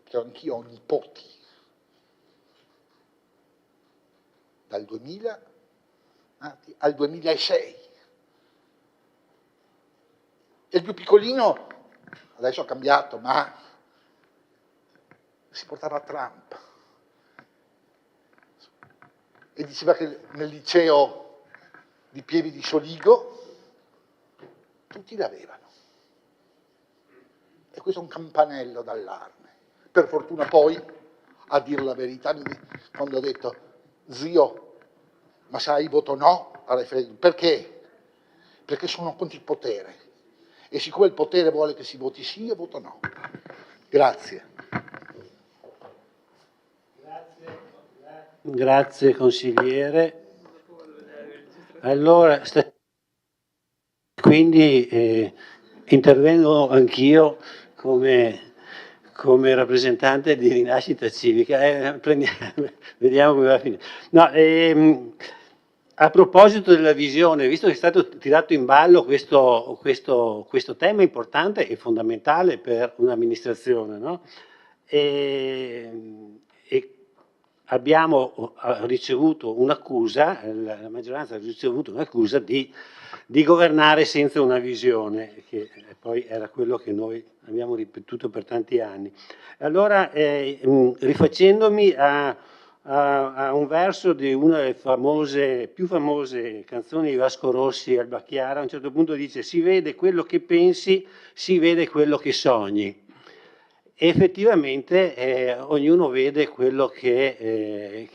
perché anch'io ho nipoti, dal 2000 al 2006. E il più piccolino, adesso ha cambiato, ma si portava a Trump. E diceva che nel liceo di Pieve di Soligo tutti l'avevano. E questo è un campanello d'allarme. Per fortuna poi, a dire la verità, quando ho detto, zio, ma sai, voto no al referendum. Perché? Perché sono contro il potere. E siccome il potere vuole che si voti sì, io voto no. Grazie. Grazie consigliere. Allora, quindi intervengo anch'io come rappresentante di Rinascita Civica. Vediamo come va a finire. No, a proposito della visione, visto che è stato tirato in ballo questo tema importante e fondamentale per un'amministrazione, no? E abbiamo ricevuto un'accusa, la maggioranza ha ricevuto un'accusa di governare senza una visione, che poi era quello che noi abbiamo ripetuto per tanti anni. Allora, rifacendomi a un verso di una delle più famose canzoni di Vasco Rossi, Alba Chiara, a un certo punto dice: si vede quello che pensi, si vede quello che sogni. E effettivamente ognuno vede quello che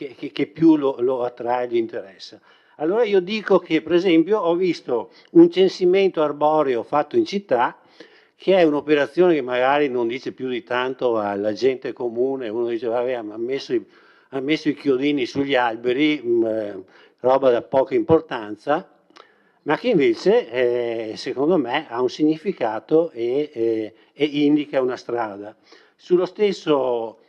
più lo attrae e gli interessa. Allora io dico che, per esempio, ho visto un censimento arboreo fatto in città, che è un'operazione che magari non dice più di tanto alla gente comune. Uno dice, vabbè, ha messo i chiodini sugli alberi, roba da poca importanza, ma che invece, secondo me, ha un significato e indica una strada. Sullo stesso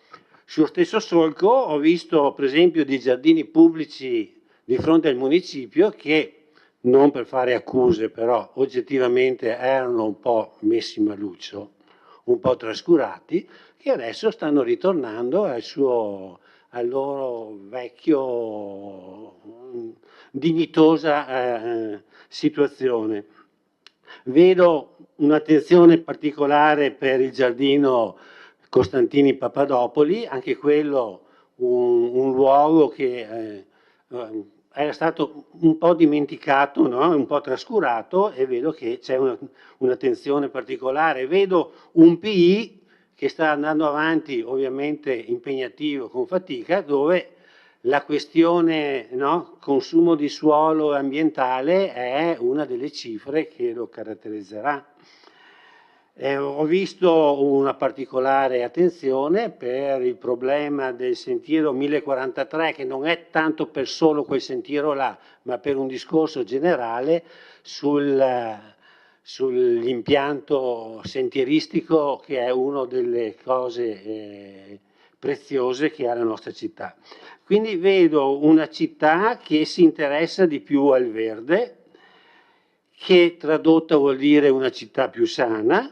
solco ho visto, per esempio, dei giardini pubblici di fronte al municipio che, non per fare accuse, però oggettivamente erano un po' messi maluccio, un po' trascurati, che adesso stanno ritornando al loro vecchio dignitosa situazione. Vedo un'attenzione particolare per il giardino Costantini Papadopoli, anche quello un luogo che era stato un po' dimenticato, no? Un po' trascurato, e vedo che c'è un'attenzione particolare. Vedo un PI che sta andando avanti, ovviamente impegnativo, con fatica, dove la questione, no, consumo di suolo ambientale è una delle cifre che lo caratterizzerà. Ho visto una particolare attenzione per il problema del sentiero 1043, che non è tanto per solo quel sentiero là, ma per un discorso generale sull'impianto sentieristico, che è una delle cose preziose che ha la nostra città. Quindi vedo una città che si interessa di più al verde, che tradotta vuol dire una città più sana,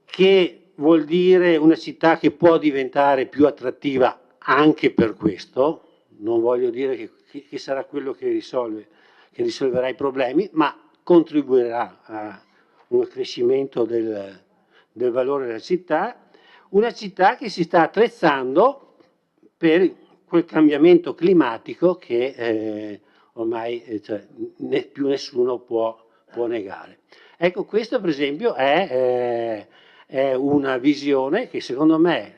che vuol dire una città che può diventare più attrattiva anche per questo. Non voglio dire che sarà quello che risolverà i problemi, ma contribuirà a un accrescimento del valore della città. Una città che si sta attrezzando per quel cambiamento climatico che ormai più nessuno può negare. Ecco, questo per esempio è una visione che secondo me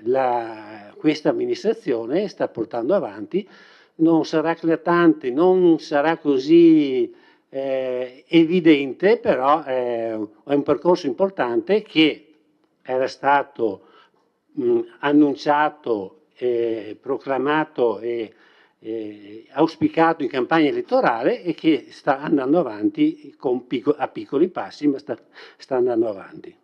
questa amministrazione sta portando avanti. Non sarà eclatante, non sarà così evidente, però è un percorso importante che era stato annunciato, proclamato e auspicato in campagna elettorale, e che sta andando avanti a piccoli passi, ma sta andando avanti.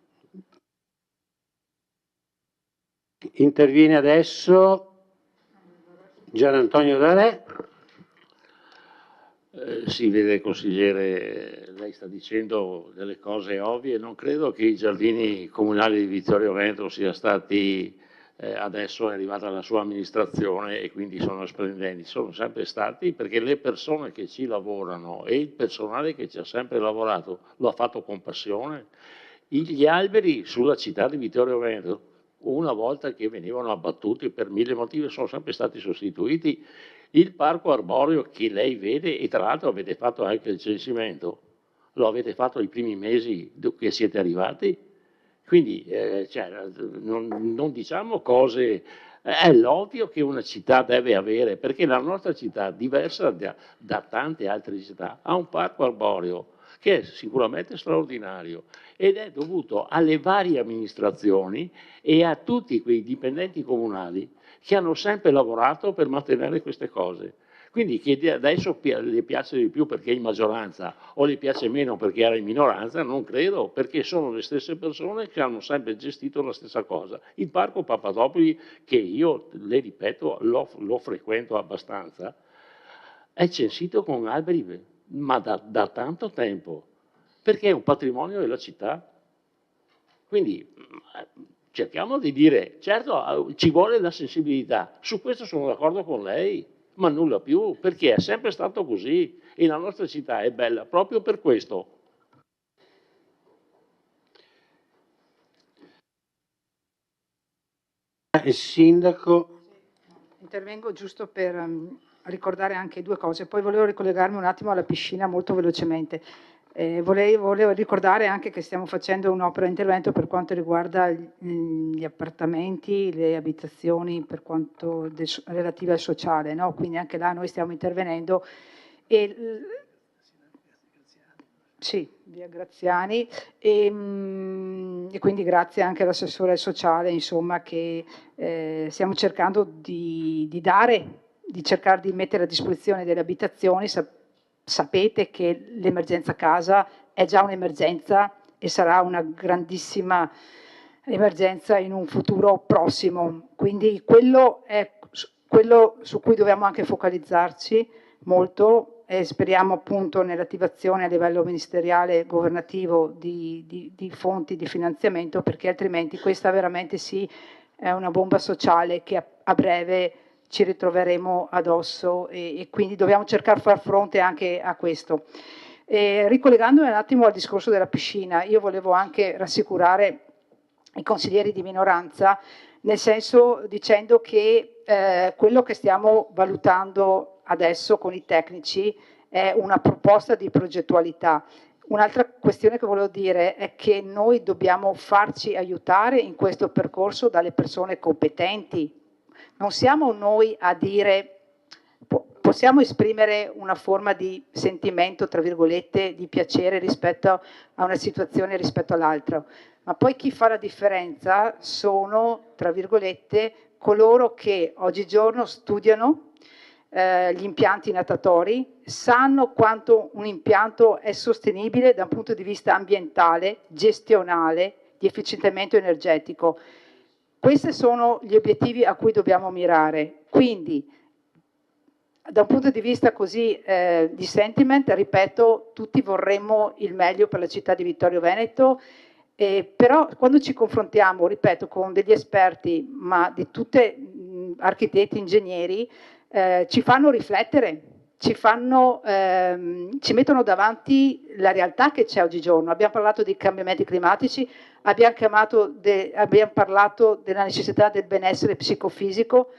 Interviene adesso Gian Antonio D'Arè. Sì, vede consigliere, lei sta dicendo delle cose ovvie, non credo che i giardini comunali di Vittorio Veneto sia stati, adesso è arrivata la sua amministrazione e quindi sono splendenti, sono sempre stati perché le persone che ci lavorano e il personale che ci ha sempre lavorato lo ha fatto con passione. Gli alberi sulla città di Vittorio Veneto, una volta che venivano abbattuti per 1000 motivi, sono sempre stati sostituiti. Il parco arboreo che lei vede, e tra l'altro avete fatto anche il censimento, lo avete fatto i primi mesi che siete arrivati, quindi non diciamo cose, è l'ovvio che una città deve avere, perché la nostra città, diversa da tante altre città, ha un parco arboreo che è sicuramente straordinario ed è dovuto alle varie amministrazioni e a tutti quei dipendenti comunali che hanno sempre lavorato per mantenere queste cose. Quindi che adesso le piace di più perché è in maggioranza o le piace meno perché era in minoranza, non credo, perché sono le stesse persone che hanno sempre gestito la stessa cosa. Il Parco Papadopoli, che io, le ripeto, lo frequento abbastanza, è censito con alberi, ma da tanto tempo, perché è un patrimonio della città. Quindi cerchiamo di dire, certo ci vuole la sensibilità, su questo sono d'accordo con lei, ma nulla più, perché è sempre stato così e la nostra città è bella proprio per questo. Il sindaco. Intervengo giusto per ricordare anche due cose, poi volevo ricollegarmi un attimo alla piscina molto velocemente. Volevo ricordare anche che stiamo facendo un'opera di intervento per quanto riguarda gli appartamenti, le abitazioni per quanto relative al sociale, no? Quindi anche là noi stiamo intervenendo sì, via Graziani e quindi grazie anche all'assessore sociale, insomma, che stiamo cercando di cercare di mettere a disposizione delle abitazioni. Sapete che l'emergenza casa è già un'emergenza e sarà una grandissima emergenza in un futuro prossimo, quindi quello è quello su cui dobbiamo anche focalizzarci molto e speriamo appunto nell'attivazione a livello ministeriale e governativo di fonti di finanziamento, perché altrimenti questa veramente sì è una bomba sociale che a breve ci ritroveremo addosso e quindi dobbiamo cercare di far fronte anche a questo. Ricollegandomi un attimo al discorso della piscina, io volevo anche rassicurare i consiglieri di minoranza, nel senso dicendo che quello che stiamo valutando adesso con i tecnici è una proposta di progettualità. Un'altra questione che volevo dire è che noi dobbiamo farci aiutare in questo percorso dalle persone competenti. Non siamo noi a dire, possiamo esprimere una forma di sentimento, tra virgolette, di piacere rispetto a una situazione rispetto all'altra, ma poi chi fa la differenza sono, tra virgolette, coloro che oggigiorno studiano gli impianti natatori, sanno quanto un impianto è sostenibile da un punto di vista ambientale, gestionale, di efficientamento energetico. Questi sono gli obiettivi a cui dobbiamo mirare. Quindi, da un punto di vista così di sentiment, ripeto, tutti vorremmo il meglio per la città di Vittorio Veneto, però quando ci confrontiamo, ripeto, con degli esperti, ma di tutte architetti, ingegneri, ci fanno riflettere, ci mettono davanti la realtà che c'è oggigiorno. Abbiamo parlato dei cambiamenti climatici, abbiamo parlato della necessità del benessere psicofisico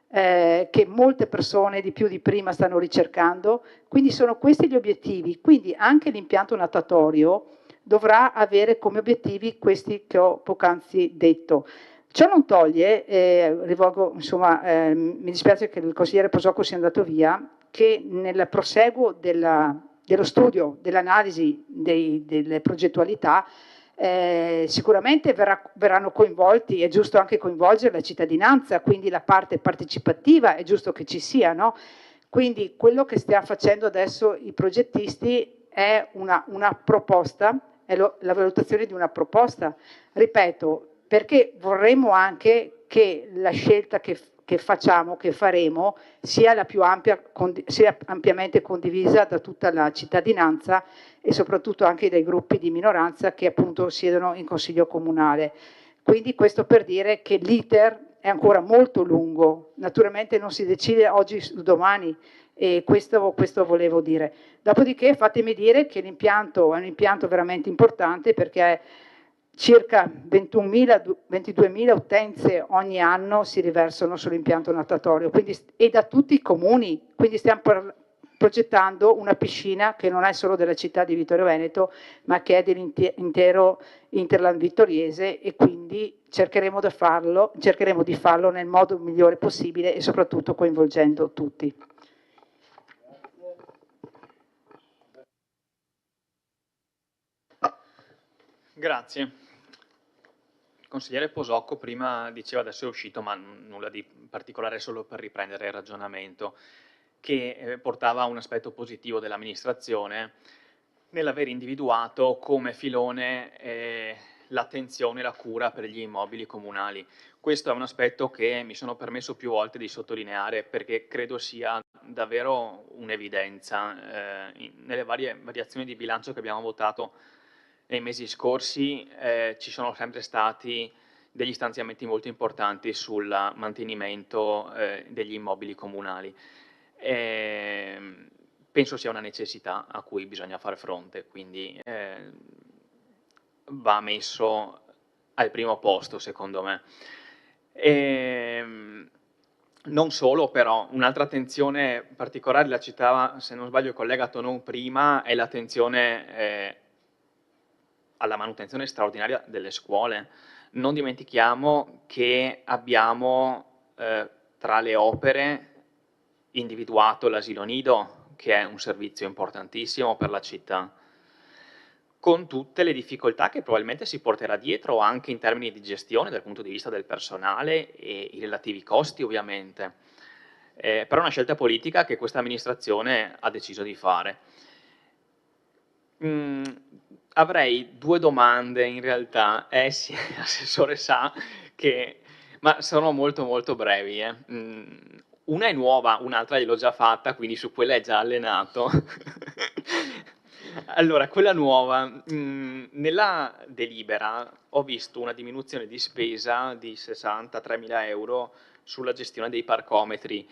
che molte persone di più di prima stanno ricercando, quindi sono questi gli obiettivi. Quindi anche l'impianto natatorio dovrà avere come obiettivi questi che ho poc'anzi detto. Ciò non toglie, mi dispiace che il consigliere Posocco sia andato via, che nel proseguo dello studio, dell'analisi delle progettualità, sicuramente verranno coinvolti, è giusto anche coinvolgere la cittadinanza, quindi la parte partecipativa è giusto che ci sia, no? Quindi quello che stiamo facendo adesso i progettisti è una proposta, è la valutazione di una proposta, ripeto, perché vorremmo anche che la scelta che che facciamo, che faremo, sia la più ampia, sia ampiamente condivisa da tutta la cittadinanza e soprattutto anche dai gruppi di minoranza che appunto siedono in Consiglio Comunale. Quindi questo per dire che l'iter è ancora molto lungo, naturalmente non si decide oggi su domani, e questo volevo dire. Dopodiché fatemi dire che l'impianto è un impianto veramente importante perché circa 22.000 utenze ogni anno si riversano sull'impianto natatorio e da tutti i comuni, quindi stiamo progettando una piscina che non è solo della città di Vittorio Veneto ma che è dell'intero Interland vittoriese, e quindi cercheremo di farlo nel modo migliore possibile e soprattutto coinvolgendo tutti. Grazie. Il consigliere Posocco prima diceva, adesso è uscito, ma nulla di particolare, solo per riprendere il ragionamento, che portava a un aspetto positivo dell'amministrazione nell'aver individuato come filone l'attenzione e la cura per gli immobili comunali. Questo è un aspetto che mi sono permesso più volte di sottolineare perché credo sia davvero un'evidenza. Nelle varie variazioni di bilancio che abbiamo votato nei mesi scorsi ci sono sempre stati degli stanziamenti molto importanti sul mantenimento degli immobili comunali. Penso sia una necessità a cui bisogna far fronte, quindi va messo al primo posto secondo me. Non solo però, un'altra attenzione particolare, la citava se non sbaglio il collega Tonon prima, è l'attenzione alla manutenzione straordinaria delle scuole. Non dimentichiamo che abbiamo tra le opere individuato l'asilo nido, che è un servizio importantissimo per la città, con tutte le difficoltà che probabilmente si porterà dietro anche in termini di gestione dal punto di vista del personale e i relativi costi ovviamente. Però è una scelta politica che questa amministrazione ha deciso di fare. Avrei due domande in realtà, sì, l'assessore sa che, ma sono molto molto brevi. Una è nuova, un'altra gliel'ho già fatta, quindi su quella è già allenato. Allora, quella nuova, nella delibera ho visto una diminuzione di spesa di 63.000 euro sulla gestione dei parcometri.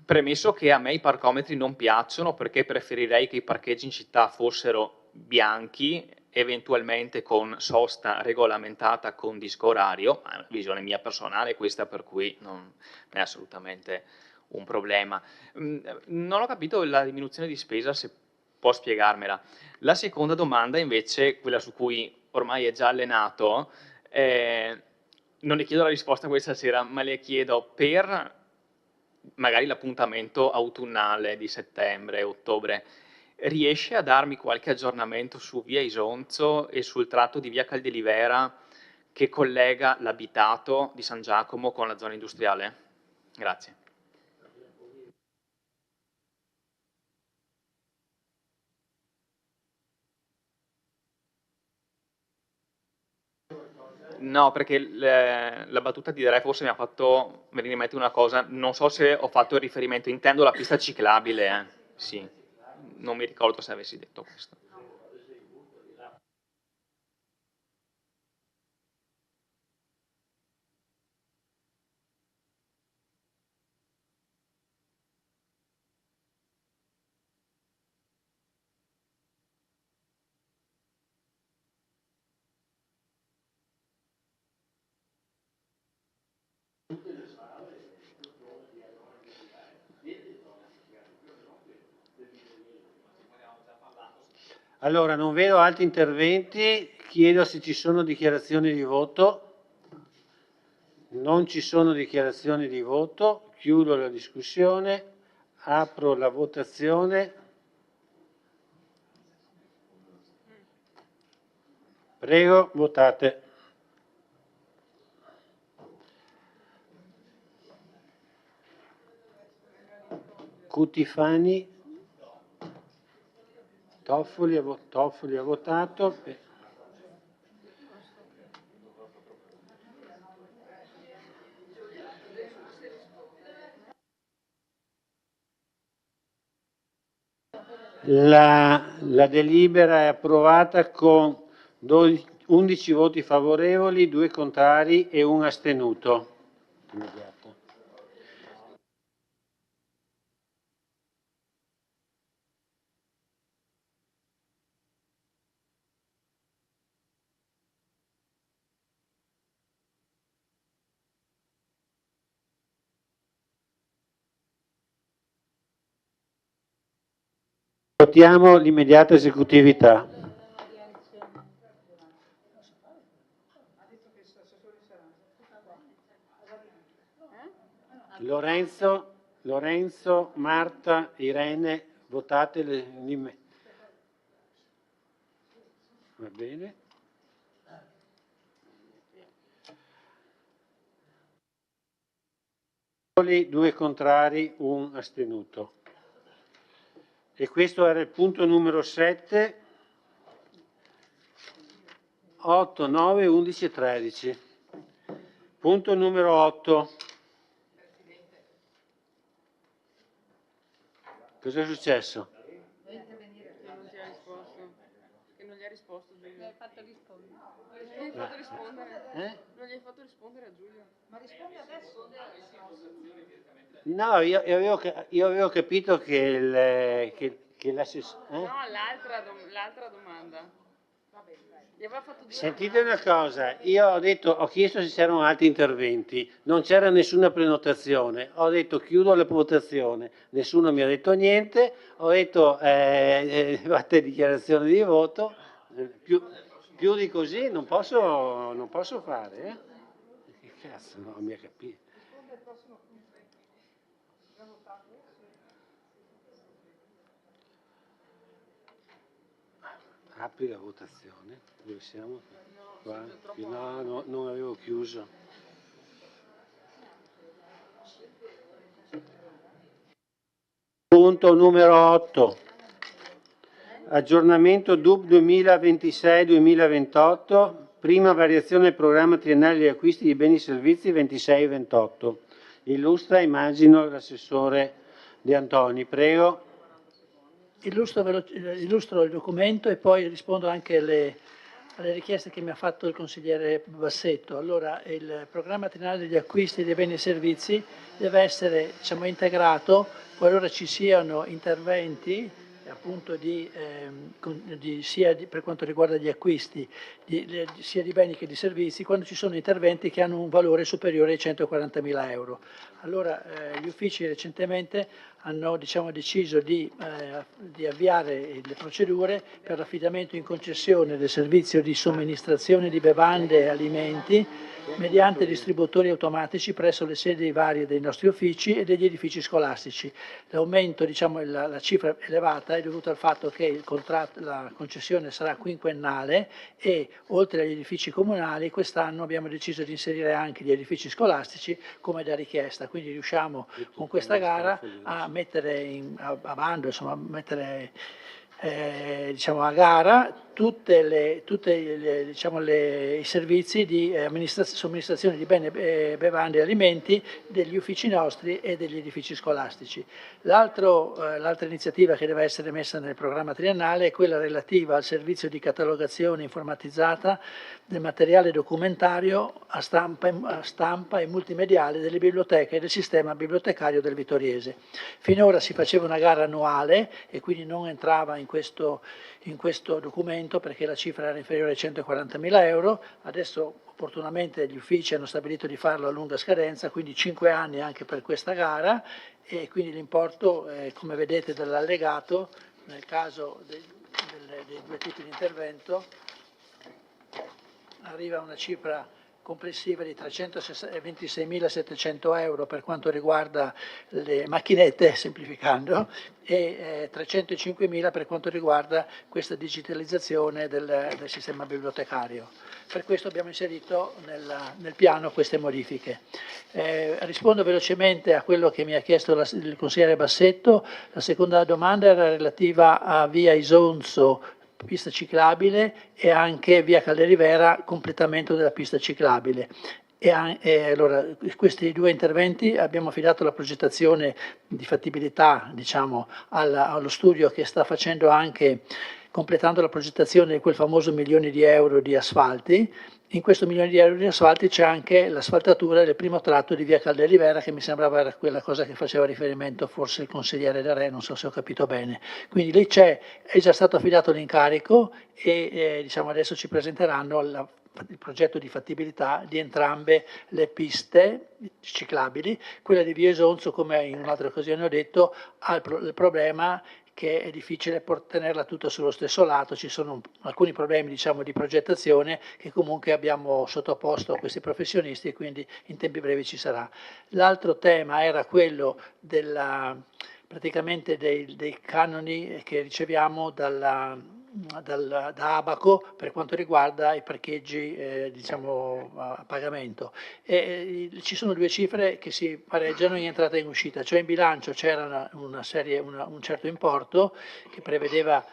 Premesso che a me i parcometri non piacciono perché preferirei che i parcheggi in città fossero bianchi, eventualmente con sosta regolamentata con disco orario, è una visione mia personale questa, per cui non è assolutamente un problema. Non ho capito la diminuzione di spesa, se può spiegarmela. La seconda domanda invece, quella su cui ormai è già allenato, non le chiedo la risposta questa sera, ma le chiedo per magari l'appuntamento autunnale di settembre, ottobre, riesce a darmi qualche aggiornamento su via Isonzo e sul tratto di via Caldelivera che collega l'abitato di San Giacomo con la zona industriale? Grazie. No, perché la battuta di Re forse mi ha fatto venire in mente una cosa, non so se ho fatto il riferimento, intendo la pista ciclabile, sì, non mi ricordo se avessi detto questo. Allora, non vedo altri interventi, chiedo se ci sono dichiarazioni di voto. Non ci sono dichiarazioni di voto, chiudo la discussione, apro la votazione. Prego, votate. Cutifani. Toffoli ha votato. La delibera è approvata con 11 voti favorevoli, 2 contrari e 1 astenuto. Votiamo l'immediata esecutività. Lorenzo, Marta, Irene, votate va bene. Due contrari, un astenuto. E questo era il punto numero 7, 8, 9, 11 e 13. Punto numero 8. Cosa è successo? Non ti ha risposto. Che non gli ha risposto Giulio. Non gli hai fatto rispondere. Non gli hai fatto rispondere a Giulio. Ma rispondi adesso. No, io avevo capito che l'assessore... No, l'altra domanda. Gli aveva fatto dire Sentite una cosa, io ho chiesto se c'erano altri interventi, non c'era nessuna prenotazione, ho detto chiudo la votazione, nessuno mi ha detto niente, ho detto fatte dichiarazioni di voto, più di così non posso fare. Che cazzo, non mi ha capito. Apri la votazione, dove siamo? Qua? No, non avevo chiuso. Punto numero 8. Aggiornamento DUP 2026-2028, prima variazione del programma triennale di acquisti di beni e servizi 26-28. Illustra, immagino, l'assessore De Antoni, prego. Illustro il documento e poi rispondo anche alle richieste che mi ha fatto il consigliere Bassetto. Allora, il programma triennale degli acquisti dei beni e servizi deve essere integrato qualora ci siano interventi appunto sia per quanto riguarda gli acquisti sia di beni che di servizi, quando ci sono interventi che hanno un valore superiore ai 140.000 euro. Allora gli uffici recentemente hanno deciso di avviare le procedure per l'affidamento in concessione del servizio di somministrazione di bevande e alimenti mediante distributori automatici presso le sedi varie dei nostri uffici e degli edifici scolastici. L'aumento, la cifra elevata è dovuta al fatto che la concessione sarà quinquennale e oltre agli edifici comunali quest'anno abbiamo deciso di inserire anche gli edifici scolastici come da richiesta, quindi riusciamo con questa gara a mettere a bando, a mettere a gara tutti i servizi di somministrazione di beni, bevande e alimenti degli uffici nostri e degli edifici scolastici. L'altra iniziativa che deve essere messa nel programma triennale è quella relativa al servizio di catalogazione informatizzata del materiale documentario a stampa e multimediale delle biblioteche e del sistema bibliotecario del Vittoriese. Finora si faceva una gara annuale e quindi non entrava in questo documento perché la cifra era inferiore ai 140.000 euro, adesso opportunamente gli uffici hanno stabilito di farlo a lunga scadenza, quindi 5 anni anche per questa gara e quindi l'importo, come vedete dall'allegato, nel caso dei due tipi di intervento, arriva a una cifra complessiva di 326.700 euro per quanto riguarda le macchinette, semplificando, e 305.000 per quanto riguarda questa digitalizzazione del sistema bibliotecario. Per questo abbiamo inserito nel piano queste modifiche. Rispondo velocemente a quello che mi ha chiesto il consigliere Bassetto. La seconda domanda era relativa a via Isonzo, pista ciclabile, e anche via Calderivera, completamento della pista ciclabile. E allora, questi due interventi abbiamo affidato la progettazione di fattibilità, diciamo, allo studio che sta facendo anche, completando la progettazione di quel famoso milione di euro di asfalti. In questo milione di euro di asfalti c'è anche l'asfaltatura del primo tratto di via Calderivera, che mi sembrava era quella cosa che faceva riferimento forse il consigliere De Re, non so se ho capito bene. Quindi lì è già stato affidato l'incarico e diciamo adesso ci presenteranno il progetto di fattibilità di entrambe le piste ciclabili. Quella di Via Esonzo, come in un'altra occasione ho detto, ha il problema che è difficile tenerla tutta sullo stesso lato, ci sono alcuni problemi, diciamo, di progettazione che comunque abbiamo sottoposto a questi professionisti e quindi in tempi brevi ci sarà. L'altro tema era quello praticamente dei canoni che riceviamo da Abaco per quanto riguarda i parcheggi diciamo, a pagamento. Ci sono due cifre che si pareggiano in entrata e in uscita, cioè in bilancio c'era un certo importo che prevedeva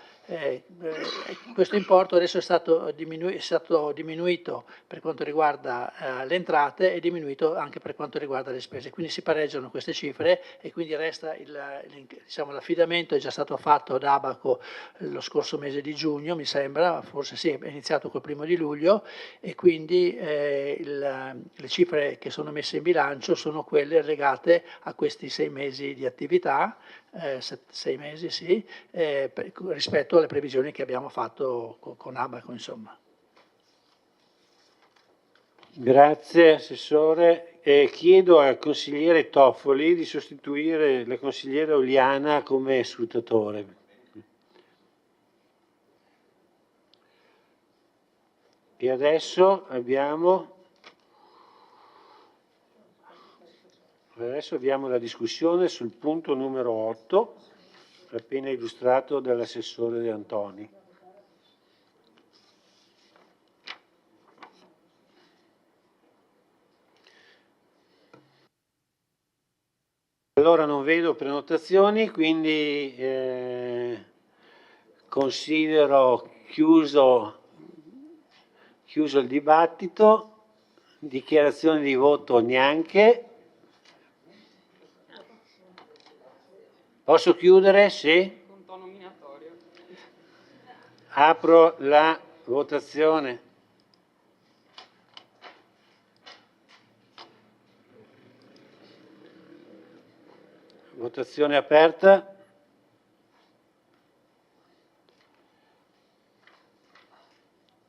questo importo, adesso è stato diminuito per quanto riguarda le entrate e diminuito anche per quanto riguarda le spese, quindi si pareggiano queste cifre e quindi resta diciamo, l'affidamento è già stato fatto da Abaco lo scorso mese di giugno, mi sembra, forse sì, è iniziato col 1° di luglio e quindi le cifre che sono messe in bilancio sono quelle legate a questi 6 mesi di attività, 6 mesi sì, rispetto alle previsioni che abbiamo fatto con Abaco, insomma. Grazie Assessore. Chiedo al consigliere Toffoli di sostituire la consigliera Oliana come scrutatore. E adesso abbiamo la discussione sul punto numero 8, appena illustrato dall'assessore De Antoni. Allora non vedo prenotazioni, quindi considero chiuso il dibattito, dichiarazione di voto neanche. Posso chiudere? Sì. Apro la votazione. Votazione aperta.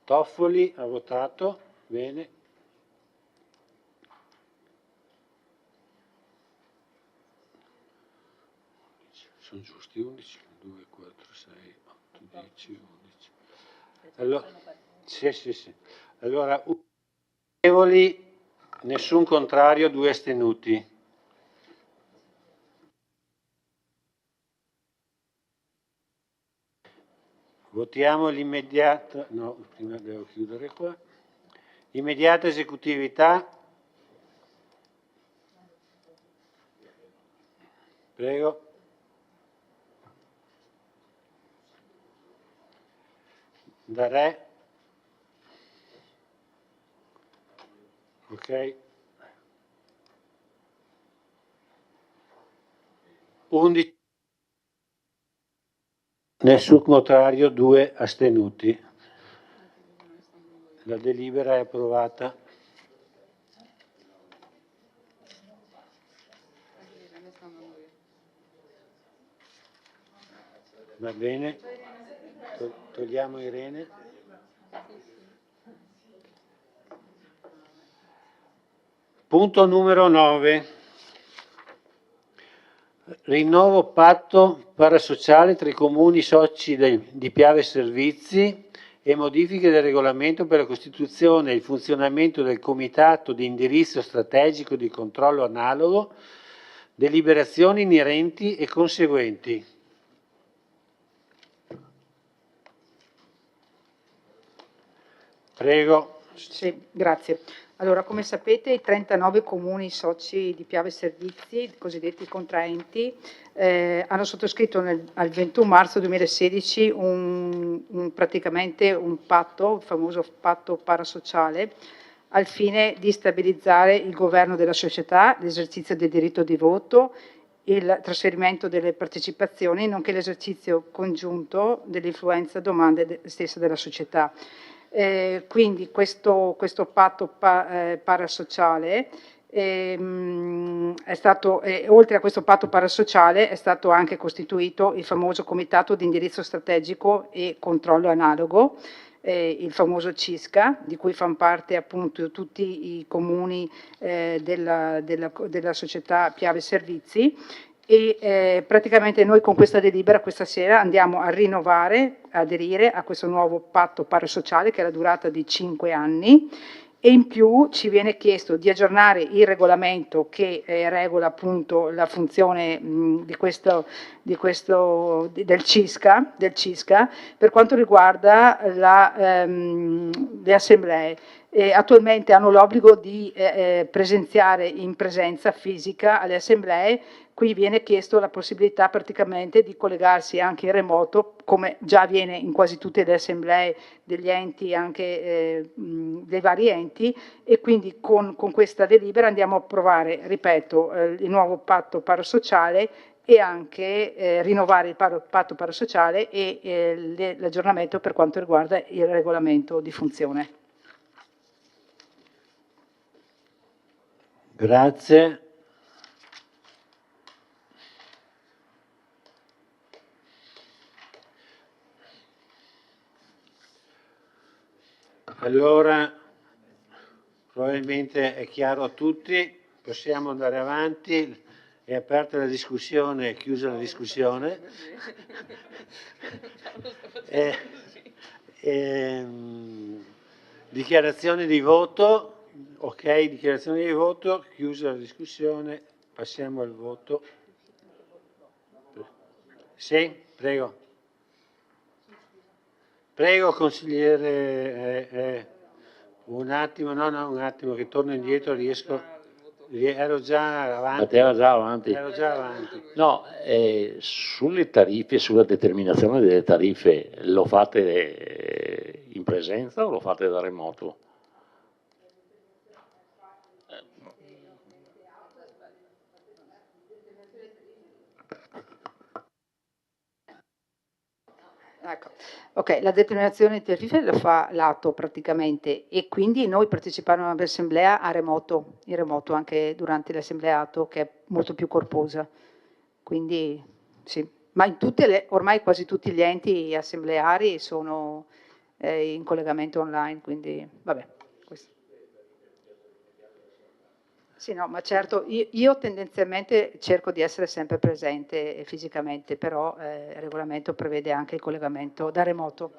Toffoli ha votato. Bene. Sono giusti 11, 2, 4, 6, 8, 10, 11. Allora, sì. Allora, favorevoli, nessun contrario, 2 astenuti. Votiamo l'immediata, no, prima devo chiudere qua. Immediata esecutività. Prego. Da Re. Ok. 11. Nessun contrario, 2 astenuti. La delibera è approvata. Va bene. Togliamo Irene. Punto numero 9. Rinnovo patto parasociale tra i comuni soci di Piave Servizi e modifiche del regolamento per la costituzione e il funzionamento del comitato di indirizzo strategico di controllo analogo, deliberazioni inerenti e conseguenti. Prego. Sì, grazie. Allora, come sapete, i 39 comuni soci di Piave Servizi, cosiddetti contraenti, hanno sottoscritto al 21 marzo 2016 praticamente un patto, il famoso patto parasociale, al fine di stabilizzare il governo della società, l'esercizio del diritto di voto, il trasferimento delle partecipazioni, nonché l'esercizio congiunto dell'influenza domande stessa della società. Quindi questo patto parasociale è stato, oltre a questo patto parasociale, è stato anche costituito il famoso Comitato di indirizzo strategico e controllo analogo, il famoso CISCA, di cui fanno parte appunto tutti i comuni della società Piave Servizi, e praticamente noi con questa delibera questa sera andiamo a rinnovare, aderire a questo nuovo patto parasociale che ha la durata di 5 anni, e in più ci viene chiesto di aggiornare il regolamento che regola appunto la funzione del CISCA per quanto riguarda le assemblee. Attualmente hanno l'obbligo di presenziare in presenza fisica alle assemblee. Qui viene chiesto la possibilità praticamente di collegarsi anche in remoto, come già avviene in quasi tutte le assemblee degli enti, anche dei vari enti, e quindi con questa delibera andiamo a approvare, ripeto, il nuovo patto parasociale e anche rinnovare il patto parasociale e l'aggiornamento per quanto riguarda il regolamento di funzione. Grazie. Allora, probabilmente è chiaro a tutti, possiamo andare avanti, è aperta la discussione, è chiusa la discussione. Dichiarazioni di voto, ok, dichiarazioni di voto, chiusa la discussione, passiamo al voto. Sì, prego. Prego consigliere, un attimo, un attimo che torno indietro, ero già avanti. Era già avanti. Ero già avanti. No, sulle tariffe, sulla determinazione delle tariffe, lo fate in presenza o lo fate da remoto? Ecco. Ok, la determinazione di tariffe la fa l'atto praticamente, e quindi noi partecipiamo all'assemblea in remoto anche durante l'assembleato, che è molto più corposa. Quindi sì, ma ormai quasi tutti gli enti assembleari sono in collegamento online, quindi vabbè. Sì, no, ma certo, io tendenzialmente cerco di essere sempre presente fisicamente, però il regolamento prevede anche il collegamento da remoto.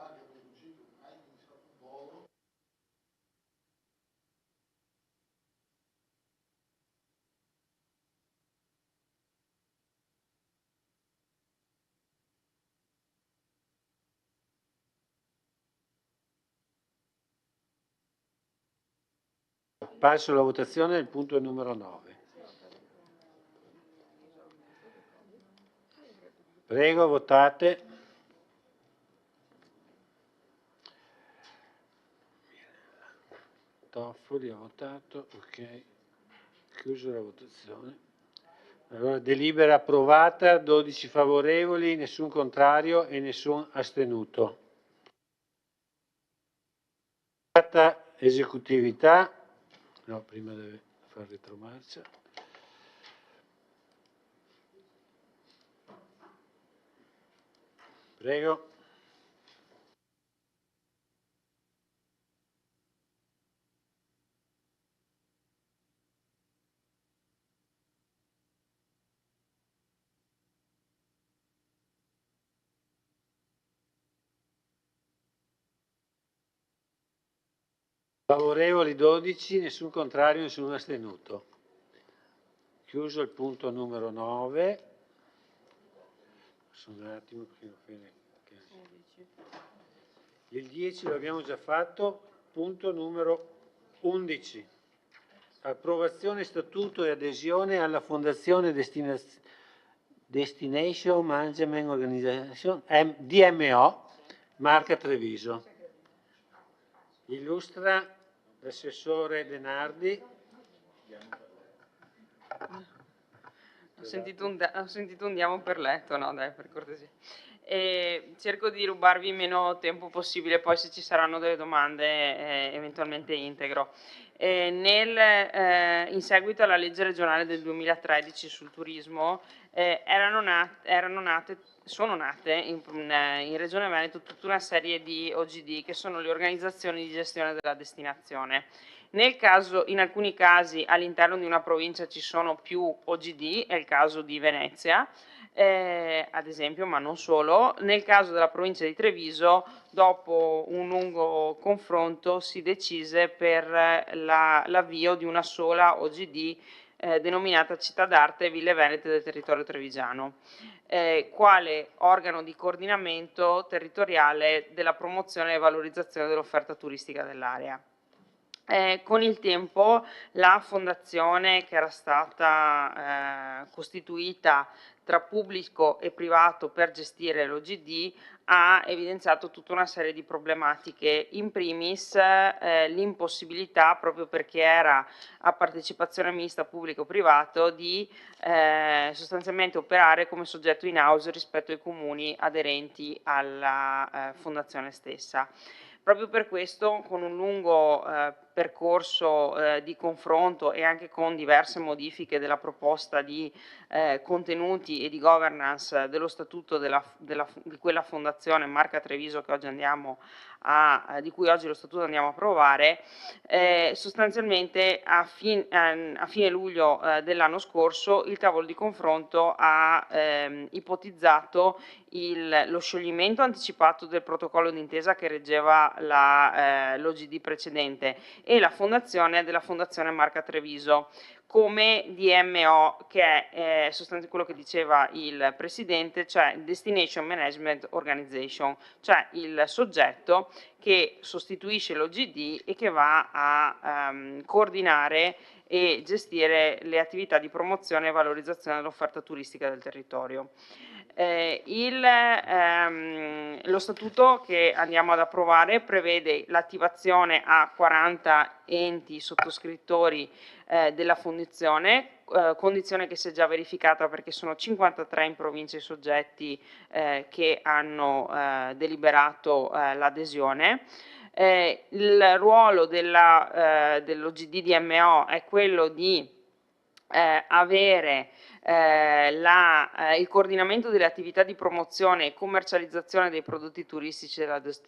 Passo alla votazione del punto numero 9. Prego, votate. Toffoli ha votato, ok. Chiuso la votazione. Allora, delibera approvata, 12 favorevoli, nessun contrario e nessun astenuto. Esecutività. No, prima deve fare retromarcia. Prego. Favorevoli 12, nessun contrario, nessun astenuto. Chiuso il punto numero 9. Un attimo, il 10 lo abbiamo già fatto. Punto numero 11. Approvazione, statuto e adesione alla Fondazione Destination Management Organization, DMO, Marca Treviso. Illustra L'assessore Denardi. Ho sentito un diamo per letto, no dai, per cortesia. Cerco di rubarvi meno tempo possibile, poi se ci saranno delle domande eventualmente integro. In seguito alla legge regionale del 2013 sul turismo sono nate in Regione Veneto tutta una serie di OGD che sono le organizzazioni di gestione della destinazione. In alcuni casi all'interno di una provincia ci sono più OGD, è il caso di Venezia, ad esempio, ma non solo. Nel caso della provincia di Treviso, dopo un lungo confronto, si decise per l'avvio di una sola OGD denominata Città d'Arte Ville Venete del territorio trevigiano, quale organo di coordinamento territoriale della promozione e valorizzazione dell'offerta turistica dell'area. Con il tempo la fondazione che era stata costituita tra pubblico e privato per gestire l'OGD ha evidenziato tutta una serie di problematiche, in primis l'impossibilità, proprio perché era a partecipazione mista pubblico-privato, di sostanzialmente operare come soggetto in house rispetto ai comuni aderenti alla fondazione stessa. Proprio per questo, con un lungo percorso di confronto e anche con diverse modifiche della proposta di contenuti e di governance dello statuto di quella fondazione Marca Treviso di cui oggi lo statuto andiamo a approvare, sostanzialmente a fine luglio dell'anno scorso il tavolo di confronto ha ipotizzato lo scioglimento anticipato del protocollo d'intesa che reggeva l'OGD precedente e la fondazione della Fondazione Marca Treviso come DMO, che è sostanzialmente quello che diceva il Presidente, cioè Destination Management Organization, cioè il soggetto che sostituisce l'OGD e che va a coordinare e gestire le attività di promozione e valorizzazione dell'offerta turistica del territorio. Lo statuto che andiamo ad approvare prevede l'attivazione a 40 enti sottoscrittori della fondazione, condizione che si è già verificata perché sono 53 in provincia i soggetti che hanno deliberato l'adesione. Il ruolo dell'OGD DMO è quello di avere il coordinamento delle attività di promozione e commercializzazione dei prodotti turistici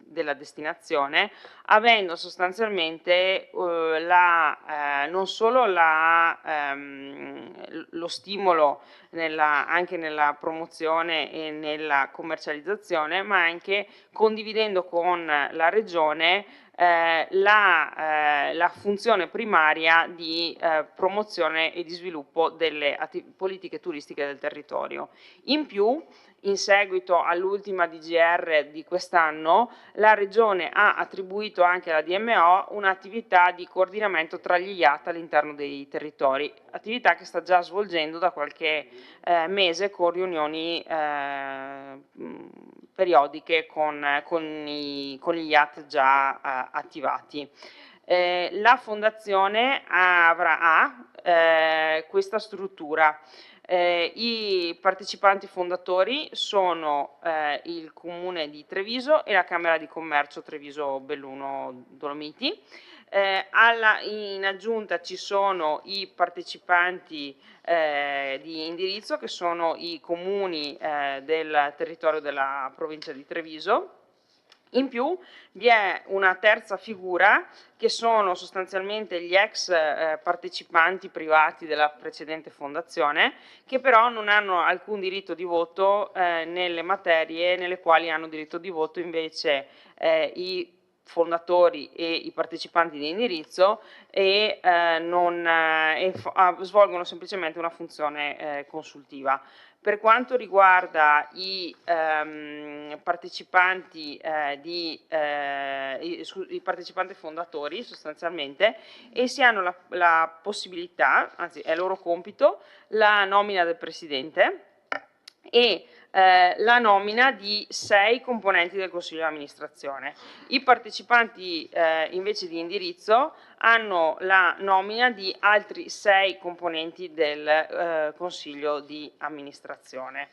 della destinazione, avendo sostanzialmente non solo lo stimolo anche nella promozione e nella commercializzazione, ma anche condividendo con la Regione la funzione primaria di promozione e di sviluppo delle politiche turistiche del territorio. In più, in seguito all'ultima DGR di quest'anno, la Regione ha attribuito anche alla DMO un'attività di coordinamento tra gli IAT all'interno dei territori, attività che sta già svolgendo da qualche mese con riunioni periodiche con gli IAT già attivati. La Fondazione avrà questa struttura. I partecipanti fondatori sono il Comune di Treviso e la Camera di Commercio Treviso Belluno Dolomiti. In aggiunta ci sono i partecipanti di indirizzo, che sono i comuni del territorio della provincia di Treviso. In più vi è una terza figura, che sono sostanzialmente gli ex partecipanti privati della precedente fondazione, che però non hanno alcun diritto di voto nelle materie nelle quali hanno diritto di voto invece i fondatori e i partecipanti di indirizzo e svolgono semplicemente una funzione consultiva. Per quanto riguarda i partecipanti fondatori, sostanzialmente, essi hanno la possibilità, anzi è loro compito, la nomina del Presidente e la nomina di 6 componenti del Consiglio di amministrazione. I partecipanti invece di indirizzo hanno la nomina di altri 6 componenti del Consiglio di amministrazione.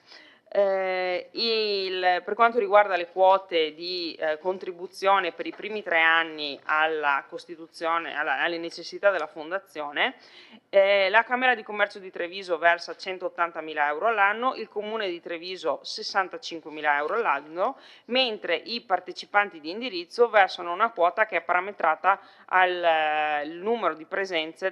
Per quanto riguarda le quote di contribuzione per i primi 3 anni alla costituzione, alle necessità della fondazione, la Camera di Commercio di Treviso versa 180.000 euro all'anno, il Comune di Treviso 65.000 euro all'anno, mentre i partecipanti di indirizzo versano una quota che è parametrata al numero di presenze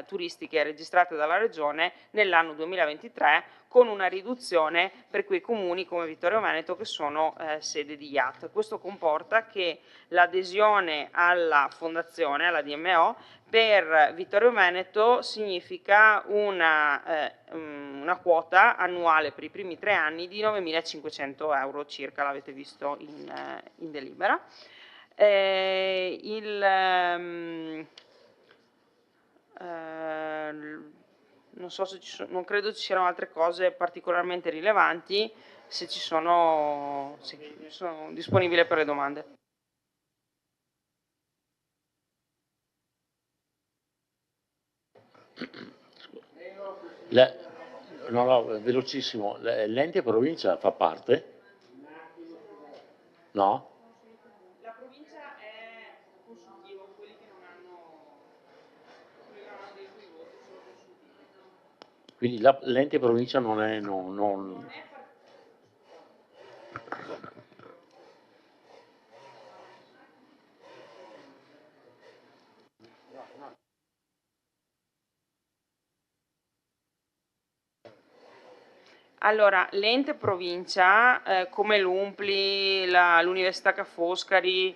turistiche registrate dalla Regione nell'anno 2023, con una riduzione per quei comuni come Vittorio Veneto che sono sede di IAT. Questo comporta che l'adesione alla fondazione, alla DMO, per Vittorio Veneto significa una quota annuale per i primi 3 anni di 9.500 euro circa, l'avete visto in delibera. Non so se non credo ci siano altre cose particolarmente rilevanti. Se ci sono, sono disponibile per le domande. No, velocissimo. L'ente provincia fa parte? No? La provincia è consultivo, quelli che non hanno detto i voti sono consultivi. Quindi l'ente provincia non è... Allora, l'ente provincia, come l'Umpli, l'Università Ca' Foscari,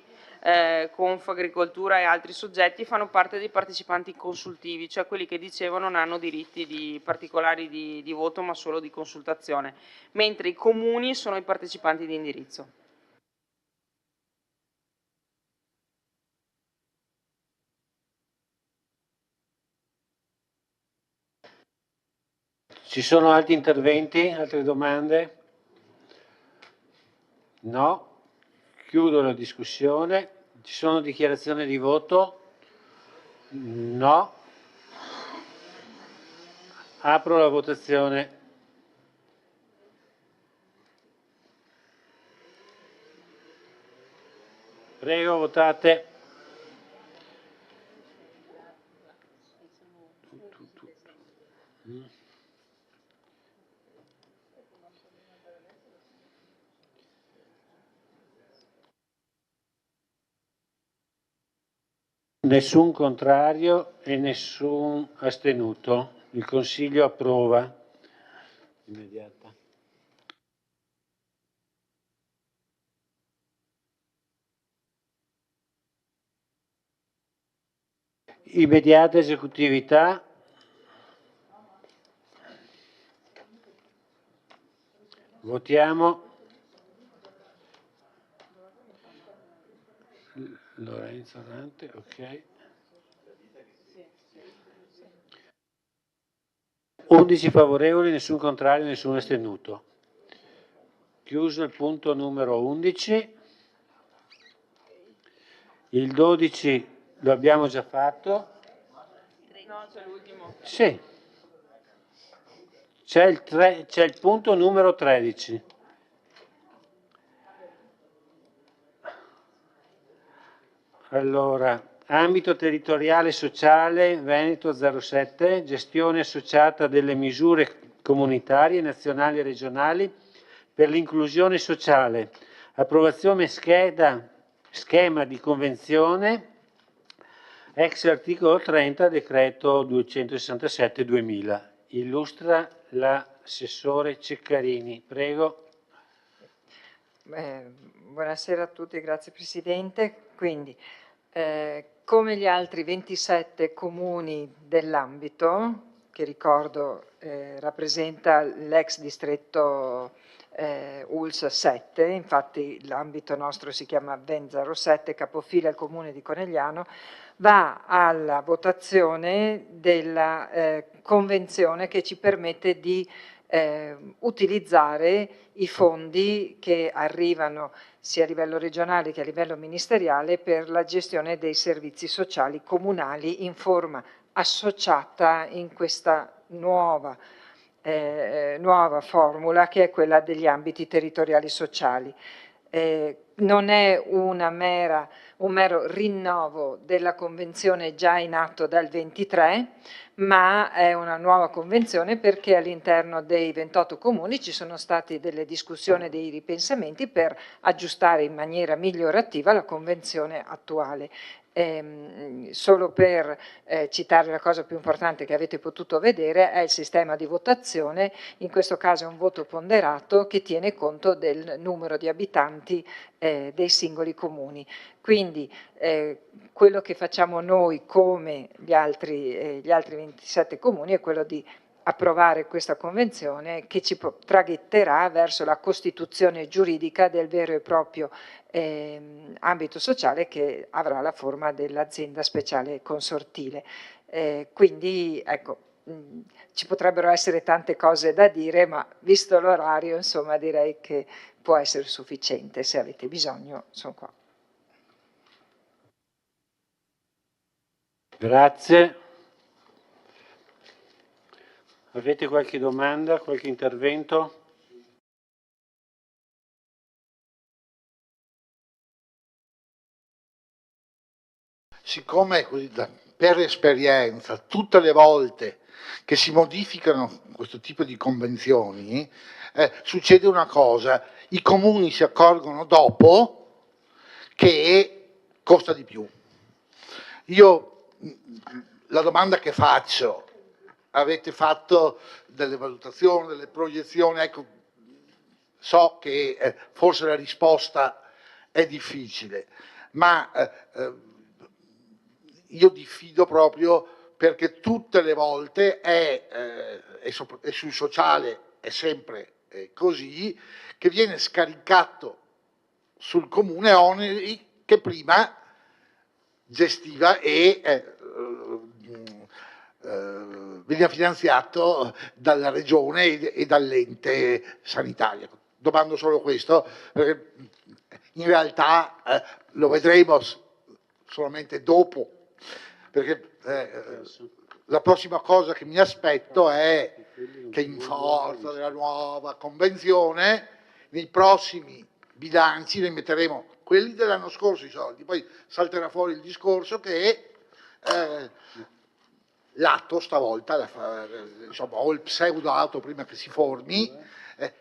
Confagricoltura e altri soggetti, fanno parte dei partecipanti consultivi, cioè quelli che dicevo non hanno diritti particolari di voto ma solo di consultazione, mentre i comuni sono i partecipanti di indirizzo. Ci sono altri interventi, altre domande? No? Chiudo la discussione. Ci sono dichiarazioni di voto? No? Apro la votazione. Prego, votate. Nessun contrario e nessun astenuto. Il Consiglio approva. Immediata. Immediata esecutività. Votiamo. Lorenzo Rante, ok. 11 favorevoli, nessun contrario, nessun astenuto. Chiuso il punto numero 11. Il 12 lo abbiamo già fatto. No, c'è l'ultimo. Sì. C'è il punto numero 13. Allora, ambito territoriale sociale Veneto 07, gestione associata delle misure comunitarie, nazionali e regionali per l'inclusione sociale, approvazione schema di convenzione ex articolo 30 decreto 267-2000. Illustra l'assessore Ceccarini, prego. Buonasera a tutti, grazie Presidente. Quindi, come gli altri 27 comuni dell'ambito, che ricordo rappresenta l'ex distretto ULS 7, infatti l'ambito nostro si chiama VEN 07, capofila il comune di Conegliano, va alla votazione della convenzione che ci permette di utilizzare i fondi che arrivano sia a livello regionale che a livello ministeriale per la gestione dei servizi sociali comunali in forma associata in questa nuova formula che è quella degli ambiti territoriali sociali. Non è un mero rinnovo della convenzione già in atto dal 23, ma è una nuova convenzione perché all'interno dei 28 comuni ci sono state delle discussioni e dei ripensamenti per aggiustare in maniera migliorativa la convenzione attuale. Solo per citare la cosa più importante che avete potuto vedere è il sistema di votazione, in questo caso è un voto ponderato che tiene conto del numero di abitanti dei singoli comuni. Quindi quello che facciamo noi come gli altri 27 comuni è quello di approvare questa convenzione che ci traghetterà verso la costituzione giuridica del vero e proprio ambito sociale che avrà la forma dell'azienda speciale consortile. Quindi ecco, ci potrebbero essere tante cose da dire, ma visto l'orario, insomma, direi che può essere sufficiente. Se avete bisogno, sono qua. Grazie. Avete qualche domanda, qualche intervento? Siccome per esperienza tutte le volte che si modificano questo tipo di convenzioni succede una cosa, i comuni si accorgono dopo che costa di più. Io la domanda che faccio, avete fatto delle valutazioni, delle proiezioni, ecco, so che forse la risposta è difficile, ma io diffido proprio perché tutte le volte e sul sociale è sempre così, che viene scaricato sul comune oneri che prima gestiva e veniva finanziato dalla regione e dall'ente sanitario. Domando solo questo, perché in realtà lo vedremo solamente dopo, perché la prossima cosa che mi aspetto è che in forza della nuova convenzione nei prossimi bilanci ne metteremo quelli dell'anno scorso i soldi, poi salterà fuori il discorso che l'atto stavolta, insomma, o il pseudo atto prima che si formi,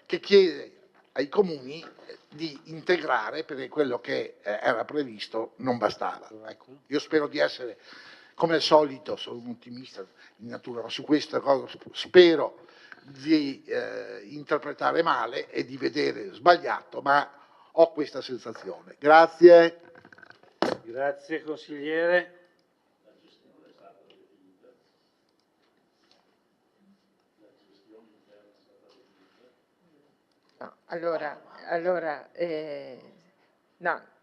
che chiede ai comuni di integrare perché quello che era previsto non bastava. Ecco, io spero di essere, come al solito, sono un ottimista in natura, ma su questa cosa spero di interpretare male e di vedere sbagliato, ma ho questa sensazione. Grazie. Grazie consigliere.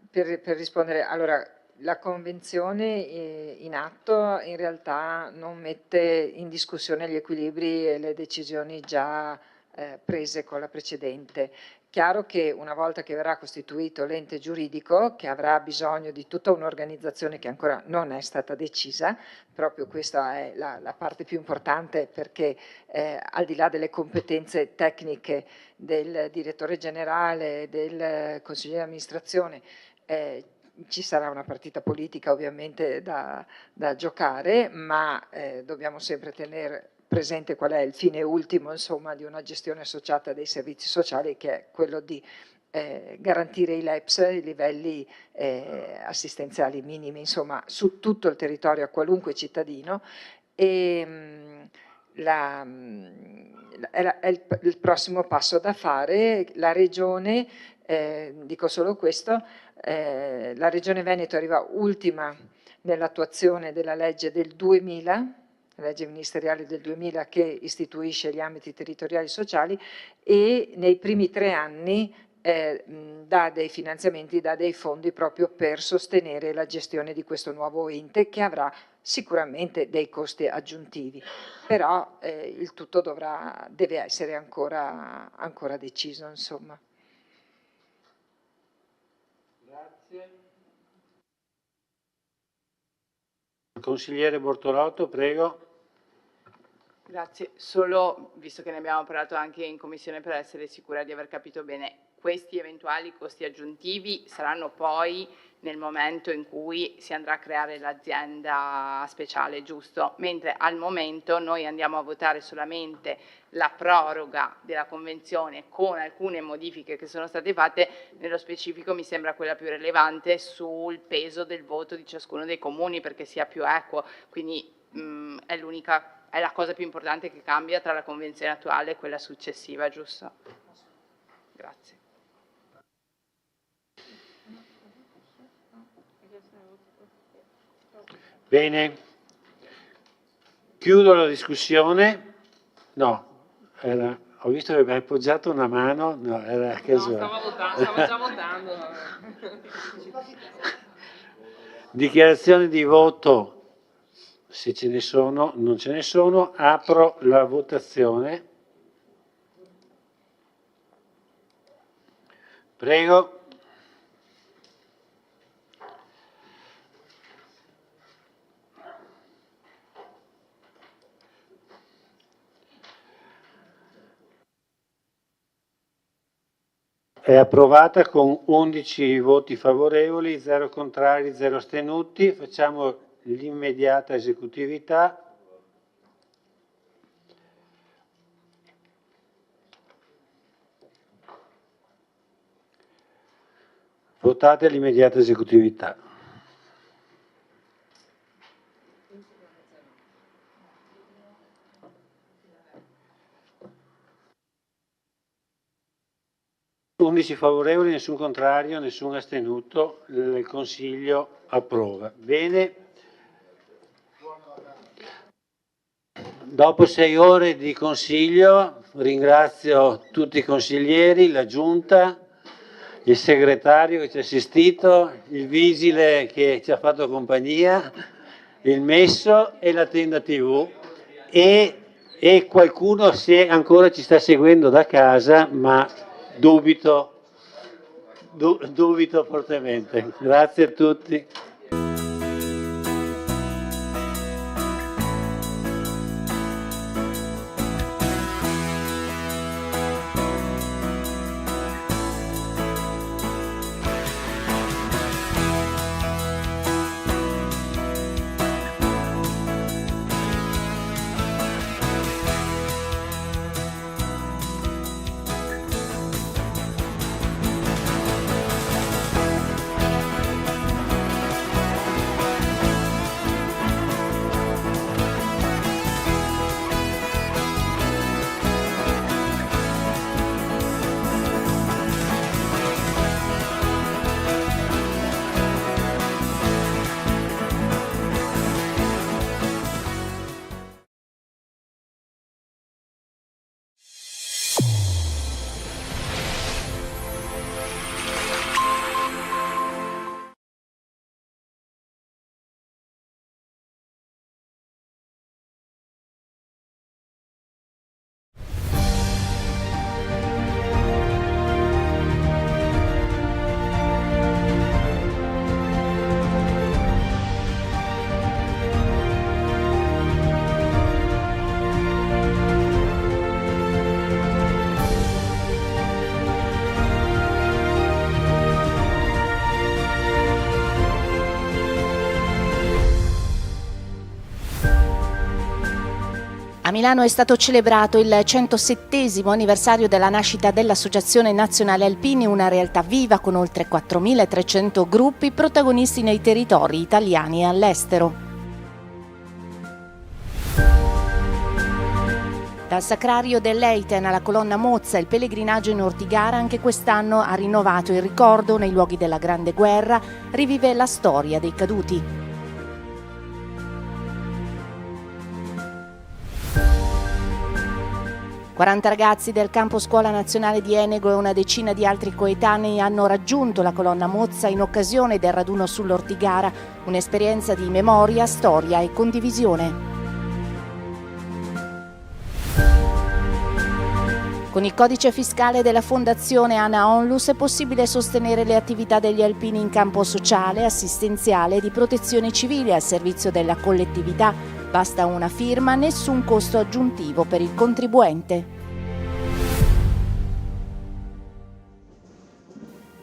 Per rispondere, allora, la convenzione in atto in realtà non mette in discussione gli equilibri e le decisioni già prese con la precedente. Chiaro che una volta che verrà costituito l'ente giuridico, che avrà bisogno di tutta un'organizzazione che ancora non è stata decisa, proprio questa è la parte più importante perché al di là delle competenze tecniche del direttore generale, del consigliere di amministrazione, ci sarà una partita politica ovviamente da giocare, ma dobbiamo sempre tenere presente qual è il fine ultimo, insomma, di una gestione associata dei servizi sociali, che è quello di garantire i LEPS, i livelli assistenziali minimi, insomma, su tutto il territorio a qualunque cittadino. E è il prossimo passo da fare. La Regione, dico solo questo, la Regione Veneto arriva ultima nell'attuazione della legge del 2000, la legge ministeriale del 2000 che istituisce gli ambiti territoriali sociali, e nei primi 3 anni dà dei finanziamenti, dà dei fondi proprio per sostenere la gestione di questo nuovo ente che avrà sicuramente dei costi aggiuntivi, però il tutto deve essere ancora deciso, insomma. Grazie. Consigliere Bortolotto, prego. Grazie, solo visto che ne abbiamo parlato anche in commissione per essere sicura di aver capito bene, questi eventuali costi aggiuntivi saranno poi nel momento in cui si andrà a creare l'azienda speciale, giusto? Mentre al momento noi andiamo a votare solamente la proroga della convenzione con alcune modifiche che sono state fatte, nello specifico mi sembra quella più rilevante sul peso del voto di ciascuno dei comuni perché sia più equo, quindi è la cosa più importante che cambia tra la convenzione attuale e quella successiva, giusto? Grazie. Bene, chiudo la discussione. No, ho visto che mi hai appoggiato una mano, no, era casuale. Stavo già votando. Dichiarazioni di voto. Se ce ne sono, non ce ne sono, apro la votazione. Prego. È approvata con 11 voti favorevoli, 0 contrari, 0 astenuti. Facciamo l'immediata esecutività. Votate l'immediata esecutività. Undici favorevoli, nessun contrario, nessun astenuto. Il Consiglio approva. Bene. Dopo 6 ore di Consiglio ringrazio tutti i consiglieri, la Giunta, il segretario che ci ha assistito, il vigile che ci ha fatto compagnia, il messo e la tenda TV e qualcuno se ancora ci sta seguendo da casa, ma dubito fortemente. Grazie a tutti. A Milano è stato celebrato il 107° anniversario della nascita dell'Associazione Nazionale Alpini, una realtà viva con oltre 4.300 gruppi protagonisti nei territori italiani e all'estero. Dal Sacrario dell'Eiten alla colonna Mozza, il pellegrinaggio in Ortigara anche quest'anno ha rinnovato il ricordo nei luoghi della Grande Guerra, rivive la storia dei caduti. 40 ragazzi del campo scuola nazionale di Enego e una decina di altri coetanei hanno raggiunto la colonna Mozza in occasione del raduno sull'Ortigara, un'esperienza di memoria, storia e condivisione. Con il codice fiscale della Fondazione Ana Onlus è possibile sostenere le attività degli alpini in campo sociale, assistenziale e di protezione civile al servizio della collettività. Basta una firma, nessun costo aggiuntivo per il contribuente.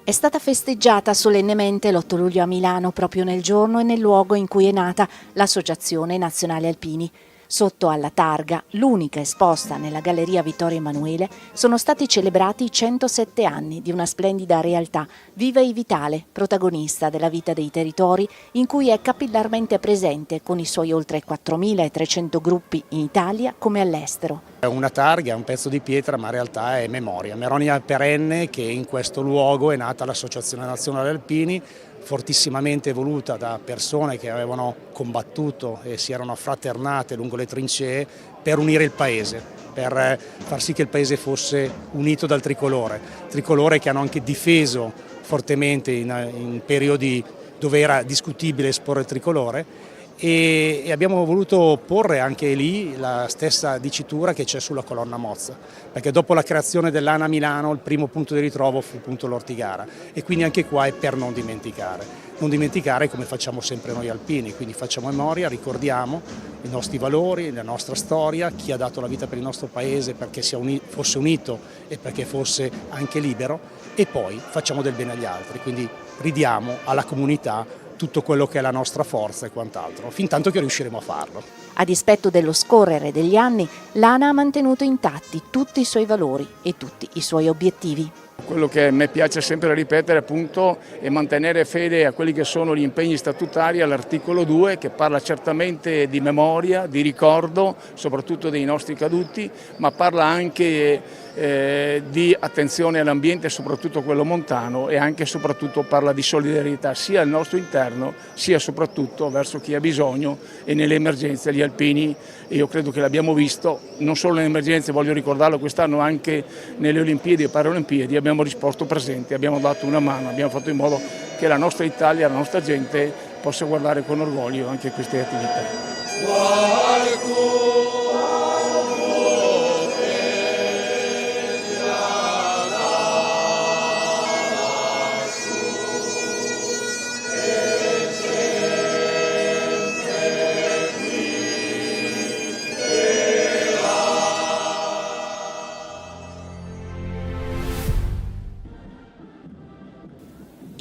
È stata festeggiata solennemente l'8 luglio a Milano, proprio nel giorno e nel luogo in cui è nata l'Associazione Nazionale Alpini. Sotto alla targa, l'unica esposta nella Galleria Vittorio Emanuele, sono stati celebrati i 107 anni di una splendida realtà, viva e vitale, protagonista della vita dei territori, in cui è capillarmente presente con i suoi oltre 4.300 gruppi in Italia come all'estero. È una targa, è un pezzo di pietra, ma in realtà è memoria perenne che in questo luogo è nata l'Associazione Nazionale Alpini, fortissimamente voluta da persone che avevano combattuto e si erano affraternate lungo le trincee per unire il paese, per far sì che il paese fosse unito dal tricolore che hanno anche difeso fortemente in periodi dove era discutibile esporre il tricolore. E abbiamo voluto porre anche lì la stessa dicitura che c'è sulla colonna Mozza, perché dopo la creazione dell'ANA Milano il primo punto di ritrovo fu appunto l'Ortigara, e quindi anche qua è per non dimenticare come facciamo sempre noi alpini, quindi facciamo memoria, ricordiamo i nostri valori, la nostra storia, chi ha dato la vita per il nostro paese perché fosse unito e perché fosse anche libero, e poi facciamo del bene agli altri, quindi ridiamo alla comunità tutto quello che è la nostra forza e quant'altro, fin tanto che riusciremo a farlo. A dispetto dello scorrere degli anni, l'ANA ha mantenuto intatti tutti i suoi valori e tutti i suoi obiettivi. Quello che a me piace sempre ripetere appunto è mantenere fede a quelli che sono gli impegni statutari, all'articolo 2 che parla certamente di memoria, di ricordo, soprattutto dei nostri caduti, ma parla anche di attenzione all'ambiente, soprattutto quello montano, e anche e soprattutto parla di solidarietà sia al nostro interno sia soprattutto verso chi ha bisogno, e nelle emergenze gli alpini, io credo che l'abbiamo visto non solo nelle emergenze, voglio ricordarlo quest'anno anche nelle Olimpiadi e Paralimpiadi, abbiamo risposto presenti, abbiamo dato una mano, abbiamo fatto in modo che la nostra Italia, la nostra gente possa guardare con orgoglio anche queste attività.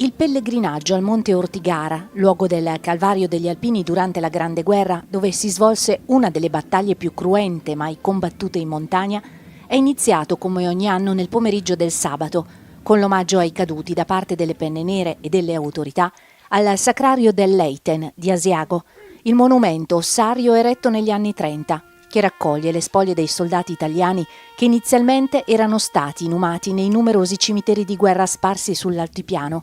Il pellegrinaggio al Monte Ortigara, luogo del calvario degli alpini durante la Grande Guerra, dove si svolse una delle battaglie più cruente mai combattute in montagna, è iniziato come ogni anno nel pomeriggio del sabato, con l'omaggio ai caduti da parte delle Penne Nere e delle autorità al Sacrario del Leiten di Asiago, il monumento ossario eretto negli anni 30, che raccoglie le spoglie dei soldati italiani che inizialmente erano stati inumati nei numerosi cimiteri di guerra sparsi sull'altipiano.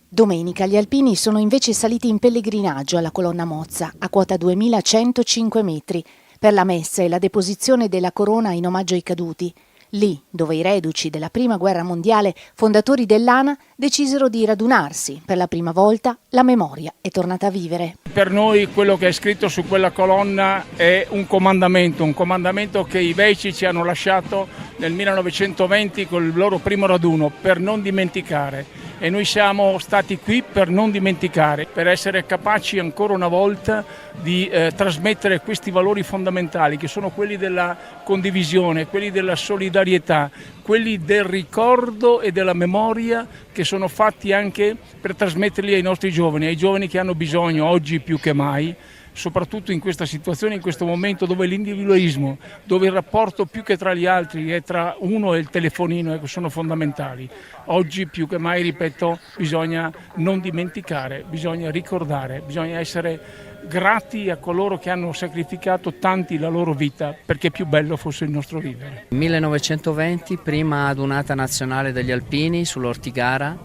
Domenica gli alpini sono invece saliti in pellegrinaggio alla colonna Mozza, a quota 2105 metri, per la messa e la deposizione della corona in omaggio ai caduti, lì dove i reduci della Prima Guerra Mondiale, fondatori dell'ANA, decisero di radunarsi. Per la prima volta la memoria è tornata a vivere. Per noi quello che è scritto su quella colonna è un comandamento che i Veici ci hanno lasciato nel 1920 con il loro primo raduno, per non dimenticare. E noi siamo stati qui per non dimenticare, per essere capaci ancora una volta di trasmettere questi valori fondamentali, che sono quelli della condivisione, quelli della solidarietà, quelli del ricordo e della memoria, che sono fatti anche per trasmetterli ai nostri giovani, ai giovani che hanno bisogno oggi più che mai, soprattutto in questa situazione, in questo momento dove l'individualismo, dove il rapporto più che tra gli altri è tra uno e il telefonino, sono fondamentali. Oggi più che mai, ripeto, bisogna non dimenticare, bisogna ricordare, bisogna essere grati a coloro che hanno sacrificato tanti la loro vita perché più bello fosse il nostro vivere. 1920, prima adunata nazionale degli alpini sull'Ortigara,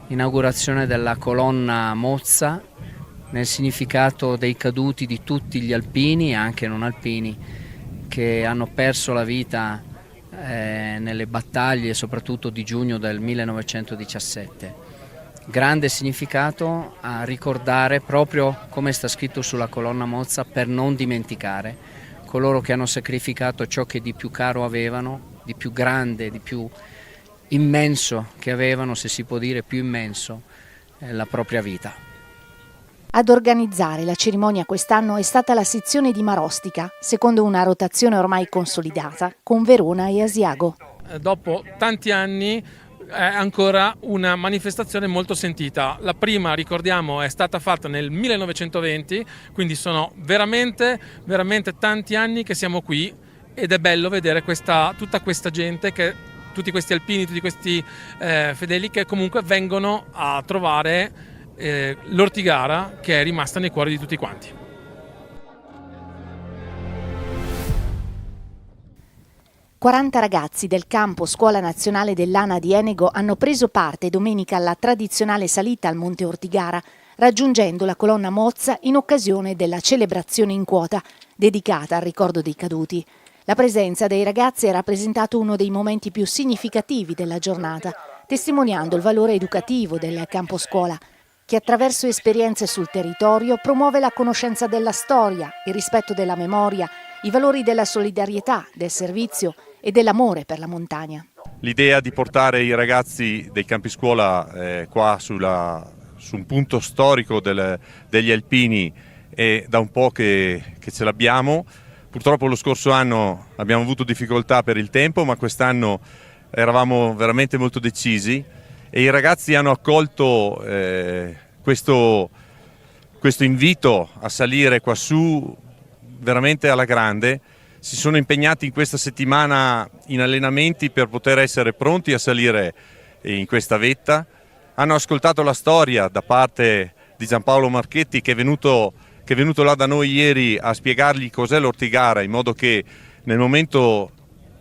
inaugurazione della colonna Mozza, nel significato dei caduti di tutti gli alpini e anche non alpini che hanno perso la vita nelle battaglie soprattutto di giugno del 1917. Grande significato a ricordare, proprio come sta scritto sulla colonna Mozza, per non dimenticare coloro che hanno sacrificato ciò che di più caro avevano, di più grande, di più immenso che avevano, se si può dire più immenso, la propria vita. Ad organizzare la cerimonia quest'anno è stata la sezione di Marostica, secondo una rotazione ormai consolidata con Verona e Asiago. Dopo tanti anni è ancora una manifestazione molto sentita. La prima, ricordiamo, è stata fatta nel 1920, quindi sono veramente tanti anni che siamo qui ed è bello vedere tutta questa gente, tutti questi alpini, tutti questi fedeli che comunque vengono a trovare l'Ortigara, che è rimasta nei cuori di tutti quanti. «40 ragazzi del campo Scuola Nazionale dell'ANA di Enego hanno preso parte domenica alla tradizionale salita al Monte Ortigara, raggiungendo la colonna Mozza in occasione della celebrazione in quota dedicata al ricordo dei caduti. La presenza dei ragazzi ha rappresentato uno dei momenti più significativi della giornata, testimoniando il valore educativo del campo scuola, che attraverso esperienze sul territorio promuove la conoscenza della storia, il rispetto della memoria, i valori della solidarietà, del servizio e dell'amore per la montagna. L'idea di portare i ragazzi dei campi scuola qua su un punto storico degli alpini è da un po' che ce l'abbiamo. Purtroppo lo scorso anno abbiamo avuto difficoltà per il tempo, ma quest'anno eravamo veramente molto decisi e i ragazzi hanno accolto questo invito a salire qua su veramente alla grande. Si sono impegnati in questa settimana in allenamenti per poter essere pronti a salire in questa vetta. Hanno ascoltato la storia da parte di Giampaolo Marchetti, che è venuto là da noi ieri a spiegargli cos'è l'Ortigara, in modo che nel momento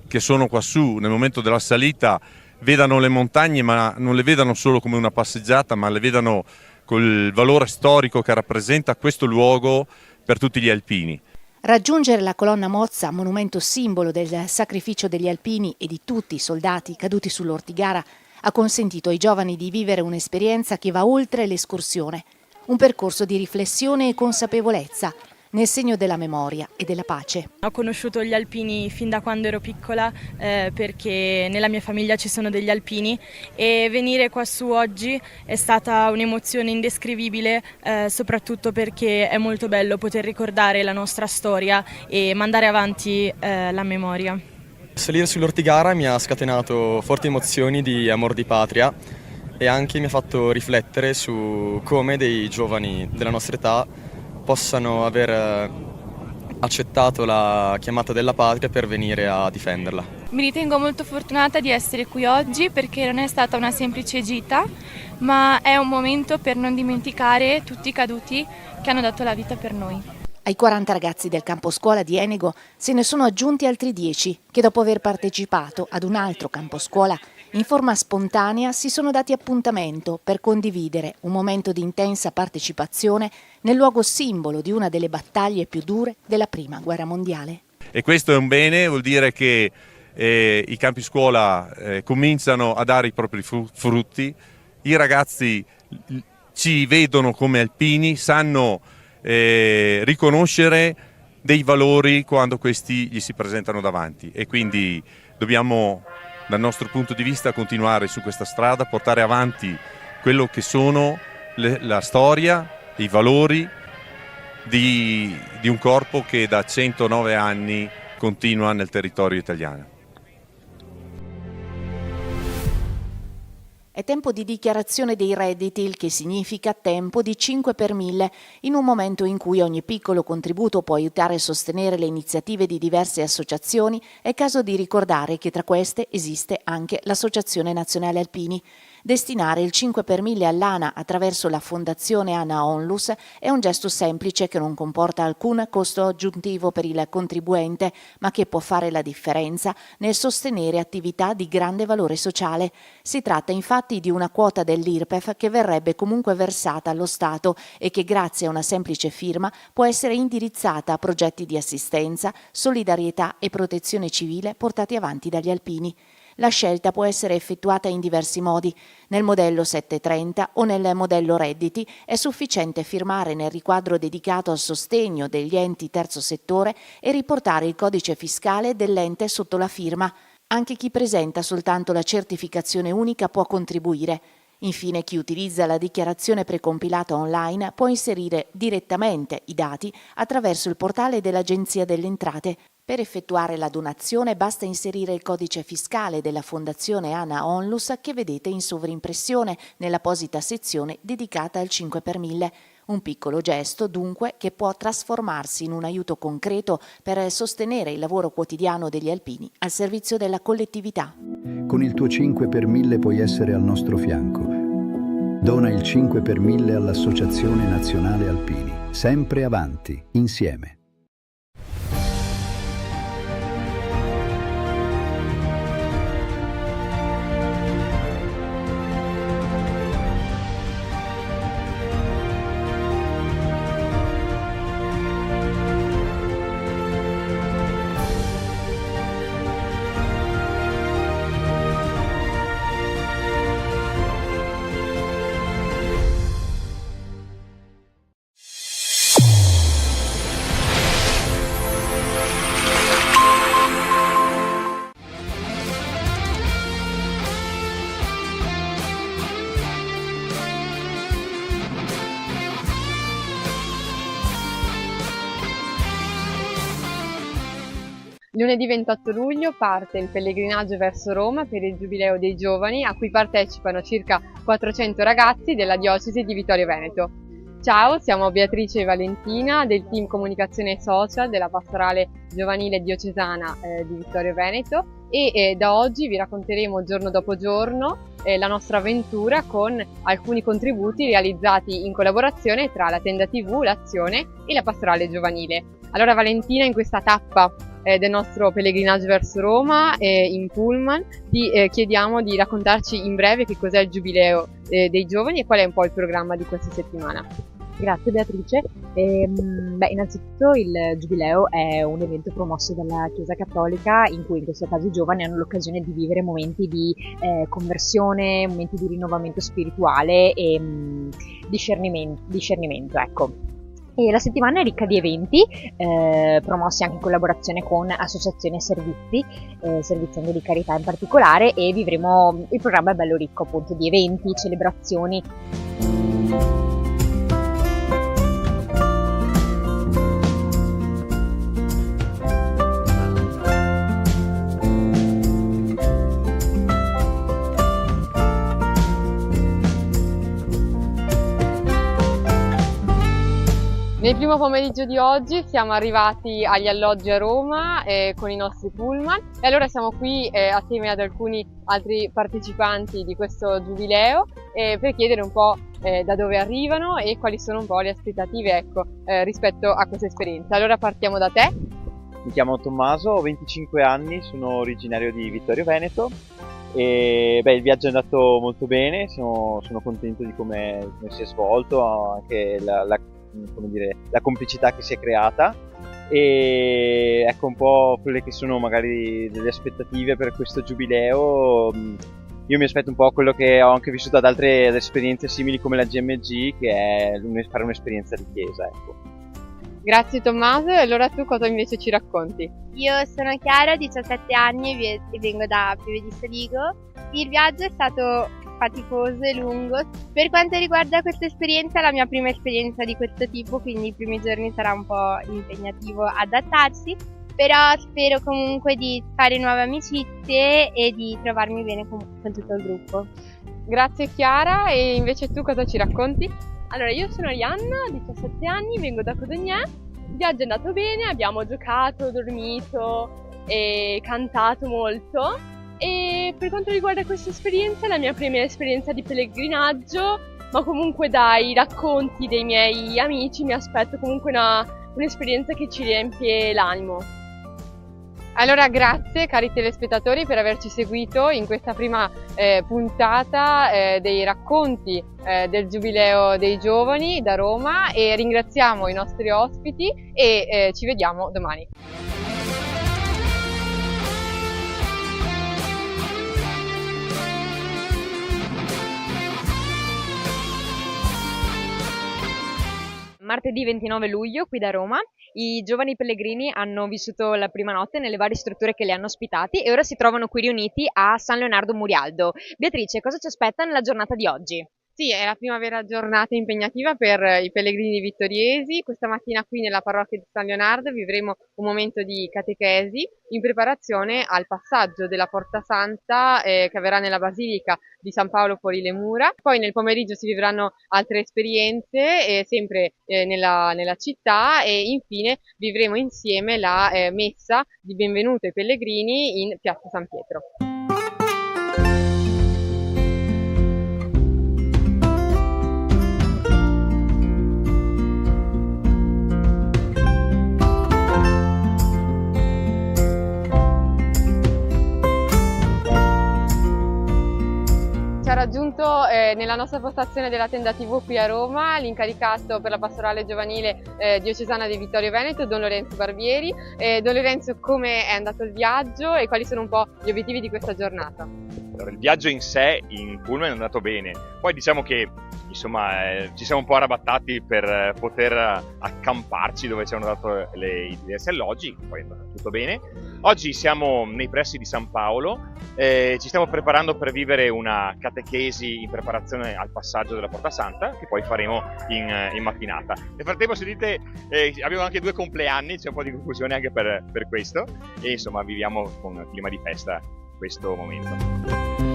che sono qua su, nel momento della salita, vedano le montagne, ma non le vedano solo come una passeggiata, ma le vedano col valore storico che rappresenta questo luogo per tutti gli alpini. Raggiungere la colonna Mozza, monumento simbolo del sacrificio degli alpini e di tutti i soldati caduti sull'Ortigara, ha consentito ai giovani di vivere un'esperienza che va oltre l'escursione, un percorso di riflessione e consapevolezza nel segno della memoria e della pace. Ho conosciuto gli alpini fin da quando ero piccola perché nella mia famiglia ci sono degli alpini e venire qua su oggi è stata un'emozione indescrivibile, soprattutto perché è molto bello poter ricordare la nostra storia e mandare avanti la memoria. Salire sull'Ortigara mi ha scatenato forti emozioni di amor di patria e anche mi ha fatto riflettere su come dei giovani della nostra età possano aver accettato la chiamata della patria per venire a difenderla. Mi ritengo molto fortunata di essere qui oggi perché non è stata una semplice gita, ma è un momento per non dimenticare tutti i caduti che hanno dato la vita per noi. Ai 40 ragazzi del campo scuola di Enego se ne sono aggiunti altri 10 che dopo aver partecipato ad un altro campo scuola in forma spontanea si sono dati appuntamento per condividere un momento di intensa partecipazione nel luogo simbolo di una delle battaglie più dure della Prima Guerra Mondiale. E questo è un bene, vuol dire che i campi scuola cominciano a dare i propri frutti, i ragazzi ci vedono come alpini, sanno riconoscere dei valori quando questi gli si presentano davanti e quindi dobbiamo dal nostro punto di vista continuare su questa strada, portare avanti quello che sono la storia, i valori di un corpo che da 109 anni continua nel territorio italiano. È tempo di dichiarazione dei redditi, il che significa tempo di 5 per 1000, in un momento in cui ogni piccolo contributo può aiutare a sostenere le iniziative di diverse associazioni. È caso di ricordare che tra queste esiste anche l'Associazione Nazionale Alpini. Destinare il 5 per 1000 all'ANA attraverso la Fondazione ANA Onlus è un gesto semplice che non comporta alcun costo aggiuntivo per il contribuente, ma che può fare la differenza nel sostenere attività di grande valore sociale. Si tratta infatti di una quota dell'IRPEF che verrebbe comunque versata allo Stato e che grazie a una semplice firma può essere indirizzata a progetti di assistenza, solidarietà e protezione civile portati avanti dagli alpini. La scelta può essere effettuata in diversi modi. Nel modello 730 o nel modello redditi è sufficiente firmare nel riquadro dedicato al sostegno degli enti terzo settore e riportare il codice fiscale dell'ente sotto la firma. Anche chi presenta soltanto la certificazione unica può contribuire. Infine, chi utilizza la dichiarazione precompilata online può inserire direttamente i dati attraverso il portale dell'Agenzia delle Entrate. Per effettuare la donazione basta inserire il codice fiscale della Fondazione ANA Onlus che vedete in sovrimpressione nell'apposita sezione dedicata al 5 per 1000. Un piccolo gesto, dunque, che può trasformarsi in un aiuto concreto per sostenere il lavoro quotidiano degli alpini al servizio della collettività. Con il tuo 5 per 1000 puoi essere al nostro fianco. Dona il 5 per 1000 all'Associazione Nazionale Alpini. Sempre avanti, insieme. Lunedì 28 luglio parte il pellegrinaggio verso Roma per il Giubileo dei Giovani, a cui partecipano circa 400 ragazzi della diocesi di Vittorio Veneto. Ciao, siamo Beatrice e Valentina del team comunicazione e social della pastorale giovanile diocesana di Vittorio Veneto e da oggi vi racconteremo giorno dopo giorno la nostra avventura con alcuni contributi realizzati in collaborazione tra la Tenda TV, l'Azione e la pastorale giovanile. Allora Valentina, in questa tappa del nostro pellegrinaggio verso Roma in pullman ti chiediamo di raccontarci in breve che cos'è il Giubileo dei Giovani e qual è un po' il programma di questa settimana. Grazie Beatrice. Innanzitutto il Giubileo è un evento promosso dalla Chiesa Cattolica in cui in questo caso i giovani hanno l'occasione di vivere momenti di conversione, momenti di rinnovamento spirituale e discernimento, ecco. E la settimana è ricca di eventi promossi anche in collaborazione con associazioni e servizi di carità in particolare, e vivremo, il programma è bello ricco appunto di eventi, celebrazioni. Nel primo pomeriggio di oggi siamo arrivati agli alloggi a Roma con i nostri pullman e allora siamo qui assieme ad alcuni altri partecipanti di questo Giubileo per chiedere un po' da dove arrivano e quali sono un po' le aspettative rispetto a questa esperienza. Allora partiamo da te. Mi chiamo Tommaso, ho 25 anni, sono originario di Vittorio Veneto e il viaggio è andato molto bene, sono contento di come si è svolto, anche la complicità che si è creata, e ecco un po' quelle che sono magari delle aspettative per questo Giubileo. Io mi aspetto un po' quello che ho anche vissuto ad altre esperienze simili come la GMG, che è fare un'esperienza di chiesa, ecco. Grazie Tommaso, e allora tu cosa invece ci racconti? Io sono Chiara, ho 17 anni e vengo da Pieve di Soligo. Il viaggio è stato faticoso e lungo. Per quanto riguarda questa esperienza, è la mia prima esperienza di questo tipo, quindi i primi giorni sarà un po' impegnativo adattarsi, però spero comunque di fare nuove amicizie e di trovarmi bene con tutto il gruppo. Grazie Chiara, e invece tu cosa ci racconti? Allora, io sono Arianna, ho 17 anni, vengo da Codognè. Il viaggio è andato bene, abbiamo giocato, dormito e cantato molto. e per quanto riguarda questa esperienza è la mia prima esperienza di pellegrinaggio, ma comunque dai racconti dei miei amici mi aspetto comunque un'esperienza che ci riempie l'animo. Allora grazie cari telespettatori per averci seguito in questa prima puntata dei racconti del Giubileo dei Giovani da Roma, e ringraziamo i nostri ospiti e ci vediamo domani. Martedì 29 luglio qui da Roma i giovani pellegrini hanno vissuto la prima notte nelle varie strutture che li hanno ospitati e ora si trovano qui riuniti a San Leonardo Murialdo. Beatrice, cosa ci aspetta nella giornata di oggi? Sì, è la prima vera giornata impegnativa per i pellegrini vittoriesi. Questa mattina qui nella parrocchia di San Leonardo vivremo un momento di catechesi in preparazione al passaggio della Porta Santa che avverrà nella Basilica di San Paolo fuori le mura. Poi nel pomeriggio si vivranno altre esperienze sempre nella città, e infine vivremo insieme la messa di benvenuto ai pellegrini in Piazza San Pietro. Ci ha raggiunto nella nostra postazione della tenda TV qui a Roma l'incaricato per la pastorale giovanile diocesana di Vittorio Veneto, Don Lorenzo Barbieri. Don Lorenzo, come è andato il viaggio e quali sono un po' gli obiettivi di questa giornata? Allora, il viaggio in sé in pullman è andato bene, poi diciamo che ci siamo un po' arrabattati per poter accamparci dove ci hanno dato i diversi alloggi, poi è andato tutto bene. Oggi siamo nei pressi di San Paolo, ci stiamo preparando per vivere una catechesi in preparazione al passaggio della Porta Santa, che poi faremo in mattinata. Nel frattempo, se dite, abbiamo anche 2 compleanni, c'è un po' di confusione anche per questo, e insomma viviamo con clima di festa questo momento.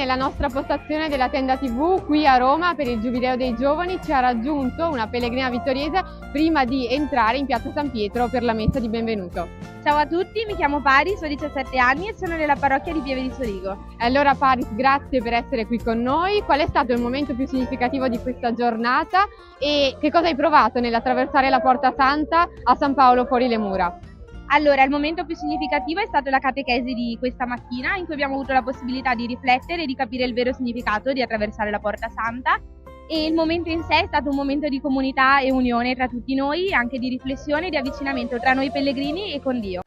La nostra postazione della tenda TV qui a Roma per il Giubileo dei Giovani ci ha raggiunto una pellegrina vittoriese prima di entrare in Piazza San Pietro per la messa di benvenuto. Ciao a tutti, mi chiamo Paris, ho 17 anni e sono nella parrocchia di Pieve di Soligo. Allora Paris, grazie per essere qui con noi. Qual è stato il momento più significativo di questa giornata e che cosa hai provato nell'attraversare la Porta Santa a San Paolo fuori le mura? Allora, il momento più significativo è stato la catechesi di questa mattina, in cui abbiamo avuto la possibilità di riflettere e di capire il vero significato di attraversare la Porta Santa, e il momento in sé è stato un momento di comunità e unione tra tutti noi, anche di riflessione e di avvicinamento tra noi pellegrini e con Dio.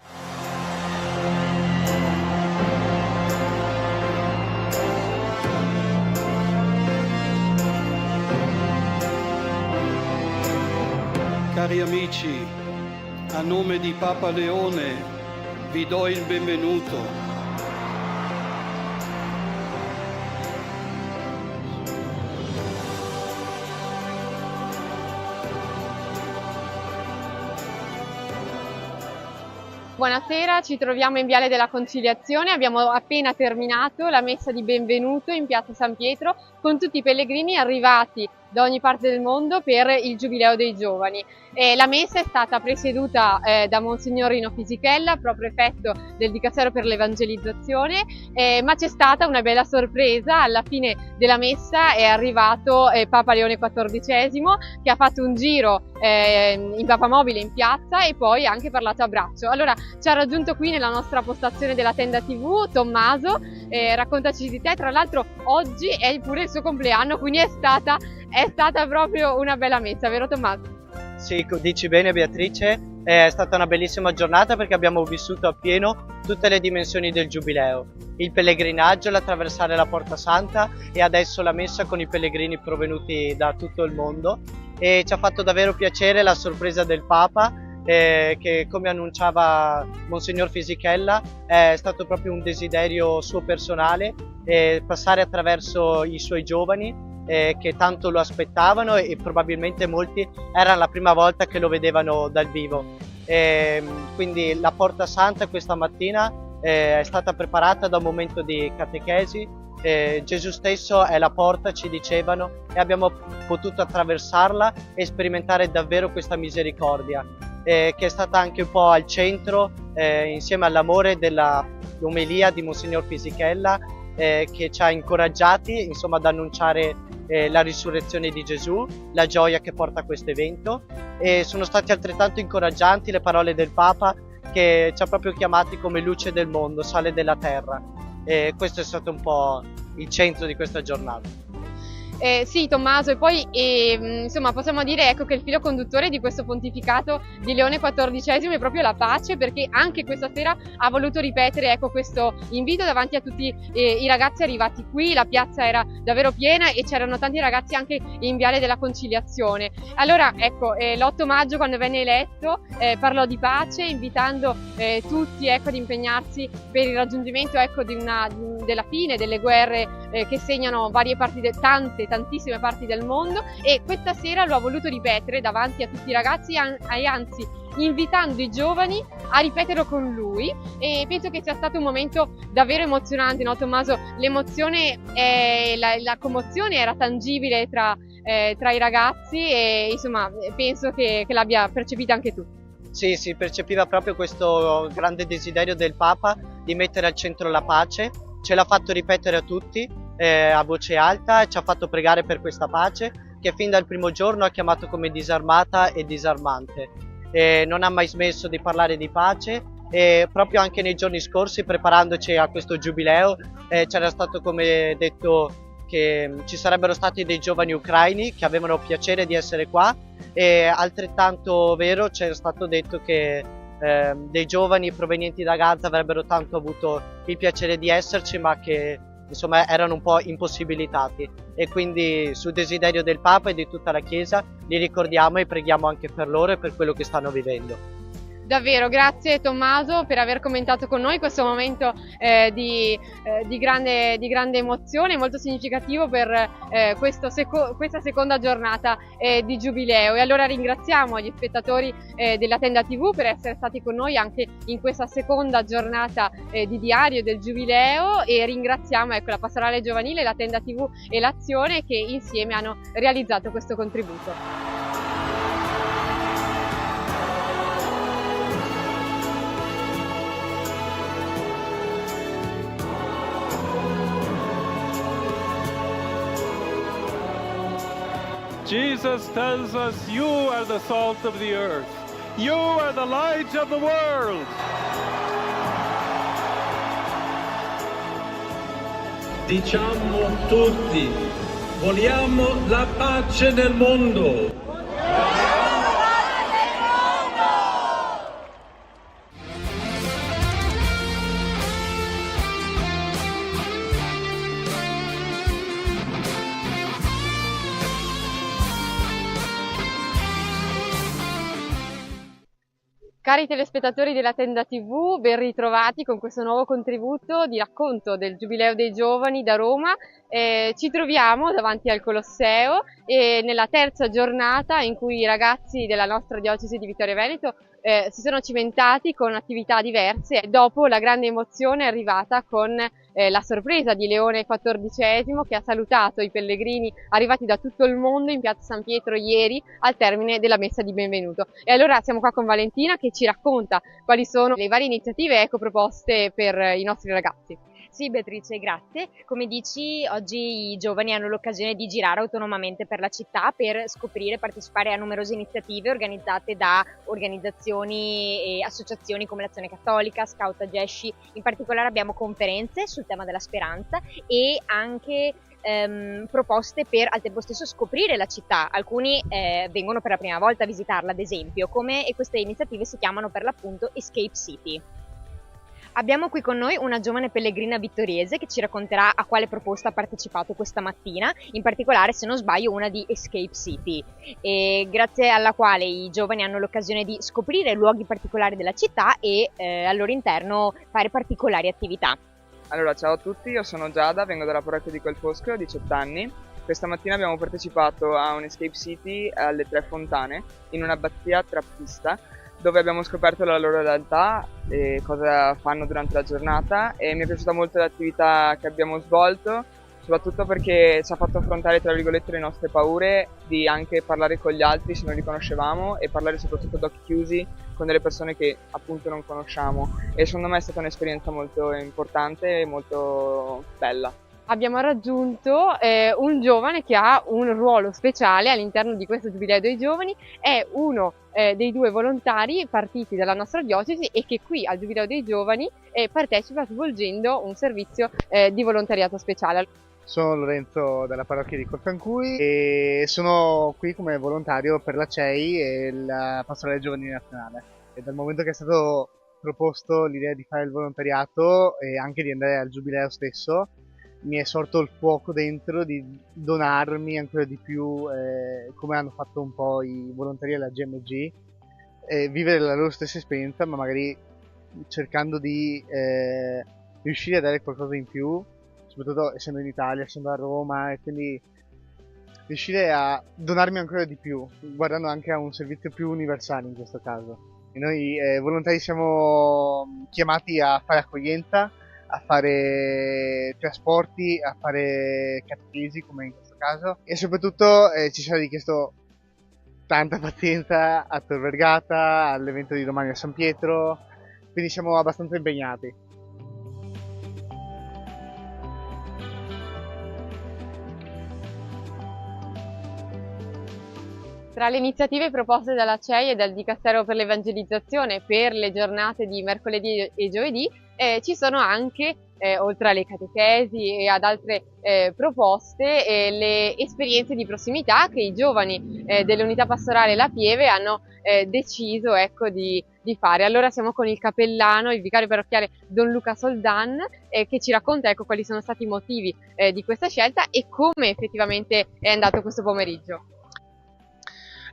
Cari amici, a nome di Papa Leone vi do il benvenuto. Buonasera, ci troviamo in Viale della Conciliazione, abbiamo appena terminato la messa di benvenuto in Piazza San Pietro con tutti i pellegrini arrivati da ogni parte del mondo per il Giubileo dei Giovani. La messa è stata presieduta da Monsignor Rino Fisichella, prefetto del Dicastero per l'Evangelizzazione, ma c'è stata una bella sorpresa. Alla fine della messa è arrivato Papa Leone XIV, che ha fatto un giro in papamobile in piazza e poi ha anche parlato a braccio. Allora ci ha raggiunto qui nella nostra postazione della Tenda TV Tommaso, raccontaci di te. Tra l'altro oggi è pure il suo compleanno, quindi è stata proprio una bella messa, vero Tommaso? Sì, dici bene Beatrice, è stata una bellissima giornata perché abbiamo vissuto appieno tutte le dimensioni del Giubileo, il pellegrinaggio, l'attraversare la Porta Santa e adesso la messa con i pellegrini provenuti da tutto il mondo, e ci ha fatto davvero piacere la sorpresa del Papa, che come annunciava Monsignor Fisichella è stato proprio un desiderio suo personale, passare attraverso i suoi giovani che tanto lo aspettavano, e probabilmente molti era la prima volta che lo vedevano dal vivo. Quindi la Porta Santa questa mattina è stata preparata da un momento di catechesi. Gesù stesso è la porta, ci dicevano, e abbiamo potuto attraversarla e sperimentare davvero questa misericordia, che è stata anche un po' al centro, insieme all'amore dell'omelia di Monsignor Fisichella, che ci ha incoraggiati insomma ad annunciare la risurrezione di Gesù, la gioia che porta questo evento, e sono state altrettanto incoraggianti le parole del Papa, che ci ha proprio chiamati come luce del mondo, sale della terra, e questo è stato un po' il centro di questa giornata. Sì Tommaso, e poi insomma possiamo dire, ecco, che il filo conduttore di questo pontificato di Leone XIV è proprio la pace, perché anche questa sera ha voluto ripetere, ecco, questo invito davanti a tutti i ragazzi arrivati qui. La piazza era davvero piena e c'erano tanti ragazzi anche in Viale della Conciliazione. Allora ecco, l'8 maggio quando venne eletto parlò di pace, invitando tutti, ecco, ad impegnarsi per il raggiungimento, ecco, della fine delle guerre che segnano varie parti tantissime parti del mondo, e questa sera lo ha voluto ripetere davanti a tutti i ragazzi, e anzi invitando i giovani a ripeterlo con lui, e penso che sia stato un momento davvero emozionante, no Tommaso? L'emozione e la commozione era tangibile tra i ragazzi, e insomma penso che l'abbia percepita anche tu. Sì, si percepiva proprio questo grande desiderio del Papa di mettere al centro la pace. Ce l'ha fatto ripetere a tutti a voce alta, e ci ha fatto pregare per questa pace, che fin dal primo giorno ha chiamato come disarmata e disarmante. Non ha mai smesso di parlare di pace, e proprio anche nei giorni scorsi, preparandoci a questo giubileo, c'era stato, come detto, che ci sarebbero stati dei giovani ucraini che avevano piacere di essere qua, e altrettanto vero c'era stato detto che dei giovani provenienti da Gaza avrebbero tanto avuto il piacere di esserci, ma che insomma erano un po' impossibilitati, e quindi su desiderio del Papa e di tutta la Chiesa li ricordiamo e preghiamo anche per loro e per quello che stanno vivendo. Davvero, grazie Tommaso per aver commentato con noi questo momento di grande emozione, molto significativo per questa seconda giornata di Giubileo. E allora ringraziamo gli spettatori della Tenda TV per essere stati con noi anche in questa seconda giornata di diario del Giubileo, e ringraziamo, ecco, la Pastorale Giovanile, la Tenda TV e l'Azione, che insieme hanno realizzato questo contributo. Jesus tells us, you are the salt of the earth. You are the light of the world. Diciamo tutti, vogliamo la pace nel mondo. Cari telespettatori della Tenda TV, ben ritrovati con questo nuovo contributo di racconto del Giubileo dei Giovani da Roma. Ci troviamo davanti al Colosseo nella terza giornata in cui i ragazzi della nostra diocesi di Vittorio Veneto si sono cimentati con attività diverse dopo la grande emozione arrivata con la sorpresa di Leone XIV che ha salutato i pellegrini arrivati da tutto il mondo in piazza San Pietro ieri al termine della messa di benvenuto. E allora siamo qua con Valentina che ci racconta quali sono le varie iniziative proposte per i nostri ragazzi. Sì, Beatrice, grazie. Come dici, oggi i giovani hanno l'occasione di girare autonomamente per la città per scoprire e partecipare a numerose iniziative organizzate da organizzazioni e associazioni come l'Azione Cattolica, Scout Agesci. In particolare abbiamo conferenze sul tema della speranza e anche proposte per al tempo stesso scoprire la città. Alcuni vengono per la prima volta a visitarla, ad esempio, e queste iniziative si chiamano per l'appunto Escape City. Abbiamo qui con noi una giovane pellegrina vittoriese che ci racconterà a quale proposta ha partecipato questa mattina, in particolare, se non sbaglio, una di Escape City, e grazie alla quale i giovani hanno l'occasione di scoprire luoghi particolari della città e al loro interno fare particolari attività. Allora, ciao a tutti, io sono Giada, vengo dalla parrocchia di Qualfosco, ho 18 anni. Questa mattina abbiamo partecipato a un Escape City alle Tre Fontane, in un'abbazia trappista, dove abbiamo scoperto la loro realtà e cosa fanno durante la giornata, e mi è piaciuta molto l'attività che abbiamo svolto, soprattutto perché ci ha fatto affrontare, tra virgolette, le nostre paure di anche parlare con gli altri se non li conoscevamo e parlare soprattutto ad occhi chiusi con delle persone che appunto non conosciamo, e secondo me è stata un'esperienza molto importante e molto bella. Abbiamo raggiunto un giovane che ha un ruolo speciale all'interno di questo Giubileo dei Giovani, è uno dei 2 volontari partiti dalla nostra diocesi e che qui al Giubileo dei Giovani partecipa svolgendo un servizio di volontariato speciale. Sono Lorenzo della parrocchia di Cortancui e sono qui come volontario per la CEI e la Pastorale Giovanile Nazionale. E dal momento che è stato proposto l'idea di fare il volontariato e anche di andare al Giubileo stesso, mi è sorto il fuoco dentro di donarmi ancora di più, come hanno fatto un po' i volontari alla GMG, vivere la loro stessa esperienza, ma magari cercando di riuscire a dare qualcosa in più, soprattutto essendo in Italia, essendo a Roma, e quindi riuscire a donarmi ancora di più, guardando anche a un servizio più universale in questo caso. E noi volontari siamo chiamati a fare accoglienza, a fare trasporti, a fare catechesi come in questo caso, e soprattutto ci sarà richiesto tanta pazienza a Tor Vergata, all'evento di domani a San Pietro, quindi siamo abbastanza impegnati. Tra le iniziative proposte dalla CEI e dal Dicastero per l'Evangelizzazione per le giornate di mercoledì e giovedì ci sono anche, oltre alle catechesi e ad altre proposte, le esperienze di prossimità che i giovani dell'unità pastorale La Pieve hanno deciso di fare. Allora siamo con il cappellano, il vicario parrocchiale Don Luca Soldan, che ci racconta quali sono stati i motivi di questa scelta e come effettivamente è andato questo pomeriggio.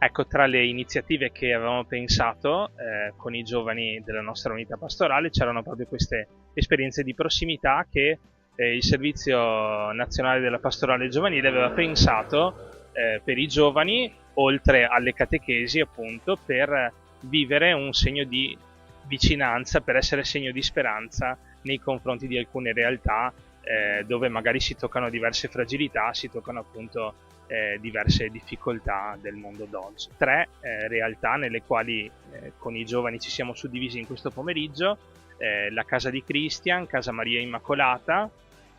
Ecco, tra le iniziative che avevamo pensato con i giovani della nostra unità pastorale c'erano proprio queste esperienze di prossimità che il Servizio Nazionale della Pastorale Giovanile aveva pensato per i giovani, oltre alle catechesi appunto, per vivere un segno di vicinanza, per essere segno di speranza nei confronti di alcune realtà dove magari si toccano diverse fragilità, si toccano appunto diverse difficoltà del mondo d'oggi. 3 realtà nelle quali con i giovani ci siamo suddivisi in questo pomeriggio: la casa di Christian, Casa Maria Immacolata,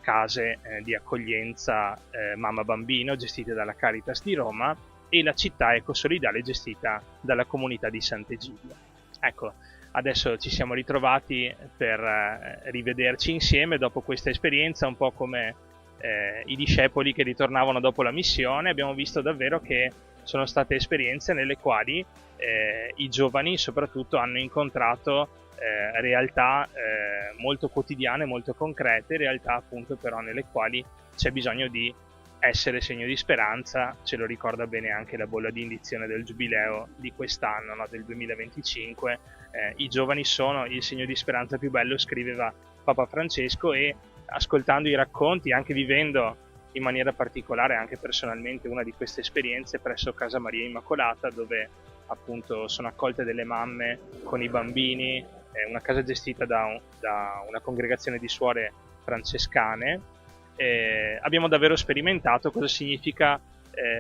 case di accoglienza mamma bambino gestite dalla Caritas di Roma, e la città ecosolidale gestita dalla comunità di Sant'Egidio. Ecco, adesso ci siamo ritrovati per rivederci insieme dopo questa esperienza, un po' come i discepoli che ritornavano dopo la missione. Abbiamo visto davvero che sono state esperienze nelle quali i giovani soprattutto hanno incontrato realtà molto quotidiane, molto concrete, realtà appunto però nelle quali c'è bisogno di essere segno di speranza. Ce lo ricorda bene anche la bolla di indizione del Giubileo di quest'anno, no, del 2025. I giovani sono il segno di speranza più bello, scriveva Papa Francesco, e ascoltando i racconti, anche vivendo in maniera particolare, anche personalmente, una di queste esperienze presso Casa Maria Immacolata, dove appunto sono accolte delle mamme con i bambini, una casa gestita da una congregazione di suore francescane, abbiamo davvero sperimentato cosa significa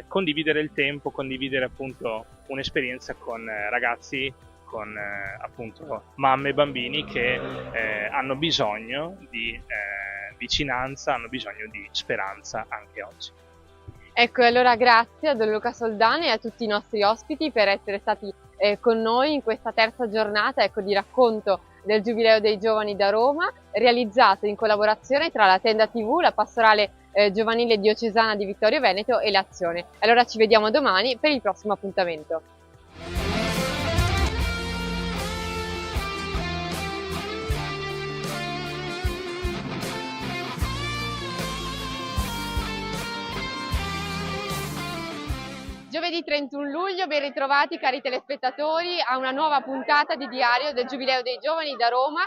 condividere il tempo, condividere appunto un'esperienza con ragazzi, con appunto mamme e bambini che hanno bisogno di vicinanza, hanno bisogno di speranza anche oggi. Ecco, allora grazie a Don Luca Soldani e a tutti i nostri ospiti per essere stati con noi in questa terza giornata, ecco, di racconto del Giubileo dei Giovani da Roma, realizzato in collaborazione tra la Tenda TV, la Pastorale Giovanile Diocesana di Vittorio Veneto e l'Azione. Allora ci vediamo domani per il prossimo appuntamento. Giovedì 31 luglio, ben ritrovati cari telespettatori a una nuova puntata di diario del Giubileo dei Giovani da Roma.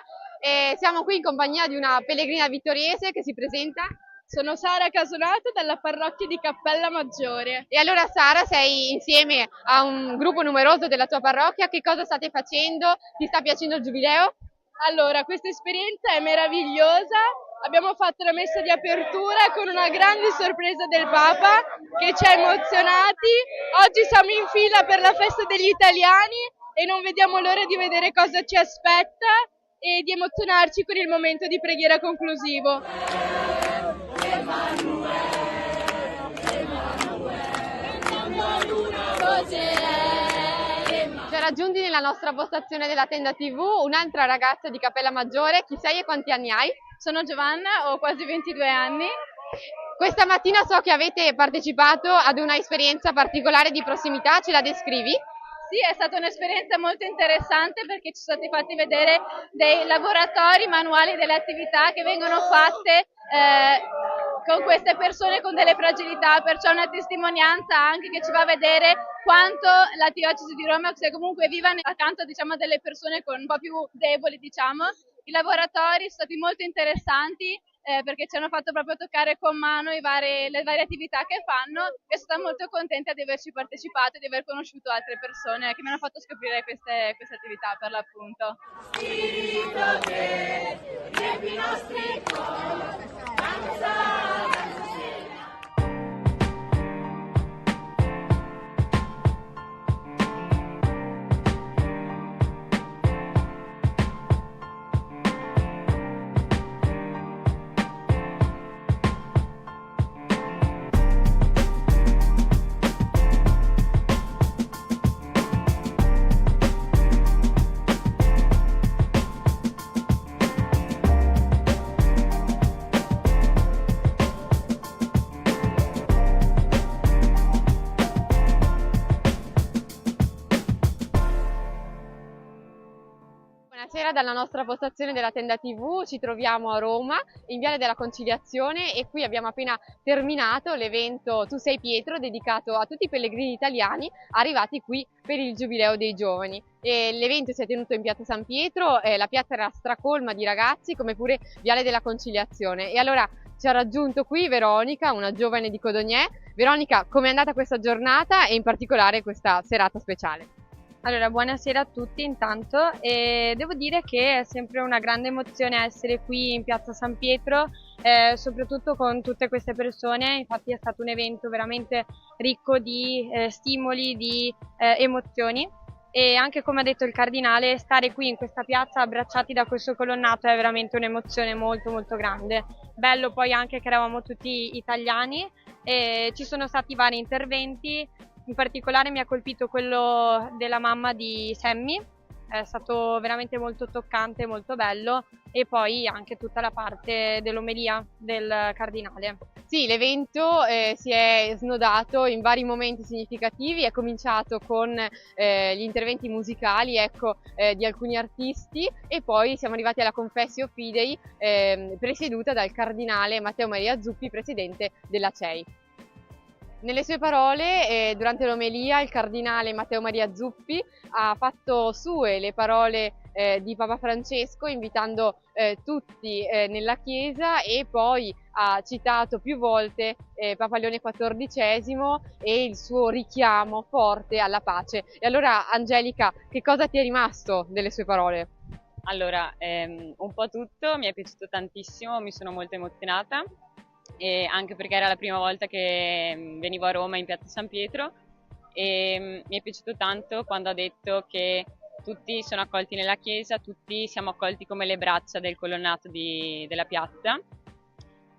Siamo qui in compagnia di una pellegrina vittoriese che si presenta. Sono Sara Casonato dalla parrocchia di Cappella Maggiore. E allora Sara, sei insieme a un gruppo numeroso della tua parrocchia, che cosa state facendo? Ti sta piacendo il Giubileo? Allora, questa esperienza è meravigliosa. Abbiamo fatto la messa di apertura con una grande sorpresa del Papa che ci ha emozionati. Oggi siamo in fila per la festa degli italiani e non vediamo l'ora di vedere cosa ci aspetta e di emozionarci con il momento di preghiera conclusivo. Ci ha raggiunti nella nostra postazione della Tenda TV un'altra ragazza di Cappella Maggiore. Chi sei e quanti anni hai? Sono Giovanna, ho quasi 22 anni. Questa mattina so che avete partecipato ad una esperienza particolare di prossimità, ce la descrivi? Sì, è stata un'esperienza molto interessante perché ci sono stati fatti vedere dei laboratori manuali delle attività che vengono fatte con queste persone con delle fragilità, perciò è una testimonianza anche che ci va a vedere quanto la diocesi di Roma sia comunque viva accanto, diciamo, a delle persone con un po' più deboli, diciamo. I laboratori sono stati molto interessanti perché ci hanno fatto proprio toccare con mano le varie attività che fanno e sono stata molto contenta di averci partecipato e di aver conosciuto altre persone che mi hanno fatto scoprire queste attività per l'appunto. Spirito che riempi i nostri cuori, Buonasera dalla nostra postazione della Tenda TV, ci troviamo a Roma, in Viale della Conciliazione, e qui abbiamo appena terminato l'evento Tu sei Pietro, dedicato a tutti i pellegrini italiani arrivati qui per il Giubileo dei Giovani. L'evento si è tenuto in Piazza San Pietro, la piazza era stracolma di ragazzi, come pure Viale della Conciliazione. E allora ci ha raggiunto qui Veronica, una giovane di Codognè. Veronica, com'è andata questa giornata e in particolare questa serata speciale? Allora, buonasera a tutti intanto, e devo dire che è sempre una grande emozione essere qui in Piazza San Pietro, soprattutto con tutte queste persone. Infatti è stato un evento veramente ricco di stimoli, di emozioni, e anche come ha detto il Cardinale, stare qui in questa piazza abbracciati da questo colonnato è veramente un'emozione molto molto grande. Bello poi anche che eravamo tutti italiani e ci sono stati vari interventi. In particolare mi ha colpito quello della mamma di Sammy, è stato veramente molto toccante, molto bello, e poi anche tutta la parte dell'omelia del Cardinale. Sì, l'evento si è snodato in vari momenti significativi, è cominciato con gli interventi musicali, ecco, di alcuni artisti, e poi siamo arrivati alla Confessio Fidei presieduta dal Cardinale Matteo Maria Zuppi, presidente della CEI. Nelle sue parole, durante l'omelia, il Cardinale Matteo Maria Zuppi ha fatto sue le parole di Papa Francesco, invitando tutti nella Chiesa, e poi ha citato più volte Papa Leone XIV e il suo richiamo forte alla pace. E allora, Angelica, che cosa ti è rimasto delle sue parole? Allora, un po' tutto, mi è piaciuto tantissimo, mi sono molto emozionata, e anche perché era la prima volta che venivo a Roma in Piazza San Pietro e mi è piaciuto tanto quando ha detto che tutti sono accolti nella chiesa, tutti siamo accolti come le braccia del colonnato della piazza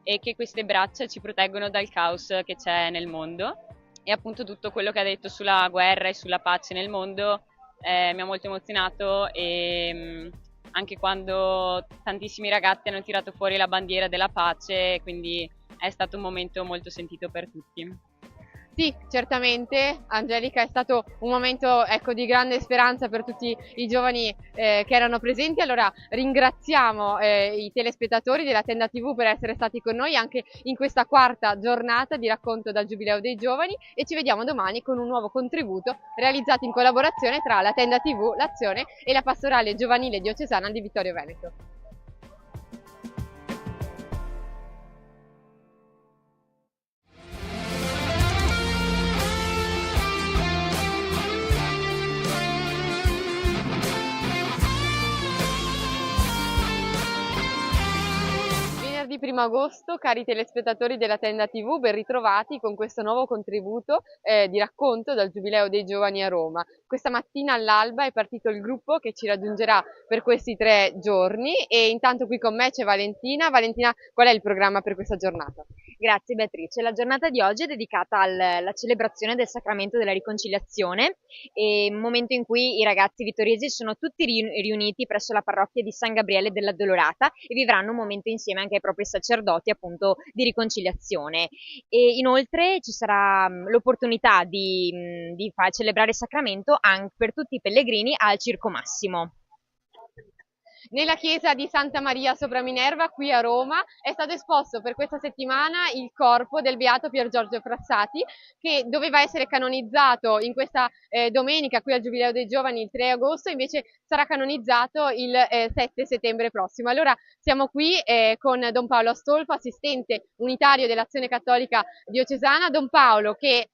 e che queste braccia ci proteggono dal caos che c'è nel mondo. E appunto tutto quello che ha detto sulla guerra e sulla pace nel mondo mi ha molto emozionato e anche quando tantissimi ragazzi hanno tirato fuori la bandiera della pace, quindi è stato un momento molto sentito per tutti. Sì, certamente, Angelica, è stato un momento, ecco, di grande speranza per tutti i giovani che erano presenti. Allora ringraziamo i telespettatori della Tenda TV per essere stati con noi anche in questa quarta giornata di racconto dal Giubileo dei Giovani e ci vediamo domani con un nuovo contributo realizzato in collaborazione tra la Tenda TV, l'Azione e la Pastorale Giovanile Diocesana di Vittorio Veneto. Venerdì 1 agosto, cari telespettatori della Tenda TV, ben ritrovati con questo nuovo contributo di racconto dal Giubileo dei Giovani a Roma. Questa mattina all'alba è partito il gruppo che ci raggiungerà per questi 3 giorni e intanto qui con me c'è Valentina. Valentina, qual è il programma per questa giornata? Grazie Beatrice, la giornata di oggi è dedicata alla celebrazione del Sacramento della Riconciliazione, e un momento in cui i ragazzi vittoriesi sono tutti riuniti presso la parrocchia di San Gabriele dell'Addolorata e vivranno un momento insieme anche ai propri sacerdoti appunto di riconciliazione. E inoltre ci sarà l'opportunità di far celebrare il Sacramento anche per tutti i pellegrini al Circo Massimo. Nella chiesa di Santa Maria sopra Minerva, qui a Roma, è stato esposto per questa settimana il corpo del beato Pier Giorgio Frassati, che doveva essere canonizzato in questa domenica qui al Giubileo dei Giovani il 3 agosto, invece sarà canonizzato il 7 settembre prossimo. Allora siamo qui con Don Paolo Astolfo, assistente unitario dell'Azione Cattolica Diocesana. Don Paolo, che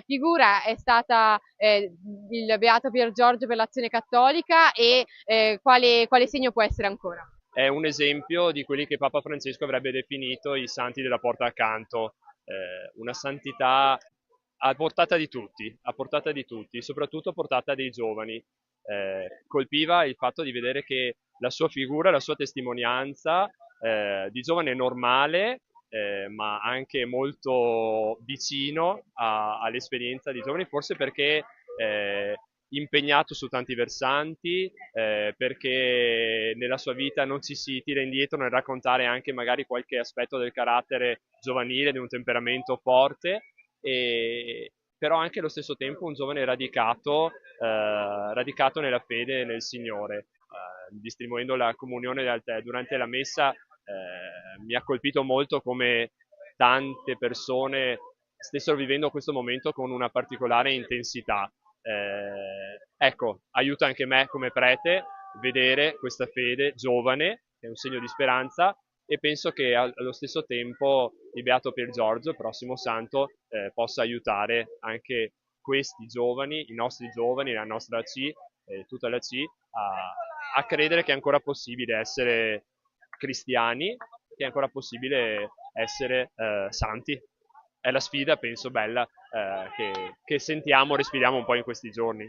figura è stata il Beato Pier Giorgio per l'Azione Cattolica e quale segno può essere ancora? È un esempio di quelli che Papa Francesco avrebbe definito i santi della porta accanto, una santità a portata di tutti, soprattutto a portata dei giovani. Colpiva il fatto di vedere che la sua figura, la sua testimonianza di giovane normale, ma anche molto vicino all'esperienza di giovani, forse perché impegnato su tanti versanti, perché nella sua vita non ci si tira indietro nel raccontare anche magari qualche aspetto del carattere giovanile, di un temperamento forte, però anche allo stesso tempo un giovane radicato nella fede nel Signore. Distribuendo la comunione durante la messa mi ha colpito molto come tante persone stessero vivendo questo momento con una particolare intensità. Ecco, aiuta anche me come prete vedere questa fede giovane, che è un segno di speranza, e penso che allo stesso tempo il Beato Pier Giorgio, il prossimo santo, possa aiutare anche questi giovani, i nostri giovani, la nostra AC, tutta la C, a credere che è ancora possibile essere cristiani, che è ancora possibile essere santi. È la sfida, penso, bella che sentiamo, respiriamo un po' in questi giorni.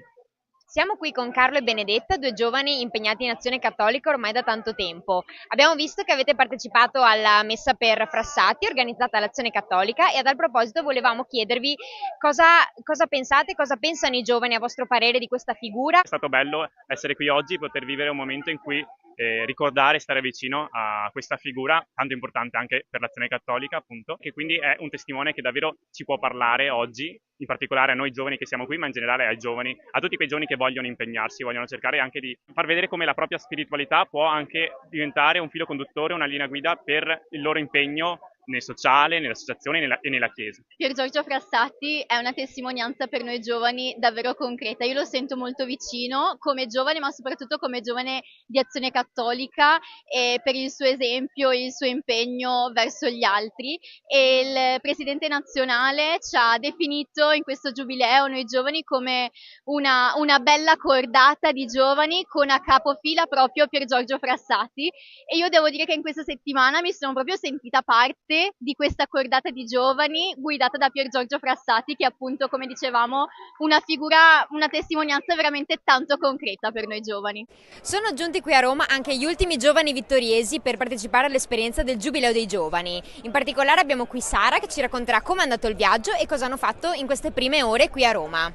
Siamo qui con Carlo e Benedetta, 2 giovani impegnati in Azione Cattolica ormai da tanto tempo. Abbiamo visto che avete partecipato alla messa per Frassati, organizzata dall'Azione Cattolica, e a tal proposito volevamo chiedervi cosa pensate, cosa pensano i giovani a vostro parere di questa figura. È stato bello essere qui oggi, poter vivere un momento in cui ricordare e stare vicino a questa figura tanto importante anche per l'Azione Cattolica, appunto, che quindi è un testimone che davvero ci può parlare oggi, in particolare a noi giovani che siamo qui, ma in generale ai giovani, a tutti quei giovani che vogliono impegnarsi, vogliono cercare anche di far vedere come la propria spiritualità può anche diventare un filo conduttore, una linea guida per il loro impegno nel sociale, nell'associazione e nella Chiesa. Pier Giorgio Frassati è una testimonianza per noi giovani davvero concreta. Io lo sento molto vicino come giovane, ma soprattutto come giovane di Azione Cattolica, e per il suo esempio e il suo impegno verso gli altri. E il presidente nazionale ci ha definito in questo giubileo noi giovani come una bella cordata di giovani con a capofila proprio Pier Giorgio Frassati, e io devo dire che in questa settimana mi sono proprio sentita parte di questa cordata di giovani guidata da Pier Giorgio Frassati, che è appunto, come dicevamo, una figura, una testimonianza veramente tanto concreta per noi giovani. Sono giunti qui a Roma anche gli ultimi giovani vittoriesi per partecipare all'esperienza del Giubileo dei Giovani. In particolare abbiamo qui Sara che ci racconterà come è andato il viaggio e cosa hanno fatto in queste prime ore qui a Roma.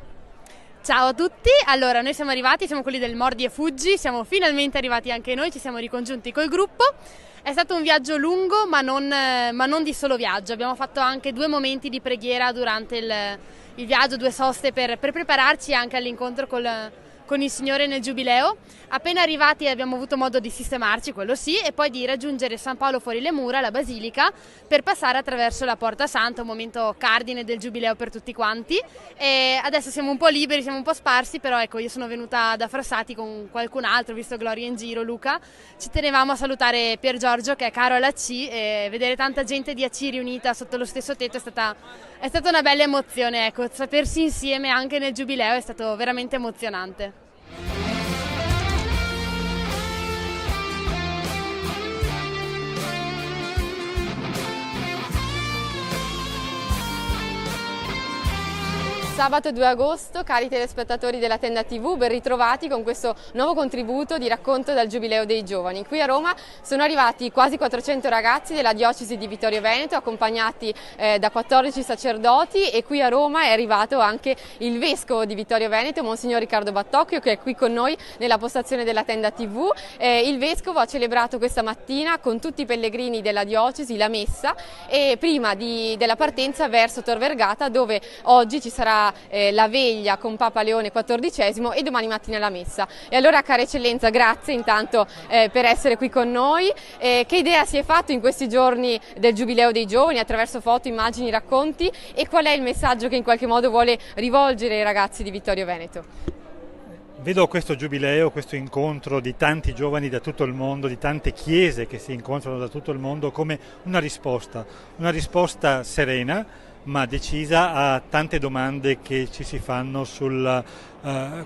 Ciao a tutti, allora noi siamo arrivati, siamo quelli del Mordi e Fuggi, siamo finalmente arrivati anche noi, ci siamo ricongiunti col gruppo. È stato un viaggio lungo ma non di solo viaggio, abbiamo fatto anche 2 momenti di preghiera durante il viaggio, 2 soste per prepararci anche all'incontro con il Signore nel Giubileo. Appena arrivati abbiamo avuto modo di sistemarci, quello sì, e poi di raggiungere San Paolo fuori le mura, la Basilica, per passare attraverso la Porta Santa, un momento cardine del Giubileo per tutti quanti. E adesso siamo un po' liberi, siamo un po' sparsi, però ecco, io sono venuta da Frassati con qualcun altro, visto Gloria in giro, Luca. Ci tenevamo a salutare Pier Giorgio, che è caro alla C, e vedere tanta gente di AC riunita sotto lo stesso tetto è stata una bella emozione, ecco, sapersi insieme anche nel Giubileo è stato veramente emozionante. Sabato 2 agosto, cari telespettatori della Tenda TV, ben ritrovati con questo nuovo contributo di racconto dal Giubileo dei Giovani. Qui a Roma sono arrivati quasi 400 ragazzi della diocesi di Vittorio Veneto, accompagnati da 14 sacerdoti, e qui a Roma è arrivato anche il vescovo di Vittorio Veneto, Monsignor Riccardo Battocchio, che è qui con noi nella postazione della Tenda TV. Il vescovo ha celebrato questa mattina con tutti i pellegrini della diocesi la messa, e prima della partenza verso Tor Vergata, dove oggi ci sarà la veglia con Papa Leone XIV e domani mattina la messa. E allora, cara eccellenza, grazie intanto per essere qui con noi. Che idea si è fatto in questi giorni del Giubileo dei Giovani, attraverso foto, immagini, racconti, e qual è il messaggio che in qualche modo vuole rivolgere ai ragazzi di Vittorio Veneto? Vedo questo giubileo, questo incontro di tanti giovani da tutto il mondo, di tante chiese che si incontrano da tutto il mondo, come una risposta serena ma decisa a tante domande che ci si fanno sulla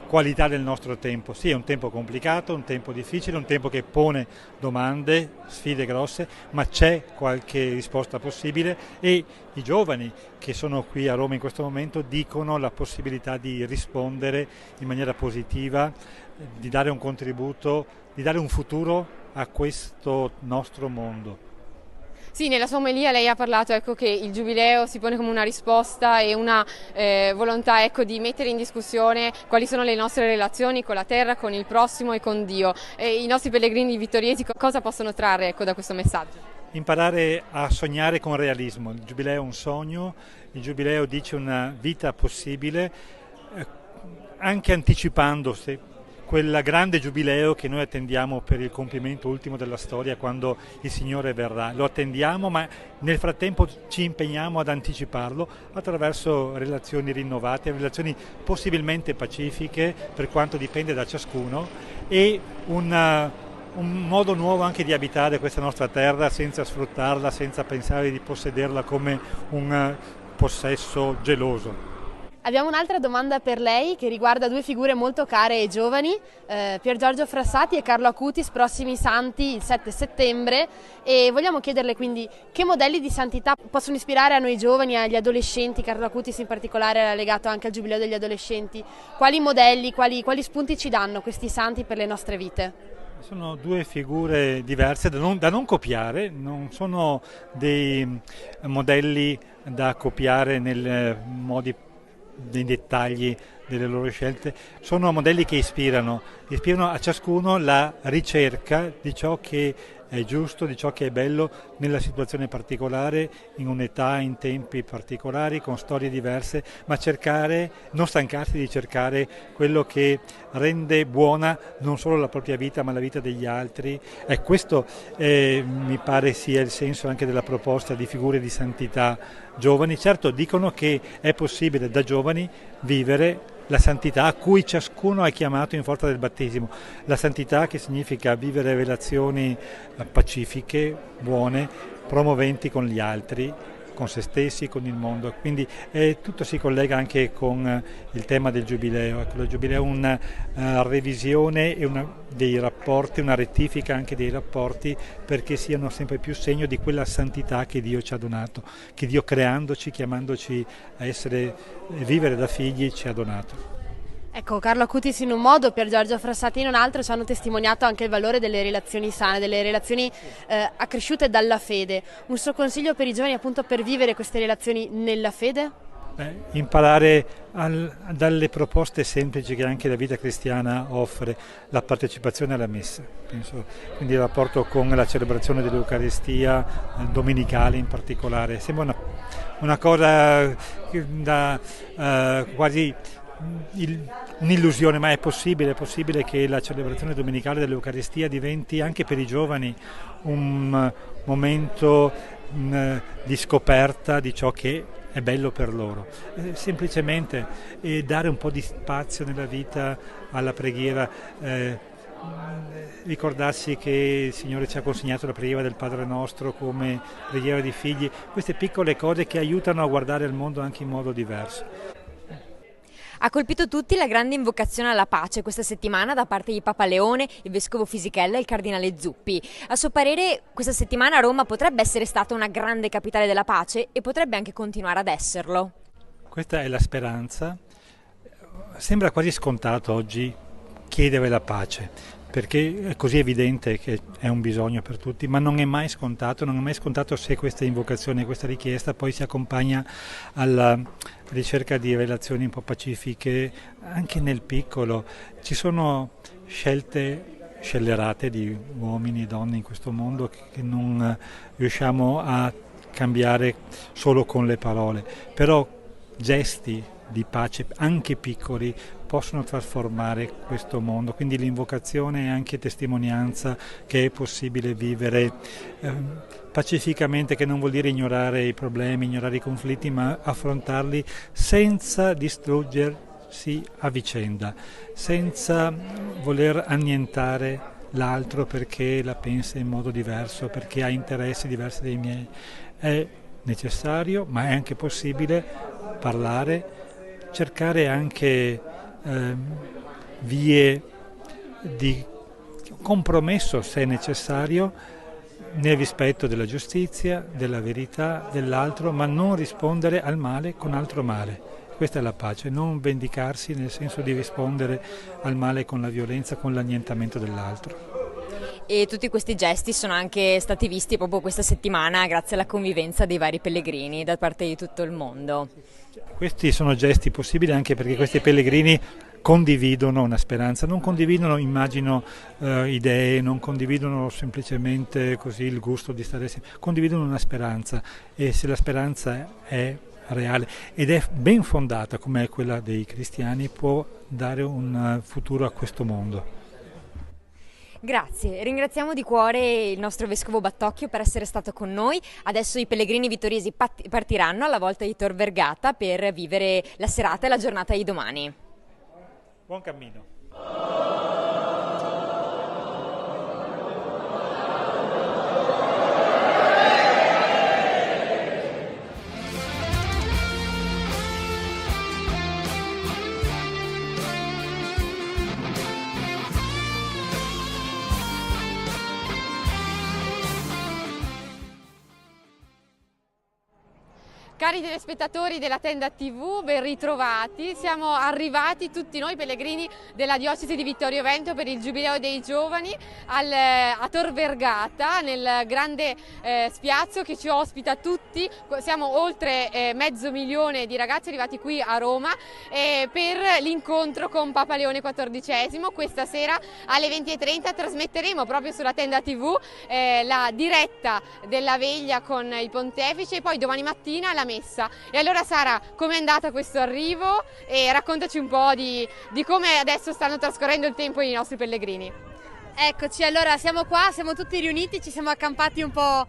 qualità del nostro tempo. Sì, è un tempo complicato, un tempo difficile, un tempo che pone domande, sfide grosse, ma c'è qualche risposta possibile, e i giovani che sono qui a Roma in questo momento dicono la possibilità di rispondere in maniera positiva, di dare un contributo, di dare un futuro a questo nostro mondo. Sì, nella sua omelia lei ha parlato, ecco, che il Giubileo si pone come una risposta e una volontà, ecco, di mettere in discussione quali sono le nostre relazioni con la terra, con il prossimo e con Dio. E i nostri pellegrini vittoriesi cosa possono trarre, ecco, da questo messaggio? Imparare a sognare con realismo. Il Giubileo è un sogno, il Giubileo dice una vita possibile, anche anticipando quel grande giubileo che noi attendiamo per il compimento ultimo della storia, quando il Signore verrà. Lo attendiamo, ma nel frattempo ci impegniamo ad anticiparlo attraverso relazioni rinnovate, relazioni possibilmente pacifiche, per quanto dipende da ciascuno, e un modo nuovo anche di abitare questa nostra terra senza sfruttarla, senza pensare di possederla come un possesso geloso. Abbiamo un'altra domanda per lei che riguarda 2 figure molto care ai giovani, Pier Giorgio Frassati e Carlo Acutis, prossimi santi il 7 settembre, e vogliamo chiederle quindi che modelli di santità possono ispirare a noi giovani, agli adolescenti. Carlo Acutis in particolare era legato anche al Giubileo degli adolescenti. Quali modelli, quali spunti ci danno questi santi per le nostre vite? Sono 2 figure diverse da non copiare, non sono dei modelli da copiare nei dettagli delle loro scelte, sono modelli che ispirano a ciascuno la ricerca di ciò che è giusto, di ciò che è bello nella situazione particolare, in un'età, in tempi particolari, con storie diverse, ma non stancarsi di cercare quello che rende buona non solo la propria vita ma la vita degli altri. E questo mi pare sia il senso anche della proposta di figure di santità giovani. Certo, dicono che è possibile da giovani vivere la santità a cui ciascuno è chiamato in forza del battesimo. La santità che significa vivere relazioni pacifiche, buone, promoventi con gli altri, con se stessi, con il mondo. Quindi tutto si collega anche con il tema del Giubileo. Ecco, il Giubileo è una revisione e dei rapporti, una rettifica anche dei rapporti, perché siano sempre più segno di quella santità che Dio ci ha donato, che Dio creandoci, chiamandoci a vivere da figli, ci ha donato. Ecco, Carlo Acutis in un modo, Pier Giorgio Frassati in un altro ci hanno testimoniato anche il valore delle relazioni sane, delle relazioni accresciute dalla fede. Un suo consiglio per i giovani appunto per vivere queste relazioni nella fede? Imparare dalle proposte semplici che anche la vita cristiana offre, la partecipazione alla messa, penso, quindi il rapporto con la celebrazione dell'Eucaristia domenicale in particolare. Sembra una cosa da quasi un'illusione, ma è possibile che la celebrazione domenicale dell'Eucaristia diventi anche per i giovani un momento di scoperta di ciò che è bello per loro, semplicemente dare un po' di spazio nella vita alla preghiera, ricordarsi che il Signore ci ha consegnato la preghiera del Padre Nostro come preghiera di figli, queste piccole cose che aiutano a guardare il mondo anche in modo diverso. Ha colpito tutti la grande invocazione alla pace questa settimana da parte di Papa Leone, il Vescovo Fisichella e il Cardinale Zuppi. A suo parere questa settimana Roma potrebbe essere stata una grande capitale della pace e potrebbe anche continuare ad esserlo. Questa è la speranza. Sembra quasi scontato oggi chiedere la pace, perché è così evidente che è un bisogno per tutti, ma non è mai scontato se questa invocazione, questa richiesta poi si accompagna alla ricerca di relazioni un po' pacifiche, anche nel piccolo. Ci sono scelte scellerate di uomini e donne in questo mondo che non riusciamo a cambiare solo con le parole, però gesti di pace, anche piccoli, possono trasformare questo mondo, quindi l'invocazione è anche testimonianza che è possibile vivere pacificamente, che non vuol dire ignorare i problemi, ignorare i conflitti, ma affrontarli senza distruggersi a vicenda, senza voler annientare l'altro perché la pensa in modo diverso, perché ha interessi diversi dai miei. È necessario, ma è anche possibile parlare, cercare anche vie di compromesso se necessario, nel rispetto della giustizia, della verità dell'altro, ma non rispondere al male con altro male. Questa è la pace, non vendicarsi nel senso di rispondere al male con la violenza, con l'annientamento dell'altro. E tutti questi gesti sono anche stati visti proprio questa settimana grazie alla convivenza dei vari pellegrini da parte di tutto il mondo. Questi sono gesti possibili anche perché questi pellegrini condividono una speranza, non condividono, immagino, idee, non condividono semplicemente così il gusto di stare insieme, condividono una speranza, e se la speranza è reale ed è ben fondata come è quella dei cristiani, può dare un futuro a questo mondo. Grazie, ringraziamo di cuore il nostro Vescovo Battocchio per essere stato con noi. Adesso i pellegrini vittoriesi partiranno alla volta di Tor Vergata per vivere la serata e la giornata di domani. Buon cammino. Cari telespettatori della Tenda TV, ben ritrovati. Siamo arrivati tutti noi pellegrini della diocesi di Vittorio Veneto per il Giubileo dei Giovani a Tor Vergata, nel grande spiazzo che ci ospita tutti. Siamo oltre 500.000 di ragazzi arrivati qui a Roma per l'incontro con Papa Leone XIV. Questa sera alle 20:30 trasmetteremo proprio sulla Tenda TV la diretta della veglia con il pontefice e poi domani mattina la messa. E allora Sara, com'è andata questo arrivo? E raccontaci un po' di come adesso stanno trascorrendo il tempo i nostri pellegrini. Eccoci, allora siamo qua, siamo tutti riuniti, ci siamo accampati un po'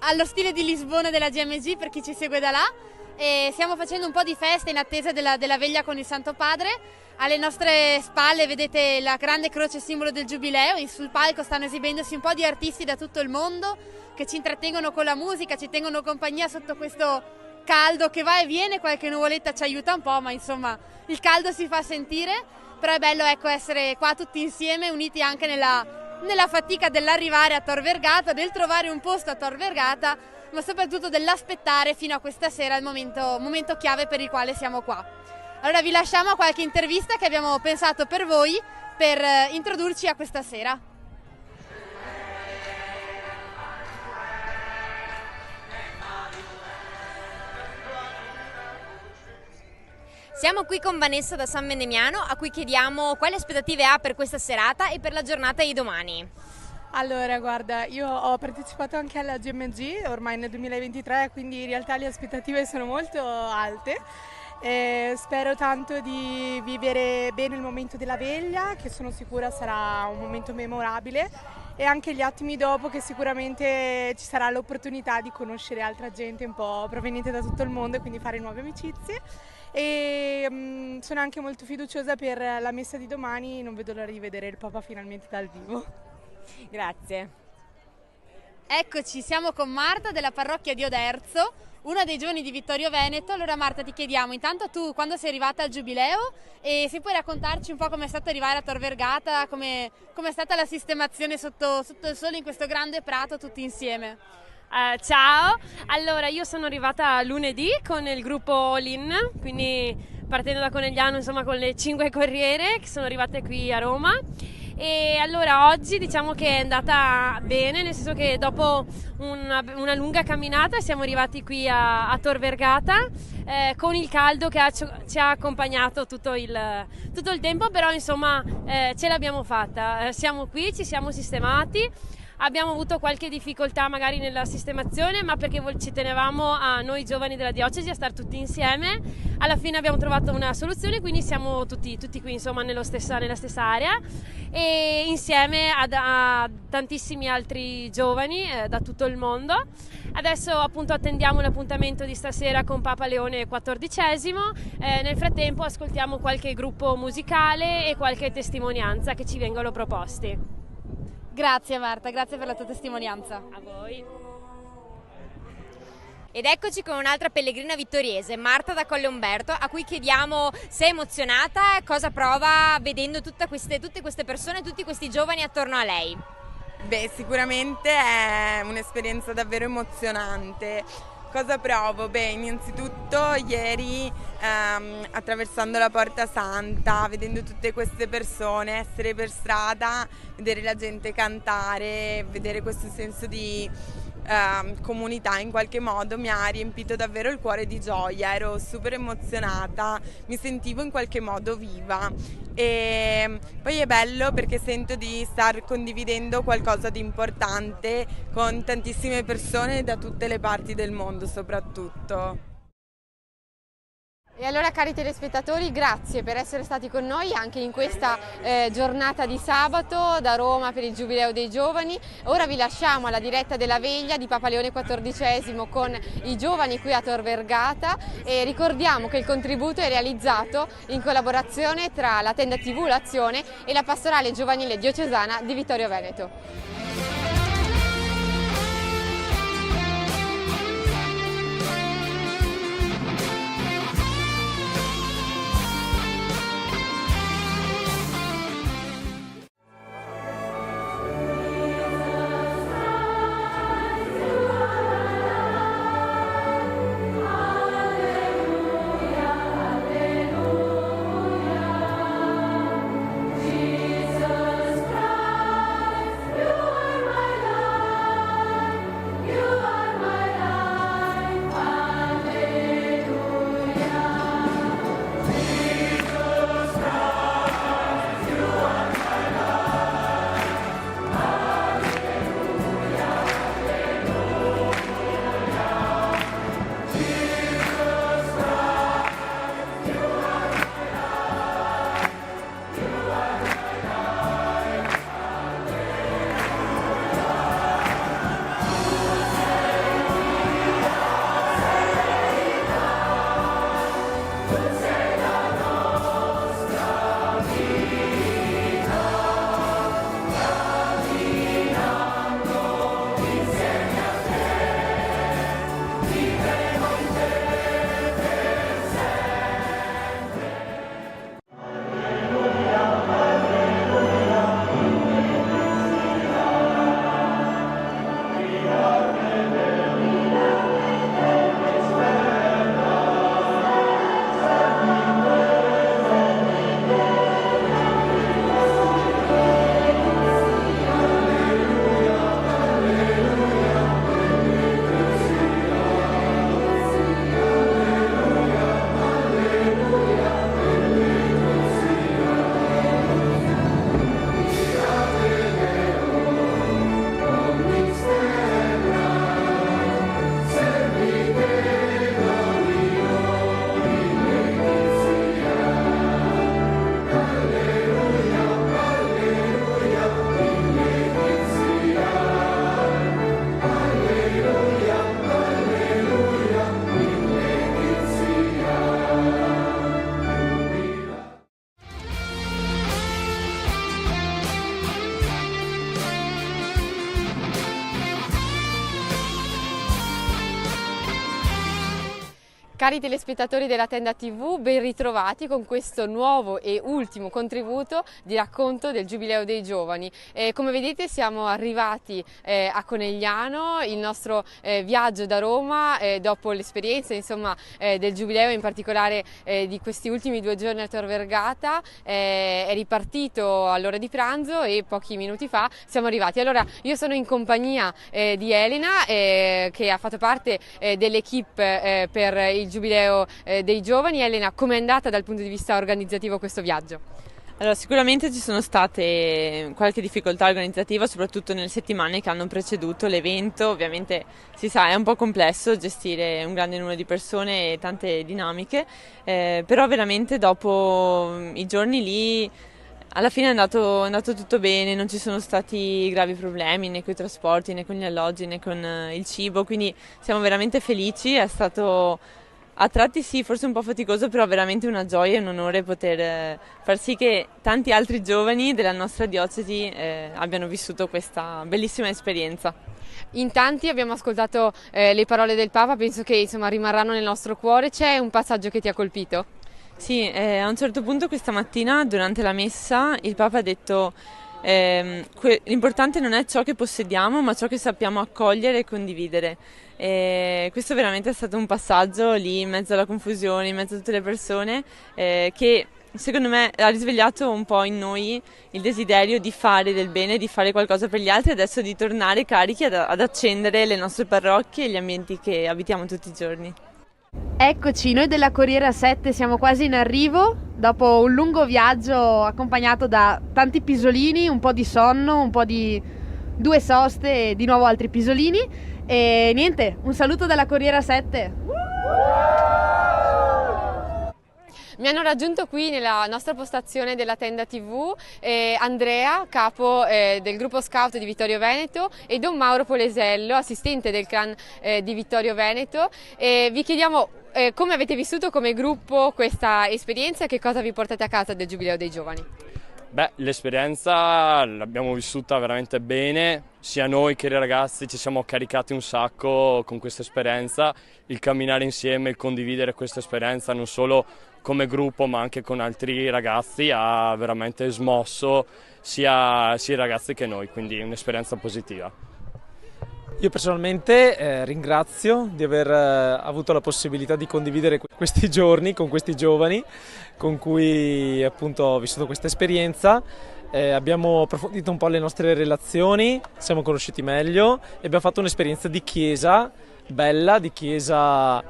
allo stile di Lisbona della GMG per chi ci segue da là e stiamo facendo un po' di festa in attesa della veglia con il Santo Padre. Alle nostre spalle vedete la grande croce simbolo del Giubileo, sul palco stanno esibendosi un po' di artisti da tutto il mondo che ci intrattengono con la musica, ci tengono compagnia sotto questo caldo che va e viene, qualche nuvoletta ci aiuta un po', ma insomma il caldo si fa sentire, però è bello essere qua tutti insieme, uniti anche nella fatica dell'arrivare a Tor Vergata, del trovare un posto a Tor Vergata, ma soprattutto dell'aspettare fino a questa sera il momento chiave per il quale siamo qua. Allora vi lasciamo a qualche intervista che abbiamo pensato per voi per introdurci a questa sera. Siamo qui con Vanessa da San Vendemiano, a cui chiediamo quali aspettative ha per questa serata e per la giornata di domani. Allora, guarda, io ho partecipato anche alla GMG ormai nel 2023, quindi in realtà le aspettative sono molto alte. Spero tanto di vivere bene il momento della veglia, che sono sicura sarà un momento memorabile, e anche gli attimi dopo, che sicuramente ci sarà l'opportunità di conoscere altra gente un po' proveniente da tutto il mondo e quindi fare nuove amicizie. E sono anche molto fiduciosa per la messa di domani, non vedo l'ora di vedere il Papa finalmente dal vivo. Grazie. Eccoci, siamo con Marta della parrocchia di Oderzo, una dei giovani di Vittorio Veneto. Allora Marta, ti chiediamo intanto tu quando sei arrivata al Giubileo e se puoi raccontarci un po' come è stato arrivare a Tor Vergata, come è stata la sistemazione sotto il sole in questo grande prato tutti insieme. Ciao, allora io sono arrivata lunedì con il gruppo All In, quindi partendo da Conegliano, insomma con le 5 corriere che sono arrivate qui a Roma. E allora oggi diciamo che è andata bene, nel senso che dopo una lunga camminata siamo arrivati qui a Tor Vergata con il caldo che ci ha accompagnato tutto il tempo, però insomma ce l'abbiamo fatta, siamo qui, ci siamo sistemati. Abbiamo avuto qualche difficoltà magari nella sistemazione, ma perché ci tenevamo a noi giovani della diocesi a stare tutti insieme. Alla fine abbiamo trovato una soluzione, quindi siamo tutti qui insomma nella stessa area e insieme a tantissimi altri giovani da tutto il mondo. Adesso appunto attendiamo l'appuntamento di stasera con Papa Leone XIV. Nel frattempo ascoltiamo qualche gruppo musicale e qualche testimonianza che ci vengono proposti. Grazie Marta, grazie per la tua testimonianza. A voi. Ed eccoci con un'altra pellegrina vittoriese, Marta da Colle Umberto, a cui chiediamo se è emozionata, cosa prova vedendo tutte queste persone, tutti questi giovani attorno a lei. Beh, sicuramente è un'esperienza davvero emozionante. Cosa provo? Beh, innanzitutto ieri attraversando la Porta Santa, vedendo tutte queste persone, essere per strada, vedere la gente cantare, vedere questo senso di comunità in qualche modo mi ha riempito davvero il cuore di gioia, ero super emozionata, mi sentivo in qualche modo viva e poi è bello perché sento di star condividendo qualcosa di importante con tantissime persone da tutte le parti del mondo soprattutto. E allora cari telespettatori, grazie per essere stati con noi anche in questa giornata di sabato da Roma per il Giubileo dei Giovani. Ora vi lasciamo alla diretta della veglia di Papa Leone XIV con i giovani qui a Tor Vergata e ricordiamo che il contributo è realizzato in collaborazione tra la Tenda TV L'Azione e la Pastorale Giovanile Diocesana di Vittorio Veneto. Cari telespettatori della Tenda TV, ben ritrovati con questo nuovo e ultimo contributo di racconto del Giubileo dei Giovani. Come vedete siamo arrivati a Conegliano, il nostro viaggio da Roma dopo l'esperienza del Giubileo, in particolare di questi ultimi 2 giorni a Tor Vergata, è ripartito all'ora di pranzo e pochi minuti fa siamo arrivati. Allora io sono in compagnia di Elena che ha fatto parte dell'equipe per il Giubileo dei Giovani. Elena, com'è andata dal punto di vista organizzativo questo viaggio? Allora, sicuramente ci sono state qualche difficoltà organizzativa, soprattutto nelle settimane che hanno preceduto l'evento. Ovviamente si sa, è un po' complesso gestire un grande numero di persone e tante dinamiche, però veramente dopo i giorni lì alla fine è andato tutto bene, non ci sono stati gravi problemi né con i trasporti, né con gli alloggi, né con il cibo, quindi siamo veramente felici. È stato a tratti sì, forse un po' faticoso, però veramente una gioia e un onore poter far sì che tanti altri giovani della nostra diocesi abbiano vissuto questa bellissima esperienza. In tanti abbiamo ascoltato le parole del Papa, penso che rimarranno nel nostro cuore. C'è un passaggio che ti ha colpito? Sì, a un certo punto questa mattina durante la messa il Papa ha detto l'importante non è ciò che possediamo ma ciò che sappiamo accogliere e condividere. Questo veramente è stato un passaggio lì in mezzo alla confusione, in mezzo a tutte le persone, che secondo me ha risvegliato un po' in noi il desiderio di fare del bene, di fare qualcosa per gli altri e adesso di tornare carichi ad accendere le nostre parrocchie e gli ambienti che abitiamo tutti i giorni. Eccoci, noi della Corriere 7 siamo quasi in arrivo, dopo un lungo viaggio accompagnato da tanti pisolini, un po' di sonno, un po' di 2 soste e di nuovo altri pisolini. E niente, un saluto dalla Corriere 7. Mi hanno raggiunto qui nella nostra postazione della Tenda TV Andrea, capo del gruppo scout di Vittorio Veneto, e Don Mauro Polesello, assistente del clan di Vittorio Veneto. Vi chiediamo come avete vissuto come gruppo questa esperienza e che cosa vi portate a casa del Giubileo dei Giovani. Beh, l'esperienza l'abbiamo vissuta veramente bene, sia noi che i ragazzi ci siamo caricati un sacco con questa esperienza, il camminare insieme, il condividere questa esperienza non solo come gruppo ma anche con altri ragazzi ha veramente smosso sia i ragazzi che noi, quindi un'esperienza positiva. Io personalmente ringrazio di aver avuto la possibilità di condividere questi giorni con questi giovani con cui appunto ho vissuto questa esperienza. Abbiamo approfondito un po' le nostre relazioni, siamo conosciuti meglio e abbiamo fatto un'esperienza di chiesa bella, di chiesa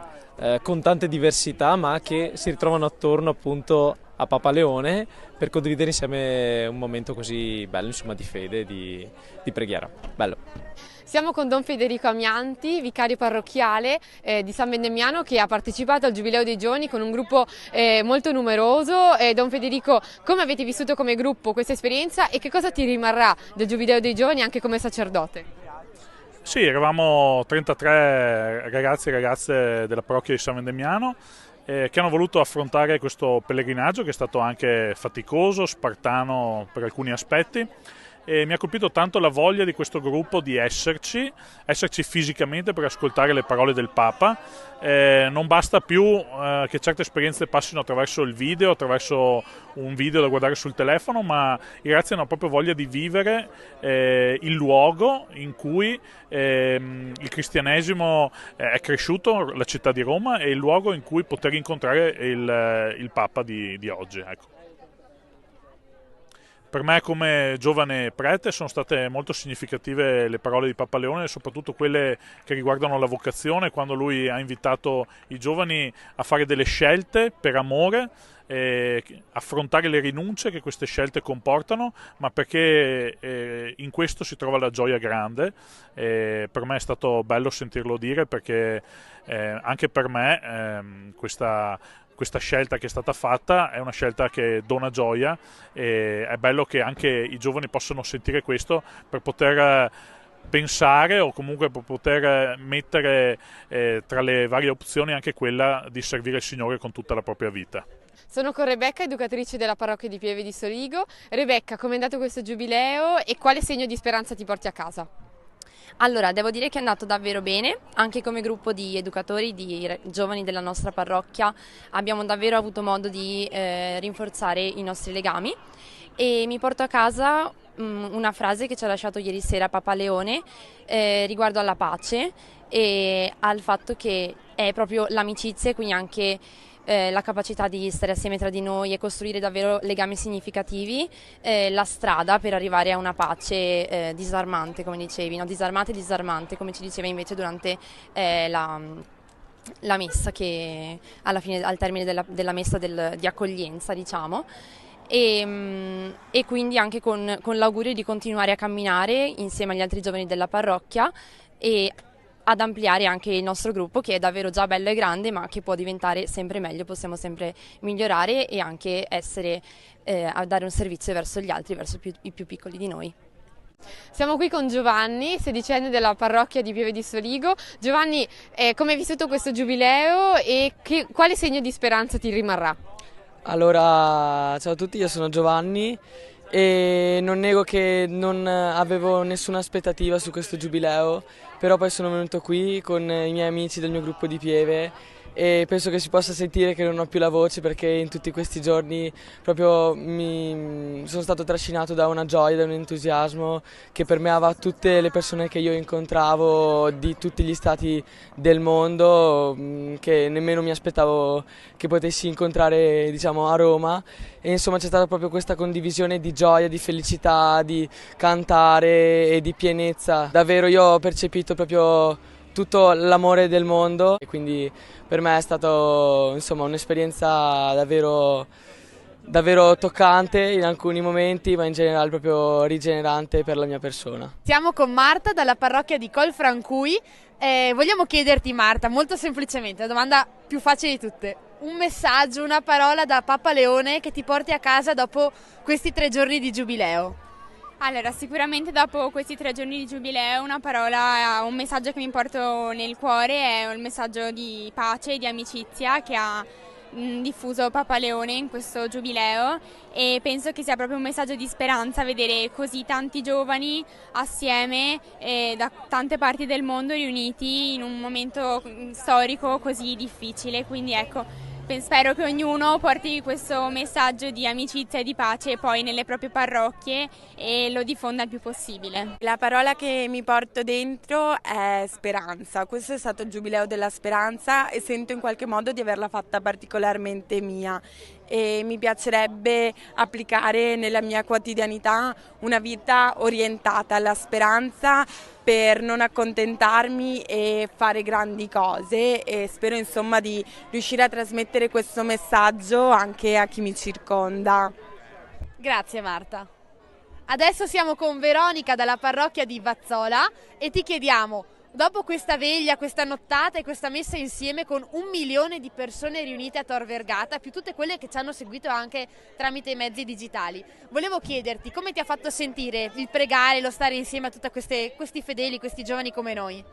con tante diversità ma che si ritrovano attorno appunto a Papa Leone per condividere insieme un momento così bello, insomma, di fede, di preghiera. Bello. Siamo con Don Federico Amianti, vicario parrocchiale di San Vendemiano, che ha partecipato al Giubileo dei Giovani con un gruppo molto numeroso. Don Federico, come avete vissuto come gruppo questa esperienza e che cosa ti rimarrà del Giubileo dei Giovani anche come sacerdote? Sì, eravamo 33 ragazzi e ragazze della parrocchia di San Vendemiano che hanno voluto affrontare questo pellegrinaggio che è stato anche faticoso, spartano per alcuni aspetti. E mi ha colpito tanto la voglia di questo gruppo di esserci fisicamente per ascoltare le parole del Papa. Non basta più che certe esperienze passino attraverso il video, attraverso un video da guardare sul telefono, ma i ragazzi hanno proprio voglia di vivere il luogo in cui il cristianesimo è cresciuto, la città di Roma, e il luogo in cui poter incontrare il Papa di oggi. Ecco. Per me come giovane prete sono state molto significative le parole di Papa Leone, soprattutto quelle che riguardano la vocazione, quando lui ha invitato i giovani a fare delle scelte per amore, affrontare le rinunce che queste scelte comportano, ma perché in questo si trova la gioia grande. Per me è stato bello sentirlo dire, perché anche per me questa scelta che è stata fatta è una scelta che dona gioia, e è bello che anche i giovani possano sentire questo per poter pensare o comunque per poter mettere tra le varie opzioni anche quella di servire il Signore con tutta la propria vita. Sono con Rebecca, educatrice della parrocchia di Pieve di Soligo. Rebecca, com'è andato questo giubileo e quale segno di speranza ti porti a casa? Allora, devo dire che è andato davvero bene, anche come gruppo di educatori, di giovani della nostra parrocchia abbiamo davvero avuto modo di rinforzare i nostri legami e mi porto a casa una frase che ci ha lasciato ieri sera Papa Leone riguardo alla pace e al fatto che è proprio l'amicizia e quindi anche la capacità di stare assieme tra di noi e costruire davvero legami significativi, la strada per arrivare a una pace disarmante, come dicevi, no? Disarmata e disarmante, come ci diceva invece durante la messa, che alla fine, al termine della messa di accoglienza, diciamo. E quindi anche con l'augurio di continuare a camminare insieme agli altri giovani della parrocchia e ad ampliare anche il nostro gruppo, che è davvero già bello e grande, ma che può diventare sempre meglio, possiamo sempre migliorare e anche essere a dare un servizio verso gli altri, verso i più piccoli di noi. Siamo qui con Giovanni, sedicenne della parrocchia di Pieve di Soligo. Giovanni, come hai vissuto questo giubileo e quale segno di speranza ti rimarrà? Allora, ciao a tutti, io sono Giovanni e non nego che non avevo nessuna aspettativa su questo giubileo, però poi sono venuto qui con i miei amici del mio gruppo di Pieve e penso che si possa sentire che non ho più la voce, perché in tutti questi giorni proprio sono stato trascinato da una gioia, da un entusiasmo che permeava tutte le persone che io incontravo di tutti gli stati del mondo, che nemmeno mi aspettavo che potessi incontrare, diciamo, a Roma. E insomma c'è stata proprio questa condivisione di gioia, di felicità, di cantare e di pienezza. Davvero io ho percepito proprio tutto l'amore del mondo e quindi per me è stato, insomma, un'esperienza davvero toccante in alcuni momenti, ma in generale proprio rigenerante per la mia persona. Siamo con Marta dalla parrocchia di Colfrancui. Vogliamo chiederti, Marta, molto semplicemente, la domanda più facile di tutte, un messaggio, una parola da Papa Leone che ti porti a casa dopo questi 3 giorni di giubileo. Allora, sicuramente dopo questi 3 giorni di giubileo una parola, un messaggio che mi porto nel cuore è un messaggio di pace e di amicizia che ha diffuso Papa Leone in questo giubileo, e penso che sia proprio un messaggio di speranza vedere così tanti giovani assieme da tante parti del mondo riuniti in un momento storico così difficile, quindi ecco, spero che ognuno porti questo messaggio di amicizia e di pace poi nelle proprie parrocchie e lo diffonda il più possibile. La parola che mi porto dentro è speranza. Questo è stato il giubileo della speranza e sento in qualche modo di averla fatta particolarmente mia. E mi piacerebbe applicare nella mia quotidianità una vita orientata alla speranza per non accontentarmi e fare grandi cose, e spero insomma di riuscire a trasmettere questo messaggio anche a chi mi circonda. Grazie Marta. Adesso siamo con Veronica dalla parrocchia di Vazzola e ti chiediamo, dopo questa veglia, questa nottata e questa messa insieme con 1 milione di persone riunite a Tor Vergata, più tutte quelle che ci hanno seguito anche tramite i mezzi digitali, volevo chiederti come ti ha fatto sentire il pregare, lo stare insieme a tutti questi fedeli, questi giovani come noi?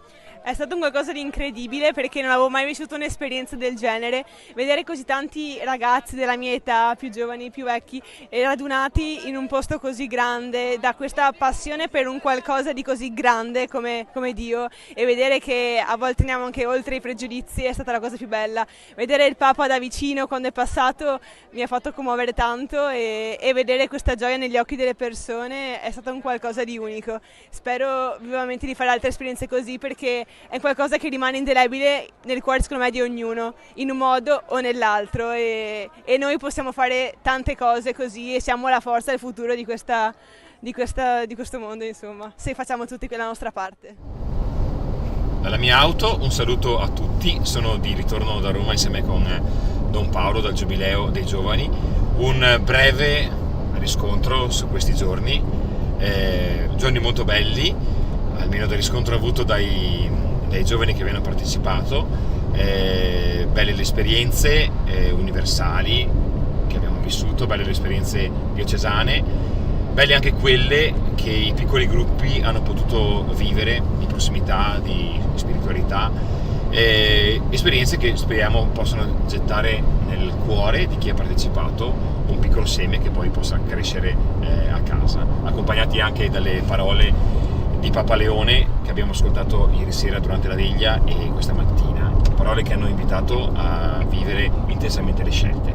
È stato un qualcosa di incredibile, perché non avevo mai vissuto un'esperienza del genere. Vedere così tanti ragazzi della mia età, più giovani, più vecchi, radunati in un posto così grande, da questa passione per un qualcosa di così grande come Dio, e vedere che a volte andiamo anche oltre i pregiudizi è stata la cosa più bella. Vedere il Papa da vicino quando è passato mi ha fatto commuovere tanto, e vedere questa gioia negli occhi delle persone è stato un qualcosa di unico. Spero vivamente di fare altre esperienze così, perché è qualcosa che rimane indelebile nel cuore, secondo me, di ognuno, in un modo o nell'altro, e noi possiamo fare tante cose così, e siamo la forza del futuro di questo mondo, insomma, se facciamo tutti la nostra parte. Dalla mia auto un saluto a tutti, sono di ritorno da Roma insieme con Don Paolo dal Giubileo dei Giovani. Un breve riscontro su questi giorni molto belli, almeno del riscontro avuto dai giovani che vi hanno partecipato, belle le esperienze universali che abbiamo vissuto, belle le esperienze diocesane, belle anche quelle che i piccoli gruppi hanno potuto vivere in prossimità, di spiritualità, esperienze che speriamo possano gettare nel cuore di chi ha partecipato un piccolo seme che poi possa crescere a casa, accompagnati anche dalle parole di Papa Leone che abbiamo ascoltato ieri sera durante la veglia e questa mattina, parole che hanno invitato a vivere intensamente le scelte.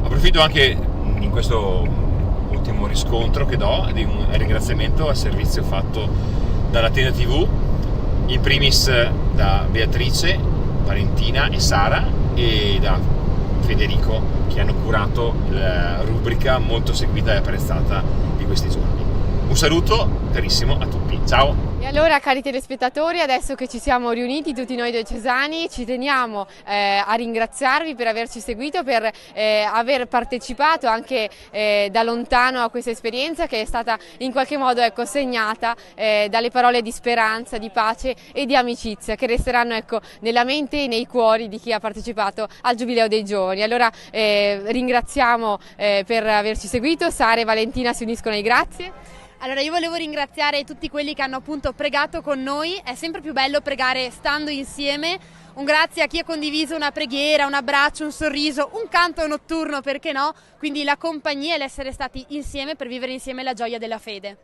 Approfitto anche in questo ultimo riscontro che do di un ringraziamento al servizio fatto dalla Tenda TV, in primis da Beatrice, Valentina e Sara, e da Federico, che hanno curato la rubrica molto seguita e apprezzata di questi giorni. Un saluto carissimo a tutti, ciao! E allora, cari telespettatori, adesso che ci siamo riuniti tutti noi diocesani, ci teniamo a ringraziarvi per averci seguito, per aver partecipato anche da lontano a questa esperienza che è stata in qualche modo segnata dalle parole di speranza, di pace e di amicizia che resteranno nella mente e nei cuori di chi ha partecipato al Giubileo dei Giovani. Allora ringraziamo per averci seguito, Sara e Valentina si uniscono ai grazie. Allora io volevo ringraziare tutti quelli che hanno appunto pregato con noi, è sempre più bello pregare stando insieme. Un grazie a chi ha condiviso una preghiera, un abbraccio, un sorriso, un canto notturno, perché no? Quindi la compagnia e l'essere stati insieme per vivere insieme la gioia della fede.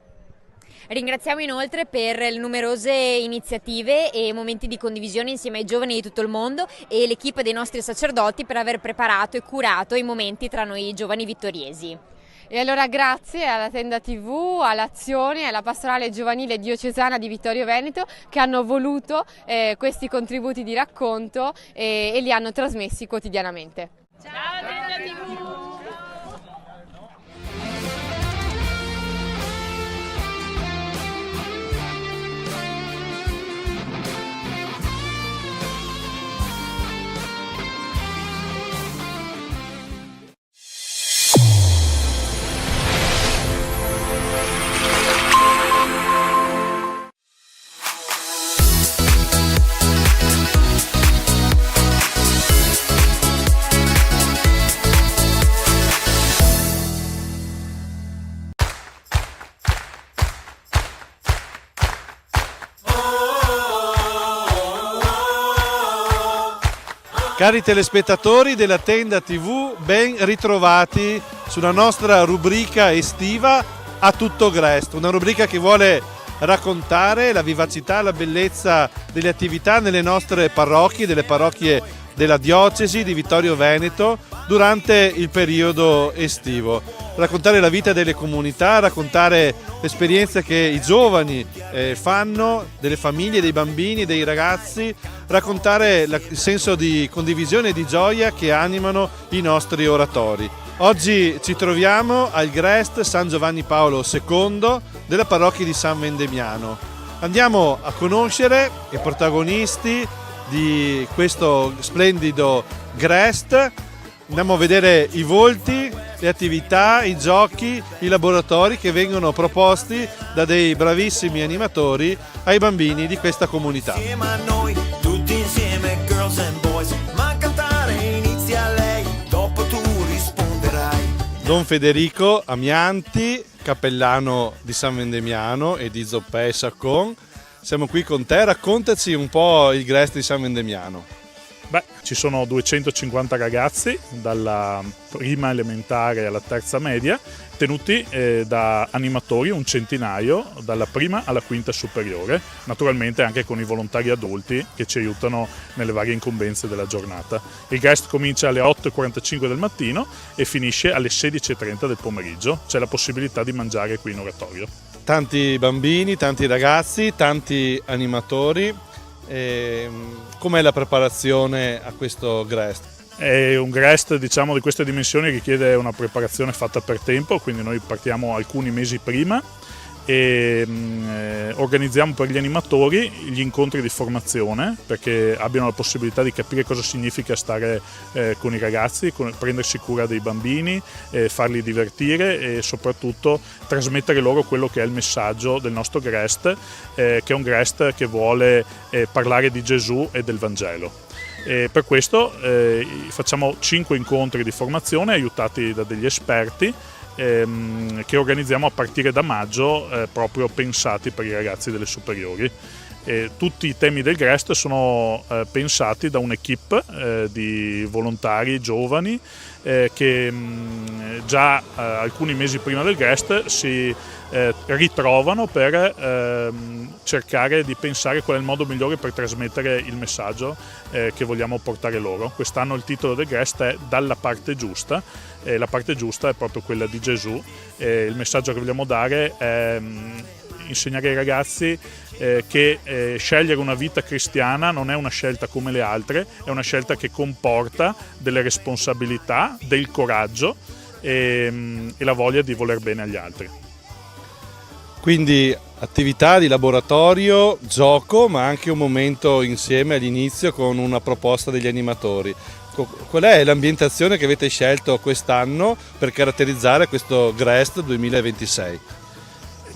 Ringraziamo inoltre per le numerose iniziative e momenti di condivisione insieme ai giovani di tutto il mondo e l'equipe dei nostri sacerdoti per aver preparato e curato i momenti tra noi giovani vittoriesi. E allora grazie alla Tenda TV, all'Azione e alla Pastorale Giovanile Diocesana di Vittorio Veneto che hanno voluto questi contributi di racconto e li hanno trasmessi quotidianamente. Ciao Tenda TV! Cari telespettatori della Tenda TV, ben ritrovati sulla nostra rubrica estiva A Tutto Grest, una rubrica che vuole raccontare la vivacità, la bellezza delle attività nelle nostre parrocchie, delle parrocchie della diocesi di Vittorio Veneto durante il periodo estivo. Raccontare la vita delle comunità, raccontare l'esperienza che i giovani fanno, delle famiglie, dei bambini, dei ragazzi, raccontare il senso di condivisione e di gioia che animano i nostri oratori. Oggi ci troviamo al Grest San Giovanni Paolo II della parrocchia di San Vendemiano. Andiamo a conoscere i protagonisti di questo splendido Grest, andiamo a vedere i volti, le attività, i giochi, i laboratori che vengono proposti da dei bravissimi animatori ai bambini di questa comunità. Insieme a noi, tutti insieme, girls and boys, ma cantare inizia lei, dopo tu risponderai. Don Federico Amianti, cappellano di San Vendemiano e di Zoppè e Saccon, siamo qui con te, raccontaci un po' il Grest di San Vendemiano. Beh, ci sono 250 ragazzi dalla prima elementare alla terza media, tenuti da animatori, un centinaio, dalla prima alla quinta superiore, naturalmente anche con i volontari adulti che ci aiutano nelle varie incombenze della giornata. Il Grest comincia alle 8:45 del mattino e finisce alle 16:30 del pomeriggio, c'è la possibilità di mangiare qui in oratorio. Tanti bambini, tanti ragazzi, tanti animatori. Com'è la preparazione a questo Grest? È un Grest, diciamo, di queste dimensioni richiede una preparazione fatta per tempo, quindi noi partiamo alcuni mesi prima e organizziamo per gli animatori gli incontri di formazione perché abbiano la possibilità di capire cosa significa stare con i ragazzi, prendersi cura dei bambini, farli divertire e soprattutto trasmettere loro quello che è il messaggio del nostro Grest, che è un Grest che vuole parlare di Gesù e del Vangelo. E per questo facciamo 5 incontri di formazione aiutati da degli esperti che organizziamo a partire da maggio, proprio pensati per i ragazzi delle superiori. Tutti i temi del GREST sono pensati da un'equipe di volontari giovani che già alcuni mesi prima del GREST si ritrovano per cercare di pensare qual è il modo migliore per trasmettere il messaggio che vogliamo portare loro. Quest'anno il titolo del GREST è Dalla parte giusta, e la parte giusta è proprio quella di Gesù. Il messaggio che vogliamo dare è insegnare ai ragazzi che scegliere una vita cristiana non è una scelta come le altre, è una scelta che comporta delle responsabilità, del coraggio e la voglia di voler bene agli altri. Quindi attività di laboratorio, gioco, ma anche un momento insieme all'inizio con una proposta degli animatori. Qual è l'ambientazione che avete scelto quest'anno per caratterizzare questo GREST 2026?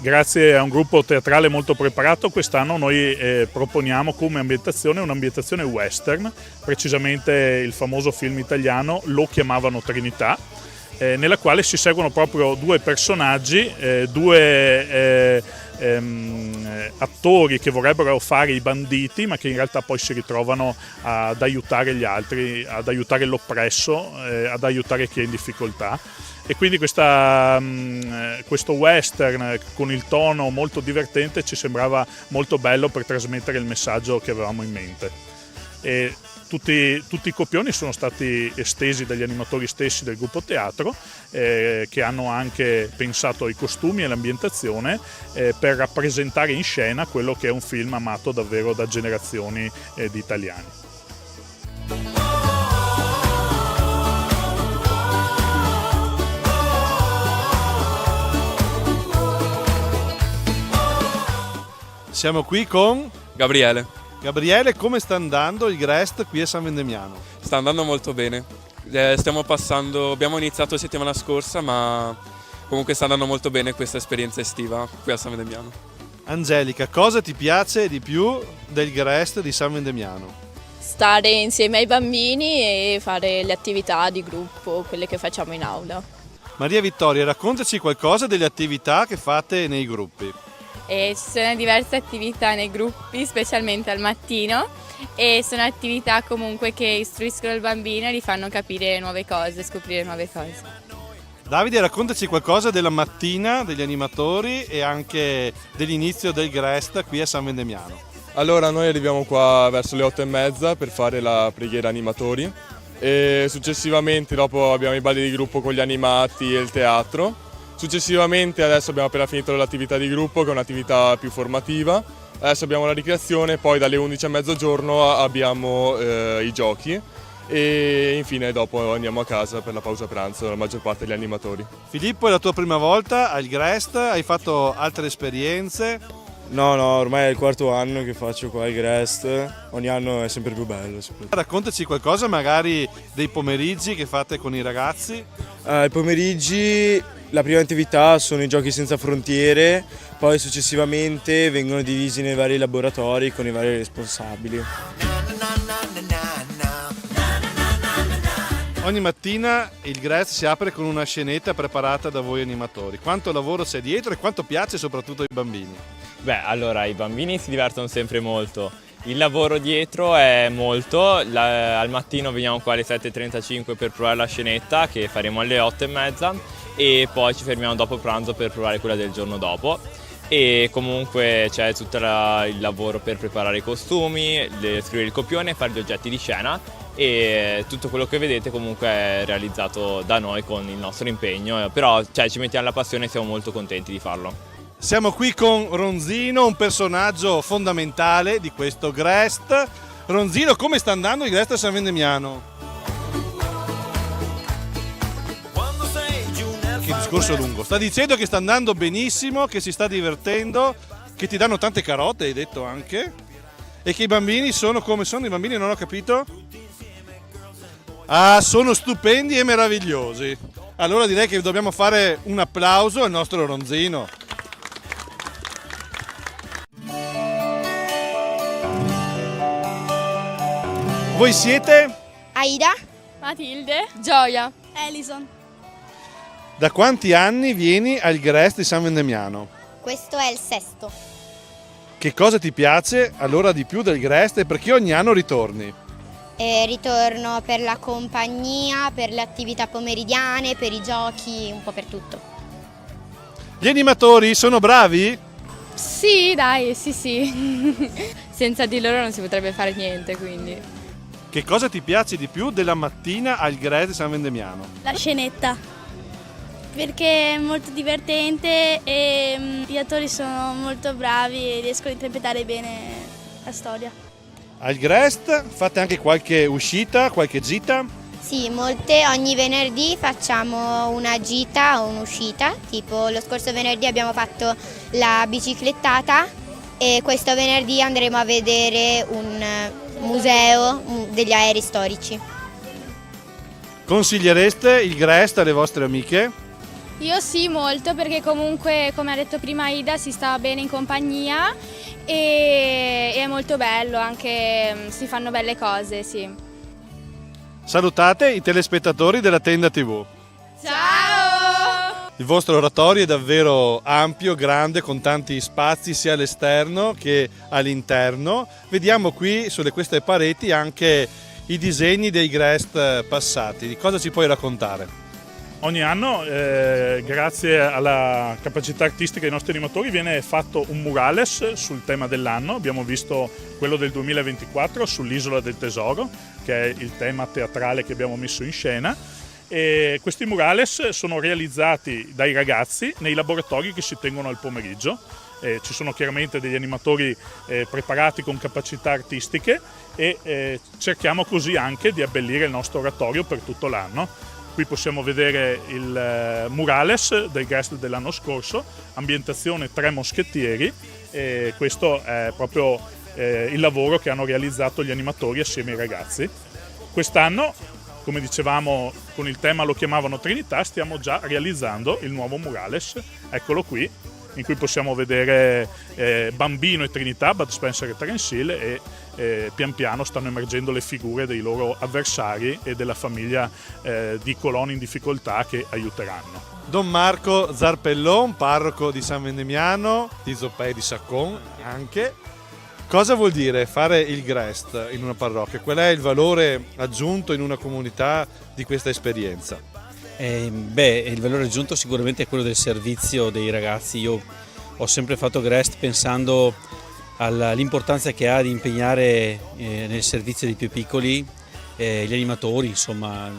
Grazie a un gruppo teatrale molto preparato, quest'anno noi proponiamo come ambientazione un'ambientazione western, precisamente il famoso film italiano Lo chiamavano Trinità, nella quale si seguono proprio due personaggi, due attori che vorrebbero fare i banditi, ma che in realtà poi si ritrovano ad aiutare gli altri, ad aiutare l'oppresso, ad aiutare chi è in difficoltà. E quindi questo western con il tono molto divertente ci sembrava molto bello per trasmettere il messaggio che avevamo in mente. E tutti i copioni sono stati estesi dagli animatori stessi del gruppo teatro, che hanno anche pensato ai costumi e all'ambientazione per rappresentare in scena quello che è un film amato davvero da generazioni di italiani. Siamo qui con Gabriele. Gabriele, come sta andando il GREST qui a San Vendemiano? Sta andando molto bene. Abbiamo iniziato settimana scorsa, ma comunque sta andando molto bene questa esperienza estiva qui a San Vendemiano. Angelica, cosa ti piace di più del GREST di San Vendemiano? Stare insieme ai bambini e fare le attività di gruppo, quelle che facciamo in aula. Maria Vittoria, raccontaci qualcosa delle attività che fate nei gruppi. Ci sono diverse attività nei gruppi, specialmente al mattino, e sono attività comunque che istruiscono il bambino e gli fanno capire nuove cose, scoprire nuove cose. Davide, raccontaci qualcosa della mattina degli animatori e anche dell'inizio del GREST qui a San Vendemiano. Allora, noi arriviamo qua verso le 8:30 per fare la preghiera animatori e successivamente dopo abbiamo i balli di gruppo con gli animati e il teatro. Successivamente adesso abbiamo appena finito l'attività di gruppo, che è un'attività più formativa. Adesso abbiamo la ricreazione, poi dalle 11 a mezzogiorno abbiamo i giochi e infine dopo andiamo a casa per la pausa pranzo, la maggior parte degli animatori. Filippo, è la tua prima volta al GREST? Hai fatto altre esperienze? No, ormai è il quarto anno che faccio qua al GREST, ogni anno è sempre più bello. Raccontaci qualcosa magari dei pomeriggi che fate con i ragazzi. I pomeriggi, la prima attività sono i giochi senza frontiere, poi successivamente vengono divisi nei vari laboratori con i vari responsabili. Ogni mattina il GREST si apre con una scenetta preparata da voi animatori. Quanto lavoro c'è dietro e quanto piace soprattutto ai bambini? Beh, allora i bambini si divertono sempre molto. Il lavoro dietro è molto, al mattino veniamo qua alle 7:35 per provare la scenetta che faremo alle 8:30 e poi ci fermiamo dopo pranzo per provare quella del giorno dopo. E comunque c'è tutto il lavoro per preparare i costumi, scrivere il copione, fare gli oggetti di scena e tutto quello che vedete comunque è realizzato da noi con il nostro impegno, però ci mettiamo la passione e siamo molto contenti di farlo. Siamo qui con Ronzino, un personaggio fondamentale di questo GREST. Ronzino, come sta andando il GREST a San Vendemiano? Che discorso lungo. Sta dicendo che sta andando benissimo, che si sta divertendo, che ti danno tante carote, hai detto anche, e che i bambini sono come sono. I bambini non ho capito? Ah, sono stupendi e meravigliosi. Allora direi che dobbiamo fare un applauso al nostro Ronzino. Voi siete? Aida, Matilde, Gioia, Elison. Da quanti anni vieni al GREST di San Vendemiano? Questo è il sesto. Che cosa ti piace allora di più del Grest e perché ogni anno ritorni? Ritorno per la compagnia, per le attività pomeridiane, per i giochi, un po' per tutto. Gli animatori sono bravi? Sì, dai, sì. Senza di loro non si potrebbe fare niente, quindi. Che cosa ti piace di più della mattina al Grest San Vendemiano? La scenetta, perché è molto divertente e gli attori sono molto bravi e riescono a interpretare bene la storia. Al Grest fate anche qualche uscita, qualche gita? Sì, molte, ogni venerdì facciamo una gita o un'uscita, tipo lo scorso venerdì abbiamo fatto la biciclettata e questo venerdì andremo a vedere un museo degli aerei storici. Consigliereste il Grest alle vostre amiche? Io sì, molto, perché comunque, come ha detto prima Ida, si sta bene in compagnia e è molto bello, anche si fanno belle cose, sì. Salutate i telespettatori della Tenda TV. Ciao! Il vostro oratorio è davvero ampio, grande, con tanti spazi sia all'esterno che all'interno. Vediamo qui sulle queste pareti anche i disegni dei Grest passati. Di cosa ci puoi raccontare? Ogni anno, grazie alla capacità artistica dei nostri animatori, viene fatto un murales sul tema dell'anno. Abbiamo visto quello del 2024 sull'Isola del Tesoro, che è il tema teatrale che abbiamo messo in scena. E questi murales sono realizzati dai ragazzi nei laboratori che si tengono al pomeriggio. Ci sono chiaramente degli animatori preparati con capacità artistiche e cerchiamo così anche di abbellire il nostro oratorio per tutto l'anno. Qui possiamo vedere il murales del Grest dell'anno scorso, ambientazione Tre Moschettieri, e questo è proprio il lavoro che hanno realizzato gli animatori assieme ai ragazzi. Quest'anno, come dicevamo, con il tema lo chiamavano Trinità, stiamo già realizzando il nuovo murales, eccolo qui, in cui possiamo vedere Bambino e Trinità, Bud Spencer e Terence Hill, e pian piano stanno emergendo le figure dei loro avversari e della famiglia di coloni in difficoltà che aiuteranno. Don Marco Zarpellon, parroco di San Vendemiano, di Zoppei di Saccon anche. Cosa vuol dire fare il Grest in una parrocchia? Qual è il valore aggiunto in una comunità di questa esperienza? Il valore aggiunto sicuramente è quello del servizio dei ragazzi. Io ho sempre fatto Grest pensando all'importanza che ha di impegnare nel servizio dei più piccoli gli animatori, insomma,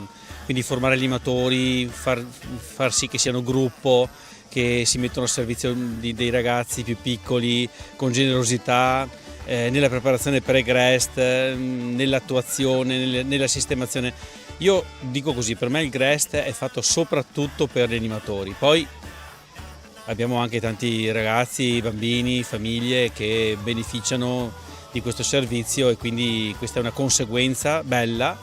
quindi formare gli animatori, far sì che siano gruppo, che si mettono al servizio dei ragazzi più piccoli con generosità, nella preparazione pre-Grest, nell'attuazione, nella sistemazione. Io dico così, per me il Grest è fatto soprattutto per gli animatori, poi abbiamo anche tanti ragazzi, bambini, famiglie che beneficiano di questo servizio e quindi questa è una conseguenza bella,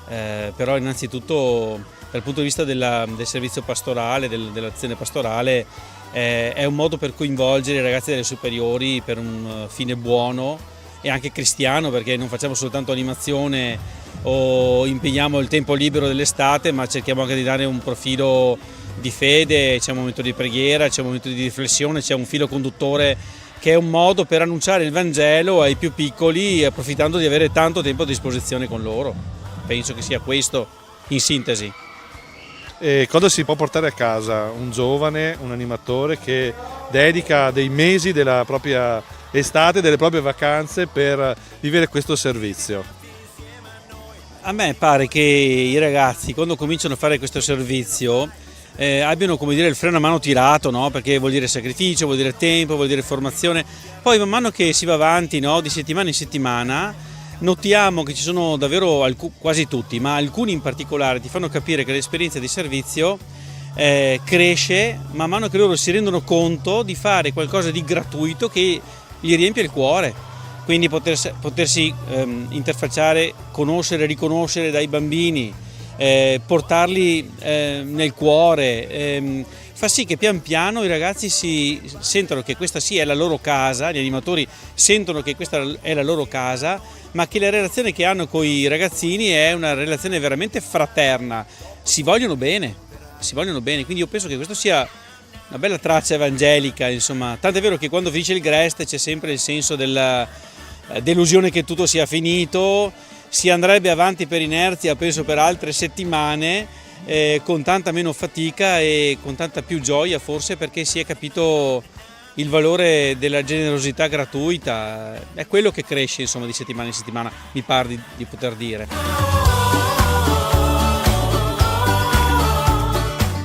però innanzitutto dal punto di vista del servizio pastorale, dell'azione pastorale, è un modo per coinvolgere i ragazzi delle superiori per un fine buono e anche cristiano, perché non facciamo soltanto animazione o impegniamo il tempo libero dell'estate, ma cerchiamo anche di dare un profilo di fede, c'è un momento di preghiera, c'è un momento di riflessione, c'è un filo conduttore che è un modo per annunciare il Vangelo ai più piccoli, approfittando di avere tanto tempo a disposizione con loro. Penso che sia questo in sintesi. E cosa si può portare a casa un giovane, un animatore che dedica dei mesi della propria estate, delle proprie vacanze per vivere questo servizio? A me pare che i ragazzi quando cominciano a fare questo servizio abbiano, come dire, il freno a mano tirato, no? Perché vuol dire sacrificio, vuol dire tempo, vuol dire formazione. Poi man mano che si va avanti, no? Di settimana in settimana, notiamo che ci sono davvero quasi tutti, ma alcuni in particolare ti fanno capire che l'esperienza di servizio cresce man mano che loro si rendono conto di fare qualcosa di gratuito che gli riempie il cuore. Quindi potersi interfacciare, conoscere, riconoscere dai bambini, portarli nel cuore, fa sì che pian piano i ragazzi si sentono che questa sì è la loro casa, gli animatori sentono che questa è la loro casa, ma che la relazione che hanno con i ragazzini è una relazione veramente fraterna, si vogliono bene, quindi io penso che questo sia una bella traccia evangelica, insomma. Tant'è vero che quando finisce il Grest c'è sempre il senso della delusione che tutto sia finito, si andrebbe avanti per inerzia, penso per altre settimane, con tanta meno fatica e con tanta più gioia forse, perché si è capito il valore della generosità gratuita, è quello che cresce insomma di settimana in settimana, mi pare di poter dire.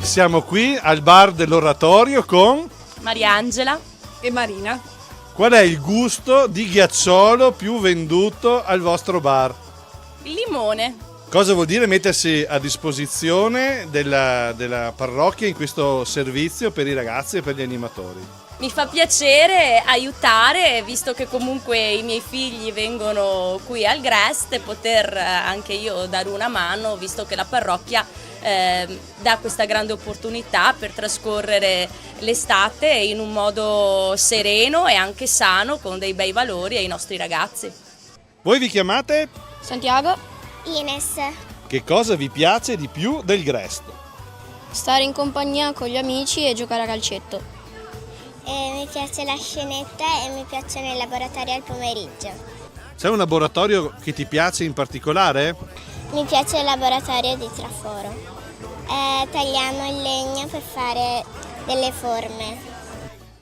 Siamo qui al bar dell'Oratorio con Mariangela e Marina. Qual è il gusto di ghiacciolo più venduto al vostro bar? Il limone. Cosa vuol dire mettersi a disposizione della parrocchia in questo servizio per i ragazzi e per gli animatori? Mi fa piacere aiutare, visto che comunque i miei figli vengono qui al Grest, e poter anche io dare una mano, visto che la parrocchia dà questa grande opportunità per trascorrere l'estate in un modo sereno e anche sano, con dei bei valori ai nostri ragazzi. Voi vi chiamate? Santiago. Ines. Che cosa vi piace di più del Grest? Stare in compagnia con gli amici e giocare a calcetto. Mi piace la scenetta e mi piacciono i laboratori al pomeriggio. C'è un laboratorio che ti piace in particolare? Mi piace il laboratorio di traforo. Tagliamo il legno per fare delle forme.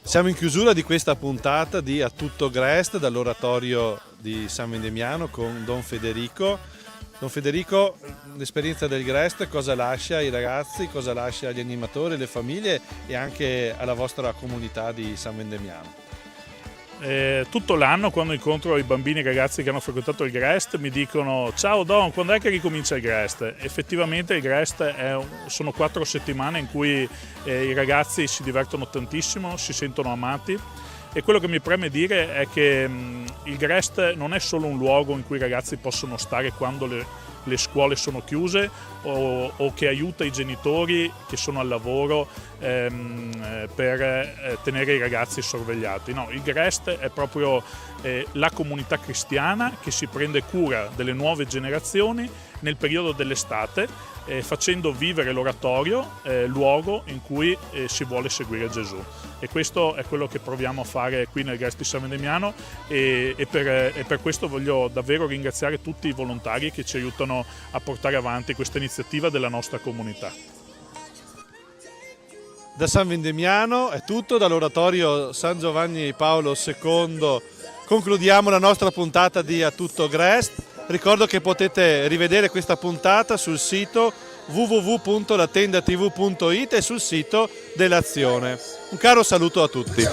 Siamo in chiusura di questa puntata di A Tutto Grest dall'Oratorio di San Vendemiano con Don Federico. Don Federico, l'esperienza del Grest cosa lascia ai ragazzi, cosa lascia agli animatori, alle famiglie e anche alla vostra comunità di San Vendemiano? Tutto l'anno, quando incontro i bambini e i ragazzi che hanno frequentato il Grest, mi dicono: ciao Don, quando è che ricomincia il Grest? Effettivamente il Grest sono 4 settimane in cui i ragazzi si divertono tantissimo, si sentono amati, e quello che mi preme dire è che il Grest non è solo un luogo in cui i ragazzi possono stare quando le scuole sono chiuse o che aiuta i genitori che sono al lavoro per tenere i ragazzi sorvegliati. No, il Grest è proprio la comunità cristiana che si prende cura delle nuove generazioni nel periodo dell'estate, facendo vivere l'oratorio, luogo in cui si vuole seguire Gesù. E questo è quello che proviamo a fare qui nel Grest di San Vendemiano, e per questo voglio davvero ringraziare tutti i volontari che ci aiutano a portare avanti questa iniziativa della nostra comunità. Da San Vendemiano è tutto, dall'Oratorio San Giovanni Paolo II concludiamo la nostra puntata di A Tutto Grest. Ricordo che potete rivedere questa puntata sul sito www.latendatv.it e sul sito dell'Azione. Un caro saluto a tutti.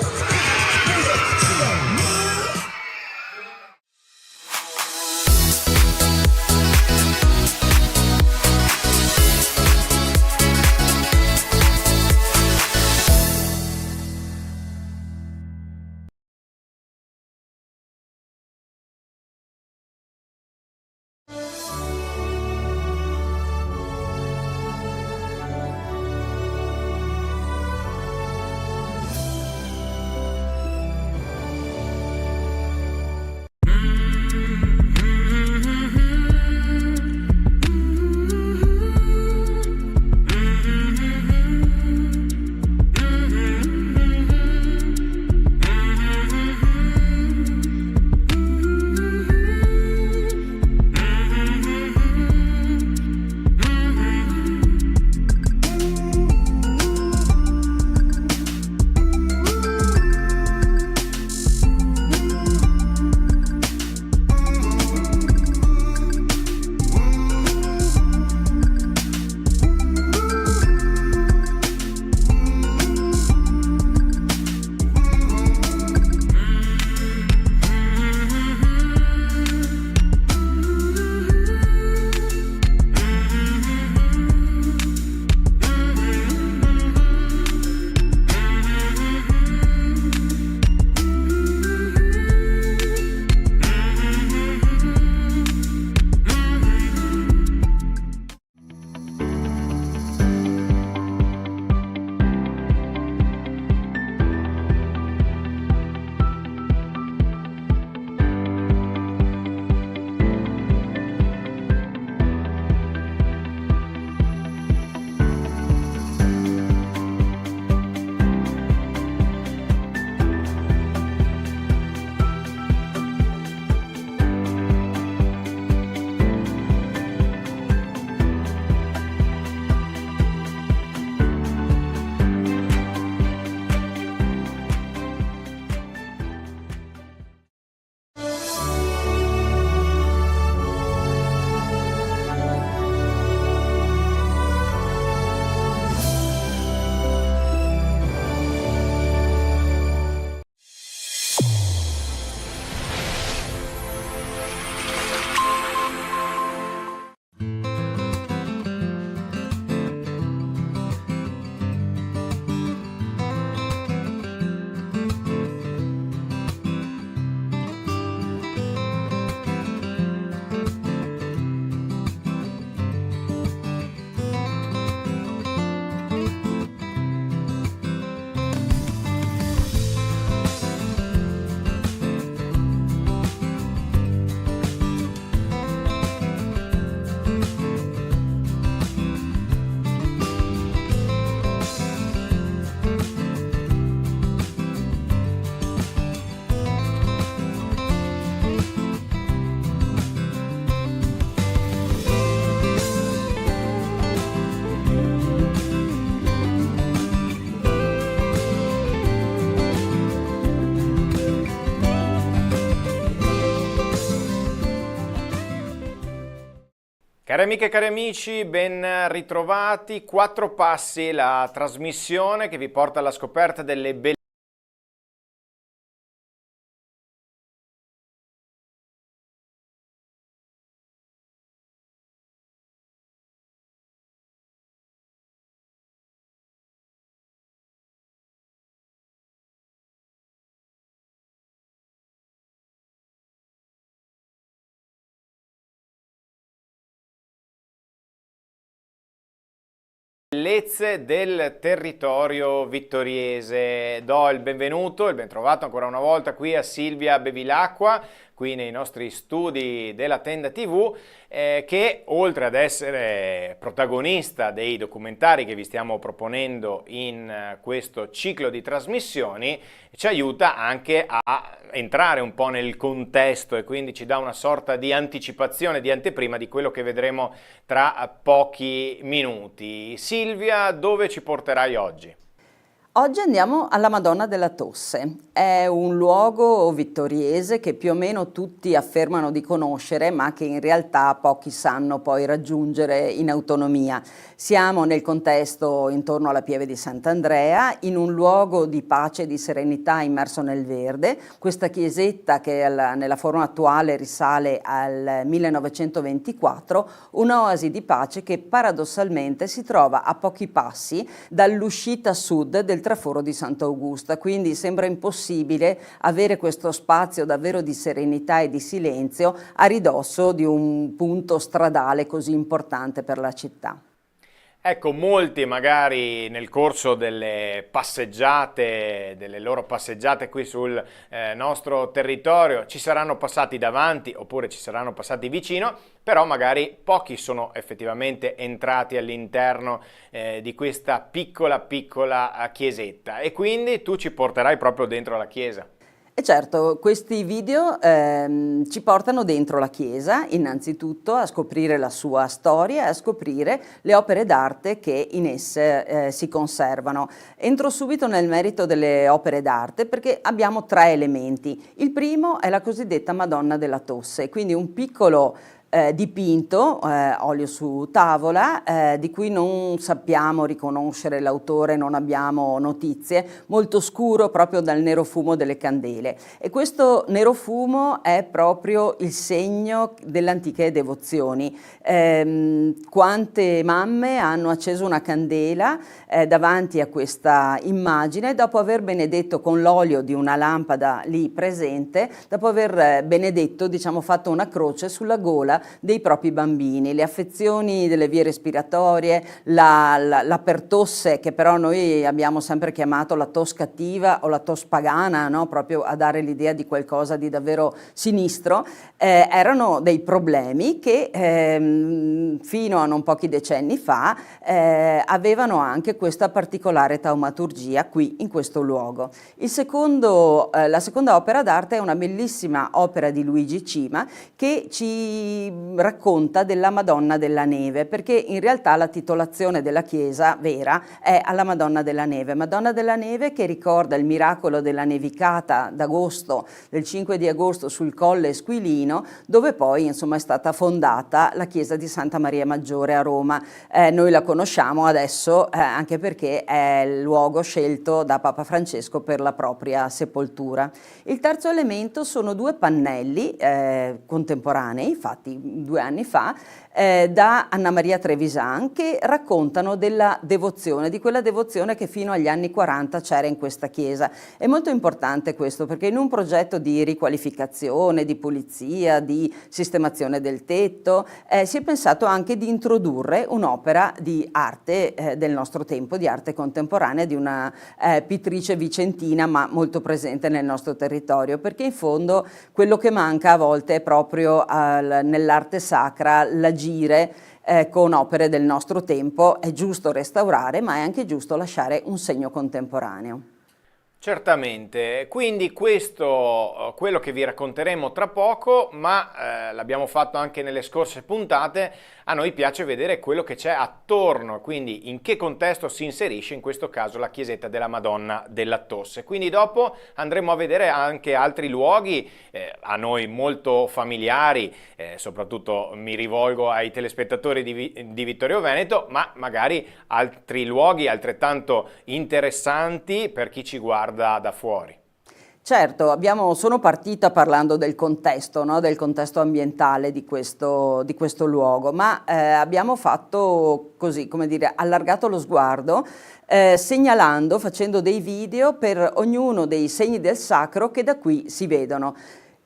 Cari amiche e cari amici, ben ritrovati. 4 passi, la trasmissione che vi porta alla scoperta delle bellezze del territorio vittoriese. Do il benvenuto, il bentrovato ancora una volta qui a Silvia Bevilacqua, qui nei nostri studi della Tenda TV, che oltre ad essere protagonista dei documentari che vi stiamo proponendo in questo ciclo di trasmissioni, ci aiuta anche a entrare un po' nel contesto e quindi ci dà una sorta di anticipazione, di anteprima di quello che vedremo tra pochi minuti. Silvia, dove ci porterai oggi? Oggi andiamo alla Madonna della Tosse. È un luogo vittoriese che più o meno tutti affermano di conoscere, ma che in realtà pochi sanno poi raggiungere in autonomia. Siamo nel contesto intorno alla Pieve di Sant'Andrea, in un luogo di pace e di serenità immerso nel verde. Questa chiesetta, che nella forma attuale risale al 1924, un'oasi di pace che paradossalmente si trova a pochi passi dall'uscita sud del traforo di Sant'Augusta, quindi sembra impossibile avere questo spazio davvero di serenità e di silenzio a ridosso di un punto stradale così importante per la città. Ecco, molti magari nel corso delle passeggiate, delle loro passeggiate qui sul nostro territorio, ci saranno passati davanti oppure ci saranno passati vicino, però magari pochi sono effettivamente entrati all'interno di questa piccola chiesetta, e quindi tu ci porterai proprio dentro la chiesa. E certo, questi video ci portano dentro la chiesa, innanzitutto a scoprire la sua storia e a scoprire le opere d'arte che in esse si conservano. Entro subito nel merito delle opere d'arte perché abbiamo 3 elementi. Il primo è la cosiddetta Madonna della Tosse, quindi un piccolo dipinto, olio su tavola, di cui non sappiamo riconoscere l'autore, non abbiamo notizie, molto scuro proprio dal nero fumo delle candele. E questo nero fumo è proprio il segno delle antiche devozioni. Quante mamme hanno acceso una candela davanti a questa immagine dopo aver benedetto con l'olio di una lampada lì presente, dopo aver benedetto, diciamo, fatto una croce sulla gola dei propri bambini. Le affezioni delle vie respiratorie, la pertosse, che però noi abbiamo sempre chiamato la tos cattiva o la tos pagana, no? Proprio a dare l'idea di qualcosa di davvero sinistro, erano dei problemi che fino a non pochi decenni fa avevano anche questa particolare taumaturgia qui in questo luogo. La seconda opera d'arte è una bellissima opera di Luigi Cima che ci racconta della Madonna della Neve, perché in realtà la titolazione della chiesa vera è alla Madonna della Neve che ricorda il miracolo della nevicata d'agosto, del 5 di agosto sul Colle Esquilino, dove poi insomma è stata fondata la chiesa di Santa Maria Maggiore a Roma. Noi la conosciamo adesso anche perché è il luogo scelto da Papa Francesco per la propria sepoltura. Il terzo elemento sono 2 pannelli contemporanei, fatti 2 anni fa, da Anna Maria Trevisan, che raccontano della devozione, di quella devozione che fino agli anni 40 c'era in questa chiesa. È molto importante questo perché in un progetto di riqualificazione, di pulizia, di sistemazione del tetto, si è pensato anche di introdurre un'opera di arte del nostro tempo, di arte contemporanea, di una pittrice vicentina ma molto presente nel nostro territorio, perché in fondo quello che manca a volte è proprio nell'arte sacra l'agire con opere del nostro tempo. È giusto restaurare, ma è anche giusto lasciare un segno contemporaneo. Certamente, quindi questo quello che vi racconteremo tra poco, ma l'abbiamo fatto anche nelle scorse puntate. A noi piace vedere quello che c'è attorno, quindi in che contesto si inserisce in questo caso la chiesetta della Madonna della Tosse. Quindi dopo andremo a vedere anche altri luoghi a noi molto familiari, soprattutto mi rivolgo ai telespettatori di Vittorio Veneto, ma magari altri luoghi altrettanto interessanti per chi ci guarda da fuori. Certo, sono partita parlando del contesto, no? Del contesto ambientale di questo luogo, ma abbiamo fatto così, come dire, allargato lo sguardo, segnalando, facendo dei video per ognuno dei segni del sacro che da qui si vedono.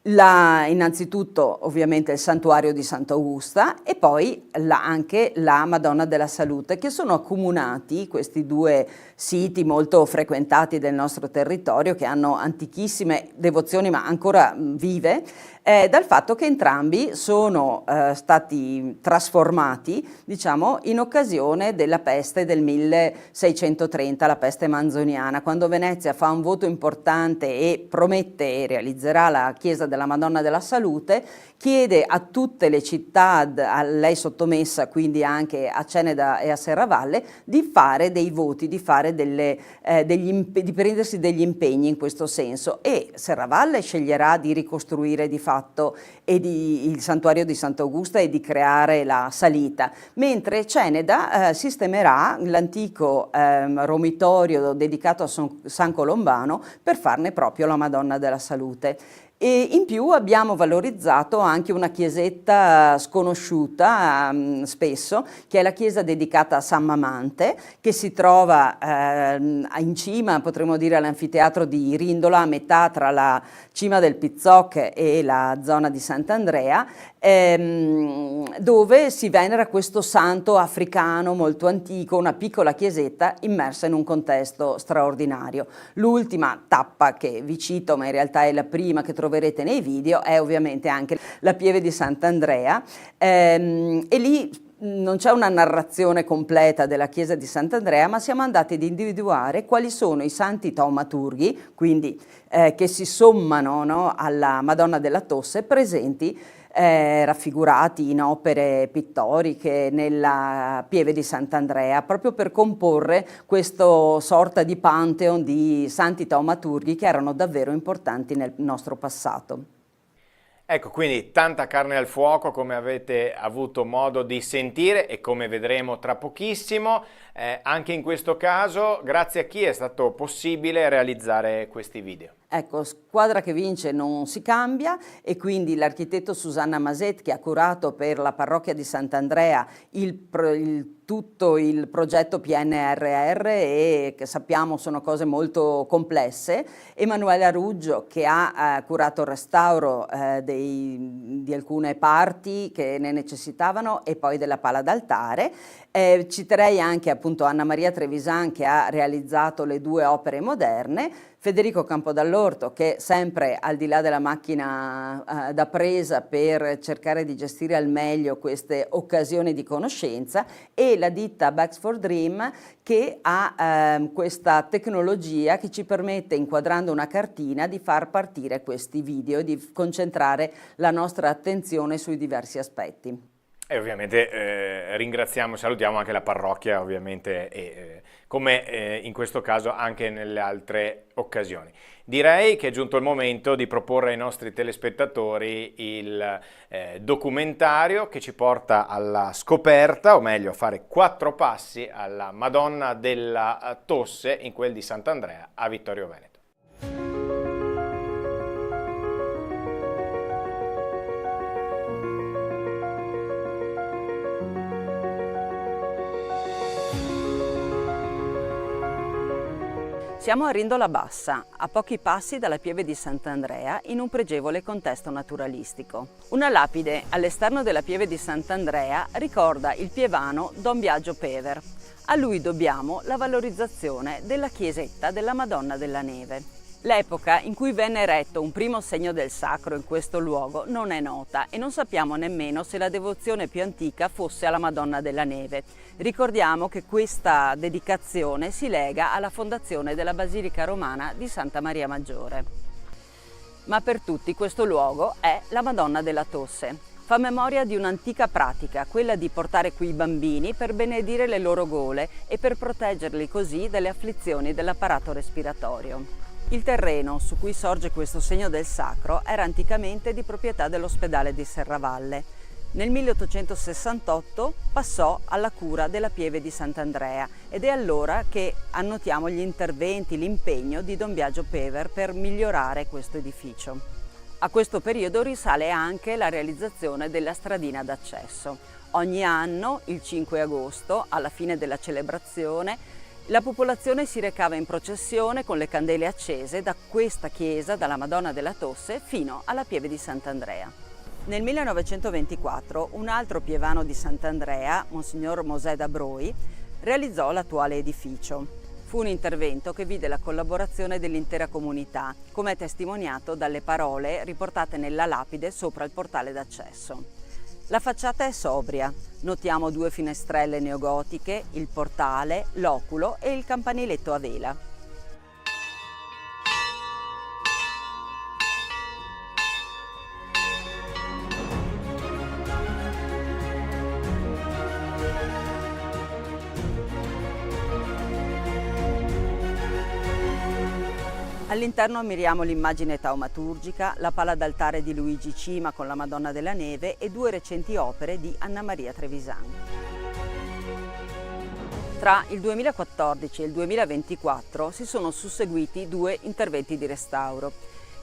Innanzitutto ovviamente il santuario di Sant'Augusta e poi anche la Madonna della Salute, che sono accomunati, questi due siti molto frequentati del nostro territorio, che hanno antichissime devozioni ma ancora vive, dal fatto che entrambi sono stati trasformati, diciamo, in occasione della peste del 1630, la peste manzoniana, quando Venezia fa un voto importante e promette e realizzerà la chiesa della Madonna della Salute, chiede a tutte le città a lei sottomessa, quindi anche a Ceneda e a Serravalle, di fare dei voti, di fare di prendersi degli impegni in questo senso, e Serravalle sceglierà di ricostruire di fatto il santuario di Sant'Augusta e di creare la salita, mentre Ceneda sistemerà l'antico romitorio dedicato a San Colombano per farne proprio la Madonna della Salute. E in più abbiamo valorizzato anche una chiesetta sconosciuta spesso, che è la chiesa dedicata a San Mamante, che si trova in cima, potremmo dire, all'anfiteatro di Rindola, a metà tra la cima del Pizzoc e la zona di Sant'Andrea, dove si venera questo santo africano molto antico, una piccola chiesetta immersa in un contesto straordinario. L'ultima tappa che vi cito, ma in realtà è la prima che troverete nei video, è ovviamente anche la Pieve di Sant'Andrea, e lì non c'è una narrazione completa della chiesa di Sant'Andrea, ma siamo andati ad individuare quali sono i santi taumaturghi, quindi che si sommano, no, alla Madonna della Tosse, presenti raffigurati in opere pittoriche nella Pieve di Sant'Andrea, proprio per comporre questo sorta di pantheon di santi taumaturghi che erano davvero importanti nel nostro passato. Ecco, quindi tanta carne al fuoco, come avete avuto modo di sentire e come vedremo tra pochissimo. Anche in questo caso, grazie a chi è stato possibile realizzare questi video. Ecco, squadra che vince non si cambia, e quindi l'architetto Susanna Maset, che ha curato per la parrocchia di Sant'Andrea tutto il progetto PNRR, e che sappiamo sono cose molto complesse, Emanuele Aruggio, che ha curato il restauro di alcune parti che ne necessitavano, e poi della pala d'altare. Citerei anche appunto Anna Maria Trevisan, che ha realizzato le due opere moderne, Federico Campodall'Orto, che sempre al di là della macchina da presa per cercare di gestire al meglio queste occasioni di conoscenza, e la ditta Bags for Dream, che ha questa tecnologia che ci permette, inquadrando una cartina, di far partire questi video e di concentrare la nostra attenzione sui diversi aspetti. E ovviamente ringraziamo e salutiamo anche la parrocchia, ovviamente, come in questo caso anche nelle altre occasioni. Direi che è giunto il momento di proporre ai nostri telespettatori il documentario che ci porta alla scoperta, o meglio a fare 4 passi alla Madonna della Tosse in quel di Sant'Andrea a Vittorio Veneto. Siamo a Rindola Bassa, a pochi passi dalla Pieve di Sant'Andrea, in un pregevole contesto naturalistico. Una lapide all'esterno della Pieve di Sant'Andrea ricorda il pievano Don Biagio Pever. A lui dobbiamo la valorizzazione della chiesetta della Madonna della Neve. L'epoca in cui venne eretto un primo segno del sacro in questo luogo non è nota e non sappiamo nemmeno se la devozione più antica fosse alla Madonna della Neve. Ricordiamo che questa dedicazione si lega alla fondazione della Basilica Romana di Santa Maria Maggiore. Ma per tutti questo luogo è la Madonna della Tosse. Fa memoria di un'antica pratica, quella di portare qui i bambini per benedire le loro gole e per proteggerli così dalle afflizioni dell'apparato respiratorio. Il terreno su cui sorge questo segno del sacro era anticamente di proprietà dell'ospedale di Serravalle. Nel 1868 passò alla cura della Pieve di Sant'Andrea ed è allora che annotiamo gli interventi, l'impegno di Don Biagio Pever per migliorare questo edificio. A questo periodo risale anche la realizzazione della stradina d'accesso. Ogni anno, il 5 agosto, alla fine della celebrazione, la popolazione si recava in processione con le candele accese da questa chiesa, dalla Madonna della Tosse, fino alla Pieve di Sant'Andrea. Nel 1924 un altro pievano di Sant'Andrea, Monsignor Mosè da Broi, realizzò l'attuale edificio. Fu un intervento che vide la collaborazione dell'intera comunità, come è testimoniato dalle parole riportate nella lapide sopra il portale d'accesso. La facciata è sobria, notiamo 2 finestrelle neogotiche, il portale, l'oculo e il campaniletto a vela. All'interno ammiriamo l'immagine taumaturgica, la pala d'altare di Luigi Cima con la Madonna della Neve e 2 recenti opere di Anna Maria Trevisan. Tra il 2014 e il 2024 si sono susseguiti 2 interventi di restauro.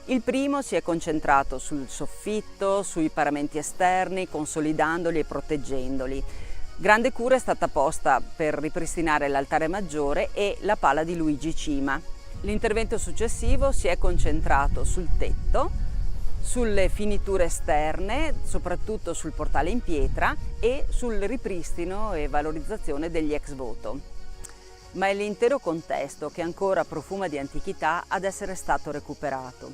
Il primo si è concentrato sul soffitto, sui paramenti esterni, consolidandoli e proteggendoli. Grande cura è stata posta per ripristinare l'altare maggiore e la pala di Luigi Cima. L'intervento successivo si è concentrato sul tetto, sulle finiture esterne, soprattutto sul portale in pietra e sul ripristino e valorizzazione degli ex voto. Ma è l'intero contesto che ancora profuma di antichità ad essere stato recuperato.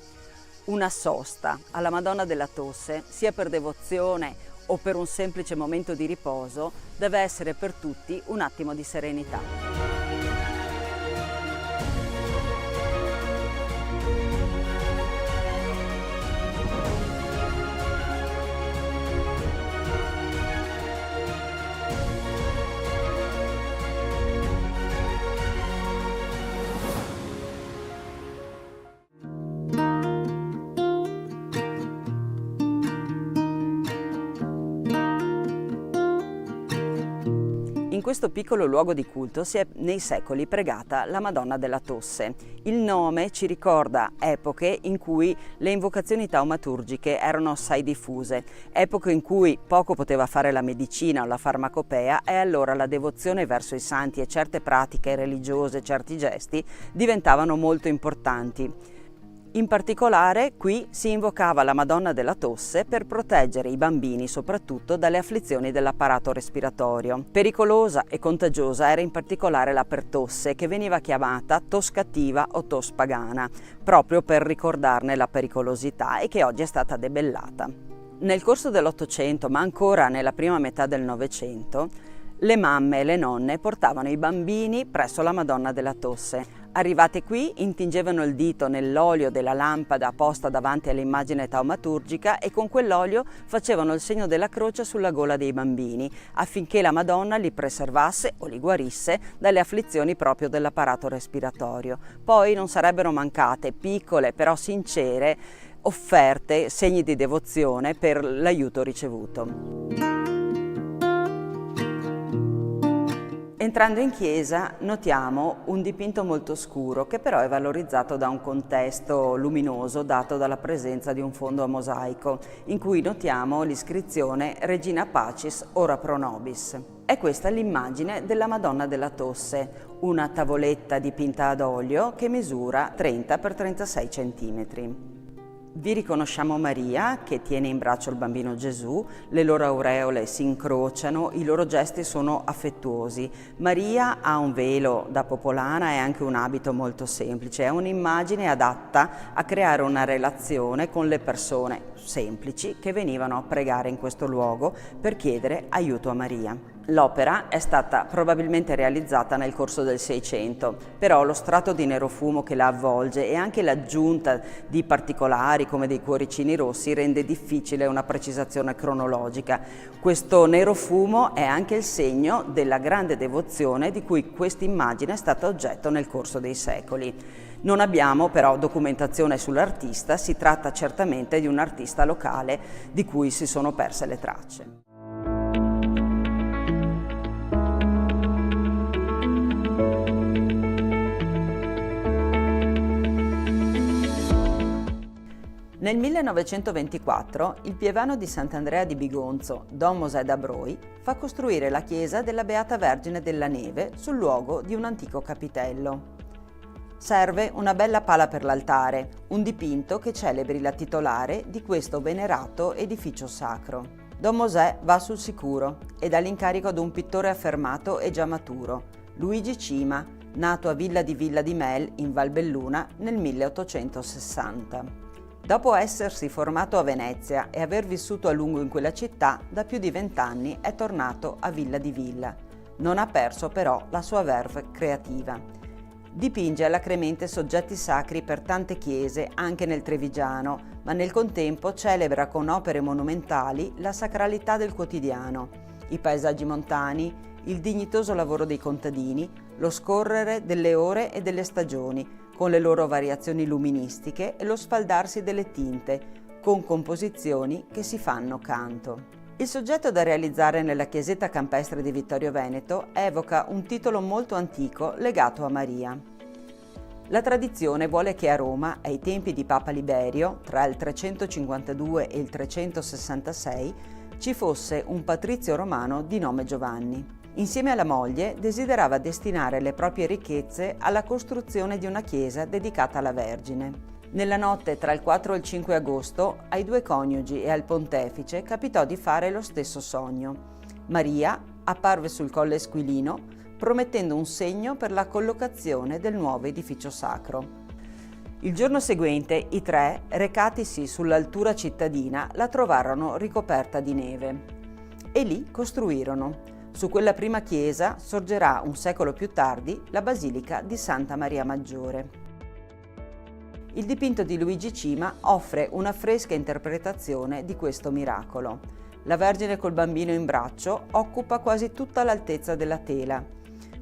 Una sosta alla Madonna della Tosse, sia per devozione o per un semplice momento di riposo, deve essere per tutti un attimo di serenità. In questo piccolo luogo di culto si è nei secoli pregata la Madonna della Tosse. Il nome ci ricorda epoche in cui le invocazioni taumaturgiche erano assai diffuse, epoche in cui poco poteva fare la medicina o la farmacopea e allora la devozione verso i santi e certe pratiche religiose, certi gesti diventavano molto importanti. In particolare qui si invocava la Madonna della Tosse per proteggere i bambini soprattutto dalle afflizioni dell'apparato respiratorio. Pericolosa e contagiosa era in particolare la pertosse, che veniva chiamata tos cattiva o tos pagana, proprio per ricordarne la pericolosità e che oggi è stata debellata. Nel corso dell'Ottocento, ma ancora nella prima metà del Novecento, le mamme e le nonne portavano i bambini presso la Madonna della Tosse. Arrivate qui, intingevano il dito nell'olio della lampada posta davanti all'immagine taumaturgica e con quell'olio facevano il segno della croce sulla gola dei bambini, affinché la Madonna li preservasse o li guarisse dalle afflizioni proprio dell'apparato respiratorio. Poi non sarebbero mancate piccole però sincere offerte, segni di devozione per l'aiuto ricevuto. Entrando in chiesa notiamo un dipinto molto scuro che però è valorizzato da un contesto luminoso dato dalla presenza di un fondo a mosaico in cui notiamo l'iscrizione Regina Pacis ora pro nobis. È questa l'immagine della Madonna della Tosse, una tavoletta dipinta ad olio che misura 30 x 36 cm. Vi riconosciamo Maria, che tiene in braccio il bambino Gesù, le loro aureole si incrociano, i loro gesti sono affettuosi. Maria ha un velo da popolana e anche un abito molto semplice, è un'immagine adatta a creare una relazione con le persone semplici che venivano a pregare in questo luogo per chiedere aiuto a Maria. L'opera è stata probabilmente realizzata nel corso del Seicento, però lo strato di nero fumo che la avvolge e anche l'aggiunta di particolari come dei cuoricini rossi rende difficile una precisazione cronologica. Questo nero fumo è anche il segno della grande devozione di cui questa immagine è stata oggetto nel corso dei secoli. Non abbiamo però documentazione sull'artista, si tratta certamente di un artista locale di cui si sono perse le tracce. Nel 1924 il pievano di Sant'Andrea di Bigonzo, Don Mosè da Broi, fa costruire la chiesa della Beata Vergine della Neve sul luogo di un antico capitello. Serve una bella pala per l'altare, un dipinto che celebri la titolare di questo venerato edificio sacro. Don Mosè va sul sicuro e dà l'incarico ad un pittore affermato e già maturo, Luigi Cima, nato a Villa di Mel in Valbelluna nel 1860. Dopo essersi formato a Venezia e aver vissuto a lungo in quella città, da più di 20 anni è tornato a Villa di Villa. Non ha perso però la sua verve creativa. Dipinge alacremente soggetti sacri per tante chiese, anche nel Trevigiano, ma nel contempo celebra con opere monumentali la sacralità del quotidiano, i paesaggi montani, il dignitoso lavoro dei contadini, lo scorrere delle ore e delle stagioni, con le loro variazioni luministiche e lo sfaldarsi delle tinte, con composizioni che si fanno canto. Il soggetto da realizzare nella chiesetta campestre di Vittorio Veneto evoca un titolo molto antico legato a Maria. La tradizione vuole che a Roma, ai tempi di Papa Liberio, tra il 352 e il 366, ci fosse un patrizio romano di nome Giovanni. Insieme alla moglie desiderava destinare le proprie ricchezze alla costruzione di una chiesa dedicata alla Vergine. Nella notte tra il 4 e il 5 agosto ai due coniugi e al pontefice capitò di fare lo stesso sogno. Maria apparve sul Colle Esquilino promettendo un segno per la collocazione del nuovo edificio sacro. Il giorno seguente i tre, recatisi sull'altura cittadina, la trovarono ricoperta di neve e lì costruirono. Su quella prima chiesa sorgerà un secolo più tardi la Basilica di Santa Maria Maggiore. Il dipinto di Luigi Cima offre una fresca interpretazione di questo miracolo. La Vergine col bambino in braccio occupa quasi tutta l'altezza della tela.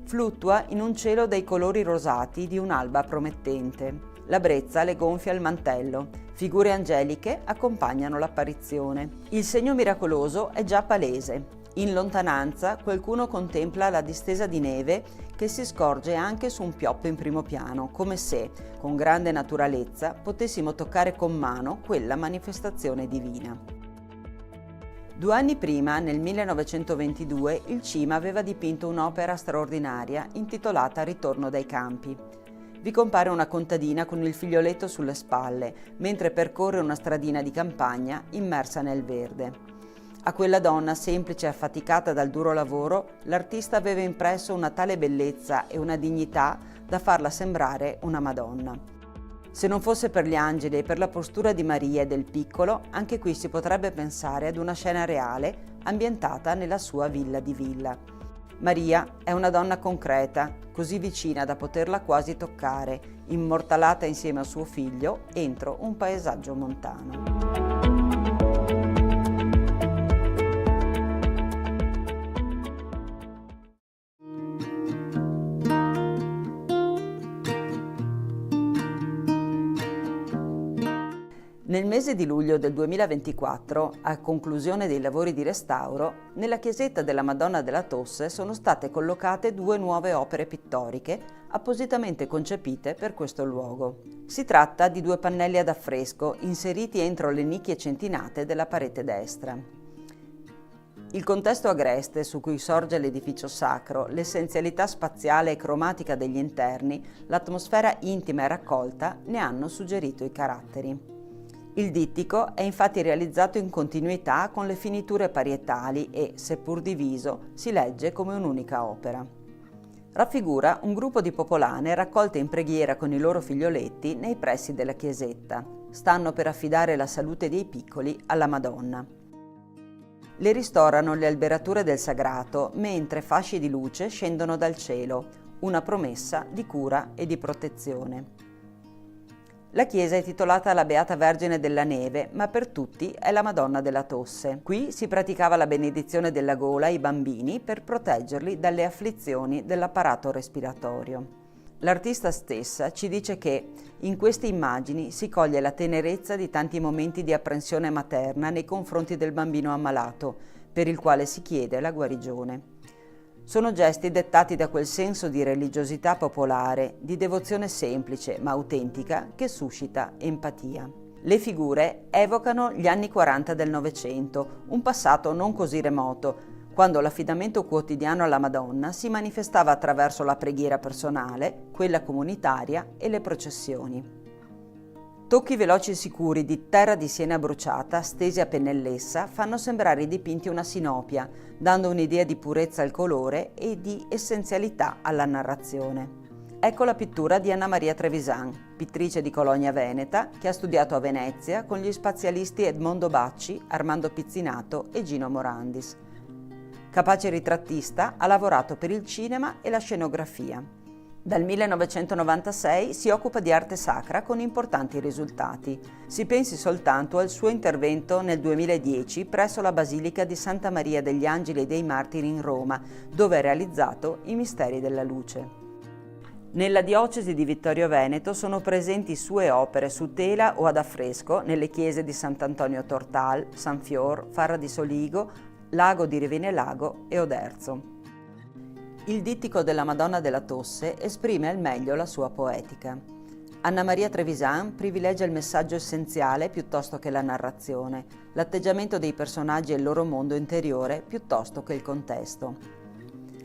Fluttua in un cielo dai colori rosati di un'alba promettente. La brezza le gonfia il mantello. Figure angeliche accompagnano l'apparizione. Il segno miracoloso è già palese. In lontananza qualcuno contempla la distesa di neve che si scorge anche su un pioppo in primo piano, come se, con grande naturalezza, potessimo toccare con mano quella manifestazione divina. 2 anni prima, nel 1922, il Cima aveva dipinto un'opera straordinaria intitolata Ritorno dai campi. Vi compare una contadina con il figlioletto sulle spalle, mentre percorre una stradina di campagna immersa nel verde. A quella donna semplice e affaticata dal duro lavoro, l'artista aveva impresso una tale bellezza e una dignità da farla sembrare una Madonna. Se non fosse per gli angeli e per la postura di Maria e del piccolo, anche qui si potrebbe pensare ad una scena reale ambientata nella sua Villa di Villa. Maria è una donna concreta, così vicina da poterla quasi toccare, immortalata insieme a suo figlio entro un paesaggio montano. Nel mese di luglio del 2024, a conclusione dei lavori di restauro, nella chiesetta della Madonna della Tosse sono state collocate 2 nuove opere pittoriche appositamente concepite per questo luogo. Si tratta di 2 pannelli ad affresco inseriti entro le nicchie centinate della parete destra. Il contesto agreste su cui sorge l'edificio sacro, l'essenzialità spaziale e cromatica degli interni, l'atmosfera intima e raccolta ne hanno suggerito i caratteri. Il dittico è infatti realizzato in continuità con le finiture parietali e, seppur diviso, si legge come un'unica opera. Raffigura un gruppo di popolane raccolte in preghiera con i loro figlioletti nei pressi della chiesetta. Stanno per affidare la salute dei piccoli alla Madonna. Le ristorano le alberature del sagrato, mentre fasci di luce scendono dal cielo, una promessa di cura e di protezione. La chiesa è titolata alla Beata Vergine della Neve, ma per tutti è la Madonna della Tosse. Qui si praticava la benedizione della gola ai bambini per proteggerli dalle afflizioni dell'apparato respiratorio. L'artista stessa ci dice che in queste immagini si coglie la tenerezza di tanti momenti di apprensione materna nei confronti del bambino ammalato, per il quale si chiede la guarigione. Sono gesti dettati da quel senso di religiosità popolare, di devozione semplice ma autentica che suscita empatia. Le figure evocano gli anni 40 del Novecento, un passato non così remoto, quando l'affidamento quotidiano alla Madonna si manifestava attraverso la preghiera personale, quella comunitaria e le processioni. Tocchi veloci e sicuri di terra di Siena bruciata, stesi a pennellessa, fanno sembrare i dipinti una sinopia, dando un'idea di purezza al colore e di essenzialità alla narrazione. Ecco la pittura di Anna Maria Trevisan, pittrice di Colonia Veneta, che ha studiato a Venezia con gli spazialisti Edmondo Bacci, Armando Pizzinato e Gino Morandis. Capace ritrattista, ha lavorato per il cinema e la scenografia. Dal 1996 si occupa di arte sacra con importanti risultati. Si pensi soltanto al suo intervento nel 2010 presso la Basilica di Santa Maria degli Angeli e dei Martiri in Roma, dove ha realizzato i Misteri della Luce. Nella diocesi di Vittorio Veneto sono presenti sue opere su tela o ad affresco nelle chiese di Sant'Antonio Tortal, San Fior, Farra di Soligo, Lago di Revine Lago e Oderzo. Il dittico della Madonna della Tosse esprime al meglio la sua poetica. Anna Maria Trevisan privilegia il messaggio essenziale piuttosto che la narrazione, l'atteggiamento dei personaggi e il loro mondo interiore piuttosto che il contesto.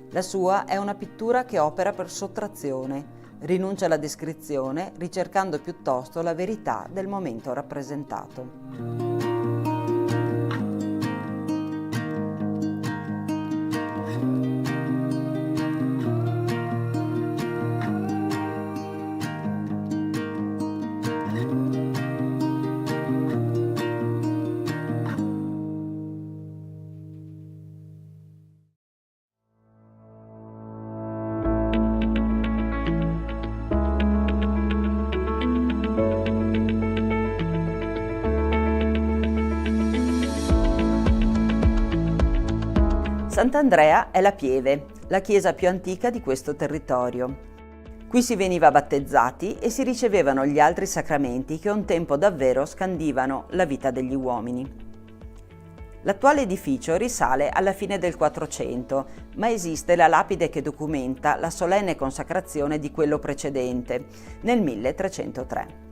La sua è una pittura che opera per sottrazione, rinuncia alla descrizione, ricercando piuttosto la verità del momento rappresentato. Sant'Andrea è la Pieve, la chiesa più antica di questo territorio. Qui si veniva battezzati e si ricevevano gli altri sacramenti che un tempo davvero scandivano la vita degli uomini. L'attuale edificio risale alla fine del 400, ma esiste la lapide che documenta la solenne consacrazione di quello precedente, nel 1303.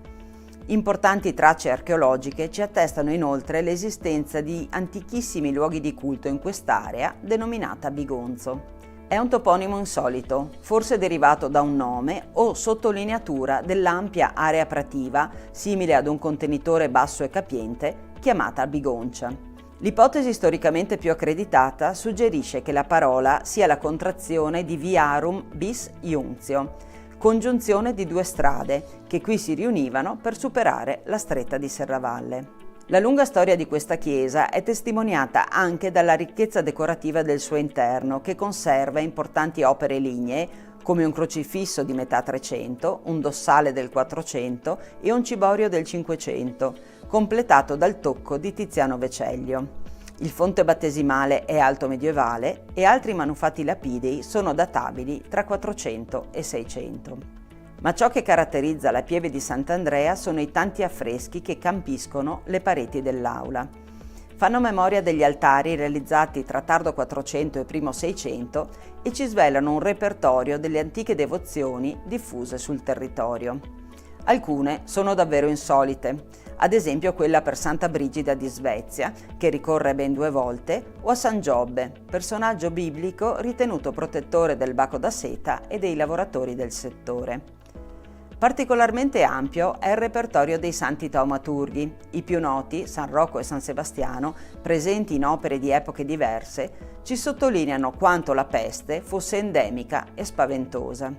Importanti tracce archeologiche ci attestano inoltre l'esistenza di antichissimi luoghi di culto in quest'area denominata Bigonzo. È un toponimo insolito, forse derivato da un nome o sottolineatura dell'ampia area prativa, simile ad un contenitore basso e capiente, chiamata Bigoncia. L'ipotesi storicamente più accreditata suggerisce che la parola sia la contrazione di Viarum bis Iunzio, congiunzione di due strade che qui si riunivano per superare la stretta di Serravalle. La lunga storia di questa chiesa è testimoniata anche dalla ricchezza decorativa del suo interno, che conserva importanti opere lignee come un crocifisso di metà 300, un dossale del 400 e un ciborio del 500, completato dal tocco di Tiziano Veceglio. Il fonte battesimale è alto medievale e altri manufatti lapidei sono databili tra 400 e 600. Ma ciò che caratterizza la Pieve di Sant'Andrea sono i tanti affreschi che campiscono le pareti dell'aula. Fanno memoria degli altari realizzati tra tardo 400 e primo 600 e ci svelano un repertorio delle antiche devozioni diffuse sul territorio. Alcune sono davvero insolite, ad esempio quella per Santa Brigida di Svezia, che ricorre ben 2 volte, o a San Giobbe, personaggio biblico ritenuto protettore del baco da seta e dei lavoratori del settore. Particolarmente ampio è il repertorio dei santi taumaturghi. I più noti, San Rocco e San Sebastiano, presenti in opere di epoche diverse, ci sottolineano quanto la peste fosse endemica e spaventosa.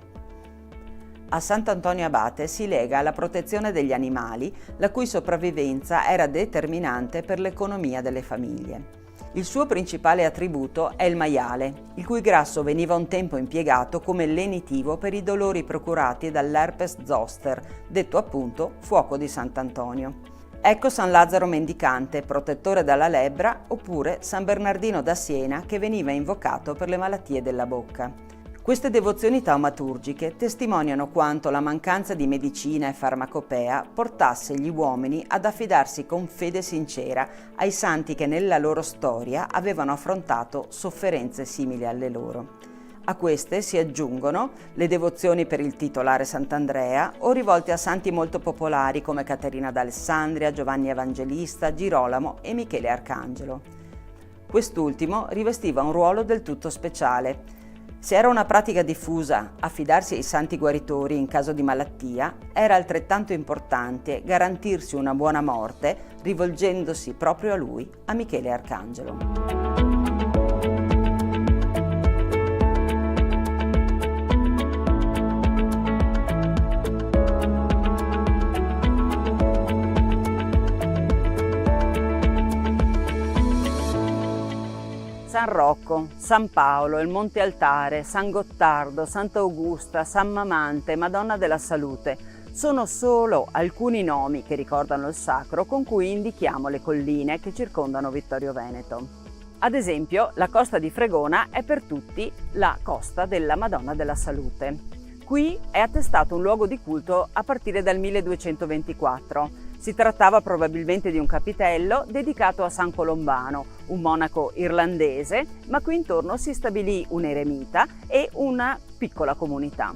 A Sant'Antonio Abate si lega alla protezione degli animali, la cui sopravvivenza era determinante per l'economia delle famiglie. Il suo principale attributo è il maiale, il cui grasso veniva un tempo impiegato come lenitivo per i dolori procurati dall'herpes zoster, detto appunto fuoco di Sant'Antonio. Ecco San Lazzaro Mendicante, protettore dalla lebbra, oppure San Bernardino da Siena, che veniva invocato per le malattie della bocca. Queste devozioni taumaturgiche testimoniano quanto la mancanza di medicina e farmacopea portasse gli uomini ad affidarsi con fede sincera ai santi che nella loro storia avevano affrontato sofferenze simili alle loro. A queste si aggiungono le devozioni per il titolare Sant'Andrea o rivolte a santi molto popolari come Caterina d'Alessandria, Giovanni Evangelista, Girolamo e Michele Arcangelo. Quest'ultimo rivestiva un ruolo del tutto speciale. Se era una pratica diffusa affidarsi ai santi guaritori in caso di malattia, era altrettanto importante garantirsi una buona morte rivolgendosi proprio a lui, a Michele Arcangelo. San Rocco, San Paolo, il Monte Altare, San Gottardo, Santa Augusta, San Mamante, Madonna della Salute sono solo alcuni nomi che ricordano il sacro con cui indichiamo le colline che circondano Vittorio Veneto. Ad esempio, la costa di Fregona è per tutti la costa della Madonna della Salute. Qui è attestato un luogo di culto a partire dal 1224. Si trattava probabilmente di un capitello dedicato a San Colombano, un monaco irlandese, ma qui intorno si stabilì un eremita e una piccola comunità.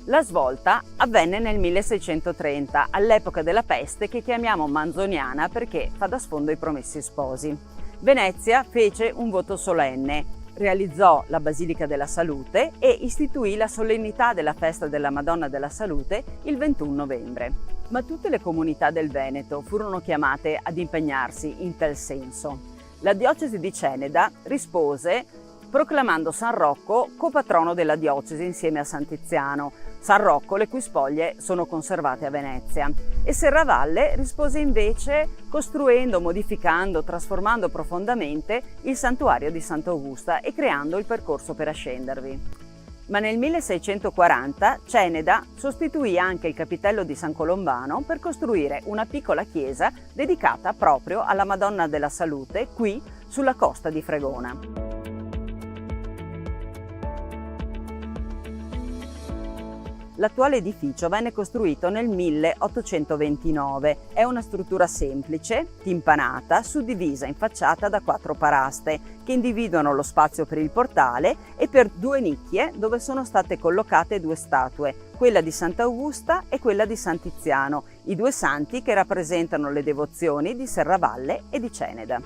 La svolta avvenne nel 1630, all'epoca della peste che chiamiamo manzoniana perché fa da sfondo ai Promessi Sposi. Venezia fece un voto solenne, realizzò la Basilica della Salute e istituì la solennità della festa della Madonna della Salute il 21 novembre. Ma tutte le comunità del Veneto furono chiamate ad impegnarsi in tal senso. La diocesi di Ceneda rispose proclamando San Rocco copatrono della diocesi insieme a San Tiziano, San Rocco le cui spoglie sono conservate a Venezia, e Serravalle rispose invece costruendo, modificando, trasformando profondamente il santuario di Santa Augusta e creando il percorso per ascendervi. Ma nel 1640 Ceneda sostituì anche il capitello di San Colombano per costruire una piccola chiesa dedicata proprio alla Madonna della Salute qui sulla costa di Fregona. L'attuale edificio venne costruito nel 1829. È una struttura semplice, timpanata, suddivisa in facciata da 4 paraste che individuano lo spazio per il portale e per 2 nicchie dove sono state collocate 2 statue, quella di Santa Augusta e quella di San Tiziano, i 2 santi che rappresentano le devozioni di Serravalle e di Ceneda.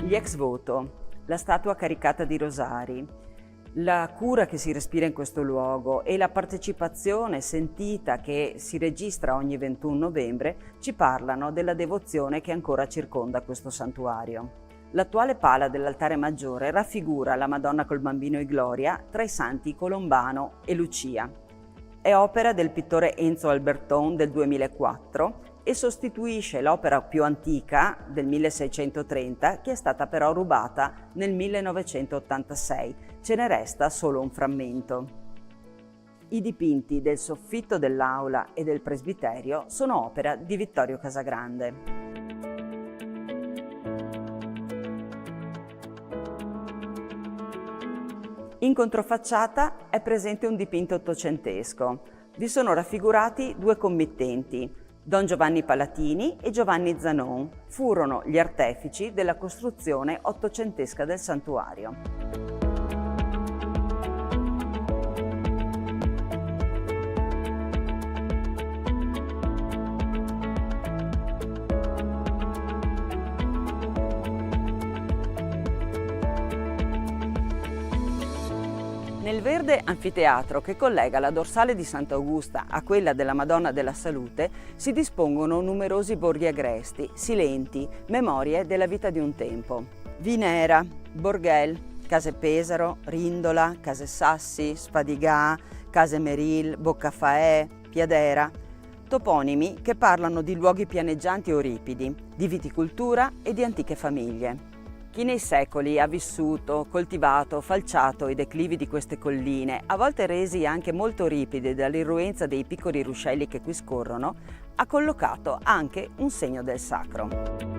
Gli ex voto, la statua caricata di rosari, la cura che si respira in questo luogo e la partecipazione sentita che si registra ogni 21 novembre ci parlano della devozione che ancora circonda questo santuario. L'attuale pala dell'altare maggiore raffigura la Madonna col Bambino e Gloria tra i santi Colombano e Lucia. È opera del pittore Enzo Alberton del 2004 e sostituisce l'opera più antica del 1630 che è stata però rubata nel 1986. Ce ne resta solo un frammento. I dipinti del soffitto dell'aula e del presbiterio sono opera di Vittorio Casagrande. In controfacciata è presente un dipinto ottocentesco. Vi sono raffigurati 2 committenti, Don Giovanni Palatini e Giovanni Zanon furono gli artefici della costruzione ottocentesca del santuario. Nel verde anfiteatro che collega la dorsale di Sant'Augusta a quella della Madonna della Salute si dispongono numerosi borghi agresti, silenti, memorie della vita di un tempo. Vinera, Borghel, Case Pesaro, Rindola, Case Sassi, Spadigà, Case Meril, Boccafaè, Piadera, toponimi che parlano di luoghi pianeggianti o ripidi, di viticoltura e di antiche famiglie. Chi nei secoli ha vissuto, coltivato, falciato i declivi di queste colline, a volte resi anche molto ripidi dall'irruenza dei piccoli ruscelli che qui scorrono, ha collocato anche un segno del sacro.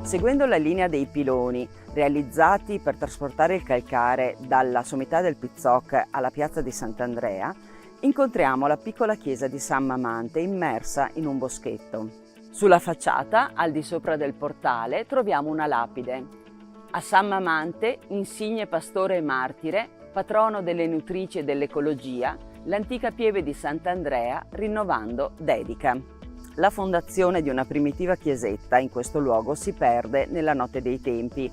Seguendo la linea dei piloni realizzati per trasportare il calcare dalla sommità del Pizzoc alla piazza di Sant'Andrea, incontriamo la piccola chiesa di San Mamante immersa in un boschetto. Sulla facciata, al di sopra del portale, troviamo una lapide. A San Mamante, insigne pastore e martire, patrono delle nutrici e dell'ecologia, l'antica pieve di Sant'Andrea, rinnovando, dedica. La fondazione di una primitiva chiesetta in questo luogo si perde nella notte dei tempi.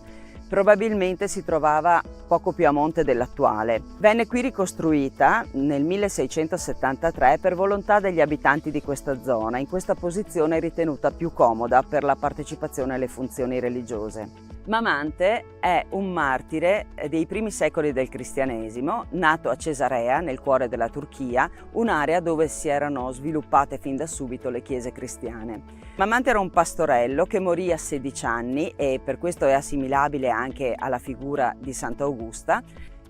Probabilmente si trovava poco più a monte dell'attuale. Venne qui ricostruita nel 1673 per volontà degli abitanti di questa zona, in questa posizione ritenuta più comoda per la partecipazione alle funzioni religiose. Mamante è un martire dei primi secoli del cristianesimo, nato a Cesarea, nel cuore della Turchia, un'area dove si erano sviluppate fin da subito le chiese cristiane. Mamante era un pastorello che morì a 16 anni e per questo è assimilabile anche alla figura di Sant'Augusta.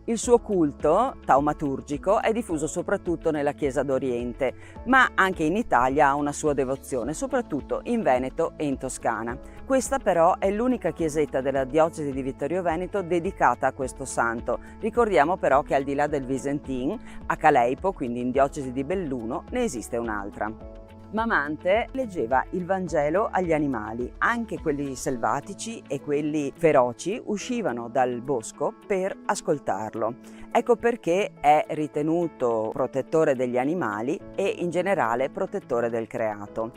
Il suo culto taumaturgico è diffuso soprattutto nella Chiesa d'Oriente, ma anche in Italia ha una sua devozione, soprattutto in Veneto e in Toscana. Questa però è l'unica chiesetta della diocesi di Vittorio Veneto dedicata a questo santo. Ricordiamo però che al di là del Visentin, a Caleipo, quindi in diocesi di Belluno, ne esiste un'altra. Mamante leggeva il Vangelo agli animali, anche quelli selvatici e quelli feroci uscivano dal bosco per ascoltarlo. Ecco perché è ritenuto protettore degli animali e in generale protettore del creato.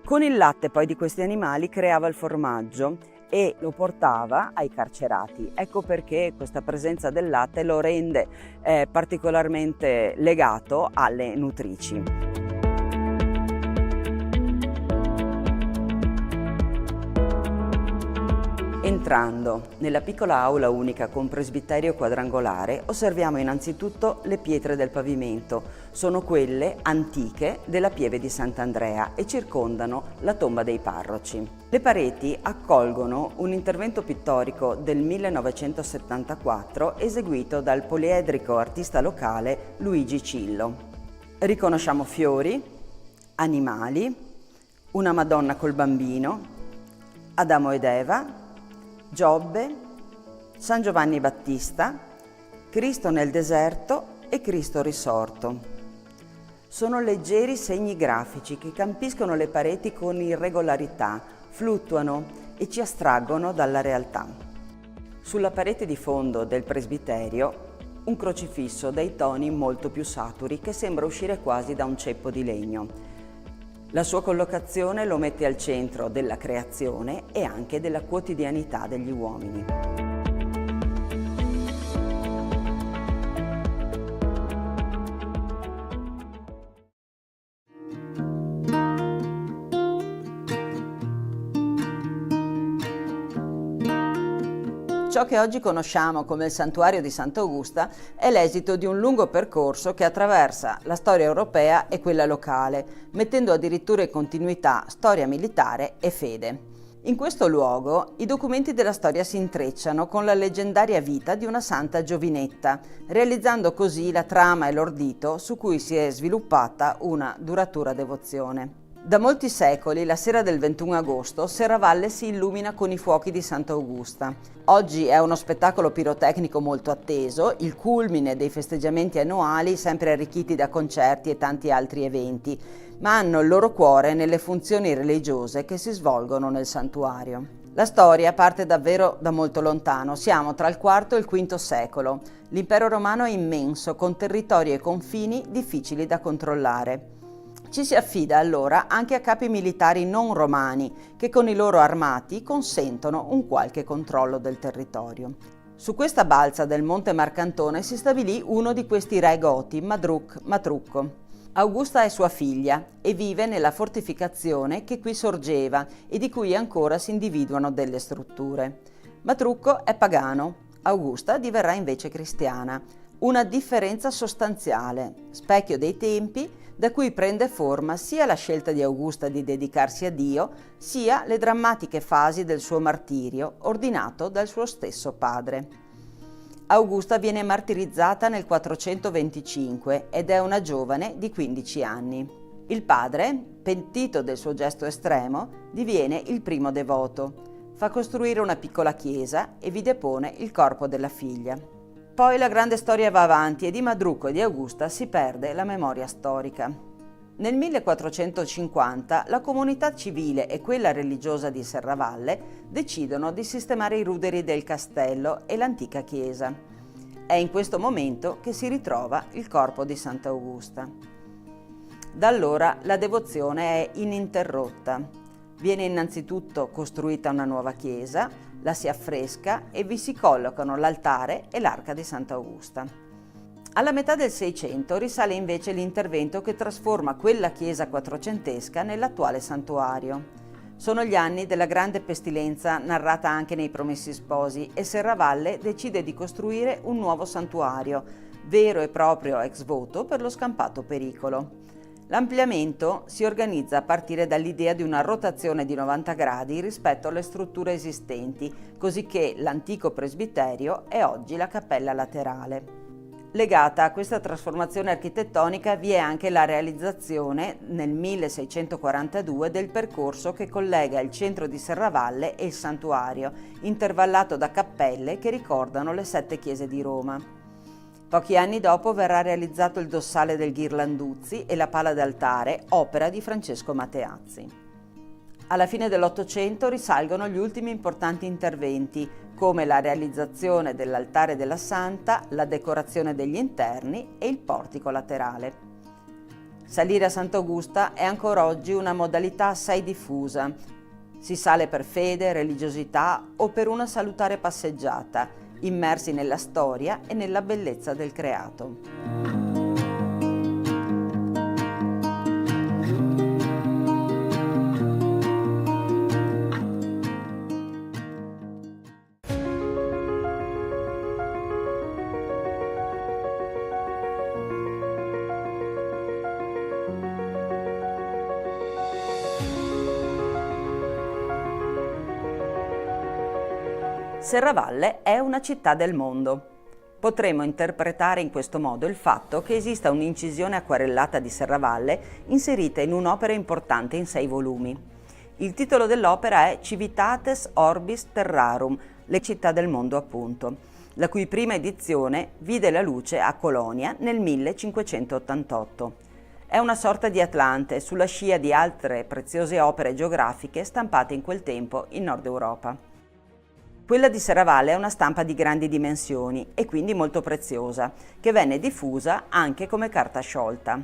Con il latte poi di questi animali creava il formaggio e lo portava ai carcerati. Ecco perché questa presenza del latte lo rende particolarmente legato alle nutrici. Entrando nella piccola aula unica con presbiterio quadrangolare, osserviamo innanzitutto le pietre del pavimento. Sono quelle antiche della pieve di Sant'Andrea e circondano la tomba dei parroci. Le pareti accolgono un intervento pittorico del 1974 eseguito dal poliedrico artista locale Luigi Cillo. Riconosciamo fiori, animali, una Madonna col bambino, Adamo ed Eva, Giobbe, San Giovanni Battista, Cristo nel deserto e Cristo risorto. Sono leggeri segni grafici che campiscono le pareti con irregolarità, fluttuano e ci astraggono dalla realtà. Sulla parete di fondo del presbiterio un crocifisso dai toni molto più saturi che sembra uscire quasi da un ceppo di legno. La sua collocazione lo mette al centro della creazione e anche della quotidianità degli uomini. Ciò che oggi conosciamo come il santuario di Sant'Augusta è l'esito di un lungo percorso che attraversa la storia europea e quella locale, mettendo addirittura in continuità storia militare e fede. In questo luogo i documenti della storia si intrecciano con la leggendaria vita di una santa giovinetta, realizzando così la trama e l'ordito su cui si è sviluppata una duratura devozione. Da molti secoli, la sera del 21 agosto, Serravalle si illumina con i fuochi di Sant'Augusta. Oggi è uno spettacolo pirotecnico molto atteso, il culmine dei festeggiamenti annuali, sempre arricchiti da concerti e tanti altri eventi, ma hanno il loro cuore nelle funzioni religiose che si svolgono nel santuario. La storia parte davvero da molto lontano, siamo tra il IV e il V secolo. L'impero romano è immenso, con territori e confini difficili da controllare. Ci si affida allora anche a capi militari non romani che con i loro armati consentono un qualche controllo del territorio. Su questa balza del Monte Marcantone si stabilì uno di questi re goti, Matrucco. Augusta è sua figlia e vive nella fortificazione che qui sorgeva e di cui ancora si individuano delle strutture. Matrucco è pagano, Augusta diverrà invece cristiana. Una differenza sostanziale, specchio dei tempi, da cui prende forma sia la scelta di Augusta di dedicarsi a Dio, sia le drammatiche fasi del suo martirio, ordinato dal suo stesso padre. Augusta viene martirizzata nel 425 ed è una giovane di 15 anni. Il padre, pentito del suo gesto estremo, diviene il primo devoto. Fa costruire una piccola chiesa e vi depone il corpo della figlia. Poi la grande storia va avanti e di Matrucco e di Augusta si perde la memoria storica. Nel 1450 la comunità civile e quella religiosa di Serravalle decidono di sistemare i ruderi del castello e l'antica chiesa. È in questo momento che si ritrova il corpo di Sant'Augusta. Da allora la devozione è ininterrotta. Viene innanzitutto costruita una nuova chiesa, la si affresca e vi si collocano l'altare e l'arca di Sant'Augusta. Alla metà del Seicento risale invece l'intervento che trasforma quella chiesa quattrocentesca nell'attuale santuario. Sono gli anni della grande pestilenza narrata anche nei Promessi Sposi e Serravalle decide di costruire un nuovo santuario, vero e proprio ex voto per lo scampato pericolo. L'ampliamento si organizza a partire dall'idea di una rotazione di 90 gradi rispetto alle strutture esistenti, così che l'antico presbiterio è oggi la cappella laterale. Legata a questa trasformazione architettonica vi è anche la realizzazione nel 1642 del percorso che collega il centro di Serravalle e il santuario, intervallato da cappelle che ricordano le 7 chiese di Roma. Pochi anni dopo verrà realizzato il dossale del Ghirlanduzzi e la pala d'altare, opera di Francesco Mateazzi. Alla fine dell'Ottocento risalgono gli ultimi importanti interventi, come la realizzazione dell'altare della Santa, la decorazione degli interni e il portico laterale. Salire a Sant'Augusta è ancora oggi una modalità assai diffusa. Si sale per fede, religiosità o per una salutare passeggiata, immersi nella storia e nella bellezza del creato. Serravalle è una città del mondo. Potremmo interpretare in questo modo il fatto che esista un'incisione acquarellata di Serravalle inserita in un'opera importante in 6 volumi. Il titolo dell'opera è Civitates Orbis Terrarum, le città del mondo appunto, la cui prima edizione vide la luce a Colonia nel 1588. È una sorta di Atlante sulla scia di altre preziose opere geografiche stampate in quel tempo in Nord Europa. Quella di Serravalle è una stampa di grandi dimensioni e quindi molto preziosa, che venne diffusa anche come carta sciolta.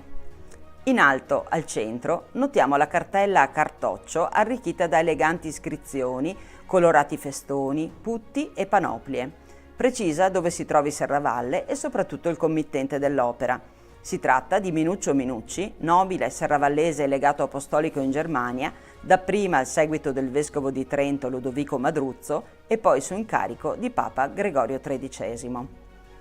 In alto, al centro, notiamo la cartella a cartoccio arricchita da eleganti iscrizioni, colorati festoni, putti e panoplie. Precisa dove si trovi Serravalle e soprattutto il committente dell'opera. Si tratta di Minuccio Minucci, nobile serravallese legato apostolico in Germania, dapprima al seguito del vescovo di Trento Lodovico Madruzzo e poi su incarico di Papa Gregorio XIII.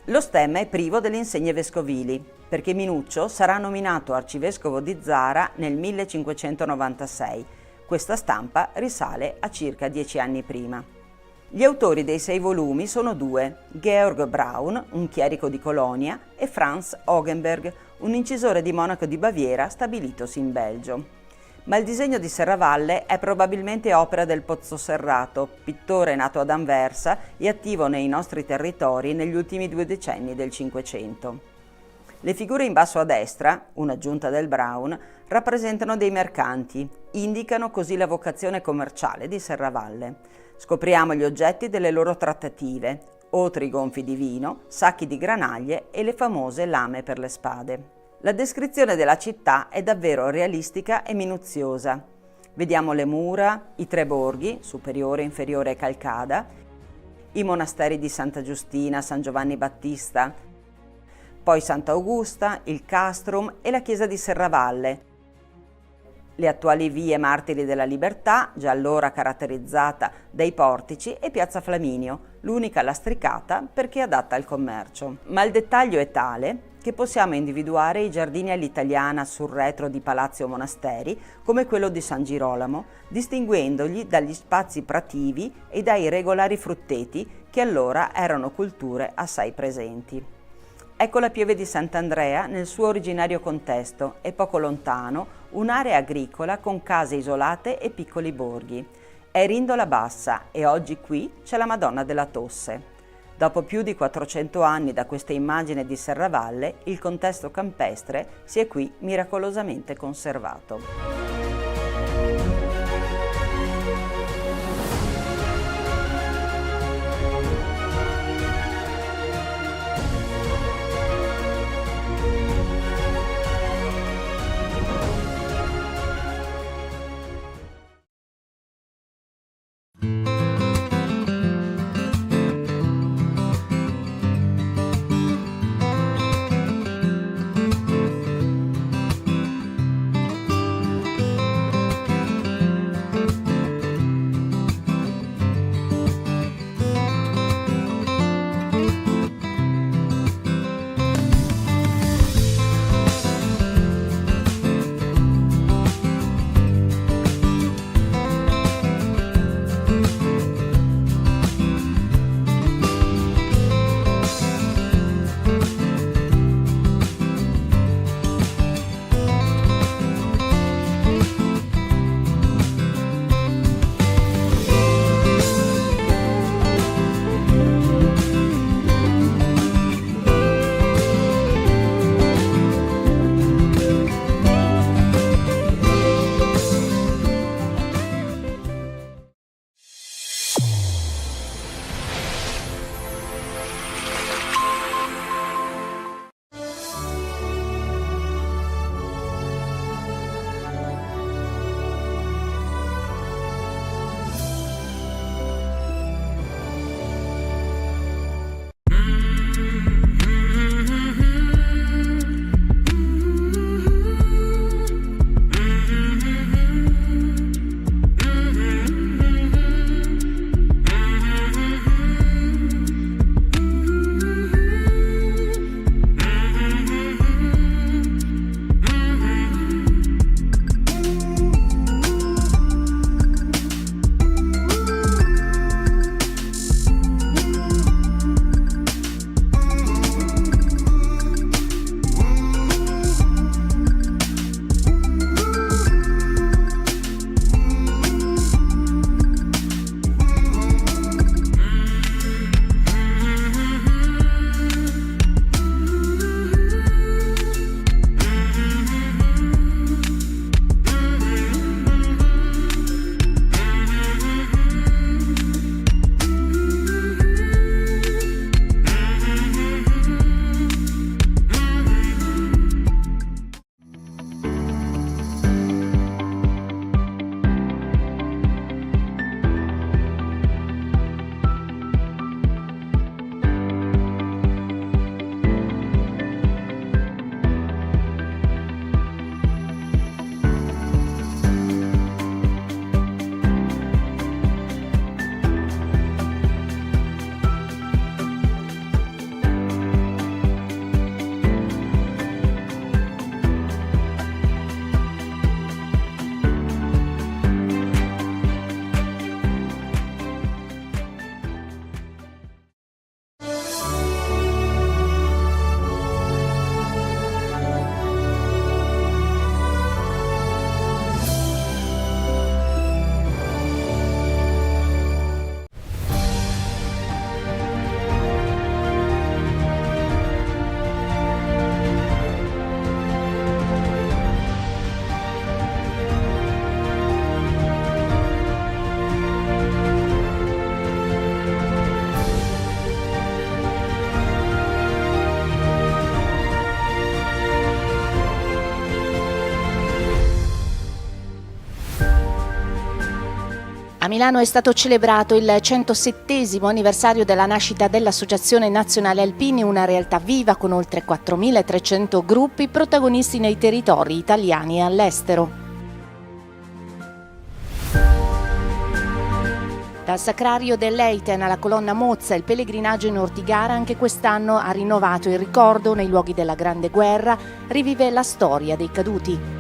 Lo stemma è privo delle insegne vescovili, perché Minuccio sarà nominato arcivescovo di Zara nel 1596, Questa stampa risale a circa 10 anni prima. Gli autori dei 6 volumi sono 2, Georg Braun, un chierico di Colonia, e Franz Hogenberg, un incisore di Monaco di Baviera stabilitosi in Belgio. Ma il disegno di Serravalle è probabilmente opera del Pozzoserrato, pittore nato ad Anversa e attivo nei nostri territori negli ultimi 2 decenni del Cinquecento. Le figure in basso a destra, un'aggiunta del Braun, rappresentano dei mercanti, indicano così la vocazione commerciale di Serravalle. Scopriamo gli oggetti delle loro trattative, otri gonfi di vino, sacchi di granaglie e le famose lame per le spade. La descrizione della città è davvero realistica e minuziosa. Vediamo le mura, i 3 borghi, superiore, inferiore e Calcada, i monasteri di Santa Giustina, San Giovanni Battista, poi Santa Augusta, il Castrum e la chiesa di Serravalle, le attuali vie Martiri della Libertà, già allora caratterizzata dai portici, e piazza Flaminio, l'unica lastricata perché adatta al commercio. Ma il dettaglio è tale che possiamo individuare i giardini all'italiana sul retro di palazzi o monasteri, come quello di San Girolamo, distinguendogli dagli spazi prativi e dai regolari frutteti che allora erano culture assai presenti. Ecco la pieve di Sant'Andrea nel suo originario contesto e poco lontano un'area agricola con case isolate e piccoli borghi. È Rindola Bassa e oggi qui c'è la Madonna della Tosse. Dopo più di 400 anni da questa immagine di Serravalle, il contesto campestre si è qui miracolosamente conservato. Milano è stato celebrato il 107° anniversario della nascita dell'Associazione Nazionale Alpini, una realtà viva con oltre 4.300 gruppi protagonisti nei territori italiani e all'estero. Dal Sacrario dell'Eiten alla Colonna Mozza, il pellegrinaggio in Ortigara anche quest'anno ha rinnovato il ricordo nei luoghi della Grande Guerra, rivive la storia dei caduti.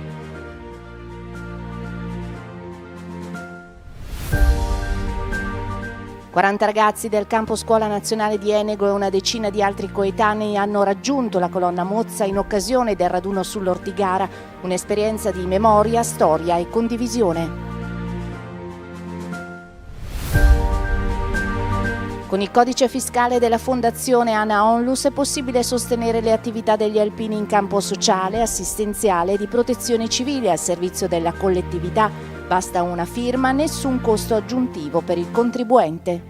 «40 ragazzi del campo scuola nazionale di Enego e una decina di altri coetanei hanno raggiunto la Colonna Mozza in occasione del raduno sull'Ortigara, un'esperienza di memoria, storia e condivisione». Con il codice fiscale della Fondazione Ana Onlus è possibile sostenere le attività degli alpini in campo sociale, assistenziale e di protezione civile al servizio della collettività. Basta una firma, nessun costo aggiuntivo per il contribuente.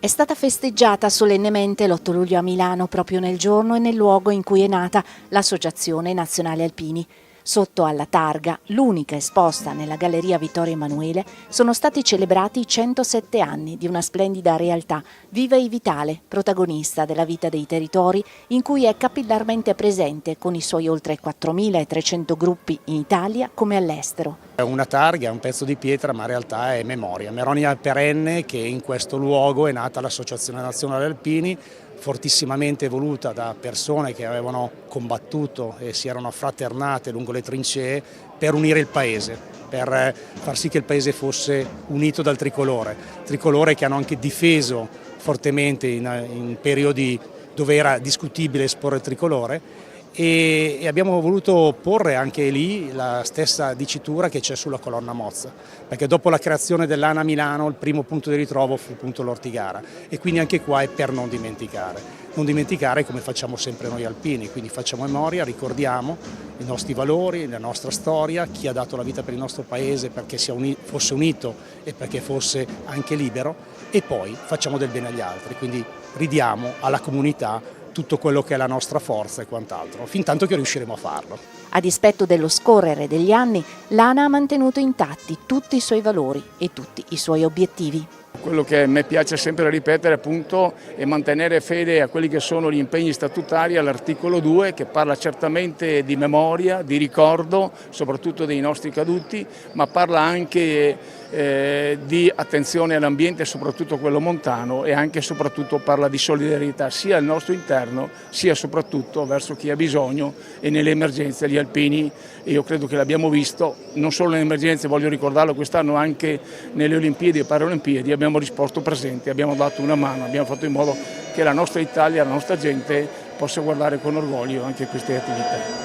È stata festeggiata solennemente l'8 luglio a Milano, proprio nel giorno e nel luogo in cui è nata l'Associazione Nazionale Alpini. Sotto alla targa, l'unica esposta nella Galleria Vittorio Emanuele, sono stati celebrati i 107 anni di una splendida realtà, viva e vitale, protagonista della vita dei territori, in cui è capillarmente presente con i suoi oltre 4.300 gruppi in Italia come all'estero. È una targa, è un pezzo di pietra, ma in realtà è memoria perenne che in questo luogo è nata l'Associazione Nazionale Alpini, fortissimamente voluta da persone che avevano combattuto e si erano affraternate lungo le trincee per unire il paese, per far sì che il paese fosse unito dal tricolore che hanno anche difeso fortemente in periodi dove era discutibile esporre il tricolore, e abbiamo voluto porre anche lì la stessa dicitura che c'è sulla Colonna Mozza, perché dopo la creazione dell'ANA Milano il primo punto di ritrovo fu appunto l'Ortigara, e quindi anche qua è per non dimenticare come facciamo sempre noi alpini, quindi facciamo memoria, ricordiamo i nostri valori, la nostra storia, chi ha dato la vita per il nostro paese perché fosse unito e perché fosse anche libero, e poi facciamo del bene agli altri, quindi ridiamo alla comunità tutto quello che è la nostra forza e quant'altro, fin tanto che riusciremo a farlo. A dispetto dello scorrere degli anni, l'ANA ha mantenuto intatti tutti i suoi valori e tutti i suoi obiettivi. Quello che a me piace sempre ripetere appunto è mantenere fede a quelli che sono gli impegni statutari, all'articolo 2 che parla certamente di memoria, di ricordo, soprattutto dei nostri caduti, ma parla anche di attenzione all'ambiente, soprattutto quello montano, e anche e soprattutto parla di solidarietà sia al nostro interno sia soprattutto verso chi ha bisogno, e nelle emergenze gli alpini, io credo che l'abbiamo visto non solo nelle emergenze, voglio ricordarlo quest'anno anche nelle Olimpiadi e Paralimpiadi, abbiamo risposto presenti, abbiamo dato una mano, abbiamo fatto in modo che la nostra Italia, la nostra gente possa guardare con orgoglio anche queste attività.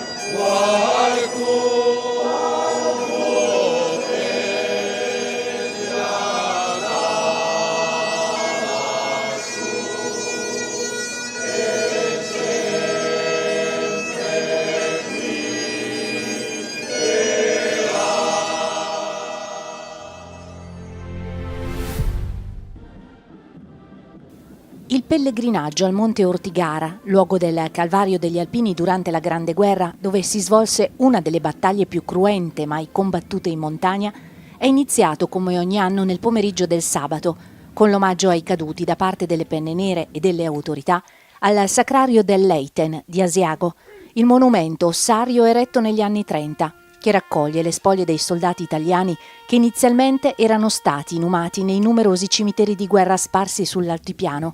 Il pellegrinaggio al Monte Ortigara, luogo del Calvario degli Alpini durante la Grande Guerra, dove si svolse una delle battaglie più cruente mai combattute in montagna, è iniziato come ogni anno nel pomeriggio del sabato, con l'omaggio ai caduti da parte delle Penne Nere e delle autorità al Sacrario dell'Eiten di Asiago, il monumento ossario eretto negli anni 30, che raccoglie le spoglie dei soldati italiani che inizialmente erano stati inumati nei numerosi cimiteri di guerra sparsi sull'altipiano.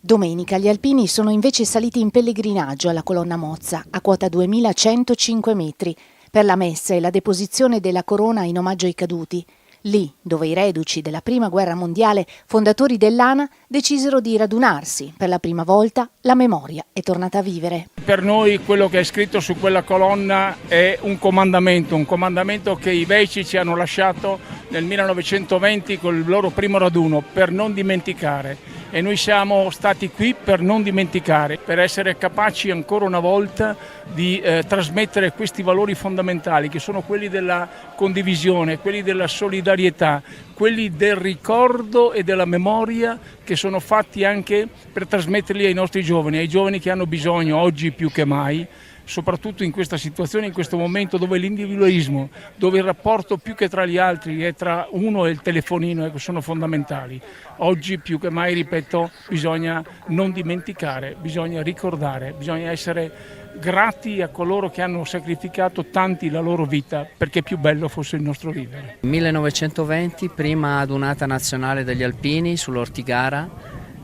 Domenica gli alpini sono invece saliti in pellegrinaggio alla Colonna Mozza, a quota 2105 metri, per la messa e la deposizione della corona in omaggio ai caduti, lì dove i reduci della Prima Guerra Mondiale, fondatori dell'ANA, decisero di radunarsi. Per la prima volta la memoria è tornata a vivere. Per noi quello che è scritto su quella colonna è un comandamento che i Veici ci hanno lasciato nel 1920 col loro primo raduno, per non dimenticare. E noi siamo stati qui per non dimenticare, per essere capaci ancora una volta di trasmettere questi valori fondamentali, che sono quelli della condivisione, quelli della solidarietà, quelli del ricordo e della memoria, che sono fatti anche per trasmetterli ai nostri giovani che hanno bisogno oggi più che mai soprattutto in questa situazione, in questo momento dove l'individualismo, dove il rapporto più che tra gli altri è tra uno e il telefonino, sono fondamentali. Oggi più che mai, ripeto, bisogna non dimenticare, bisogna ricordare, bisogna essere grati a coloro che hanno sacrificato tanti la loro vita perché più bello fosse il nostro vivere. 1920, prima adunata nazionale degli alpini sull'Ortigara,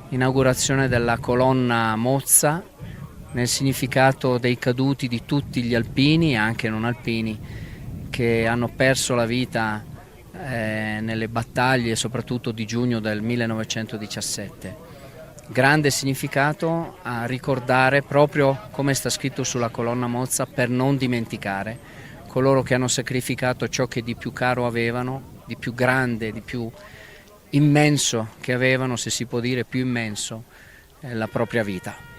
inaugurazione della colonna Mozza, nel significato dei caduti di tutti gli alpini e anche non alpini che hanno perso la vita nelle battaglie soprattutto di giugno del 1917. Grande significato a ricordare, proprio come sta scritto sulla colonna Mozza, per non dimenticare coloro che hanno sacrificato ciò che di più caro avevano, di più grande, di più immenso che avevano, se si può dire più immenso, la propria vita.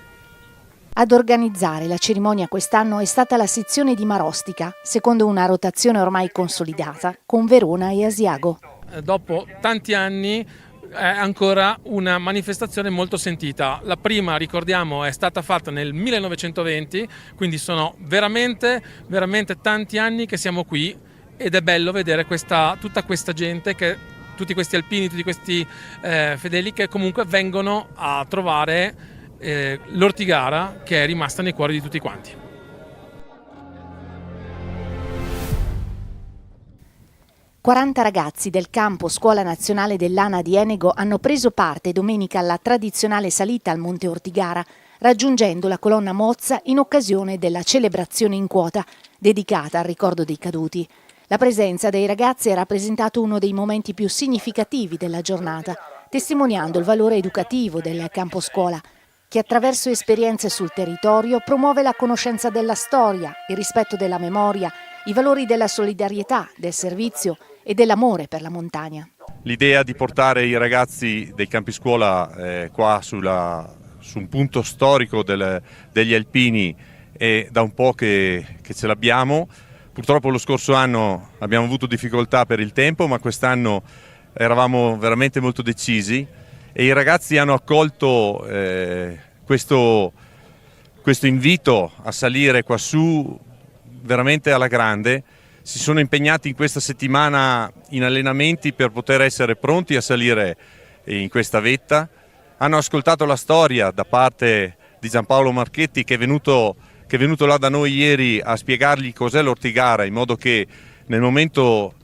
Ad organizzare la cerimonia quest'anno è stata la sezione di Marostica, secondo una rotazione ormai consolidata con Verona e Asiago. Dopo tanti anni è ancora una manifestazione molto sentita. La prima, ricordiamo, è stata fatta nel 1920, quindi sono veramente tanti anni che siamo qui ed è bello vedere tutta questa gente, tutti questi alpini, tutti questi fedeli che comunque vengono a trovare l'Ortigara, che è rimasta nei cuori di tutti quanti. «40 ragazzi del campo Scuola Nazionale dell'ANA di Enego hanno preso parte domenica alla tradizionale salita al Monte Ortigara, raggiungendo la colonna Mozza in occasione della celebrazione in quota dedicata al ricordo dei caduti. La presenza dei ragazzi ha rappresentato uno dei momenti più significativi della giornata, testimoniando il valore educativo del campo scuola, che attraverso esperienze sul territorio promuove la conoscenza della storia, il rispetto della memoria, i valori della solidarietà, del servizio e dell'amore per la montagna. L'idea di portare i ragazzi dei campi scuola qua su un punto storico degli alpini è da un po' che ce l'abbiamo. Purtroppo lo scorso anno abbiamo avuto difficoltà per il tempo, ma quest'anno eravamo veramente molto decisi e i ragazzi hanno accolto questo invito a salire qua su veramente alla grande. Si sono impegnati in questa settimana in allenamenti per poter essere pronti a salire in questa vetta. Hanno ascoltato la storia da parte di Giampaolo Marchetti, che è venuto là da noi ieri a spiegargli cos'è l'Ortigara, in modo che nel momento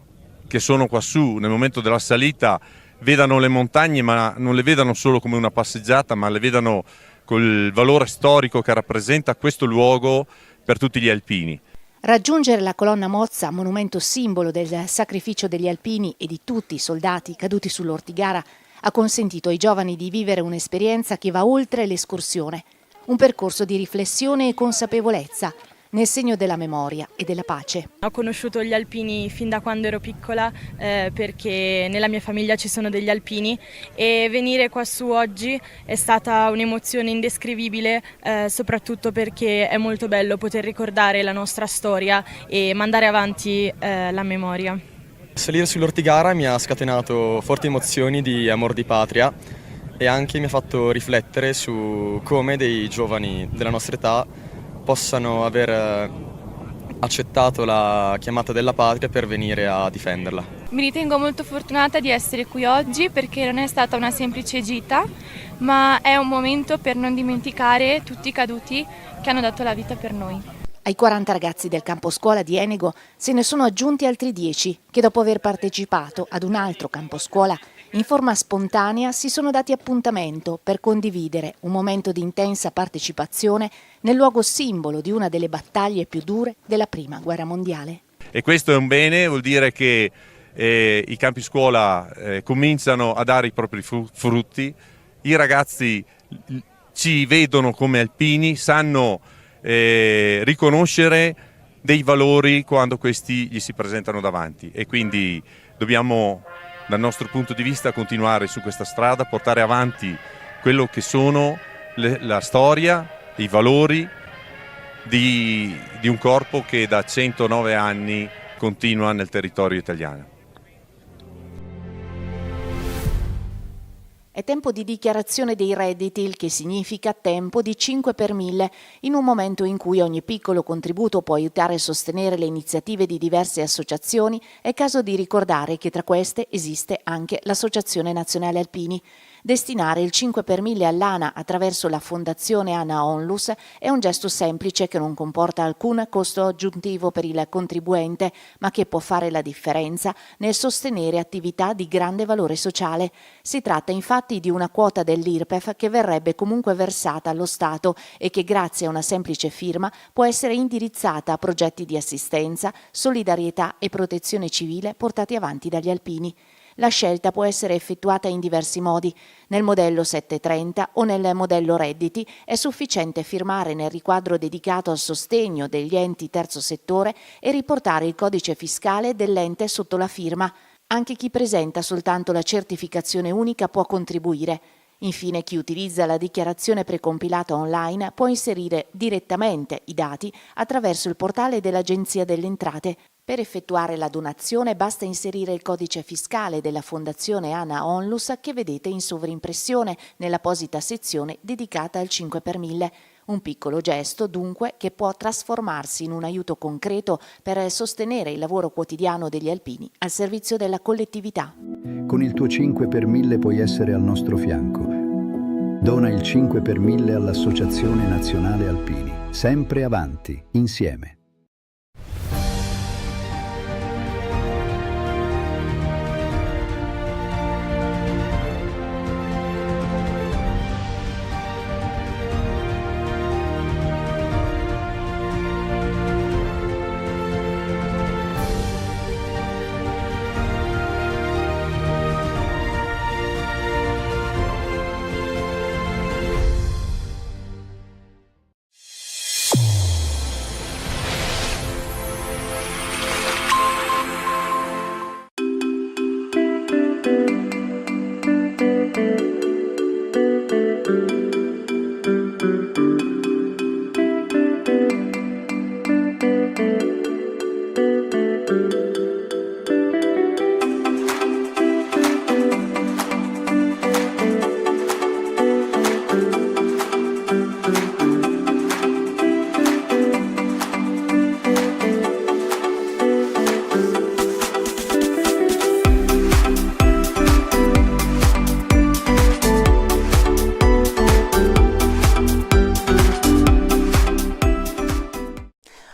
che sono qua su, nel momento della salita, vedano le montagne, ma non le vedano solo come una passeggiata, ma le vedano col valore storico che rappresenta questo luogo per tutti gli alpini. Raggiungere la colonna Mozza, monumento simbolo del sacrificio degli alpini e di tutti i soldati caduti sull'Ortigara, ha consentito ai giovani di vivere un'esperienza che va oltre l'escursione, un percorso di riflessione e consapevolezza nel segno della memoria e della pace. Ho conosciuto gli alpini fin da quando ero piccola perché nella mia famiglia ci sono degli alpini e venire qua su oggi è stata un'emozione indescrivibile, soprattutto perché è molto bello poter ricordare la nostra storia e mandare avanti la memoria. Salire sull'Ortigara mi ha scatenato forti emozioni di amor di patria e anche mi ha fatto riflettere su come dei giovani della nostra età possano aver accettato la chiamata della patria per venire a difenderla. Mi ritengo molto fortunata di essere qui oggi perché non è stata una semplice gita, ma è un momento per non dimenticare tutti i caduti che hanno dato la vita per noi. Ai 40 ragazzi del campo scuola di Enego se ne sono aggiunti altri 10 che dopo aver partecipato ad un altro campo scuola in forma spontanea si sono dati appuntamento per condividere un momento di intensa partecipazione nel luogo simbolo di una delle battaglie più dure della Prima Guerra Mondiale. E questo è un bene, vuol dire che i campi scuola cominciano a dare i propri frutti, i ragazzi ci vedono come alpini, sanno riconoscere dei valori quando questi gli si presentano davanti e quindi dobbiamo dal nostro punto di vista continuare su questa strada, portare avanti quello che sono la storia, i valori di un corpo che da 109 anni continua nel territorio italiano. È tempo di dichiarazione dei redditi, il che significa tempo di 5 per 1000, in un momento in cui ogni piccolo contributo può aiutare a sostenere le iniziative di diverse associazioni. È caso di ricordare che tra queste esiste anche l'Associazione Nazionale Alpini. Destinare il 5 per 1000 all'ANA attraverso la Fondazione ANA Onlus è un gesto semplice che non comporta alcun costo aggiuntivo per il contribuente, ma che può fare la differenza nel sostenere attività di grande valore sociale. Si tratta infatti di una quota dell'IRPEF che verrebbe comunque versata allo Stato e che grazie a una semplice firma può essere indirizzata a progetti di assistenza, solidarietà e protezione civile portati avanti dagli alpini. La scelta può essere effettuata in diversi modi. Nel modello 730 o nel modello redditi è sufficiente firmare nel riquadro dedicato al sostegno degli enti terzo settore e riportare il codice fiscale dell'ente sotto la firma. Anche chi presenta soltanto la certificazione unica può contribuire. Infine, chi utilizza la dichiarazione precompilata online può inserire direttamente i dati attraverso il portale dell'Agenzia delle Entrate. Per effettuare la donazione basta inserire il codice fiscale della Fondazione ANA Onlus che vedete in sovrimpressione nell'apposita sezione dedicata al 5 per 1000. Un piccolo gesto, dunque, che può trasformarsi in un aiuto concreto per sostenere il lavoro quotidiano degli alpini al servizio della collettività. Con il tuo 5 per 1000 puoi essere al nostro fianco. Dona il 5 per 1000 all'Associazione Nazionale Alpini. Sempre avanti, insieme.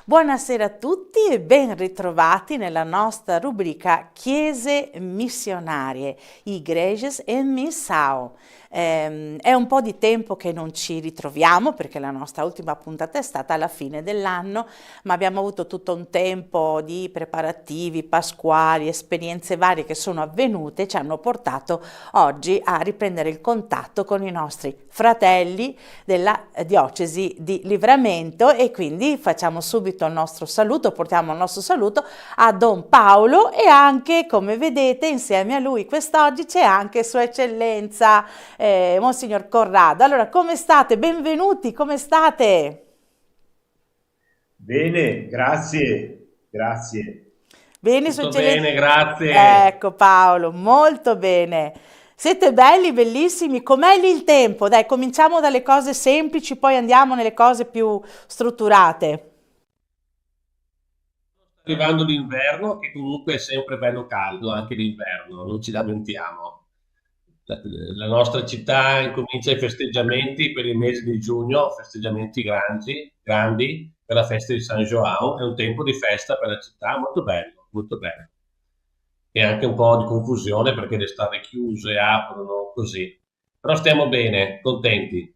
Buonasera a tutti e ben ritrovati nella nostra rubrica Chiese missionarie, Igrejas em Missão. È un po' di tempo che non ci ritroviamo perché la nostra ultima puntata è stata alla fine dell'anno, ma abbiamo avuto tutto un tempo di preparativi pasquali, esperienze varie che sono avvenute e ci hanno portato oggi a riprendere il contatto con i nostri fratelli della diocesi di Livramento e quindi facciamo subito il nostro saluto, portiamo il nostro saluto a Don Paolo e anche, come vedete, insieme a lui quest'oggi c'è anche Sua Eccellenza Monsignor Corrado. Allora, come state? Benvenuti, come state? Bene, grazie. Bene, Tutto Sua bene, grazie. Ecco Paolo, molto bene. Siete belli, bellissimi. Com'è lì il tempo? Dai, cominciamo dalle cose semplici, poi andiamo nelle cose più strutturate. Arrivando l'inverno, che comunque è sempre bello caldo, anche l'inverno, non ci lamentiamo. La nostra città incomincia i festeggiamenti per il mese di giugno, festeggiamenti grandi per la festa di San João, è un tempo di festa per la città, molto bello, molto bello. E anche un po' di confusione perché le strade chiuse, aprono, così. Però stiamo bene, contenti.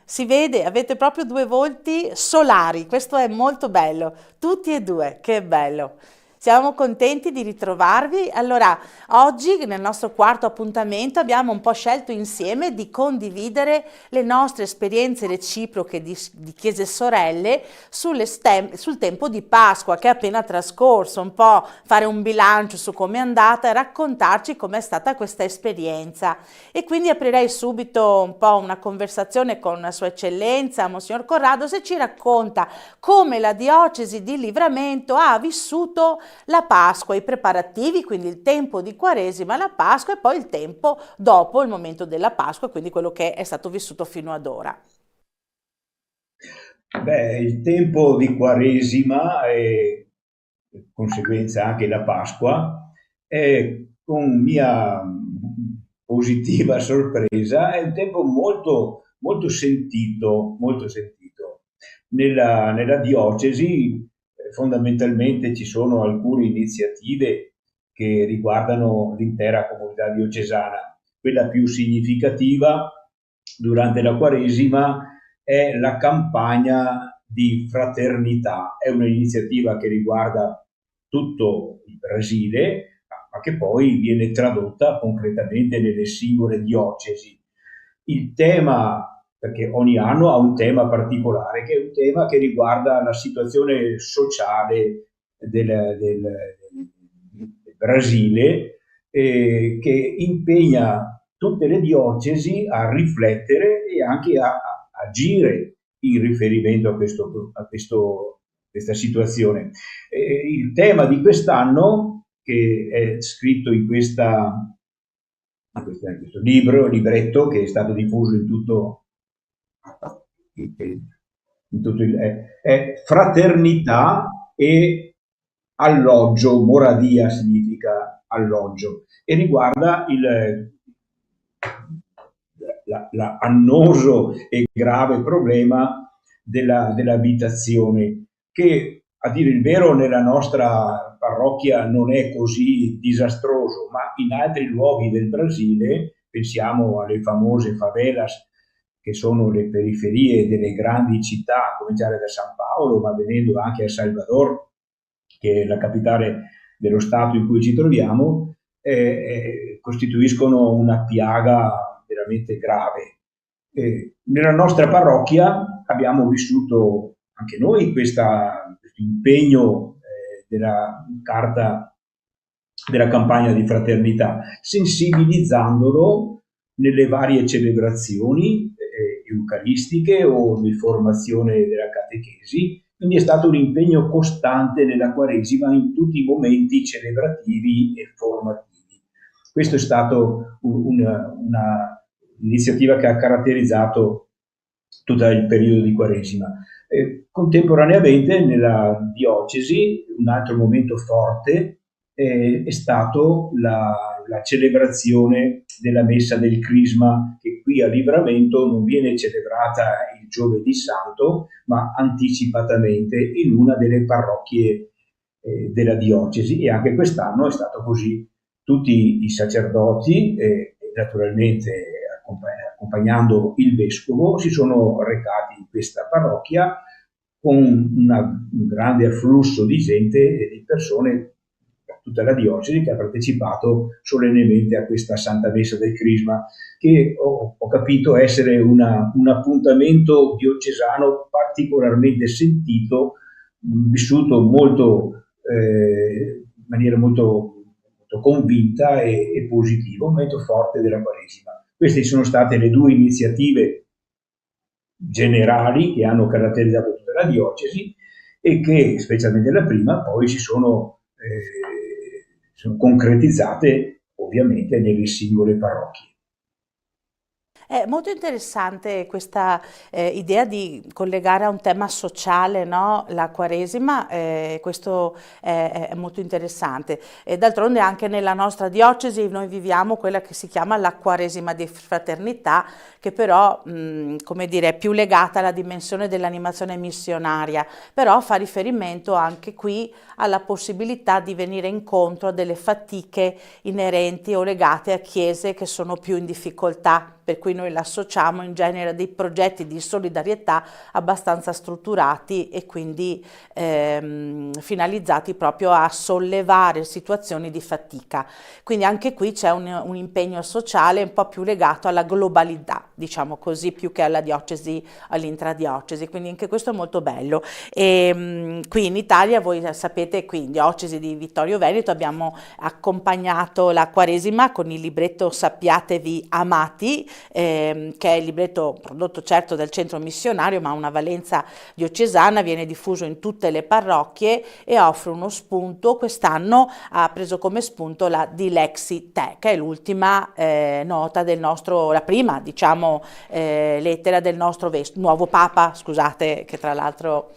Si vede, avete proprio due volti solari, questo è molto bello, tutti e due, che bello. Siamo contenti di ritrovarvi. Allora, oggi nel nostro quarto appuntamento abbiamo un po' scelto insieme di condividere le nostre esperienze reciproche di chiese sorelle sul tempo di Pasqua che è appena trascorso, un po' fare un bilancio su come è andata e raccontarci com'è stata questa esperienza. E quindi aprirei subito un po' una conversazione con Sua Eccellenza, Monsignor Corrado, se ci racconta come la diocesi di Livramento ha vissuto la Pasqua, i preparativi, quindi il tempo di Quaresima, la Pasqua, e poi il tempo dopo il momento della Pasqua, quindi quello che è stato vissuto fino ad ora. Il tempo di Quaresima e conseguenza anche la Pasqua è, con mia positiva sorpresa, è un tempo molto, molto sentito, molto sentito. Nella diocesi fondamentalmente ci sono alcune iniziative che riguardano l'intera comunità diocesana. Quella più significativa durante la Quaresima è la campagna di fraternità. È un'iniziativa che riguarda tutto il Brasile, ma che poi viene tradotta concretamente nelle singole diocesi. Il tema, perché ogni anno ha un tema particolare, che è un tema che riguarda la situazione sociale del Brasile, che impegna tutte le diocesi a riflettere e anche a agire in riferimento a questa situazione. Il tema di quest'anno, che è scritto in questo libretto che è stato diffuso in tutto è fraternità e alloggio. Moradia significa alloggio e riguarda l'annoso e grave problema dell'abitazione, che a dire il vero nella nostra parrocchia non è così disastroso, ma in altri luoghi del Brasile, pensiamo alle famose favelas, che sono le periferie delle grandi città, a cominciare da San Paolo, ma venendo anche a Salvador, che è la capitale dello Stato in cui ci troviamo, costituiscono una piaga veramente grave. Nella nostra parrocchia abbiamo vissuto anche noi questo impegno della carta della campagna di fraternità, sensibilizzandolo nelle varie celebrazioni eucaristiche o di formazione della catechesi. Quindi è stato un impegno costante nella Quaresima in tutti i momenti celebrativi e formativi. Questo è stato un'iniziativa che ha caratterizzato tutto il periodo di Quaresima. Contemporaneamente nella diocesi un altro momento forte è stato la celebrazione della Messa del Crisma, che qui a Livramento non viene celebrata il Giovedì Santo, ma anticipatamente in una delle parrocchie della diocesi, e anche quest'anno è stato così. Tutti i sacerdoti, naturalmente accompagnando il vescovo, si sono recati in questa parrocchia con un grande afflusso di gente e di persone da tutta la diocesi, che ha partecipato solennemente a questa Santa Messa del Crisma, che ho capito essere un appuntamento diocesano particolarmente sentito, vissuto in maniera molto convinta e positiva, un momento forte della Quaresima. Queste sono state le due iniziative generali che hanno caratterizzato tutta la diocesi e che, specialmente la prima, poi si sono concretizzate ovviamente nelle singole parrocchie. È molto interessante questa idea di collegare a un tema sociale, no? La Quaresima, questo è molto interessante. E d'altronde anche nella nostra diocesi noi viviamo quella che si chiama la Quaresima di fraternità, che però, come dire, è più legata alla dimensione dell'animazione missionaria, però fa riferimento anche qui alla possibilità di venire incontro a delle fatiche inerenti o legate a chiese che sono più in difficoltà, per cui noi l'associamo in genere a dei progetti di solidarietà abbastanza strutturati e quindi finalizzati proprio a sollevare situazioni di fatica. Quindi anche qui c'è un impegno sociale un po' più legato alla globalità diciamo così, più che alla diocesi, all'intradiocesi, quindi anche questo è molto bello. E qui in Italia, voi sapete, qui in diocesi di Vittorio Veneto abbiamo accompagnato la Quaresima con il libretto Sappiatevi amati, che è il libretto prodotto certo dal centro missionario, ma ha una valenza diocesana, viene diffuso in tutte le parrocchie e offre uno spunto. Quest'anno ha preso come spunto la Dilexi Te, che è l'ultima nota del nostro, la prima, diciamo, lettera del nostro nuovo Papa, scusate, che tra l'altro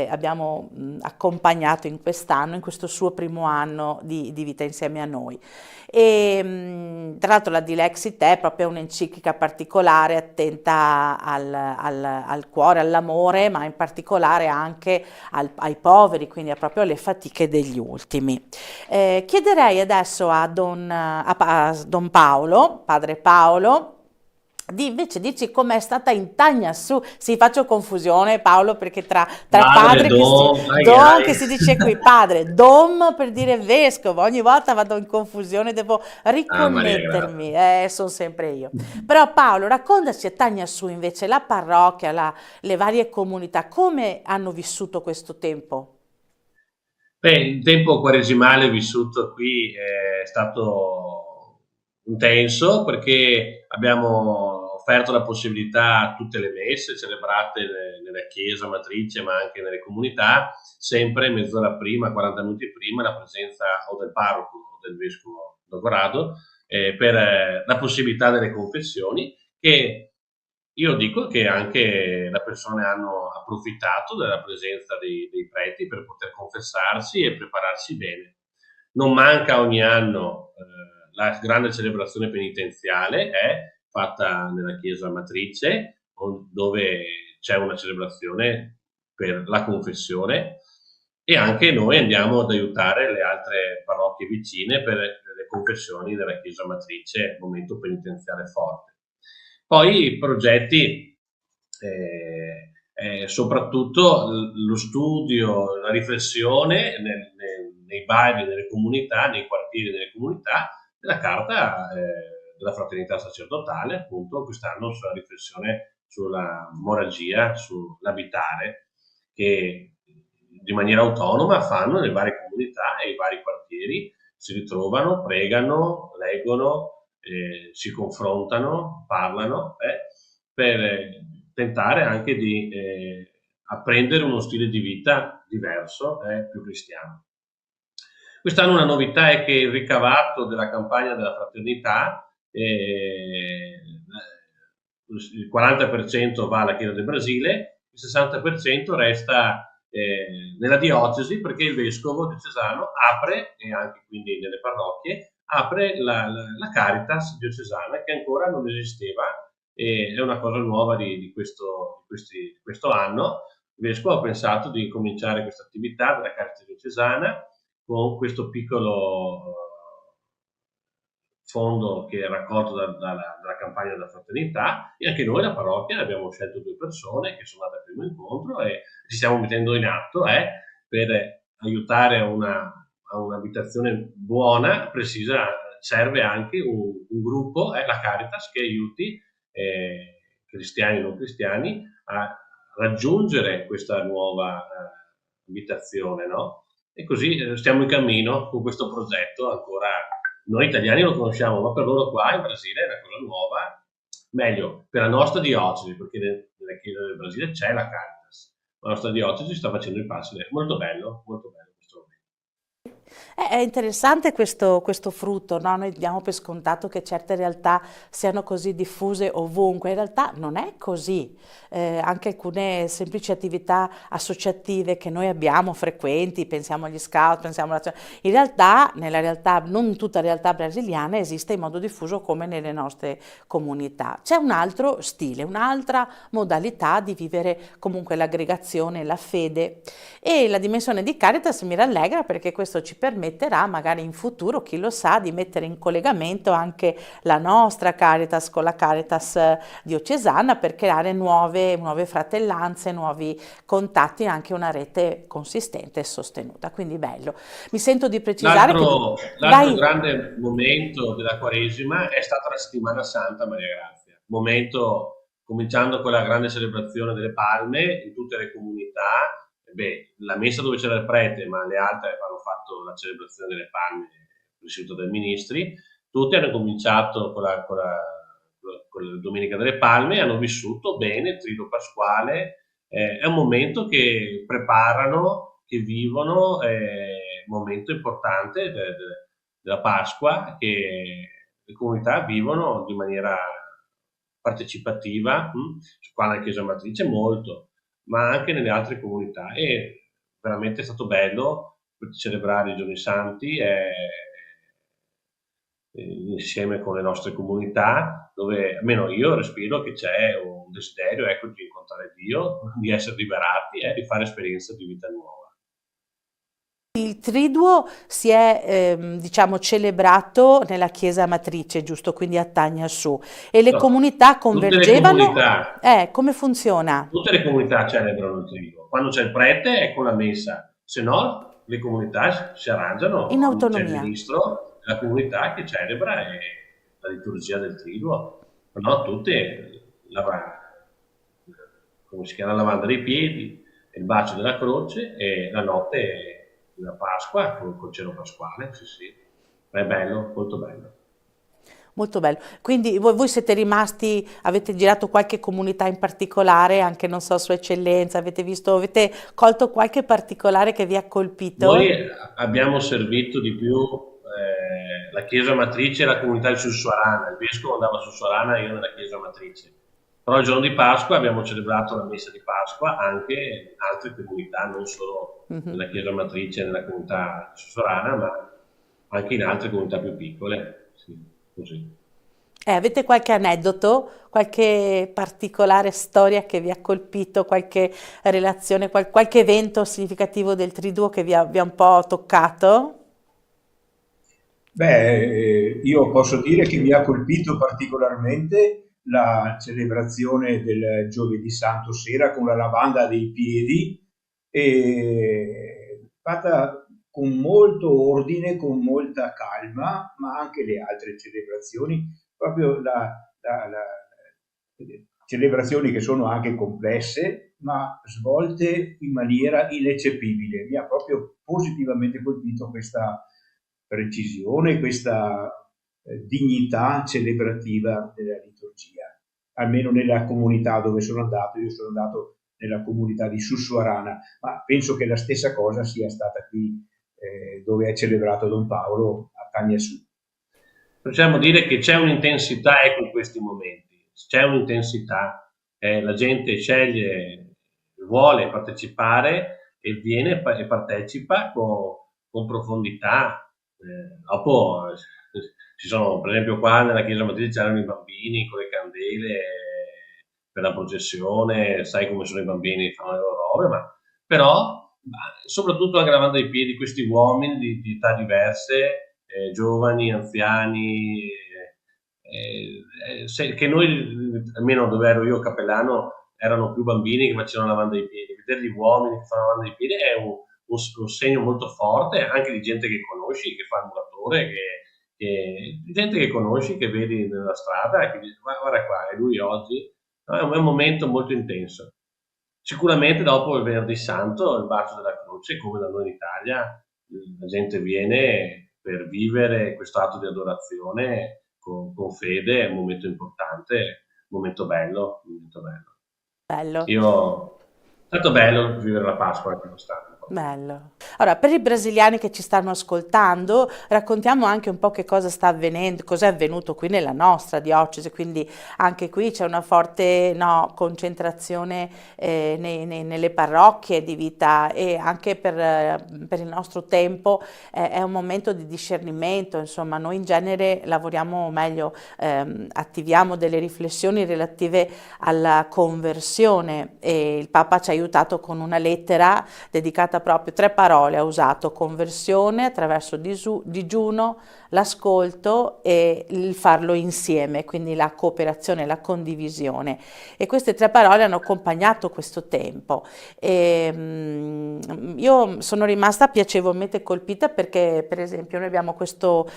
abbiamo accompagnato in quest'anno, in questo suo primo anno di vita insieme a noi. E tra l'altro la Dilexi Te è proprio un'enciclica particolare, attenta al cuore, all'amore, ma in particolare anche ai poveri, quindi proprio alle fatiche degli ultimi. Chiederei adesso a Don Paolo, padre Paolo, di invece dirci com'è stata in Tagnassù. Sì, faccio confusione, Paolo, perché tra padre che si dice qui, padre, dom per dire vescovo, ogni volta vado in confusione, devo riconnettermi, sono sempre io. Però Paolo, raccontaci a Tagnassù invece la parrocchia, le varie comunità, come hanno vissuto questo tempo? Beh, il tempo quaresimale vissuto qui è stato intenso, perché abbiamo offerto la possibilità a tutte le messe celebrate nella chiesa matrice, ma anche nelle comunità, sempre mezz'ora prima, 40 minuti prima, la presenza o del parroco o del vescovo Dogorado, per la possibilità delle confessioni, che io dico che anche le persone hanno approfittato della presenza dei preti per poter confessarsi e prepararsi bene. Non manca ogni anno la grande celebrazione penitenziale, è fatta nella chiesa matrice, dove c'è una celebrazione per la confessione, e anche noi andiamo ad aiutare le altre parrocchie vicine per le confessioni della chiesa matrice, momento penitenziale forte. Poi i progetti, soprattutto lo studio, la riflessione nei vari, nelle comunità, nei quartieri delle comunità, della carta della fraternità sacerdotale, appunto quest'anno sulla riflessione sulla moragia, sull'abitare, che di maniera autonoma fanno le varie comunità e i vari quartieri, si ritrovano, pregano, leggono, si confrontano, parlano, per tentare anche di apprendere uno stile di vita diverso, più cristiano. Quest'anno una novità è che il ricavato della campagna della fraternità, il 40% va alla Chiesa del Brasile, il 60% resta nella diocesi, perché il vescovo diocesano apre, e anche quindi nelle parrocchie, apre la Caritas diocesana, che ancora non esisteva, e è una cosa nuova di questo anno. Il vescovo ha pensato di cominciare questa attività della Caritas diocesana con questo piccolo fondo che è raccolto dalla campagna della fraternità, e anche noi la parrocchia abbiamo scelto 2 persone che sono andate al primo incontro e ci stiamo mettendo in atto per aiutare a un'abitazione buona, precisa. Serve anche un gruppo, la Caritas, che aiuti cristiani e non cristiani a raggiungere questa nuova abitazione, no? E così stiamo in cammino con questo progetto. Ancora noi italiani lo conosciamo, ma per loro qua in Brasile è una cosa nuova, meglio per la nostra diocesi, perché nella Chiesa del Brasile c'è la Caritas, la nostra diocesi sta facendo i passi. Molto bello questo momento. È interessante questo frutto, no? Noi diamo per scontato che certe realtà siano così diffuse ovunque, in realtà non è così. Anche alcune semplici attività associative che noi abbiamo frequenti, pensiamo agli scout, pensiamo in realtà, nella realtà, non in tutta la realtà brasiliana esiste in modo diffuso come nelle nostre comunità. C'è un altro stile, un'altra modalità di vivere comunque l'aggregazione, la fede, e la dimensione di Caritas mi rallegra, perché questo ci permetterà magari in futuro, chi lo sa, di mettere in collegamento anche la nostra Caritas con la Caritas diocesana, per creare nuove fratellanze, nuovi contatti, anche una rete consistente e sostenuta. Quindi bello. Mi sento di precisare l'altro grande momento della Quaresima è stata la Settimana Santa Maria Grazia. momento, cominciando con la grande celebrazione delle palme in tutte le comunità. La messa dove c'era il prete, ma le altre hanno fatto la celebrazione delle palme presieduta dai ministri. Tutti hanno cominciato con la Domenica delle Palme e hanno vissuto bene il Triduo Pasquale. È un momento che preparano, che vivono, un momento importante della Pasqua che le comunità vivono di maniera partecipativa, qua nella Chiesa Matrice molto, ma anche nelle altre comunità. E veramente è stato bello celebrare i Giorni Santi insieme con le nostre comunità, dove almeno io respiro che c'è un desiderio, ecco, di incontrare Dio, di essere liberati e di fare esperienza di vita nuova. Il Triduo si è diciamo celebrato nella Chiesa Matrice, giusto? Quindi a Tagna Su, e le comunità convergevano? Tutte le comunità, come funziona? tutte le comunità celebrano il Triduo. Quando c'è il prete è con la messa, se no le comunità si arrangiano, In c'è il autonomia. ministro della comunità che celebra la liturgia del Triduo. No, tutte come si chiama, la lavanda dei piedi, il bacio della croce e la notte della Pasqua col cielo pasquale. Sì. È bello, molto bello. Molto bello. Quindi voi siete rimasti, avete girato qualche comunità in particolare, anche non so, Sua Eccellenza, avete colto qualche particolare che vi ha colpito? Noi abbiamo servito di più la Chiesa Matrice e la comunità di Sussuarana. Il vescovo andava a Sussuarana, io nella Chiesa Matrice. Però il giorno di Pasqua abbiamo celebrato la messa di Pasqua anche in altre comunità, non solo nella Chiesa Matrice e nella comunità di Sussuarana, ma anche in altre comunità più piccole. Sì, così. Avete qualche aneddoto, qualche particolare storia che vi ha colpito, qualche relazione, qualche evento significativo del Triduo che vi ha un po' toccato? Io posso dire che mi ha colpito particolarmente la celebrazione del Giovedì Santo sera con la lavanda dei piedi, fatta con molto ordine, con molta calma, ma anche le altre celebrazioni, proprio celebrazioni che sono anche complesse, ma svolte in maniera ineccepibile. Mi ha proprio positivamente colpito questa precisione, questa dignità celebrativa della liturgia, almeno nella comunità dove sono andato. Io sono andato nella comunità di Sussuarana, ma penso che la stessa cosa sia stata qui dove è celebrato Don Paolo, a Tagna Su. Possiamo dire che c'è un'intensità, ecco, in questi momenti, c'è un'intensità, la gente sceglie, vuole partecipare e viene e partecipa con profondità. Dopo ci sono, per esempio qua nella Chiesa Matrice c'erano i bambini con le candele per la processione, sai come sono i bambini, fanno le loro robe, però soprattutto anche la lavanda dei piedi, questi uomini di età diverse, giovani, anziani, che noi, almeno dove ero io cappellano, erano più bambini che facevano la lavanda dei piedi. Vedere gli uomini che fanno la lavanda dei piedi è un segno molto forte, anche di gente che conosci, che fa il muratore, gente che conosci, che vedi nella strada, che dici guarda qua, è lui oggi. È un momento molto intenso. Sicuramente dopo il Venerdì Santo, il bacio della croce, come da noi in Italia, la gente viene per vivere questo atto di adorazione con fede, è un momento importante, un momento bello. Bello. È stato bello vivere la Pasqua anche quest'anno. Bello. Allora, per i brasiliani che ci stanno ascoltando, raccontiamo anche un po' che cosa sta avvenendo, cosa è avvenuto qui nella nostra diocesi, quindi anche qui c'è una forte concentrazione nelle parrocchie di vita, e anche per il nostro tempo è un momento di discernimento. Insomma, noi in genere lavoriamo meglio, attiviamo delle riflessioni relative alla conversione, e il Papa ci ha aiutato con una lettera dedicata proprio, 3 parole ha usato: conversione attraverso digiuno, l'ascolto e il farlo insieme, quindi la cooperazione, la condivisione. E queste 3 parole hanno accompagnato questo tempo. Io sono rimasta piacevolmente colpita perché, per esempio, noi abbiamo questo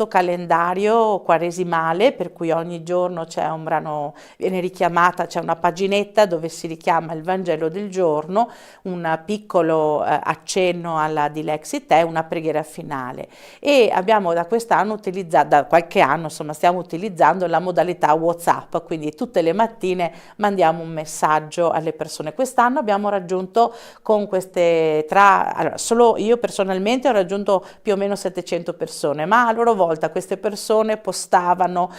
calendario quaresimale per cui ogni giorno c'è un brano, viene richiamata, c'è una paginetta dove si richiama il Vangelo del giorno, un piccolo accenno alla Dilexit e una preghiera finale. E abbiamo da quest'anno utilizzato, da qualche anno insomma, stiamo utilizzando la modalità WhatsApp, quindi tutte le mattine mandiamo un messaggio alle persone. Quest'anno abbiamo raggiunto con queste allora, solo io personalmente ho raggiunto più o meno 700 persone, ma a loro volta queste persone postavano,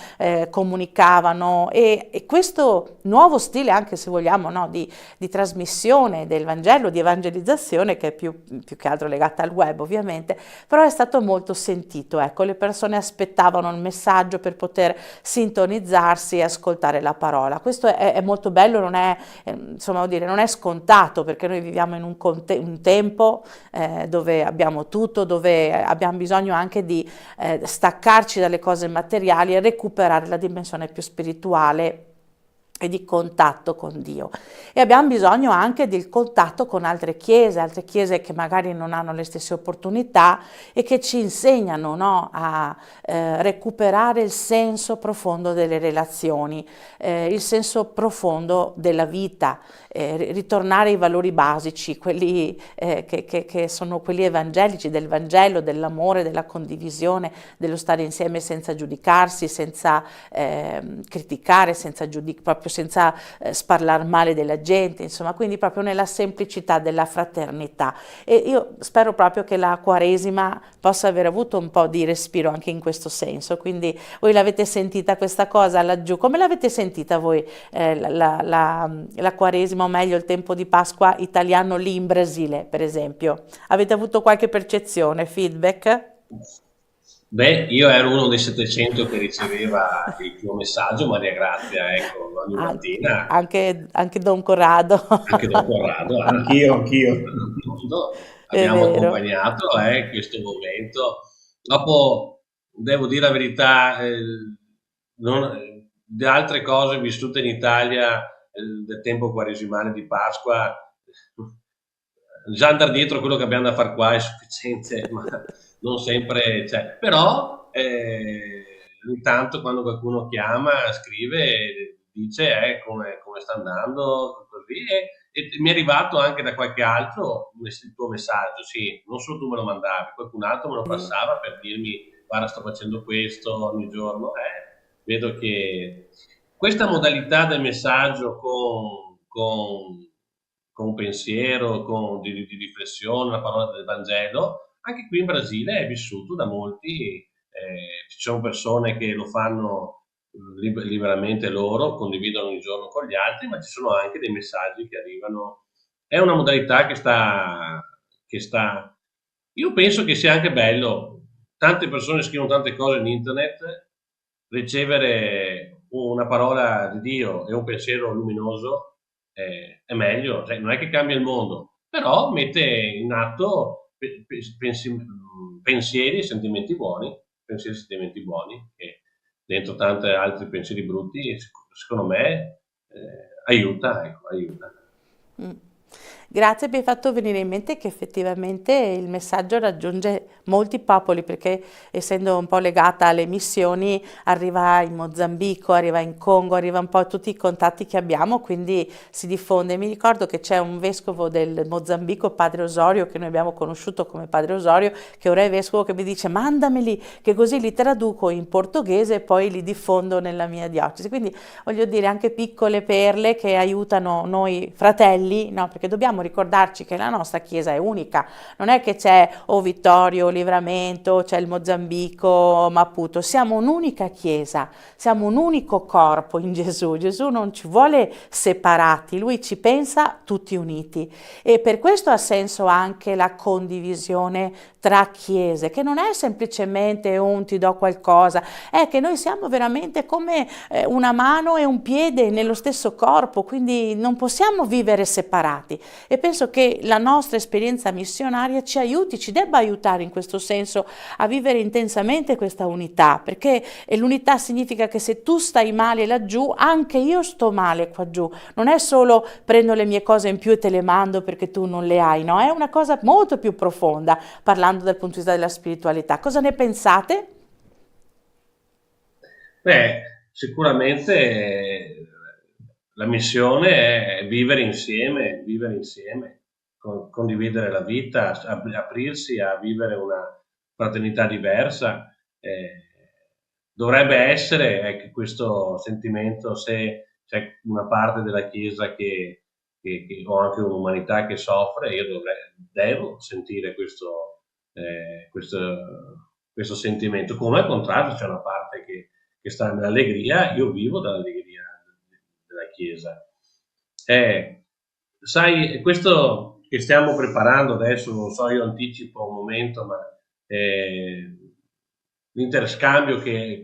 comunicavano e questo nuovo stile, anche se vogliamo, no, di trasmissione del Vangelo, di evangelizzazione, che è più che altro legata al web ovviamente, però è stato molto sentito, ecco, le persone aspettavano il messaggio per poter sintonizzarsi e ascoltare la parola. Questo è molto bello, non è, insomma, dire, non è scontato, perché noi viviamo in un tempo dove abbiamo tutto, dove abbiamo bisogno anche di staccarci dalle cose materiali e recuperare la dimensione più spirituale e di contatto con Dio. E abbiamo bisogno anche del contatto con altre chiese che magari non hanno le stesse opportunità e che ci insegnano, no, a recuperare il senso profondo delle relazioni, il senso profondo della vita, ritornare ai valori basici, quelli che sono quelli evangelici, del Vangelo, dell'amore, della condivisione, dello stare insieme senza giudicarsi, senza criticare, proprio senza sparlar male della gente, insomma, quindi proprio nella semplicità della fraternità. E io spero proprio che la Quaresima possa aver avuto un po' di respiro anche in questo senso, quindi voi l'avete sentita questa cosa laggiù, come l'avete sentita voi la Quaresima, o meglio il tempo di Pasqua italiano lì in Brasile, per esempio? Avete avuto qualche percezione, feedback? Beh, io ero uno dei 700 che riceveva il tuo messaggio, Maria Grazia, ecco, ogni mattina. Anche Don Corrado. Anche Don Corrado. Anch'io. Abbiamo accompagnato questo momento. Dopo, devo dire la verità, di altre cose vissute in Italia del tempo quaresimale di Pasqua, già andare dietro quello che abbiamo da fare qua è sufficiente, ma non sempre c'è. Però ogni tanto quando qualcuno chiama, scrive, dice come sta andando, così, e mi è arrivato anche da qualche altro il tuo messaggio, sì, non solo tu me lo mandavi, qualcun altro me lo passava per dirmi guarda sto facendo questo ogni giorno, vedo che questa modalità del messaggio con pensiero, di riflessione, la parola del Vangelo, anche qui in Brasile è vissuto da molti, ci sono persone che lo fanno liberamente loro, condividono ogni giorno con gli altri, ma ci sono anche dei messaggi che arrivano. È una modalità che sta... Io penso che sia anche bello, tante persone scrivono tante cose in internet, ricevere una parola di Dio e un pensiero luminoso è meglio, cioè, non è che cambia il mondo, però mette in atto pensieri e sentimenti buoni, che dentro tanti altri pensieri brutti, secondo me, aiuta. Grazie, mi hai fatto venire in mente che effettivamente il messaggio raggiunge molti popoli, perché essendo un po' legata alle missioni arriva in Mozambico, arriva in Congo, arriva un po' a tutti i contatti che abbiamo, quindi si diffonde. Mi ricordo che c'è un vescovo del Mozambico, Padre Osorio, che noi abbiamo conosciuto come Padre Osorio, che ora è vescovo, che mi dice mandameli che così li traduco in portoghese e poi li diffondo nella mia diocesi. Quindi voglio dire anche piccole perle che aiutano noi fratelli, no? Perché dobbiamo ricordarci che la nostra Chiesa è unica, non è che c'è Vittorio, Livramento, c'è il Mozambico, Maputo, siamo un'unica Chiesa, siamo un unico corpo in Gesù. Gesù non ci vuole separati, Lui ci pensa tutti uniti, e per questo ha senso anche la condivisione tra chiese, che non è semplicemente un ti do qualcosa, è che noi siamo veramente come una mano e un piede nello stesso corpo, quindi non possiamo vivere separati. e penso che la nostra esperienza missionaria ci aiuti, ci debba aiutare in questo senso a vivere intensamente questa unità, perché l'unità significa che se tu stai male laggiù, anche io sto male qua giù. Non è solo prendo le mie cose in più e te le mando perché tu non le hai, no? È una cosa molto più profonda, parlando dal punto di vista della spiritualità. Cosa ne pensate? Beh, sicuramente la missione è vivere insieme, condividere la vita, aprirsi a vivere una fraternità diversa. Dovrebbe essere ecco, questo sentimento, se c'è una parte della Chiesa o anche un'umanità che soffre, io devo sentire questo sentimento. Come al contrario c'è una parte che sta nell'allegria, io vivo dall'allegria della Chiesa. Sai, questo che stiamo preparando adesso, non so, io anticipo un momento, ma l'interscambio che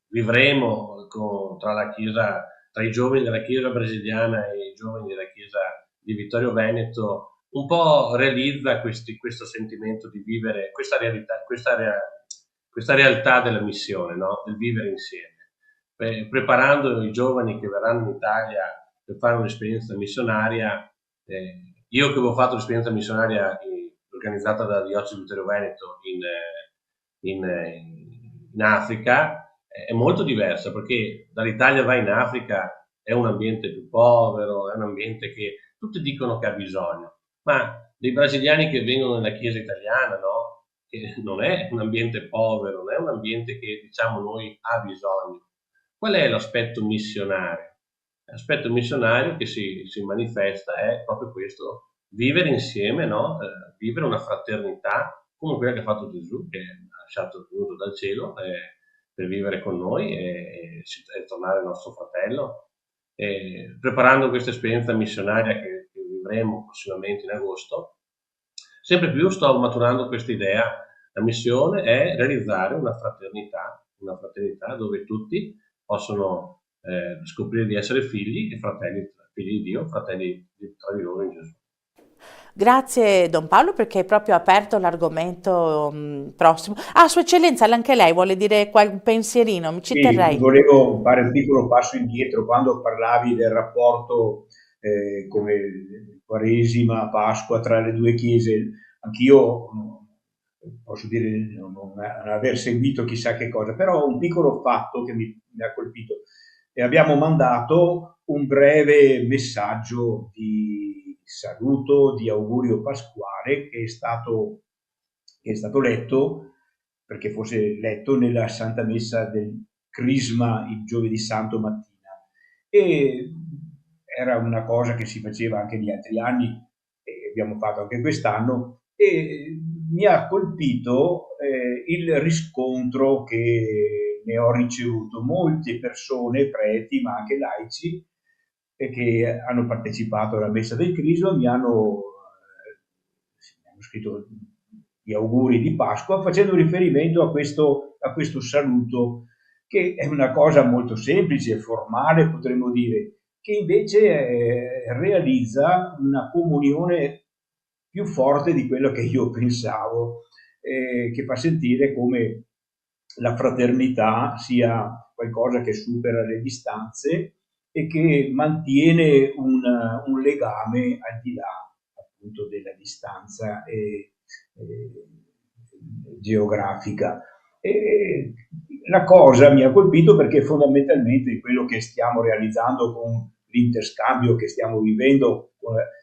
vivremo tra la Chiesa, tra i giovani della Chiesa brasiliana e i giovani della Chiesa di Vittorio Veneto, un po' realizza questo sentimento di vivere questa realtà della missione, no? Del vivere insieme. Preparando i giovani che verranno in Italia per fare un'esperienza missionaria, io che avevo fatto l'esperienza missionaria organizzata dalla Diocesi di Vittorio Veneto in Africa, è molto diversa, perché dall'Italia vai in Africa, è un ambiente più povero, è un ambiente che tutti dicono che ha bisogno, ma dei brasiliani che vengono nella Chiesa italiana, no? Che non è un ambiente povero, non è un ambiente che diciamo noi ha bisogno. Qual è l'aspetto missionario? L'aspetto missionario che si manifesta è proprio questo, vivere insieme, no? Vivere una fraternità come quella che ha fatto Gesù, che ha lasciato venuto dal cielo per vivere con noi e tornare il nostro fratello. Preparando questa esperienza missionaria che vivremo prossimamente in agosto, sempre più sto maturando questa idea. La missione è realizzare una fraternità dove tutti possono scoprire di essere figli e fratelli, figli di Dio, fratelli tra di loro in Gesù. Grazie Don Paolo, perché hai proprio aperto l'argomento prossimo. Sua Eccellenza, anche lei vuole dire un pensierino, ci terrei. Volevo fare un piccolo passo indietro quando parlavi del rapporto come Quaresima, Pasqua tra le due chiese. Anch'io posso dire non aver seguito chissà che cosa, però un piccolo fatto che mi ha colpito. E abbiamo mandato un breve messaggio di saluto, di augurio pasquale che è stato letto, perché fosse letto nella Santa Messa del Crisma il giovedì santo mattina. E era una cosa che si faceva anche negli altri anni, e abbiamo fatto anche quest'anno, e mi ha colpito il riscontro che ne ho ricevuto. Molte persone, preti ma anche laici, che hanno partecipato alla Messa del Crisma mi hanno scritto gli auguri di Pasqua facendo riferimento a questo saluto, che è una cosa molto semplice, formale potremmo dire, che invece realizza una comunione più forte di quello che io pensavo, che fa sentire come la fraternità sia qualcosa che supera le distanze e che mantiene un legame al di là appunto della distanza geografica. E la cosa mi ha colpito perché fondamentalmente quello che stiamo realizzando con l'interscambio che stiamo vivendo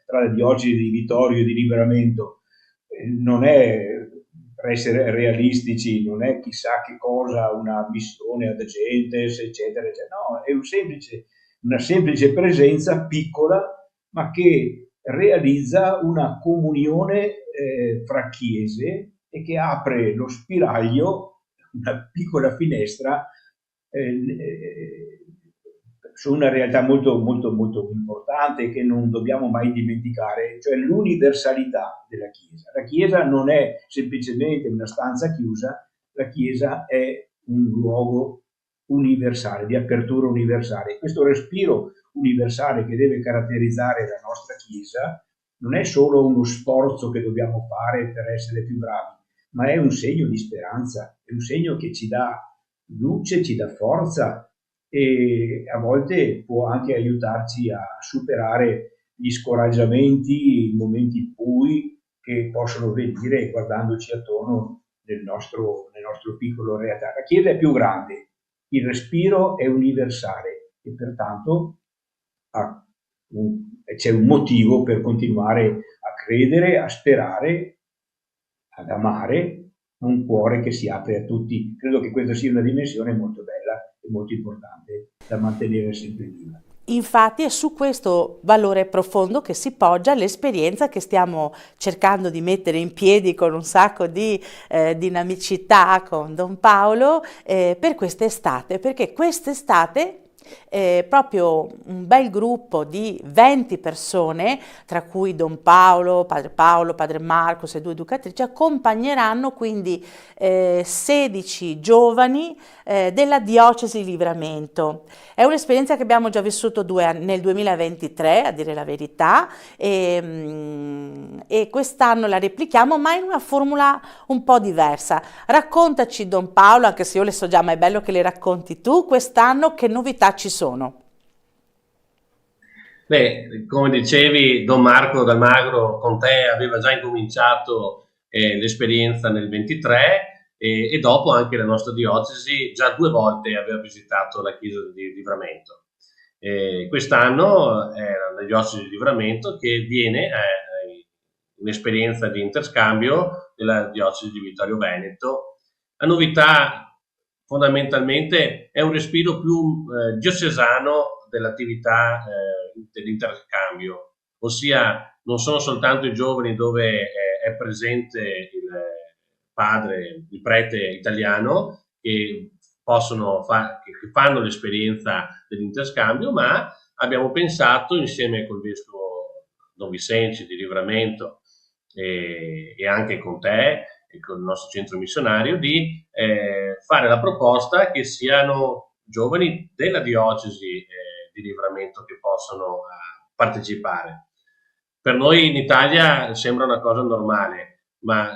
tra le diocesi di Vittorio e di Liberamento non è, per essere realistici, non è chissà che cosa, una missione ad gentes, eccetera, eccetera. No, è una semplice presenza piccola, ma che realizza una comunione fra chiese e che apre lo spiraglio, una piccola finestra su una realtà molto, molto, molto importante che non dobbiamo mai dimenticare, cioè l'universalità della Chiesa. La Chiesa non è semplicemente una stanza chiusa, la Chiesa è un luogo universale, di apertura universale. Questo respiro universale che deve caratterizzare la nostra Chiesa non è solo uno sforzo che dobbiamo fare per essere più bravi, ma è un segno di speranza, è un segno che ci dà luce, ci dà forza e a volte può anche aiutarci a superare gli scoraggiamenti, i momenti bui che possono venire guardandoci attorno nel nostro piccolo realtà. La Chiesa è più grande, il respiro è universale e pertanto c'è un motivo per continuare a credere, a sperare, ad amare, un cuore che si apre a tutti. Credo che questa sia una dimensione molto bella e molto importante da mantenere sempre viva. Infatti è su questo valore profondo che si poggia l'esperienza che stiamo cercando di mettere in piedi con un sacco di dinamicità con Don Paolo per quest'estate, perché quest'estate proprio un bel gruppo di 20 persone, tra cui Don Paolo, Padre Marcos e 2 educatrici, accompagneranno quindi 16 giovani della Diocesi di Livramento. È un'esperienza che abbiamo già vissuto nel 2023, a dire la verità, e quest'anno la replichiamo, ma in una formula un po' diversa. Raccontaci, Don Paolo, anche se io le so già, ma è bello che le racconti tu, quest'anno che novità ci sono? Beh, come dicevi, Don Marco d'Almagro con te aveva già incominciato l'esperienza nel 23 e dopo anche la nostra diocesi già 2 volte aveva visitato la chiesa di Livramento. Quest'anno è la diocesi di Livramento che viene un'esperienza di interscambio della diocesi di Vittorio Veneto. La novità fondamentalmente è un respiro più diocesano dell'attività dell'interscambio, ossia non sono soltanto i giovani dove è presente il padre, il prete italiano che che fanno l'esperienza dell'interscambio, ma abbiamo pensato insieme col vescovo Don Vicenzi di Livramento e anche con te e con il nostro centro missionario di fare la proposta che siano giovani della diocesi di Livramento che possono partecipare. Per noi in Italia sembra una cosa normale, ma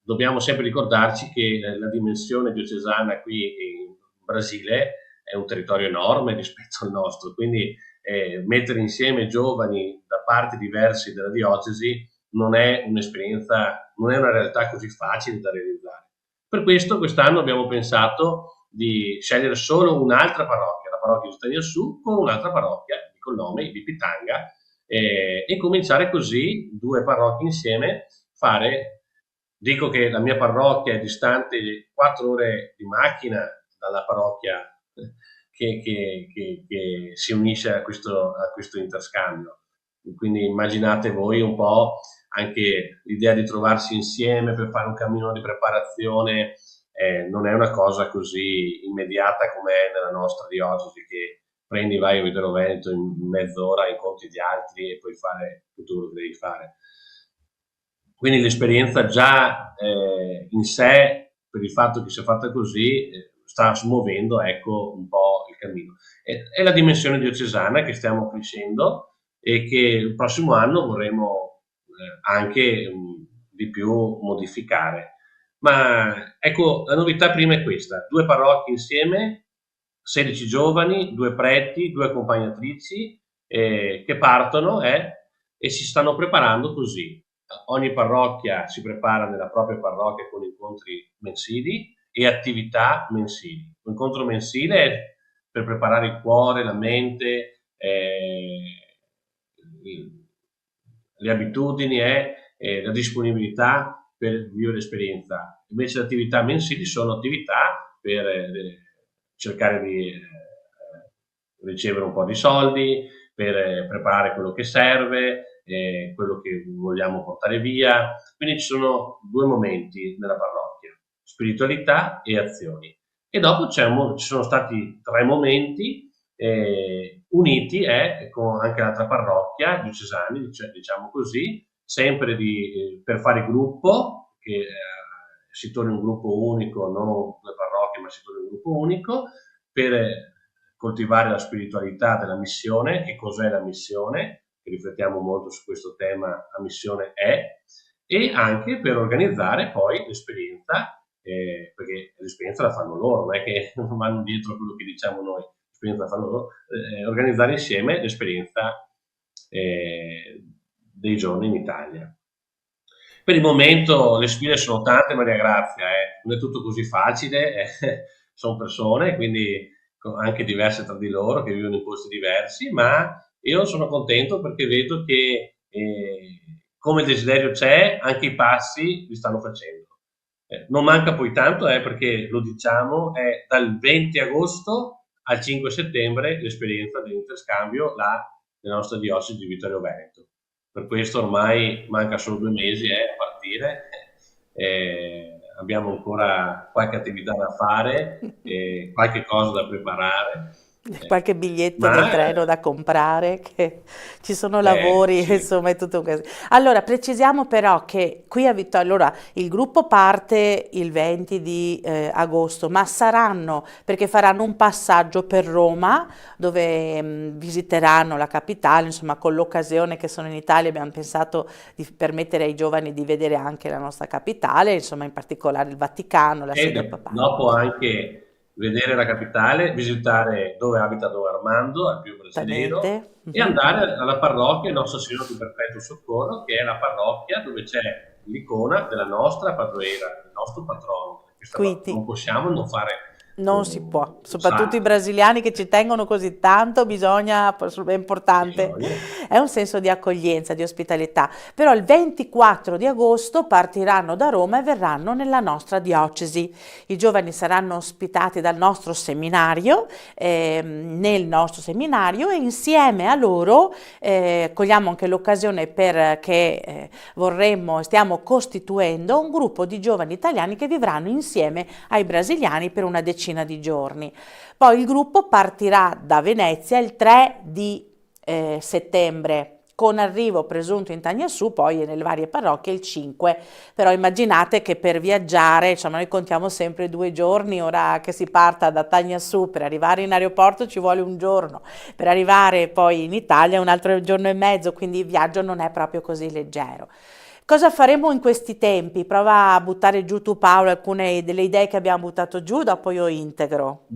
dobbiamo sempre ricordarci che la dimensione diocesana qui in Brasile è un territorio enorme rispetto al nostro, quindi mettere insieme giovani da parti diverse della diocesi non è un'esperienza, non è una realtà così facile da realizzare. Per questo quest'anno abbiamo pensato di scegliere solo un'altra parrocchia, la parrocchia di Stagna Su, con un'altra parrocchia, dico il nome, di Pitanga, e cominciare così 2 parrocchie insieme, dico che la mia parrocchia è distante 4 ore di macchina dalla parrocchia che si unisce a questo interscambio. Quindi immaginate voi un po' anche l'idea di trovarsi insieme per fare un cammino di preparazione, non è una cosa così immediata come è nella nostra diocesi, che prendi, vai a Vittorio Veneto in mezz'ora, incontri gli altri e puoi fare tutto quello che devi fare. Quindi l'esperienza già in sé, per il fatto che sia fatta così, sta smuovendo un po' il cammino. È la dimensione diocesana che stiamo crescendo e che il prossimo anno vorremmo anche di più modificare. Ma ecco, la novità prima è questa: 2 parrocchie insieme, 16 giovani, 2 preti, 2 accompagnatrici che partono e si stanno preparando così. Ogni parrocchia si prepara nella propria parrocchia con incontri mensili e attività mensili. L'incontro mensile è per preparare il cuore, la mente, le abitudini e la disponibilità per vivere l'esperienza. Invece le attività mensili sono attività per cercare di ricevere un po' di soldi, per preparare quello che serve, quello che vogliamo portare via. Quindi ci sono 2 momenti nella parrocchia: spiritualità e azioni. E dopo ci sono stati 3 momenti uniti con anche l'altra parrocchia, diocesani, diciamo così, sempre per fare gruppo, che si torni un gruppo unico, non 2 parrocchie, ma si torni un gruppo unico, per coltivare la spiritualità della missione. Che cos'è la missione? Riflettiamo molto su questo tema, la missione è, e anche per organizzare poi l'esperienza, perché l'esperienza la fanno loro, non è che non vanno dietro a quello che diciamo noi, l'esperienza la fanno loro, organizzare insieme l'esperienza dei giorni in Italia. Per il momento le sfide sono tante, Maria Grazia, non è tutto così facile, sono persone, quindi anche diverse tra di loro, che vivono in posti diversi, ma io sono contento perché vedo che come il desiderio c'è, anche i passi li stanno facendo. Non manca poi tanto, perché lo diciamo, è dal 20 agosto al 5 settembre l'esperienza dell'interscambio là nella nostra diocesi di Vittorio Veneto. Per questo ormai manca solo 2 mesi a partire, abbiamo ancora qualche attività da fare, qualche cosa da preparare. Qualche biglietto del treno da comprare, che ci sono lavori, sì. insomma è tutto questo. Allora, precisiamo però che qui a Vittorio, allora il gruppo parte il 20 di agosto, ma perché faranno un passaggio per Roma, dove visiteranno la capitale, insomma con l'occasione che sono in Italia abbiamo pensato di permettere ai giovani di vedere anche la nostra capitale, insomma in particolare il Vaticano, la sede papale. Dopo anche vedere la capitale, visitare dove abita Don Armando, al Pio Brasilero, e andare alla parrocchia Nostro Signore di Perpetuo Soccorro, che è la parrocchia dove c'è l'icona della nostra padroera, del nostro patrono. Quindi non possiamo non fare. Non si può, soprattutto i brasiliani che ci tengono così tanto, è importante, è un senso di accoglienza, di ospitalità. Però il 24 di agosto partiranno da Roma e verranno nella nostra diocesi. I giovani saranno ospitati dal nostro seminario, nel nostro seminario, e insieme a loro cogliamo anche l'occasione perché stiamo costituendo un gruppo di giovani italiani che vivranno insieme ai brasiliani per una decina di giorni. Poi il gruppo partirà da Venezia il 3 di settembre, con arrivo presunto in Tagnassù, poi nelle varie parrocchie il 5, però immaginate che per viaggiare, insomma noi contiamo sempre 2 giorni, ora che si parta da Tagnassù per arrivare in aeroporto ci vuole 1 giorno, per arrivare poi in Italia un altro giorno e mezzo, quindi il viaggio non è proprio così leggero. Cosa faremo in questi tempi? Prova a buttare giù tu, Paolo, alcune delle idee che abbiamo buttato giù, dopo io integro.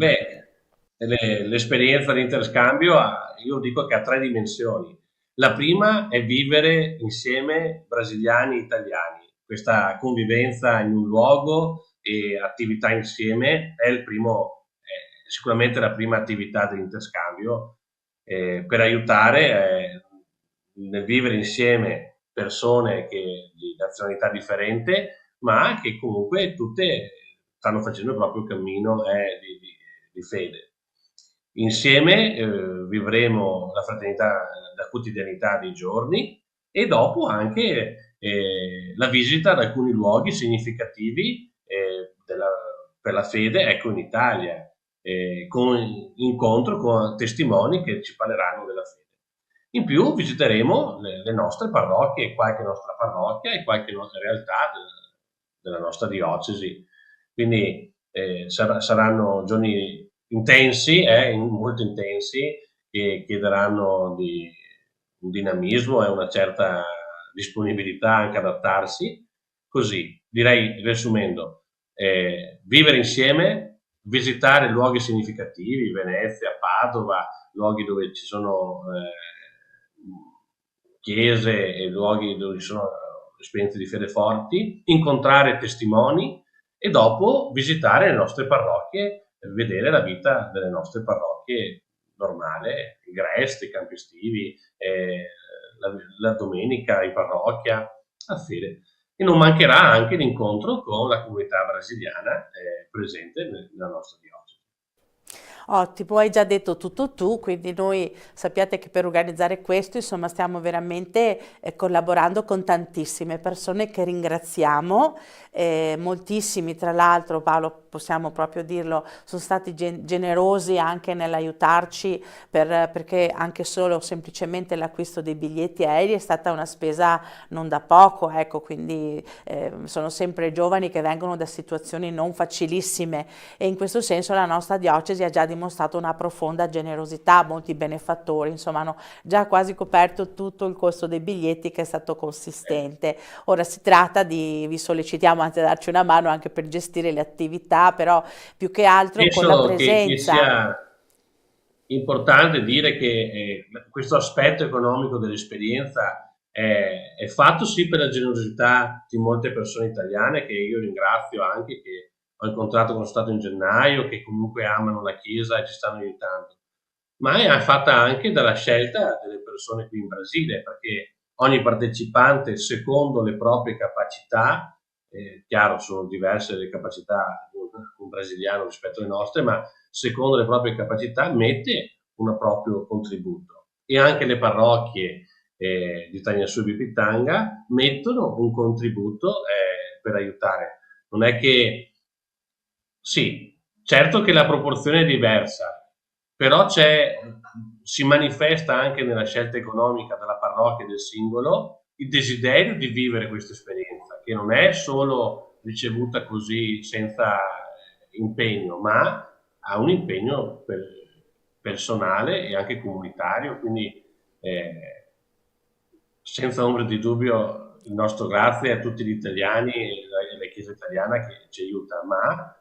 L'esperienza di interscambio io dico che ha 3 dimensioni. La prima è vivere insieme brasiliani e italiani. Questa convivenza in un luogo e attività insieme è sicuramente la prima attività dell'interscambio per aiutare nel vivere insieme persone di nazionalità differente, ma che comunque tutte stanno facendo il proprio cammino di fede. Insieme vivremo la fraternità, la quotidianità dei giorni, e dopo anche la visita ad alcuni luoghi significativi per la fede, in Italia, con incontro con testimoni che ci parleranno della fede. In più visiteremo le nostre parrocchie, qualche nostra parrocchia e qualche nostra realtà della nostra diocesi. Quindi saranno giorni intensi, molto intensi, che chiederanno di un dinamismo e una certa disponibilità anche ad adattarsi. Così, direi, riassumendo, vivere insieme, visitare luoghi significativi, Venezia, Padova, luoghi dove ci sono chiese e luoghi dove ci sono esperienze di fede forti, incontrare testimoni e dopo visitare le nostre parrocchie, vedere la vita delle nostre parrocchie normale, i Gresti, i campi estivi, la domenica in parrocchia, a fede. E non mancherà anche l'incontro con la comunità brasiliana presente nella nostra diocesi. Ottimo, hai già detto tutto tu, quindi noi sappiate che per organizzare questo, insomma, stiamo veramente collaborando con tantissime persone che ringraziamo, moltissimi tra l'altro, Paolo, possiamo proprio dirlo, sono stati generosi anche nell'aiutarci perché anche solo semplicemente l'acquisto dei biglietti aerei è stata una spesa non da poco, ecco, quindi sono sempre giovani che vengono da situazioni non facilissime e in questo senso la nostra diocesi ha già dimostrato dimostrato una profonda generosità, molti benefattori, insomma hanno già quasi coperto tutto il costo dei biglietti, che è stato consistente. Ora si tratta vi sollecitiamo anzi a darci una mano anche per gestire le attività, però più che altro con la Penso che presenza. sia importante dire che questo aspetto economico dell'esperienza è fatto sì per la generosità di molte persone italiane, che io ringrazio anche, che ho incontrato quando sono stato in gennaio, che comunque amano la Chiesa e ci stanno aiutando, ma è fatta anche dalla scelta delle persone qui in Brasile, perché ogni partecipante, secondo le proprie capacità, chiaro sono diverse le capacità di un brasiliano rispetto alle nostre, ma secondo le proprie capacità mette un proprio contributo. E anche le parrocchie di Tagnassubi e Pitanga mettono un contributo per aiutare. Non è che sì, certo che la proporzione è diversa, però si manifesta anche nella scelta economica della parrocchia e del singolo il desiderio di vivere questa esperienza, che non è solo ricevuta così senza impegno, ma ha un impegno personale e anche comunitario, quindi senza ombra di dubbio il nostro grazie a tutti gli italiani e alla Chiesa italiana che ci aiuta, ma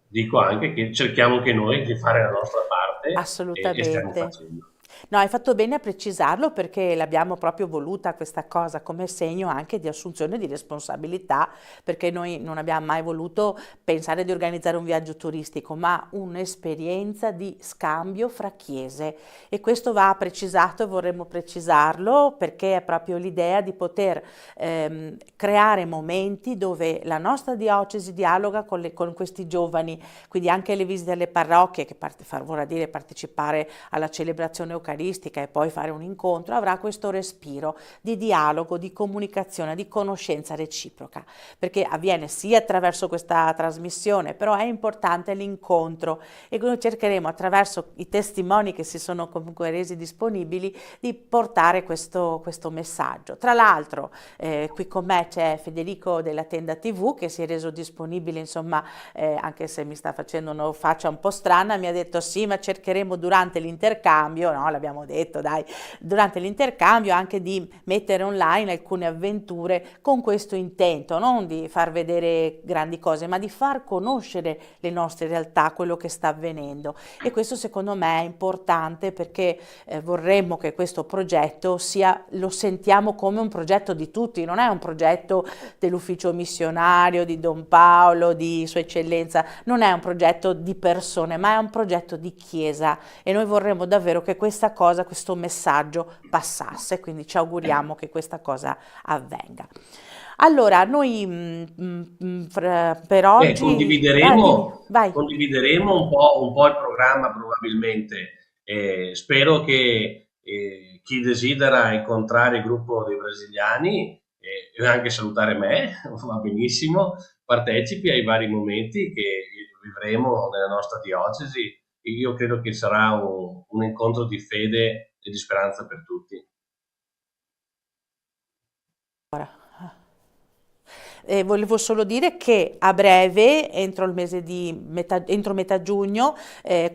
dico anche che cerchiamo anche noi di fare la nostra parte. Assolutamente. E stiamo facendo. No, hai fatto bene a precisarlo, perché l'abbiamo proprio voluta questa cosa come segno anche di assunzione di responsabilità, perché noi non abbiamo mai voluto pensare di organizzare un viaggio turistico, ma un'esperienza di scambio fra chiese, e questo va precisato e vorremmo precisarlo, perché è proprio l'idea di poter creare momenti dove la nostra diocesi dialoga con questi giovani, quindi anche le visite alle parrocchie, che vorrà dire partecipare alla celebrazione eucaristica e poi fare un incontro, avrà questo respiro di dialogo, di comunicazione, di conoscenza reciproca, perché avviene sì attraverso questa trasmissione, però è importante l'incontro, e noi cercheremo attraverso i testimoni che si sono comunque resi disponibili di portare questo messaggio. Tra l'altro qui con me c'è Federico della Tenda TV, che si è reso disponibile, insomma, anche se mi sta facendo una faccia un po' strana, mi ha detto sì, ma cercheremo durante l'intercambio, no, l'abbiamo detto, dai, durante l'intercambio anche di mettere online alcune avventure con questo intento, non di far vedere grandi cose, ma di far conoscere le nostre realtà, quello che sta avvenendo, e questo secondo me è importante, perché vorremmo che questo progetto lo sentiamo come un progetto di tutti, non è un progetto dell'ufficio missionario, di Don Paolo, di Sua Eccellenza, non è un progetto di persone, ma è un progetto di Chiesa, e noi vorremmo davvero che questa cosa, questo messaggio passasse, quindi ci auguriamo che questa cosa avvenga. Allora, noi per oggi condivideremo condivideremo un po' il programma probabilmente. Spero che chi desidera incontrare il gruppo dei brasiliani e anche salutare me, va benissimo, partecipi ai vari momenti che vivremo nella nostra diocesi. Io credo che sarà un incontro di fede e di speranza per tutti. Volevo solo dire che a breve, entro metà giugno,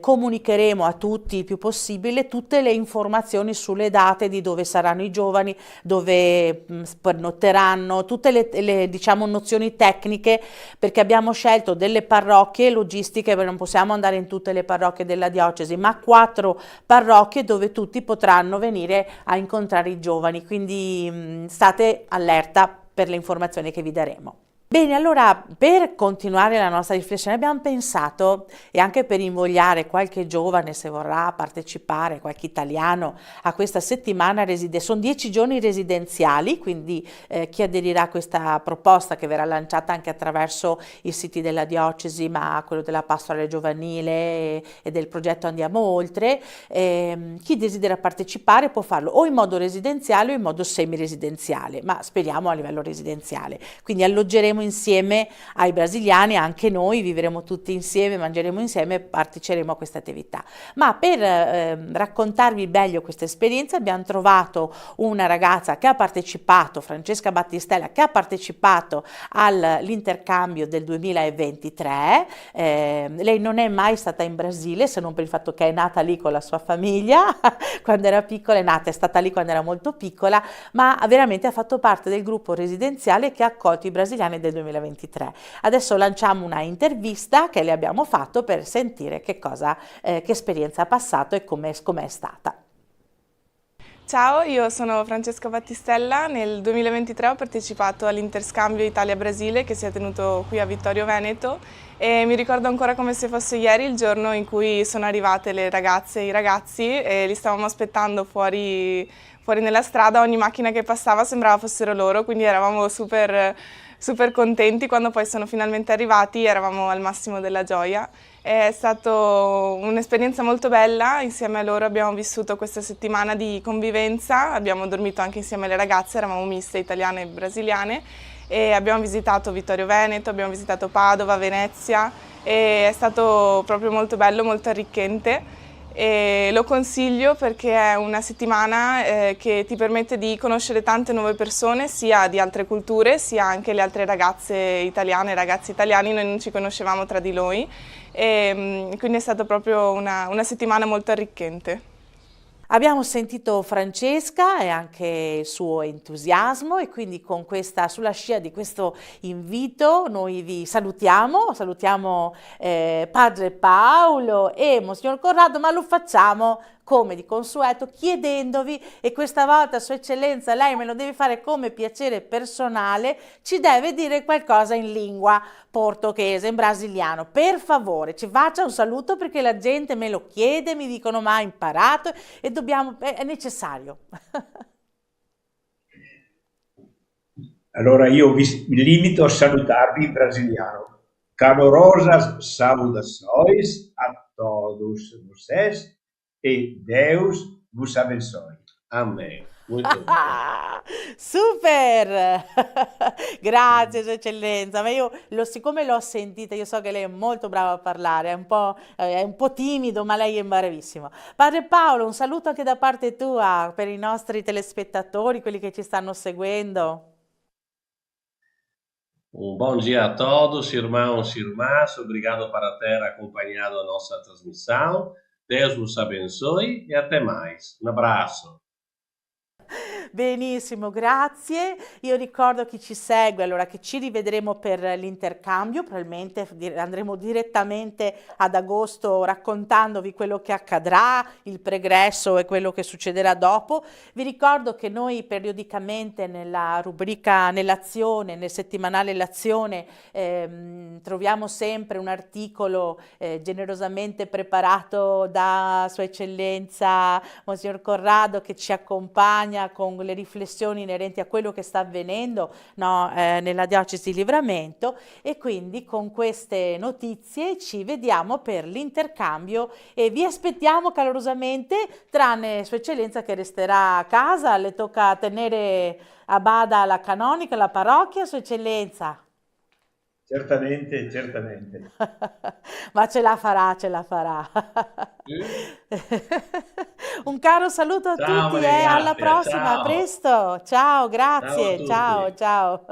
comunicheremo a tutti il più possibile tutte le informazioni sulle date di dove saranno i giovani, dove pernotteranno, tutte le diciamo nozioni tecniche, perché abbiamo scelto delle parrocchie logistiche, non possiamo andare in tutte le parrocchie della diocesi, ma 4 parrocchie dove tutti potranno venire a incontrare i giovani, quindi state allerta per le informazioni che vi daremo. Bene, allora per continuare la nostra riflessione abbiamo pensato, e anche per invogliare qualche giovane se vorrà partecipare, qualche italiano, a questa settimana sono 10 giorni residenziali, quindi chi aderirà a questa proposta, che verrà lanciata anche attraverso i siti della diocesi, ma quello della pastorale giovanile e del progetto Andiamo Oltre, chi desidera partecipare può farlo o in modo residenziale o in modo semiresidenziale, ma speriamo a livello residenziale, quindi alloggeremo mangeremo insieme ai brasiliani, anche noi vivremo tutti insieme, mangeremo insieme e parteciperemo a questa attività. Ma per raccontarvi meglio questa esperienza abbiamo trovato una ragazza che ha partecipato, Francesca Battistella, che ha partecipato all'intercambio del 2023. Lei non è mai stata in Brasile, se non per il fatto che è nata lì con la sua famiglia quando era piccola, è stata lì quando era molto piccola, ma veramente ha fatto parte del gruppo residenziale che ha accolto i brasiliani del 2023. Adesso lanciamo una intervista che le abbiamo fatto per sentire che esperienza ha passato e com'è stata. Ciao, io sono Francesca Battistella. Nel 2023 ho partecipato all'interscambio Italia-Brasile che si è tenuto qui a Vittorio Veneto e mi ricordo ancora come se fosse ieri il giorno in cui sono arrivate le ragazze e i ragazzi e li stavamo aspettando fuori nella strada. Ogni macchina che passava sembrava fossero loro, quindi eravamo super contenti. Quando poi sono finalmente arrivati eravamo al massimo della gioia. È stata un'esperienza molto bella, insieme a loro abbiamo vissuto questa settimana di convivenza, abbiamo dormito anche insieme alle ragazze, eravamo miste italiane e brasiliane e abbiamo visitato Vittorio Veneto, abbiamo visitato Padova, Venezia e è stato proprio molto bello, molto arricchente. E lo consiglio perché è una settimana che ti permette di conoscere tante nuove persone, sia di altre culture, sia anche le altre ragazze italiane e ragazzi italiani, noi non ci conoscevamo tra di noi e quindi è stata proprio una settimana molto arricchente. Abbiamo sentito Francesca e anche il suo entusiasmo e quindi sulla scia di questo invito noi vi salutiamo Padre Paolo e Monsignor Corrado, ma lo facciamo come di consueto chiedendovi, e questa volta Sua Eccellenza lei me lo deve fare come piacere personale, ci deve dire qualcosa in lingua portoghese, in brasiliano, per favore ci faccia un saluto perché la gente me lo chiede, mi dicono ma ha imparato e è necessario. Allora io mi limito a salutarvi in brasiliano. Calorosas saudações a todos vocês e Deus vos abençoe. Amen. Molto bene. Super! Grazie Sua Eccellenza, ma io siccome l'ho sentita, io so che lei è molto brava a parlare, è un po' timido, ma lei è bravissimo. Padre Paolo, un saluto anche da parte tua per i nostri telespettatori, quelli che ci stanno seguendo. Bom dia a todos, irmãos e irmãs, obrigado para ter acompanhado a nossa transmissão. Deus vos abençoe e até mais. Un abbraccio. Benissimo, grazie. Io ricordo chi ci segue allora che ci rivedremo per l'intercambio, probabilmente andremo direttamente ad agosto raccontandovi quello che accadrà, il pregresso e quello che succederà dopo. Vi ricordo che noi periodicamente nella rubrica Nell'azione, nel settimanale L'Azione, troviamo sempre un articolo generosamente preparato da Sua Eccellenza Monsignor Corrado che ci accompagna con le riflessioni inerenti a quello che sta avvenendo nella diocesi di Livramento, e quindi con queste notizie ci vediamo per l'intercambio e vi aspettiamo calorosamente, tranne Sua Eccellenza che resterà a casa, le tocca tenere a bada la canonica, la parrocchia, Sua Eccellenza. Certamente. Ma ce la farà. Un caro saluto a tutti e alla prossima, ciao. A presto. Ciao, grazie. Ciao a tutti. Ciao.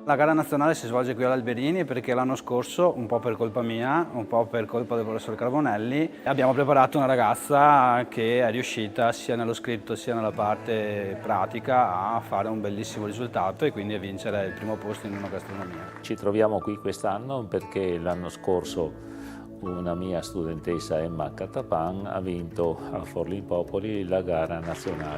La gara nazionale si svolge qui all'Alberini perché l'anno scorso, un po' per colpa mia, un po' per colpa del professor Carbonelli, abbiamo preparato una ragazza che è riuscita sia nello scritto sia nella parte pratica a fare un bellissimo risultato e quindi a vincere il primo posto in enogastronomia. Ci troviamo qui quest'anno perché l'anno scorso una mia studentessa, Emma Catapan, ha vinto a Forlì Popoli la gara nazionale.